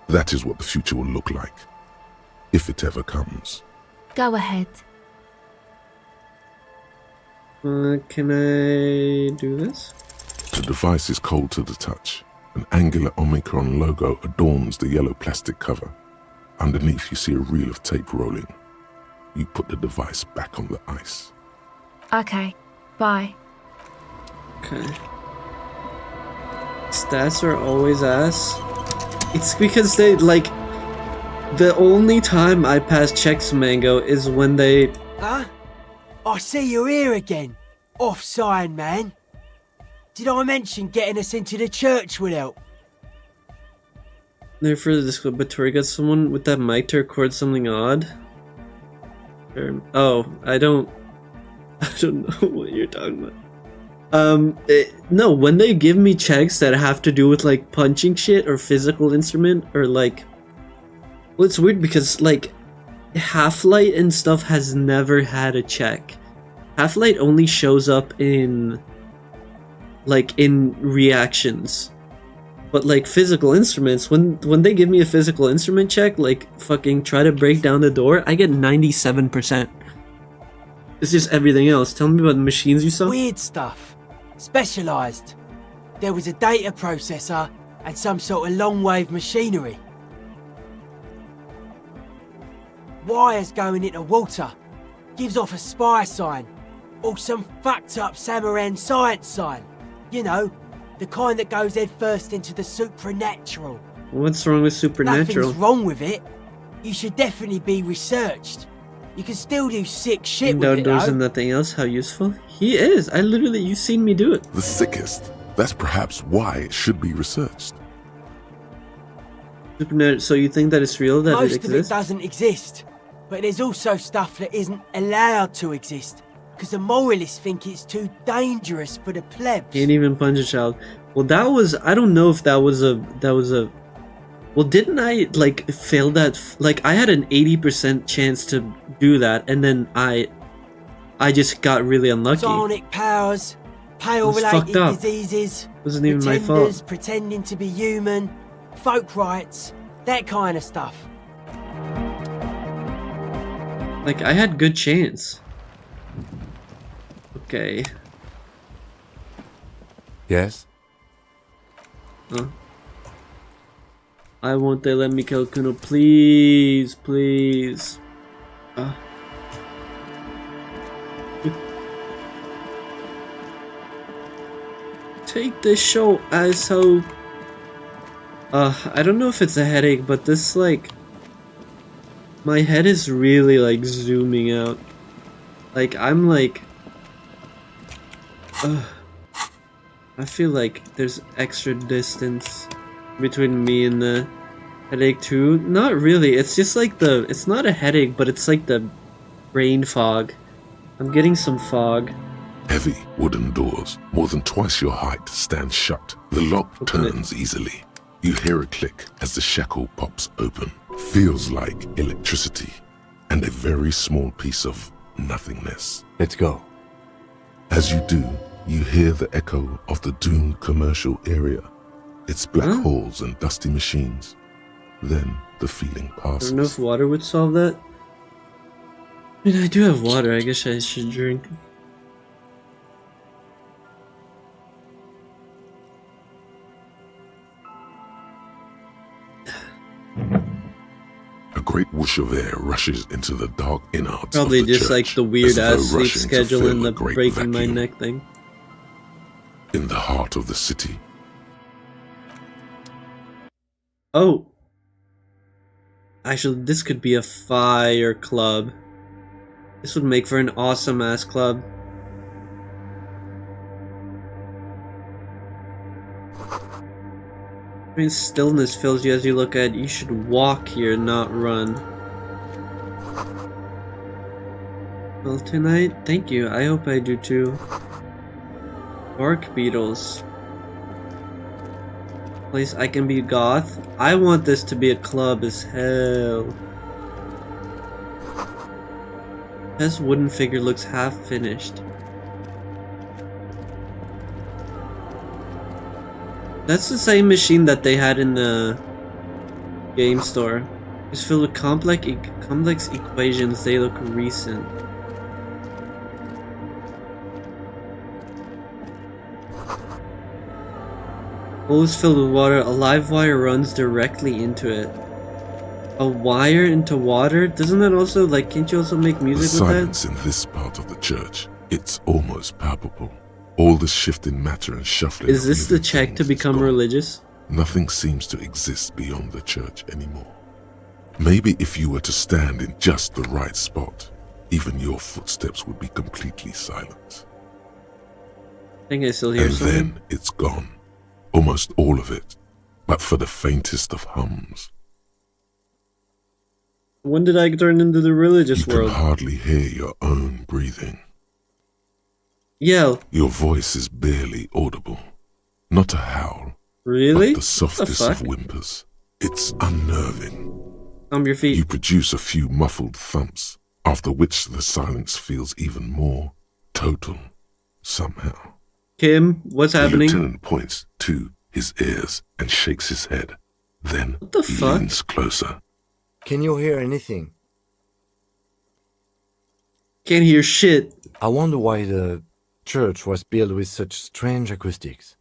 That is what the future will look like, if it ever comes. Go ahead. Can I do this? The device is cold to the touch. An angular Omicron logo adorns the yellow plastic cover. Underneath you see a reel of tape rolling. You put the device back on the ice. Okay, bye. Okay. Stats are always ass. It's because they, like, the only time I pass checks, Mango, is when they... Huh? I see you're here again. Off sign, man. Did I mention getting us into the church would help? There for the Discord, but Tori got someone with that mic to record something odd. Oh, I don't know what you're talking about. No, when they give me checks that have to do with like punching shit or physical instrument or like, well, it's weird because like Half-Light and stuff has never had a check. Half-Light only shows up in like in reactions. But like physical instruments, when they give me a physical instrument check, like fucking try to break down the door, I get 97%. It's just everything else. Tell me about the machines you saw. Weird stuff. Specialised. There was a data processor and some sort of long-wave machinery. Wires going into water. Gives off a spy sign. Or some fucked up Samaran science sign. You know, the kind that goes head first into the supernatural. What's wrong with supernatural? Nothing's wrong with it. You should definitely be researched. You can still do sick shit And with it, outdoors though. and nothing else. How useful he is! I literally, you've seen me do it. The sickest. That's perhaps why it should be researched. Supernatural. So you think that it's real that Most it of it exists? doesn't exist. But there's also stuff that isn't allowed to exist. Because the moralists think it's too dangerous for the plebs. Can't even punch a child. Well, that was. I don't know if that was a. Well, didn't I like fail that? Like I had an 80% chance to do that, and then I just got really unlucky. Sonic powers, It pale was fucked related up. diseases, Wasn't even my pretenders fault. pretending to be human, folk rights, that kind of stuff. Like I had good chance. Okay. Yes? Huh? I won't they let me kill Kuno, please, please. Take this show, asshole. I don't know if it's a headache, but this like my head is really like zooming out. Like, I'm like... I feel like there's extra distance between me and the headache too. Not really, it's just like it's not a headache, but it's like the brain fog. I'm getting some fog. Heavy wooden doors, more than twice your height, stand shut. The lock turns easily. You hear a click as the shackle pops open. Feels like electricity and a very small piece of nothingness. Let's go. As you do, you hear the echo of the doomed commercial area. Its black holes and dusty machines. Then the feeling passes. I don't know if water would solve that. I mean, I do have water. I guess I should drink. A great whoosh of air rushes into the dark innards Probably of the just church, like the weird as though ass sleep rushing to schedule fill and the a great breaking my vacuum. neck thing. In the heart of the city. Oh. Actually, this could be a fire club. This would make for an awesome ass club. I mean, stillness fills you as you look at it. You should walk here, not run. Well, tonight, thank you. I hope I do too. Bark beetles. Place I can be goth. I want this to be a club as hell. This wooden figure looks half finished. That's the same machine that they had in the game store. It's filled with complex equations. They look recent. Bowl is filled with water. A live wire runs directly into it. A wire into water? Doesn't that also, like, can't you also make music The with silence that? in this part of the church, it's almost palpable. All the shifting matter and shuffling. Is this the check to become religious? Nothing seems to exist beyond the church anymore. Maybe if you were to stand in just the right spot, even your footsteps would be completely silent. I think I still hear And something. then it's gone. Almost all of it, but for the faintest of hums. When did I turn into the religious You world? can hardly hear your own breathing. Yell. Your voice is barely audible. Not a howl. Really? But the softest of whimpers. It's unnerving. Thumb your feet. You produce a few muffled thumps, after which the silence feels even more total, somehow. Kim, what's happening? The lieutenant points to his ears and shakes his head. Then what the he fuck? leans closer. Can you hear anything? Can't hear shit. I wonder why the church was built with such strange acoustics.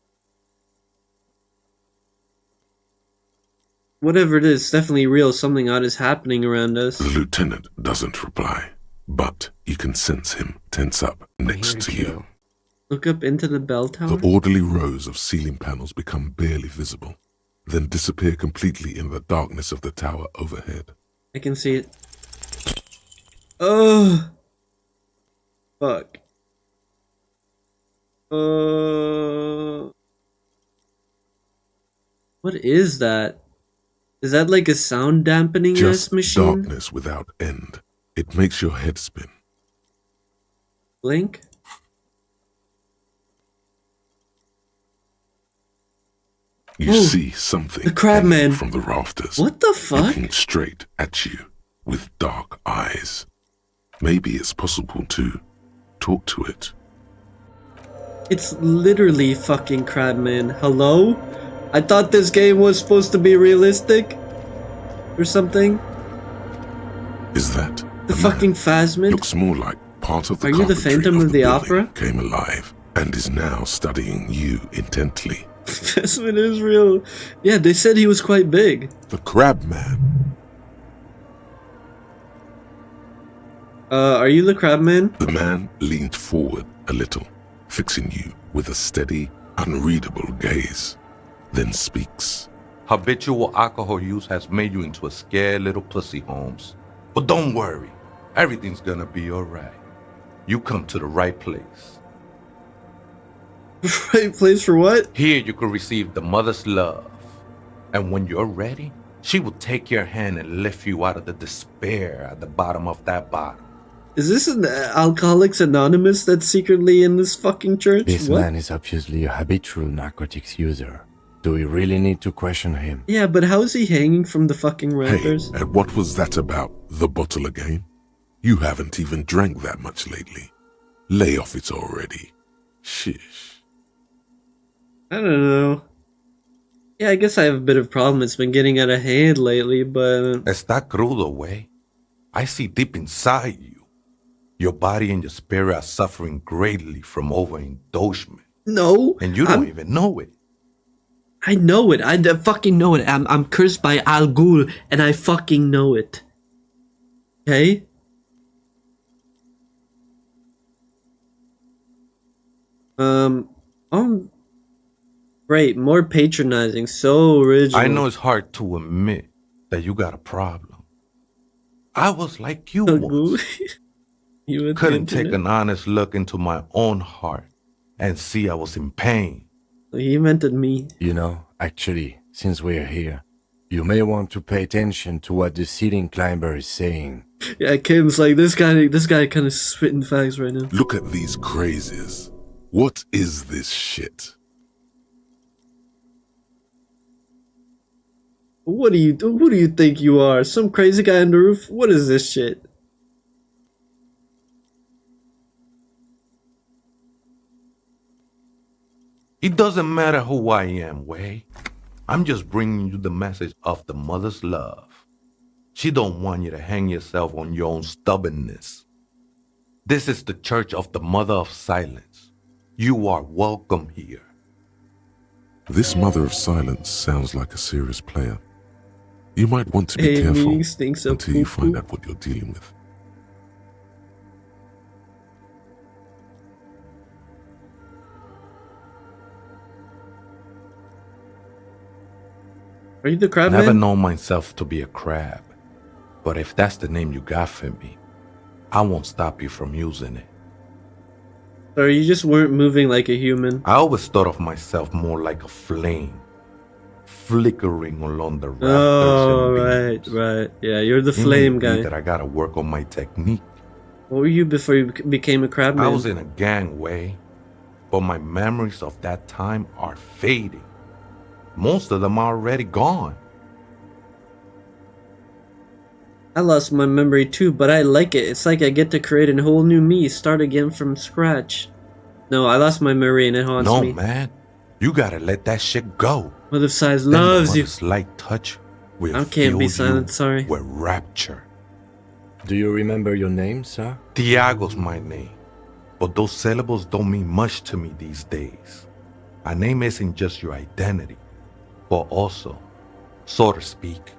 Whatever it is, it's definitely real. Something odd is happening around us. The lieutenant doesn't reply, but you can sense him tense up next to you. Look up into the bell tower. The orderly rows of ceiling panels become barely visible, then disappear completely in the darkness of the tower overhead. I can see it. Oh, fuck. What is that? Is that like a sound dampening Just machine? darkness without end. It makes your head spin. Blink? You see something the crabman from the rafters. What the fuck? Looking straight at you with dark eyes. Maybe it's possible to talk to it. It's literally fucking Crabman. Hello? I thought this game was supposed to be realistic? Or something? Is that the fucking Phasmid? Looks more like part of the Are you the Phantom of the Opera? Came alive and is now studying you intently. Phasmid is real. Yeah, they said he was quite big. The Crabman. Are you the Crabman? The man leaned forward a little, fixing you with a steady, unreadable gaze, then speaks. Habitual alcohol use has made you into a scared little pussy, Holmes. But don't worry, everything's gonna be alright. You come to the right place. Right place for what? Here you can receive the mother's love. And when you're ready, she will take your hand and lift you out of the despair at the bottom of that bottle. Is this an Alcoholics Anonymous that's secretly in this fucking church? This What? man is obviously a habitual narcotics user. Do we really need to question him? Yeah, but how is he hanging from the fucking Hey, rafters? and what was that about? The bottle again? You haven't even drank that much lately. Lay off it already. Shish. I don't know. Yeah, I guess I have a bit of a problem. It's been getting out of hand lately, but... Está crudo, way. I see deep inside you. Your body and your spirit are suffering greatly from overindulgence. No. And you don't even know it. I know it. I fucking know it. I'm cursed by Al Ghul, and I fucking know it. Okay? Great, more patronizing, so original. I know it's hard to admit that you got a problem. I was like you once. You Couldn't take an honest look into my own heart and see I was in pain. He invented me. You know, actually, since we're here, you may want to pay attention to what the ceiling climber is saying. Yeah, Kim's like, this guy kind of spitting facts right now. Look at these crazies. What is this shit? Who do you think you are? Some crazy guy on the roof? What is this shit? It doesn't matter who I am, Way. I'm just bringing you the message of the mother's love. She don't want you to hang yourself on your own stubbornness. This is the church of the Mother of Silence. You are welcome here. This Mother of Silence sounds like a serious player. You might want to be careful until you find out what you're dealing with. Are you the crab Never man? known myself to be a crab, but if that's the name you got for me, I won't stop you from using it. Or you just weren't moving like a human? I always thought of myself more like a flame, flickering along the rafters. Oh, and beams. right. Yeah, you're the flame guy. That I gotta work on my technique. What were you before you became a crab man? I was in a gang, Way, but my memories of that time are fading. Most of them are already gone. I lost my memory too, but I like it. It's like I get to create a whole new me, start again from scratch. No, I lost my memory and it haunts me. No, man. You gotta let that shit go. Mother of Size loves you. Mother's light touch will I can't be fill silent, you sorry. with rapture. Do you remember your name, sir? Tiago's my name, but those syllables don't mean much to me these days. A name isn't just your identity, but also, so to speak,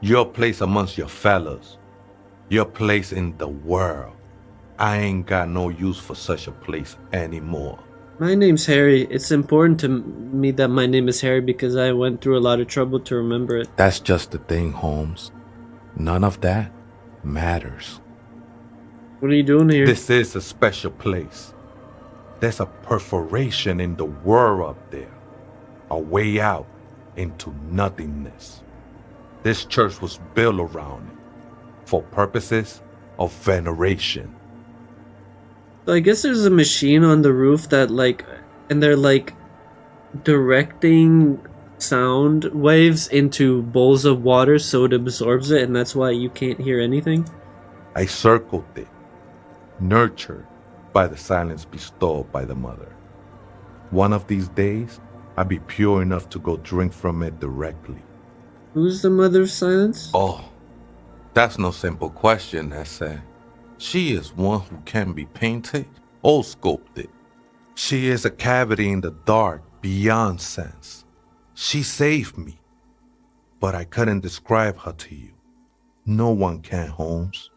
your place amongst your fellows, your place in the world. I ain't got no use for such a place anymore. My name's Harry. It's important to me that my name is Harry because I went through a lot of trouble to remember it. That's just the thing, Holmes. None of that matters. What are you doing here? This is a special place. There's a perforation in the world up there, a way out into nothingness. This church was built around it for purposes of veneration. So I guess there's a machine on the roof that and they're directing sound waves into bowls of water so it absorbs it, and that's why you can't hear anything. I circled it, nurtured by the silence bestowed by the mother. One of these days, I'll be pure enough to go drink from it directly. Who's the Mother of Silence? Oh, that's no simple question, Essa. She is one who can be painted or sculpted. She is a cavity in the dark beyond sense. She saved me, but I couldn't describe her to you. No one can, Holmes.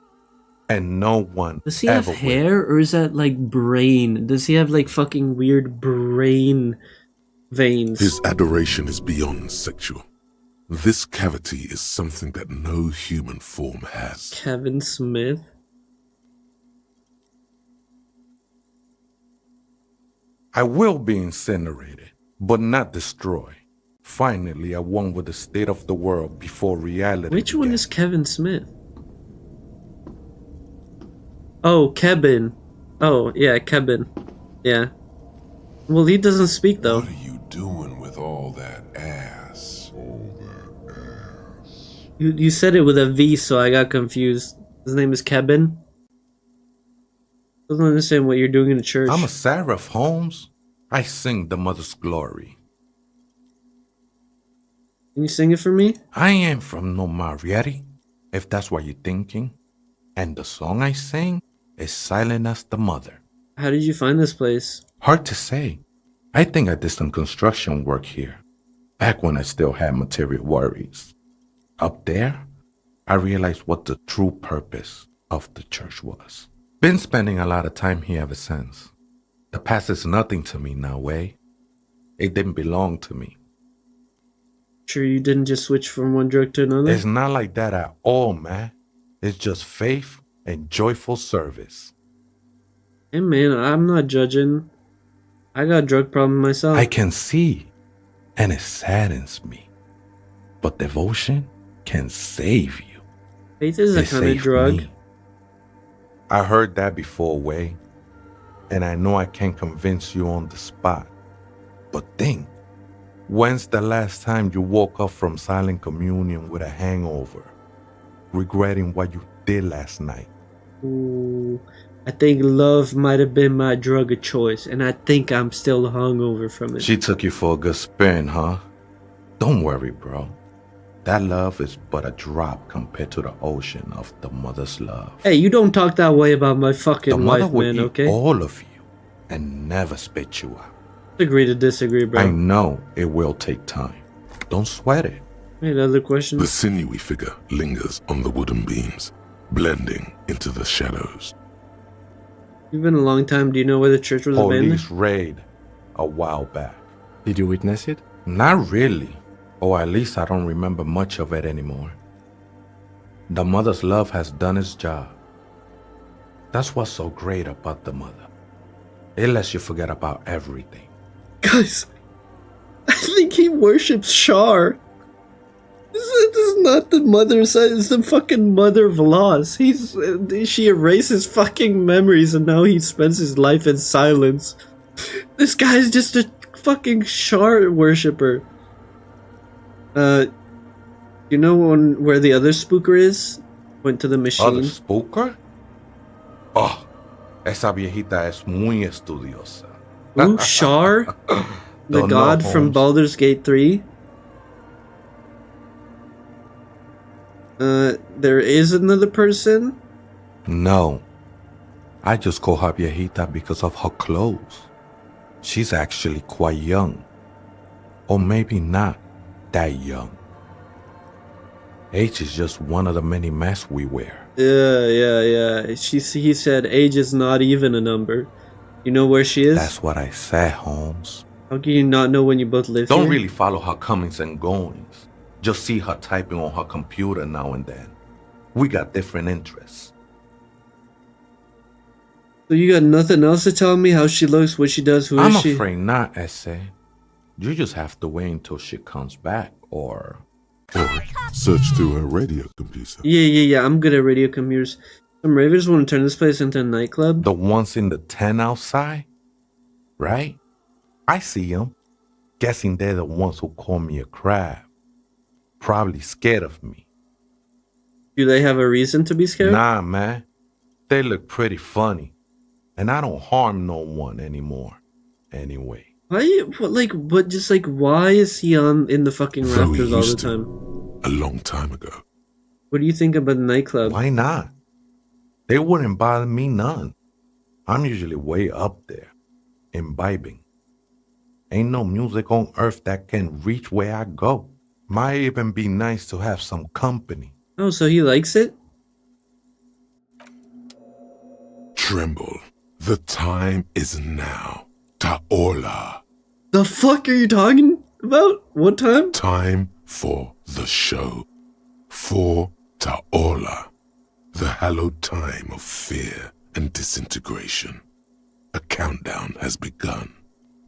And no one Does he have hair, or is that brain? Does he have fucking weird brain veins? His adoration is beyond sexual. This cavity is something that no human form has. Kevin Smith? I will be incinerated, but not destroyed. Finally, I won with the state of the world before reality. Which one is Kevin Smith? Oh, Kevin. Oh, yeah, Kevin. Yeah. Well, he doesn't speak, though. What are you doing with all that ass? You said it with a V, so I got confused. His name is Kevin? Doesn't understand what you're doing in the church. I'm a seraph, Holmes. I sing the mother's glory. Can you sing it for me? I ain't from no Mariette, if that's what you're thinking. And the song I sing is silent as the mother. How did you find this place? Hard to say. I think I did some construction work here, back when I still had material worries. Up there, I realized what the true purpose of the church was. Been spending a lot of time here ever since. The past is nothing to me now, eh? It didn't belong to me. Sure you didn't just switch from one drug to another? It's not like that at all, man. It's just faith and joyful service. Hey man, I'm not judging. I got a drug problem myself. I can see, and it saddens me. But devotion can save you. Faith is a kind of drug. Me. I heard that before, Way, and I know I can't convince you on the spot. But think, when's the last time you woke up from silent communion with a hangover, regretting what you did last night? Ooh, I think love might have been my drug of choice, and I think I'm still hungover from it. She took you for a good spin, huh? Don't worry, bro. That love is but a drop compared to the ocean of the mother's love. Hey, you don't talk that way about my fucking the mother wife, would man, eat okay? all of you and never spit you out. Agree to disagree, bro. I know it will take time. Don't sweat it. Any other questions? The sinewy figure lingers on the wooden beams, blending into the shadows. It's been a long time. Do you know where the church was abandoned? Police raid a while back. Did you witness it? Not really. Or at least I don't remember much of it anymore. The mother's love has done its job. That's what's so great about the mother. It lets you forget about everything. Guys, I think he worships Shar. This is not the mother side, it's the fucking mother of laws. She erases fucking memories and now he spends his life in silence. This guy's just a fucking Shar worshipper. You know where the other spooker is? Went to the machine. Other spooker? Oh, esa viejita es muy estudiosa. Ooh, Shar? The god from Baldur's Gate 3? There is another person? No. I just call her viejita because of her clothes. She's actually quite young. Or maybe not that young. Age is just one of the many masks we wear. Yeah. He said age is not even a number. You know where she is? That's what I said, Holmes. How can you not know when you both live here? Don't really follow her comings and goings. Just see her typing on her computer now and then. We got different interests. So you got nothing else to tell me? How she looks, what she does, who is she? I'm afraid not, Essay. You just have to wait until she comes back, or search through her radio computer. Yeah. I'm good at radio computers. Some ravers want to turn this place into a nightclub. The ones in the tent outside? Right? I see them. Guessing they're the ones who call me a crab. Probably scared of me. Do they have a reason to be scared? Nah, man. They look pretty funny. And I don't harm no one anymore. Anyway. Why is he in the fucking rafters all the time? A long time ago. What do you think about the nightclub? Why not? They wouldn't bother me none. I'm usually way up there, imbibing. Ain't no music on earth that can reach where I go. Might even be nice to have some company. Oh, so he likes it? Tremble. The time is now. Taola. The fuck are you talking about? What time? Time for the show. For Taola. The hallowed time of fear and disintegration. A countdown has begun.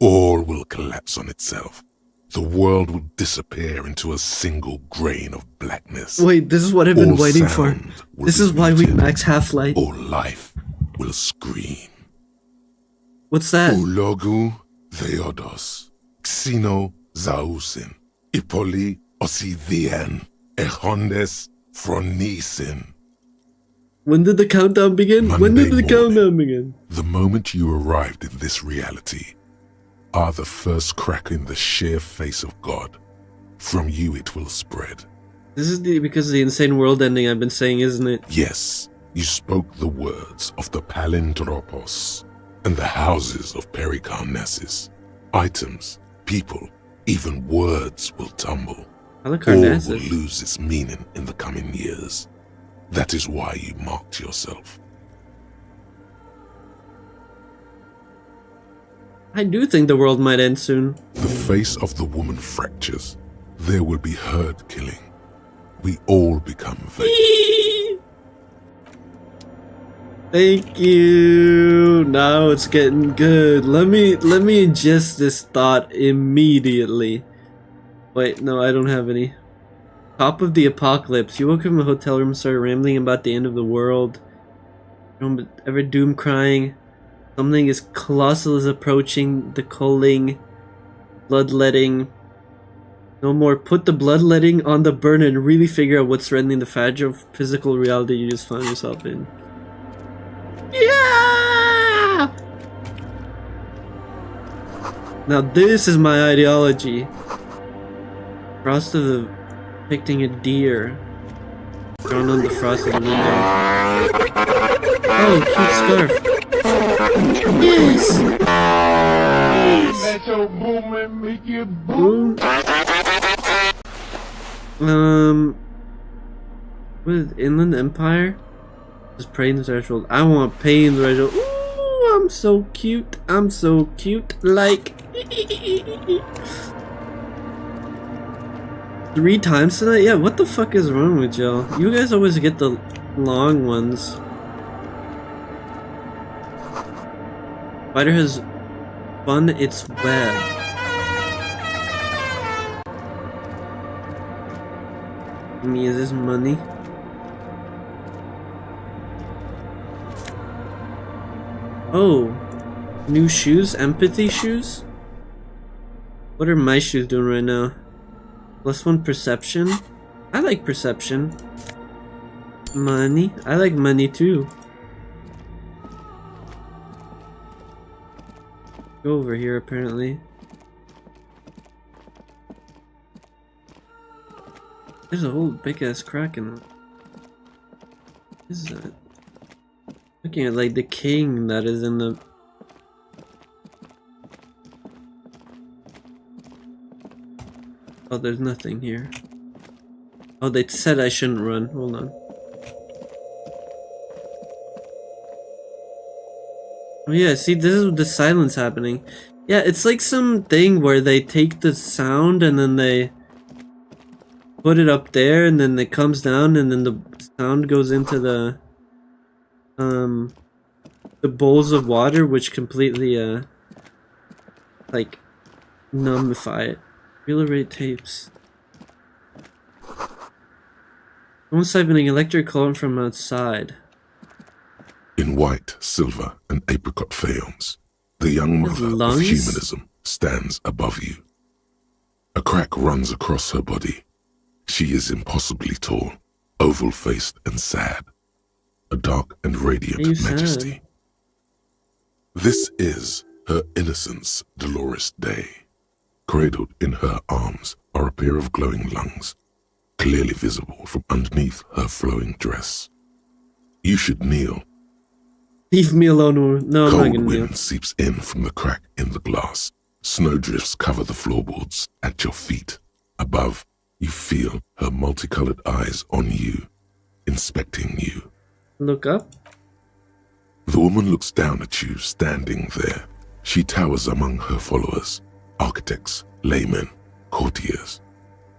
all will collapse on itself. The world will disappear into a single grain of blackness. Wait, this is what I've been All waiting for. sound will This be is why we muted. max Half-Life. All life will scream. What's that? Ologu Theodos, Xeno Zausin, Ipoli Osithien, Echondes Fronisin. When did the countdown begin? When did the countdown begin? The moment you arrived in this reality are the first crack in the sheer face of God. From you it will spread. This is because of the insane world ending I've been saying, isn't it? Yes, you spoke the words of the Palindropos and the houses of Pericarnassus. Items, people, even words will tumble. All Halicarnassus. will lose its meaning in the coming years. That is why you marked yourself. I do think the world might end soon. The face of the woman fractures. There will be herd killing. We all become vacant. Thank you. Now it's getting good. Let me ingest this thought immediately. Wait, no, I don't have any. Top of the apocalypse. You woke up in a hotel room, started rambling about the end of the world. Ever doom crying. Something is colossal is approaching. The culling. Bloodletting. No more. Put the bloodletting on the burner and really figure out what's threatening the fragile physical reality you just found yourself in. Yeah! Now this is my ideology. Frost of the depicting a deer drawn on the frost of the window. Oh, cute scarf. Yes! Let your movement make you boom. What is Inland Empire? Just Pain the Threshold. I want Pain the Threshold. Ooh, I'm so cute. I'm so cute. Like 3 times tonight? Yeah, what the fuck is wrong with y'all? You guys always get the long ones. Spider has spun its web. Me, is this money? Oh, new shoes? Empathy shoes? What are my shoes doing right now? +1 perception? I like perception. Money? I like money too. Go over here apparently. There's a whole big ass crack in it. What is that? Looking at like the king that is in the... Oh, there's nothing here. Oh, they said I shouldn't run. Hold on. Oh yeah, see, this is the silence happening. Yeah, it's like some thing where they take the sound and then they put it up there and then it comes down and then the sound goes into the bowls of water, which completely like numbify it. Relay tapes. Almost like an electric current from outside. In white, silver, and apricot faience, the young mother of humanism stands above you. A crack runs across her body. She is impossibly tall, oval-faced and sad. A dark and radiant majesty. This is her innocence, Dolores Day. Cradled in her arms are a pair of glowing lungs, clearly visible from underneath her flowing dress. You should kneel. Leave me alone, or no, I'm not Cold gonna kneel. wind seeps in from the crack in the glass. Snowdrifts cover the floorboards at your feet. Above, you feel her multicolored eyes on you, inspecting you. Look up. The woman looks down at you, standing there. She towers among her followers, architects, laymen, courtiers.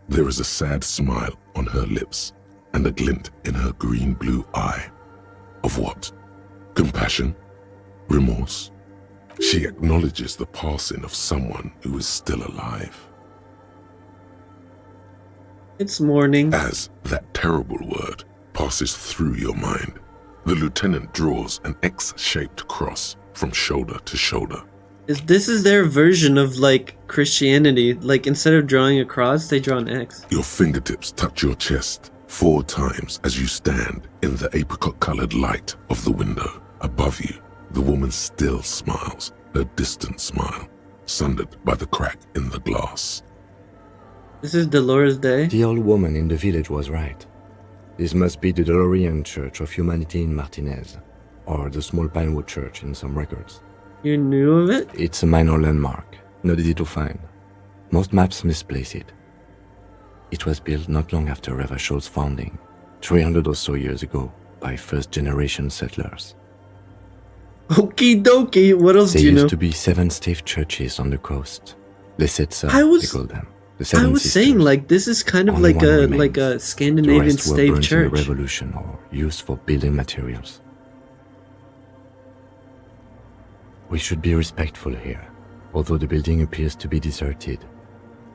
There is a sad smile on her lips and a glint in her green-blue eye. Of what? Compassion? Remorse? She acknowledges the passing of someone who is still alive. It's morning. As that terrible word passes through your mind, the lieutenant draws an X-shaped cross from shoulder to shoulder. This is their version of like Christianity. Like instead of drawing a cross, they draw an X. Your fingertips touch your chest 4 times as you stand in the apricot-colored light of the window. Above you, the woman still smiles, her distant smile, sundered by the crack in the glass. This is Dolores Day. The old woman in the village was right. This must be the Delorean Church of Humanity in Martinez, or the small Pinewood Church in some records. You knew of it? It's a minor landmark, not easy to find. Most maps misplace it. It was built not long after Ravachol's founding, 300 or so years ago, by first-generation settlers. Okie dokie, what else There do you know? used to be 7 stave churches on the coast. Lesetsa, they call them. The I Seven was Sisters. saying, like, this is kind of Only like one a remains. Scandinavian The rest were stave burnt church. in the revolution or used for building materials. We should be respectful here, although the building appears to be deserted.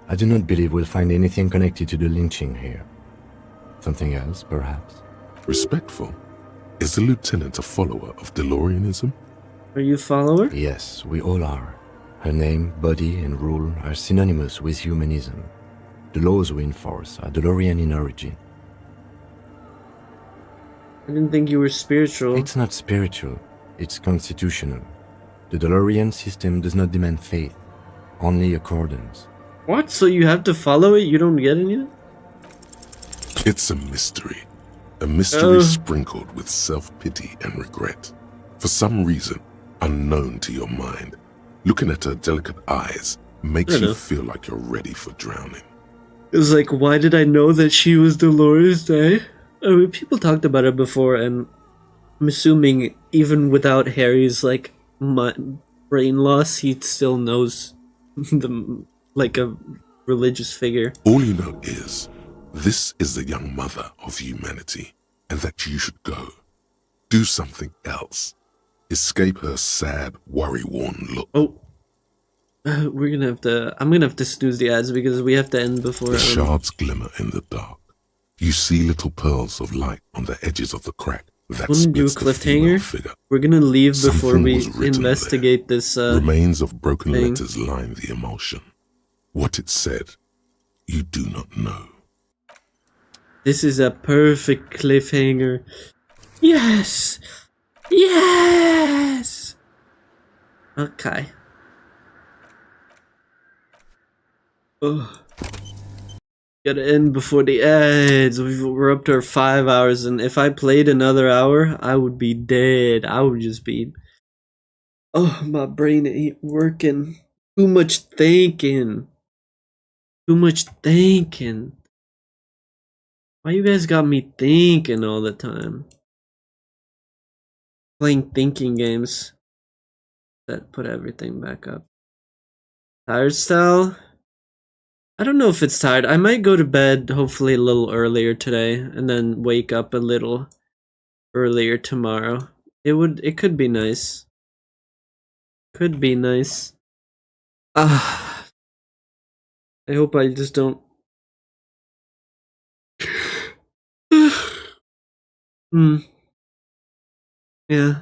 I do not believe we'll find anything connected to the lynching here. Something else, perhaps? Respectful? Is the lieutenant a follower of DeLoreanism? Are you a follower? Yes, we all are. Her name, body, and rule are synonymous with humanism. The laws we enforce are DeLorean in origin. I didn't think you were spiritual. It's not spiritual, it's constitutional. The DeLorean system does not demand faith, only accordance. What? So you have to follow it? You don't get anything? It's a mystery. A mystery sprinkled with self-pity and regret. For some reason, unknown to your mind, looking at her delicate eyes makes you feel like you're ready for drowning. It was like, why did I know that she was Dolores Day? I mean, people talked about it before, and I'm assuming even without Harry's, like, brain loss, he still knows them like a religious figure. All you know is, this is the young mother of humanity, and that you should go. Do something else. Escape her sad, worry-worn look. Oh. We're gonna have to... I'm gonna have to snooze the ads because we have to end before... The shards glimmer in the dark. You see little pearls of light on the edges of the crack. That Want to do a cliffhanger? We're gonna leave before Something we was written investigate this Remains of broken thing. letters line the emulsion. What it said, you do not know. This is a perfect cliffhanger. Yes! Yes! Okay. Oh. Gotta end before the ads. We're up to our 5 hours, and if I played another hour, I would be dead. I would just be... Oh, my brain ain't working. Too much thinking. Too much thinking. Why you guys got me thinking all the time? Playing thinking games. That put everything back up. Tired style? I don't know if it's tired. I might go to bed hopefully a little earlier today and then wake up a little earlier tomorrow. It could be nice. Could be nice. I hope I just don't... Yeah.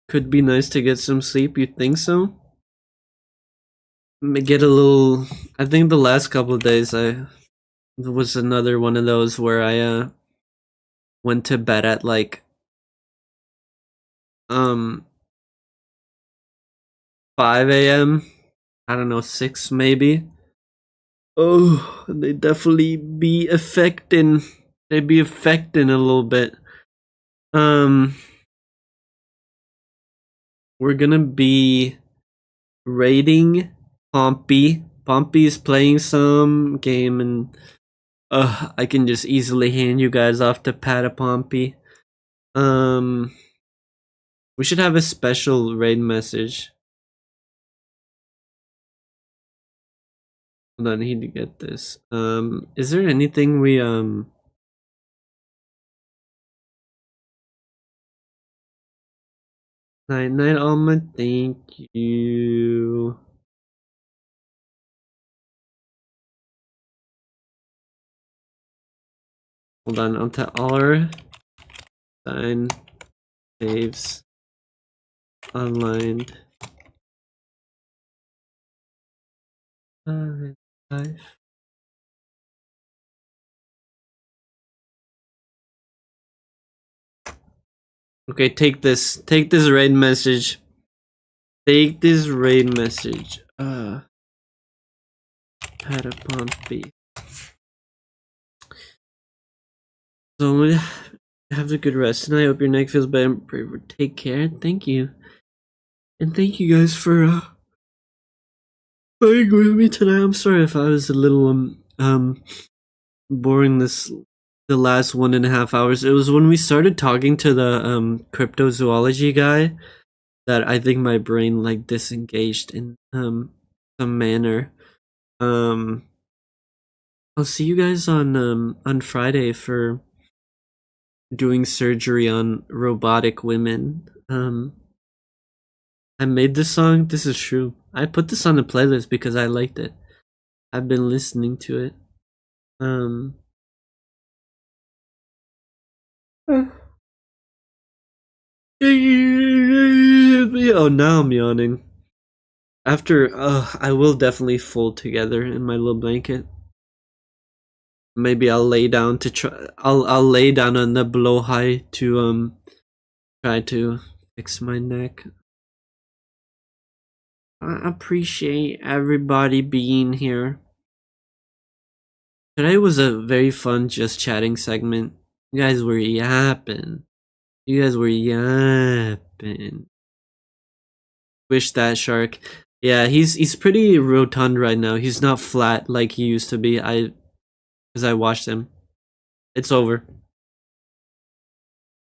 Could be nice to get some sleep, you think so? Get a little... I think the last couple of days there was another one of those where I went to bed at like 5 a.m. I don't know, 6 maybe. Oh, they definitely be affecting. They be affecting a little bit. We're gonna be raiding Pompey. Pompey's playing some game, and I can just easily hand you guys off to Pompey. We should have a special raid message. Hold on, I need to get this. Is there anything we Night night, Alma. Thank you. Hold on, I'll tell all our sign saves online. Life. Okay, take this. Take this raid message. Take this raid message. Patapompy. So have a good rest tonight. I hope your neck feels better. Take care. Thank you. And thank you guys for playing with me tonight. I'm sorry if I was a little boring the last 1.5 hours. It was when we started talking to the cryptozoology guy that I think my brain like disengaged in some manner. I'll see you guys on Friday for doing surgery on robotic women. I made this song. This is true. I put this on the playlist because I liked it. I've been listening to it. Oh, now I'm yawning. After, I will definitely fold together in my little blanket. Maybe I'll lay down to try. I'll lay down on the blowhigh to try to fix my neck. I appreciate everybody being here. Today was a very fun just chatting segment. You guys were yapping. You guys were yapping. Wish that shark. Yeah, he's pretty rotund right now. He's not flat like he used to be. Because I watched him. It's over.